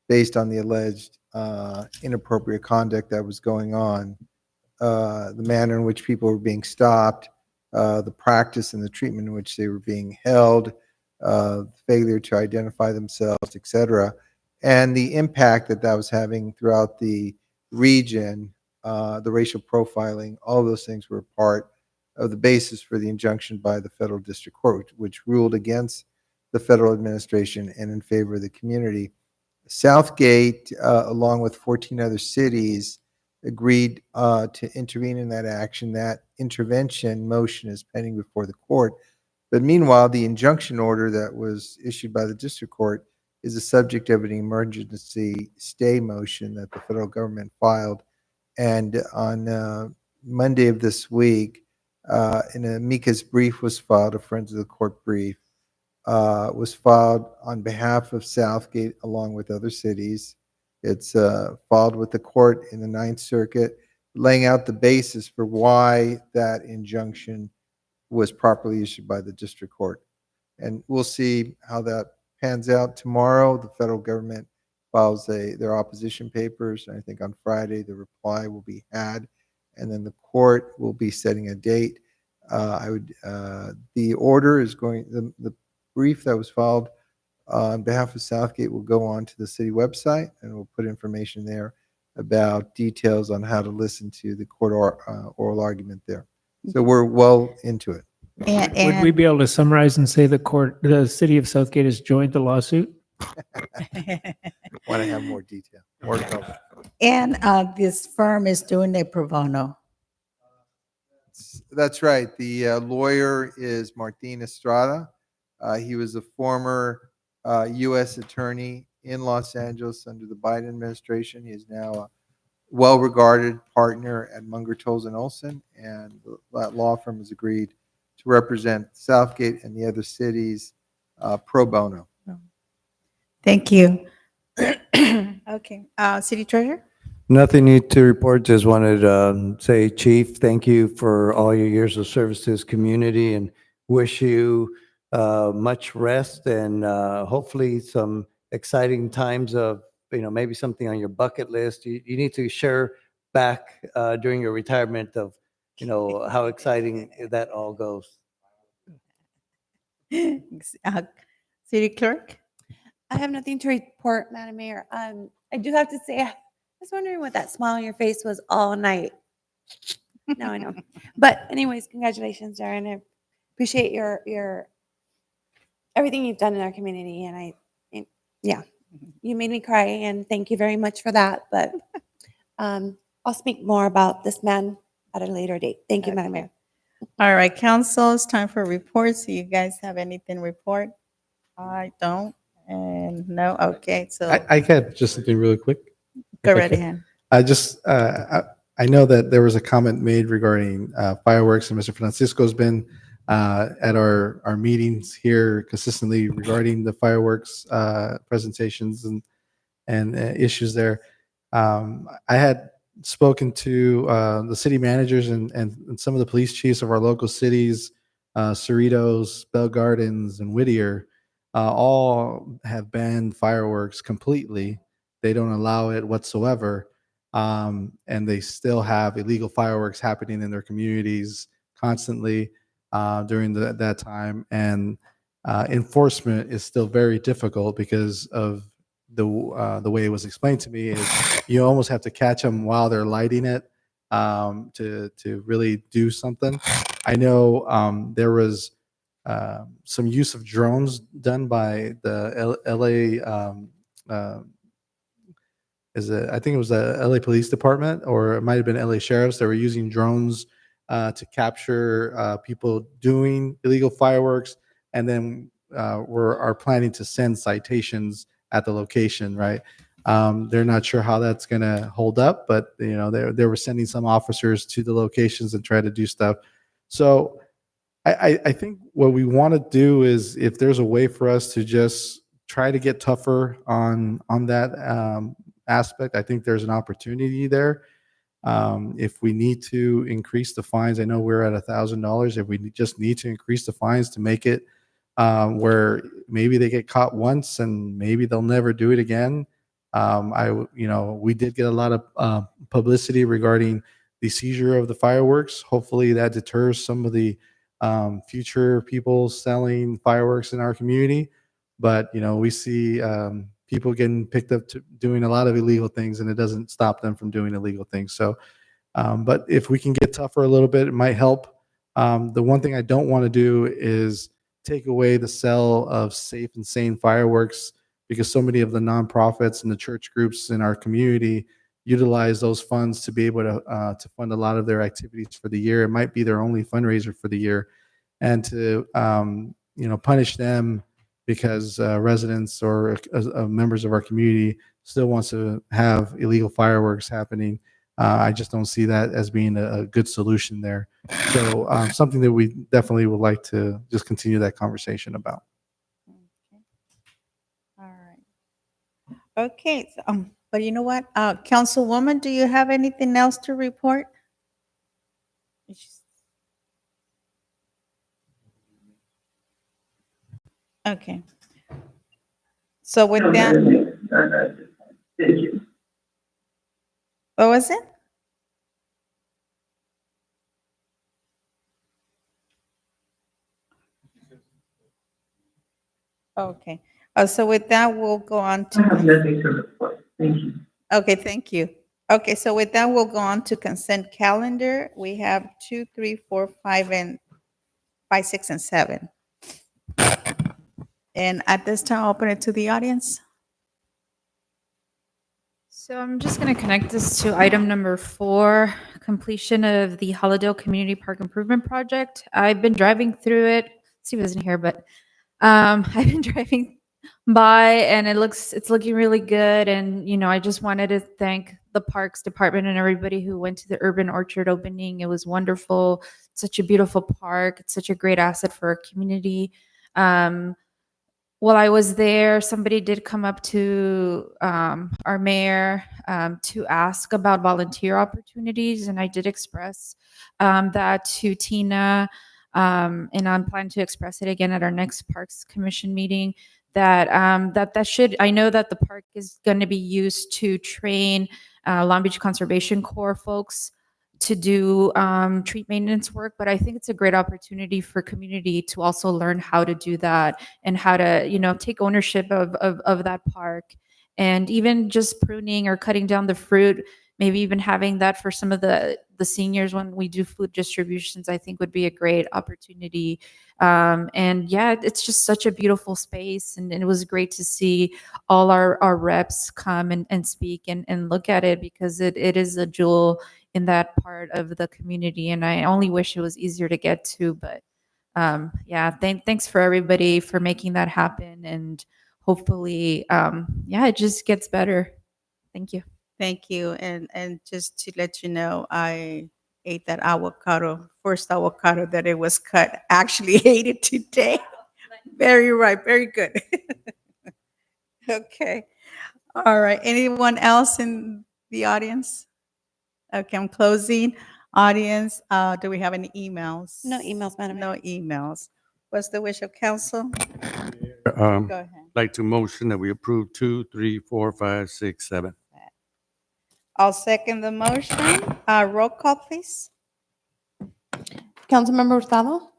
based on the alleged inappropriate conduct that was going on, the manner in which people were being stopped, the practice and the treatment in which they were being held, failure to identify themselves, etc., and the impact that was having throughout the region, the racial profiling. All of those things were part of the basis for the injunction by the federal district court, which ruled against the federal administration and in favor of the community. Southgate, along with 14 other cities, agreed to intervene in that action. That intervention motion is pending before the court. But meanwhile, the injunction order that was issued by the district court is the subject of an emergency stay motion that the federal government filed. And on Monday of this week, an amicus brief was filed, a Friends of the Court brief, was filed on behalf of Southgate along with other cities. It's filed with the court in the Ninth Circuit, laying out the basis for why that injunction was properly issued by the district court. And we'll see how that pans out tomorrow. The federal government files their opposition papers, and I think on Friday the reply will be had, and then the court will be setting a date. The order is going, the brief that was filed on behalf of Southgate will go on to the city website, and we'll put information there about details on how to listen to the court oral argument there. So we're well into it. Would we be able to summarize and say the city of Southgate has joined the lawsuit? Want to have more detail, more color. And this firm is doing a pro bono. That's right. The lawyer is Martin Estrada. He was a former U.S. attorney in Los Angeles under the Biden administration. He is now a well-regarded partner at Munger, Tolles & Olson, and that law firm has agreed to represent Southgate and the other cities pro bono. Thank you. Okay, City Treasurer? Nothing new to report. Just wanted to say, Chief, thank you for all your years of service to this community, and wish you much rest and hopefully some exciting times of, maybe something on your bucket list. You need to share back during your retirement of, how exciting that all goes. City Clerk? I have nothing to report, Madam Mayor. I do have to say, I was wondering what that smile on your face was all night. Now I know. But anyways, congratulations, Darren. I appreciate your everything you've done in our community, and yeah, you made me cry, and thank you very much for that. But I'll speak more about this man at a later date. Thank you, Madam Mayor. All right, council, it's time for reports. Do you guys have anything to report? I don't, and no, okay, so I had just something really quick. go if I right could. ahead. I know that there was a comment made regarding fireworks, and Mr. Francisco's been at our meetings here consistently regarding the fireworks presentations and issues there. I had spoken to the city managers and some of the police chiefs of our local cities, Cerritos, Bell Gardens, and Whittier. All have banned fireworks completely. They don't allow it whatsoever. And they still have illegal fireworks happening in their communities constantly during that time. And enforcement is still very difficult because of the way it was explained to me is you almost have to catch them while they're lighting it to really do something. I know there was some use of drones done by the LA I think it was the LA Police Department, or it might have been LA Sheriffs. They were using drones to capture people doing illegal fireworks, and then are planning to send citations at the location. Right? They're not sure how that's going to hold up, but they were sending some officers to the locations and try to do stuff. So I think what we want to do is, if there's a way for us to just try to get tougher on that aspect, I think there's an opportunity there. If we need to increase the fines, I know we're at $1,000. If we just need to increase the fines to make it where maybe they get caught once and maybe they'll never do it again. We did get a lot of publicity regarding the seizure of the fireworks. Hopefully that deters some of the future people selling fireworks in our community. But we see people getting picked up to doing a lot of illegal things, and it doesn't stop them from doing illegal things. So, but if we can get tougher a little bit, it might help. The one thing I don't want to do is take away the sale of safe and sane fireworks, because so many of the nonprofits and the church groups in our community utilize those funds to be able to fund a lot of their activities for the year. It might be their only fundraiser for the year, and to punish them because residents or members of our community still wants to have illegal fireworks happening. I just don't see that as being a good solution there. So something that we definitely would like to just continue that conversation about. All right. Okay, but you know what? Councilwoman, do you have anything else to report? Okay. So with that, Thank you. what was it? Okay. So with that, we'll go on I have to. nothing to report. Thank you. Okay, thank you. Okay, so with that, we'll go on to consent calendar. We have 2, 3, 4, 5, and 5, 6, and 7. And at this time, I'll open it to the audience. So I'm just going to connect this to item number 4, completion of the Holydale Community Park Improvement Project. I've been driving through it. Steve isn't here, but I've been driving by and it's looking really good. And, you know, I just wanted to thank the Parks Department and everybody who went to the Urban Orchard opening. It was wonderful. Such a beautiful park. It's such a great asset for our community. While I was there, somebody did come up to our mayor to ask about volunteer opportunities, and I did express that to Tina, and I'm planning to express it again at our next Parks Commission meeting. That I know that the park is going to be used to train Long Beach Conservation Corps folks to do tree maintenance work, but I think it's a great opportunity for community to also learn how to do that and how to, you know, take ownership of that park, and even just pruning or cutting down the fruit, maybe even having that for some of the seniors when we do food distributions, I think would be a great opportunity. And yeah, it's just such a beautiful space, and it was great to see all our reps come and speak and look at it, because it is a jewel in that part of the community, and I only wish it was easier to get to. But yeah, thanks for everybody for making that happen, and hopefully, yeah, it just gets better. Thank you. Thank you. And just to let you know, I ate that avocado, first avocado that it was cut. Actually ate it today. Very ripe, very good. Okay. All right. Anyone else in the audience? Okay, I'm closing. Audience, do we have any emails? No emails, Madam Mayor. No emails. What's the wish of council? Um, Go ahead. Like to motion that we approve 2, 3, 4, 5, 6, 7. I'll second the motion. Roll call, please. Councilmember Hurtado,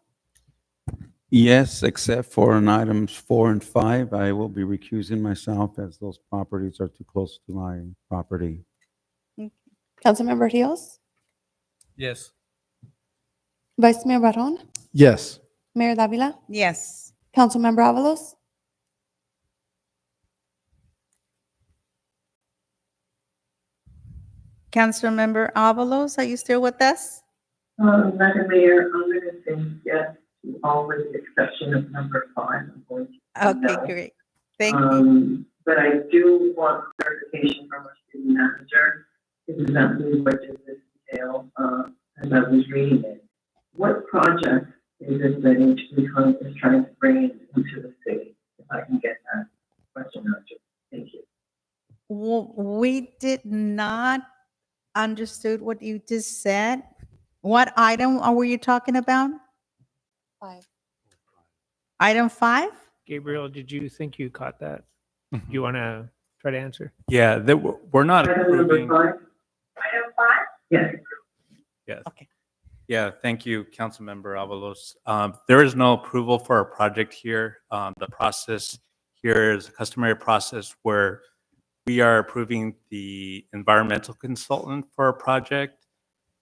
Yes, except for on items 4 and 5, I will be recusing myself as those properties are too close to my property. Councilmember Rios, Yes. Vice Mayor Barron, Yes. Mayor Davila, Yes. Councilmember Avalos, Councilmember Avalos, are you still with us? Madam Mayor, I'm going to say yes to all with the exception of number 5. I'm going to say Okay, no. great. Thank you. But I do want clarification from our city manager. This is exactly what did this detail as I was reading it. What project is it that HB is trying to bring into the city? If I can get that question answered. Thank you. We did not understood what you just said. What item were you talking about? 5. Item 5? Gabriel, did you think you caught that? You want to try to answer? Yeah, we're not Item number approving. 5? Item 5? Yes. Yes. Okay. Yeah, thank you, Councilmember Avalos. There is no approval for a project here. The process here is a customary process where we are approving the environmental consultant for a project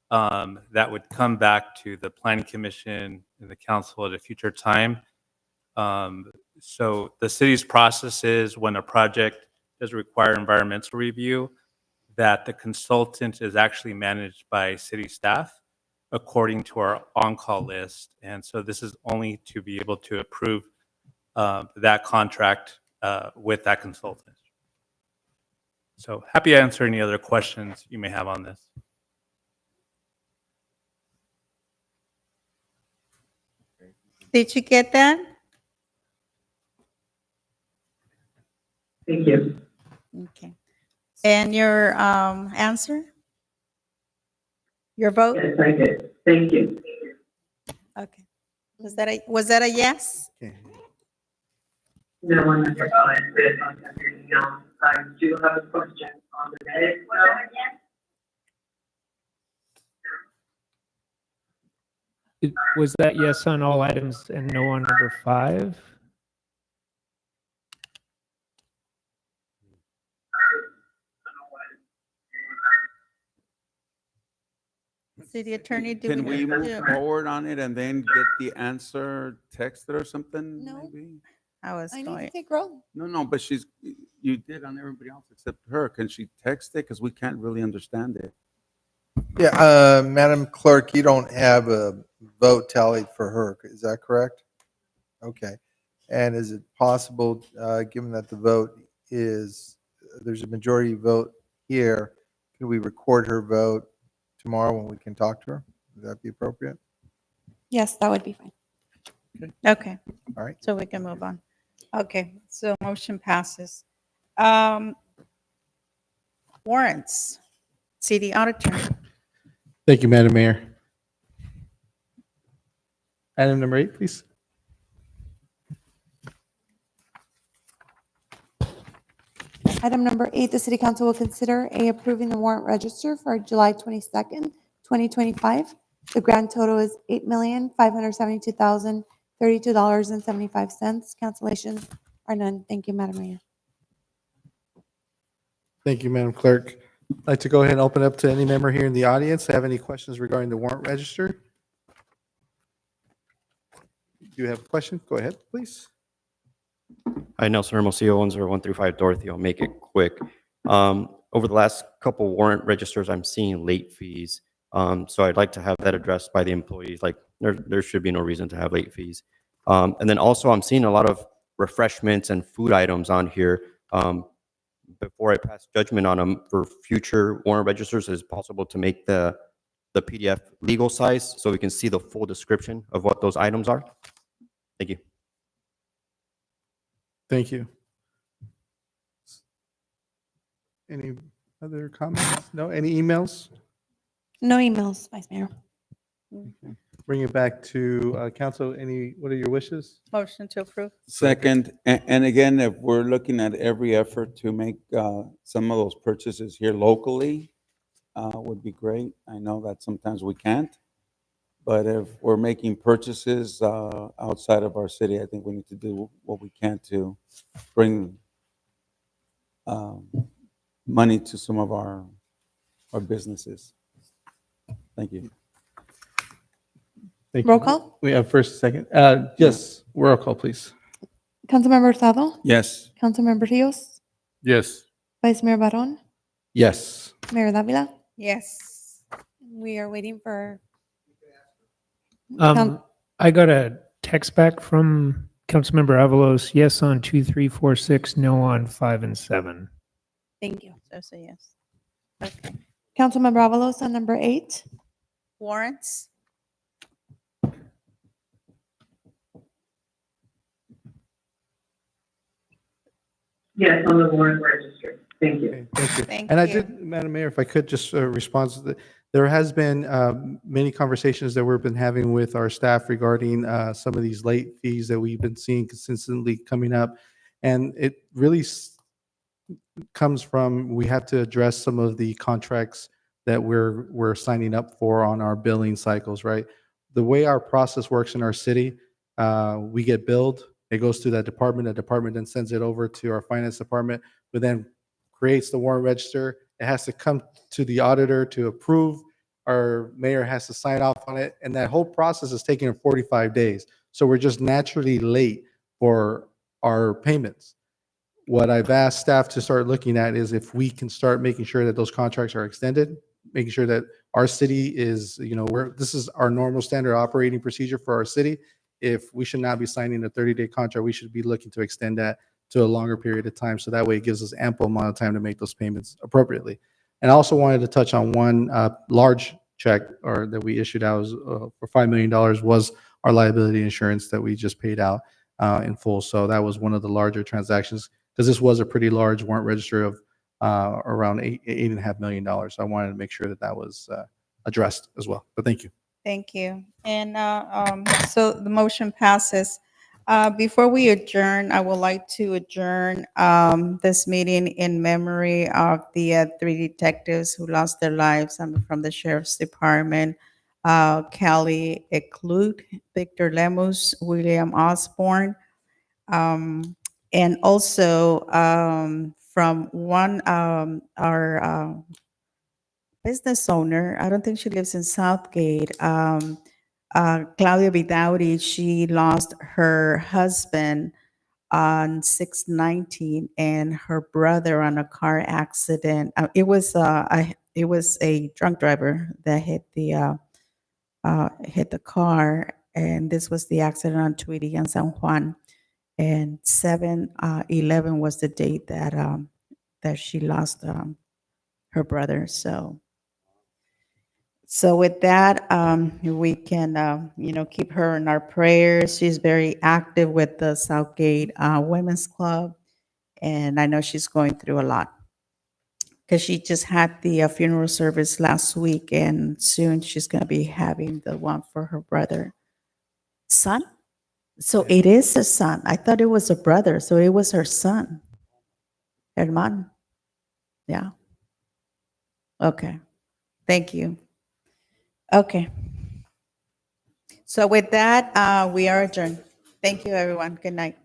that would come back to the Planning Commission and the council at a future time. So the city's process is when a project does require environmental review, that the consultant is actually managed by city staff according to our on-call list. And so this is only to be able to approve that contract with that consultant. So happy to answer any other questions you may have on this. Did you get that? Thank you. Okay. And your answer? Your vote? Yes, I did. Thank you. Okay. Was that a yes? No one has responded to anything else. I do have a question on the minutes. Was that yes on all items and no on number 5? City attorney, do Can we move do- forward on it and then get the answer texted or something? No. Maybe? I was I need to going. take roll. No, but you did on everybody else except her. Can she text it? Because we can't really understand it. Yeah, Madam Clerk, you don't have a vote tallied for her, is that correct? Okay. And is it possible, given that the vote is, there's a majority vote here, can we record her vote tomorrow when we can talk to her? Would that be appropriate? Yes, that would be fine. Okay. All right. So we can move on. Okay, so motion passes. Warrants, city auditor. Thank you, Madam Mayor. Item number 8, please. Item number 8, the city council will consider approving the warrant register for July 22nd, 2025. The grand total is $8,572,032.75. Cancellations are none. Thank you, Madam Mayor. Thank you, Madam Clerk. I'd like to go ahead and open up to any member here in the audience. Have any questions regarding the warrant register? Do you have a question? Go ahead, please. Hi, Nelson Hermosillo, 10135 Dorothy. I'll make it quick. Over the last couple warrant registers, I'm seeing late fees. So I'd like to have that addressed by the employees. Like there should be no reason to have late fees. And then also I'm seeing a lot of refreshments and food items on here. Before I pass judgment on them for future warrant registers, is it possible to make the PDF legal size so we can see the full description of what those items are? Thank you. Thank you. Any other comments? No? Any emails? No emails, Vice Mayor. Bring it back to council. What are your wishes? Motion to approve. Second, and again, if we're looking at every effort to make some of those purchases here locally, would be great. I know that sometimes we can't, but if we're making purchases outside of our city, I think we need to do what we can to bring money to some of our businesses. Thank you. Thank Roll you. call? We have first, second. Yes, roll call, please. Councilmember Hurtado? Yes. Councilmember Rios? Yes. Vice Mayor Barron? Yes. Mayor Davila? Yes. We are waiting for. I got a text back from Councilmember Avalos, yes on 2, 3, 4, 6, no on 5 and 7. Thank you. So say yes. Okay. Councilmember Avalos on number 8. Warrants, Yes, on the warrant register. Thank you. Okay, thank you. Thank And I you. did, Madam Mayor, if I could just respond to the, there has been many conversations that we've been having with our staff regarding some of these late fees that we've been seeing consistently coming up. And it really comes from, we have to address some of the contracts that we're signing up for on our billing cycles, right? The way our process works in our city, we get billed, it goes to that department then sends it over to our finance department, who then creates the warrant register. It has to come to the auditor to approve. Our mayor has to sign off on it. And that whole process is taking 45 days. So we're just naturally late for our payments. What I've asked staff to start looking at is if we can start making sure that those contracts are extended, making sure that our city is, this is our normal standard operating procedure for our city. if we should not be signing a 30-day contract, we should be looking to extend that to a longer period of time. So that way it gives us ample amount of time to make those payments appropriately. And I also wanted to touch on one large check or that we issued out for $5 million was our liability insurance that we just paid out in full. So that was one of the larger transactions because this was a pretty large warrant register of around $8.5 million. So I wanted to make sure that that was addressed as well. But thank you. Thank you. And so the motion passes. Before we adjourn, I would like to adjourn this meeting in memory of the 3 detectives who lost their lives from the Sheriff's Department. Kelly Eclut, Victor Lemus, William Osborne, and also from one our business owner. I don't think she lives in Southgate. Claudia Vidauri, she lost her husband on 6/19 and her brother on a car accident. It was a drunk driver that hit the car, and this was the accident on Tweedy and San Juan. And 7/11 was the date that that she lost her brother. So with that, we can keep her in our prayers. She's very active with the Southgate Women's Club, and I know she's going through a lot because she just had the funeral service last week, and soon she's going to be having the one for her brother. Son? So it is a son. I thought it was a brother, so it was her son. Hermano. Yeah. Okay. Thank you. Okay. So with that, we are adjourned. Thank you, everyone. Good night.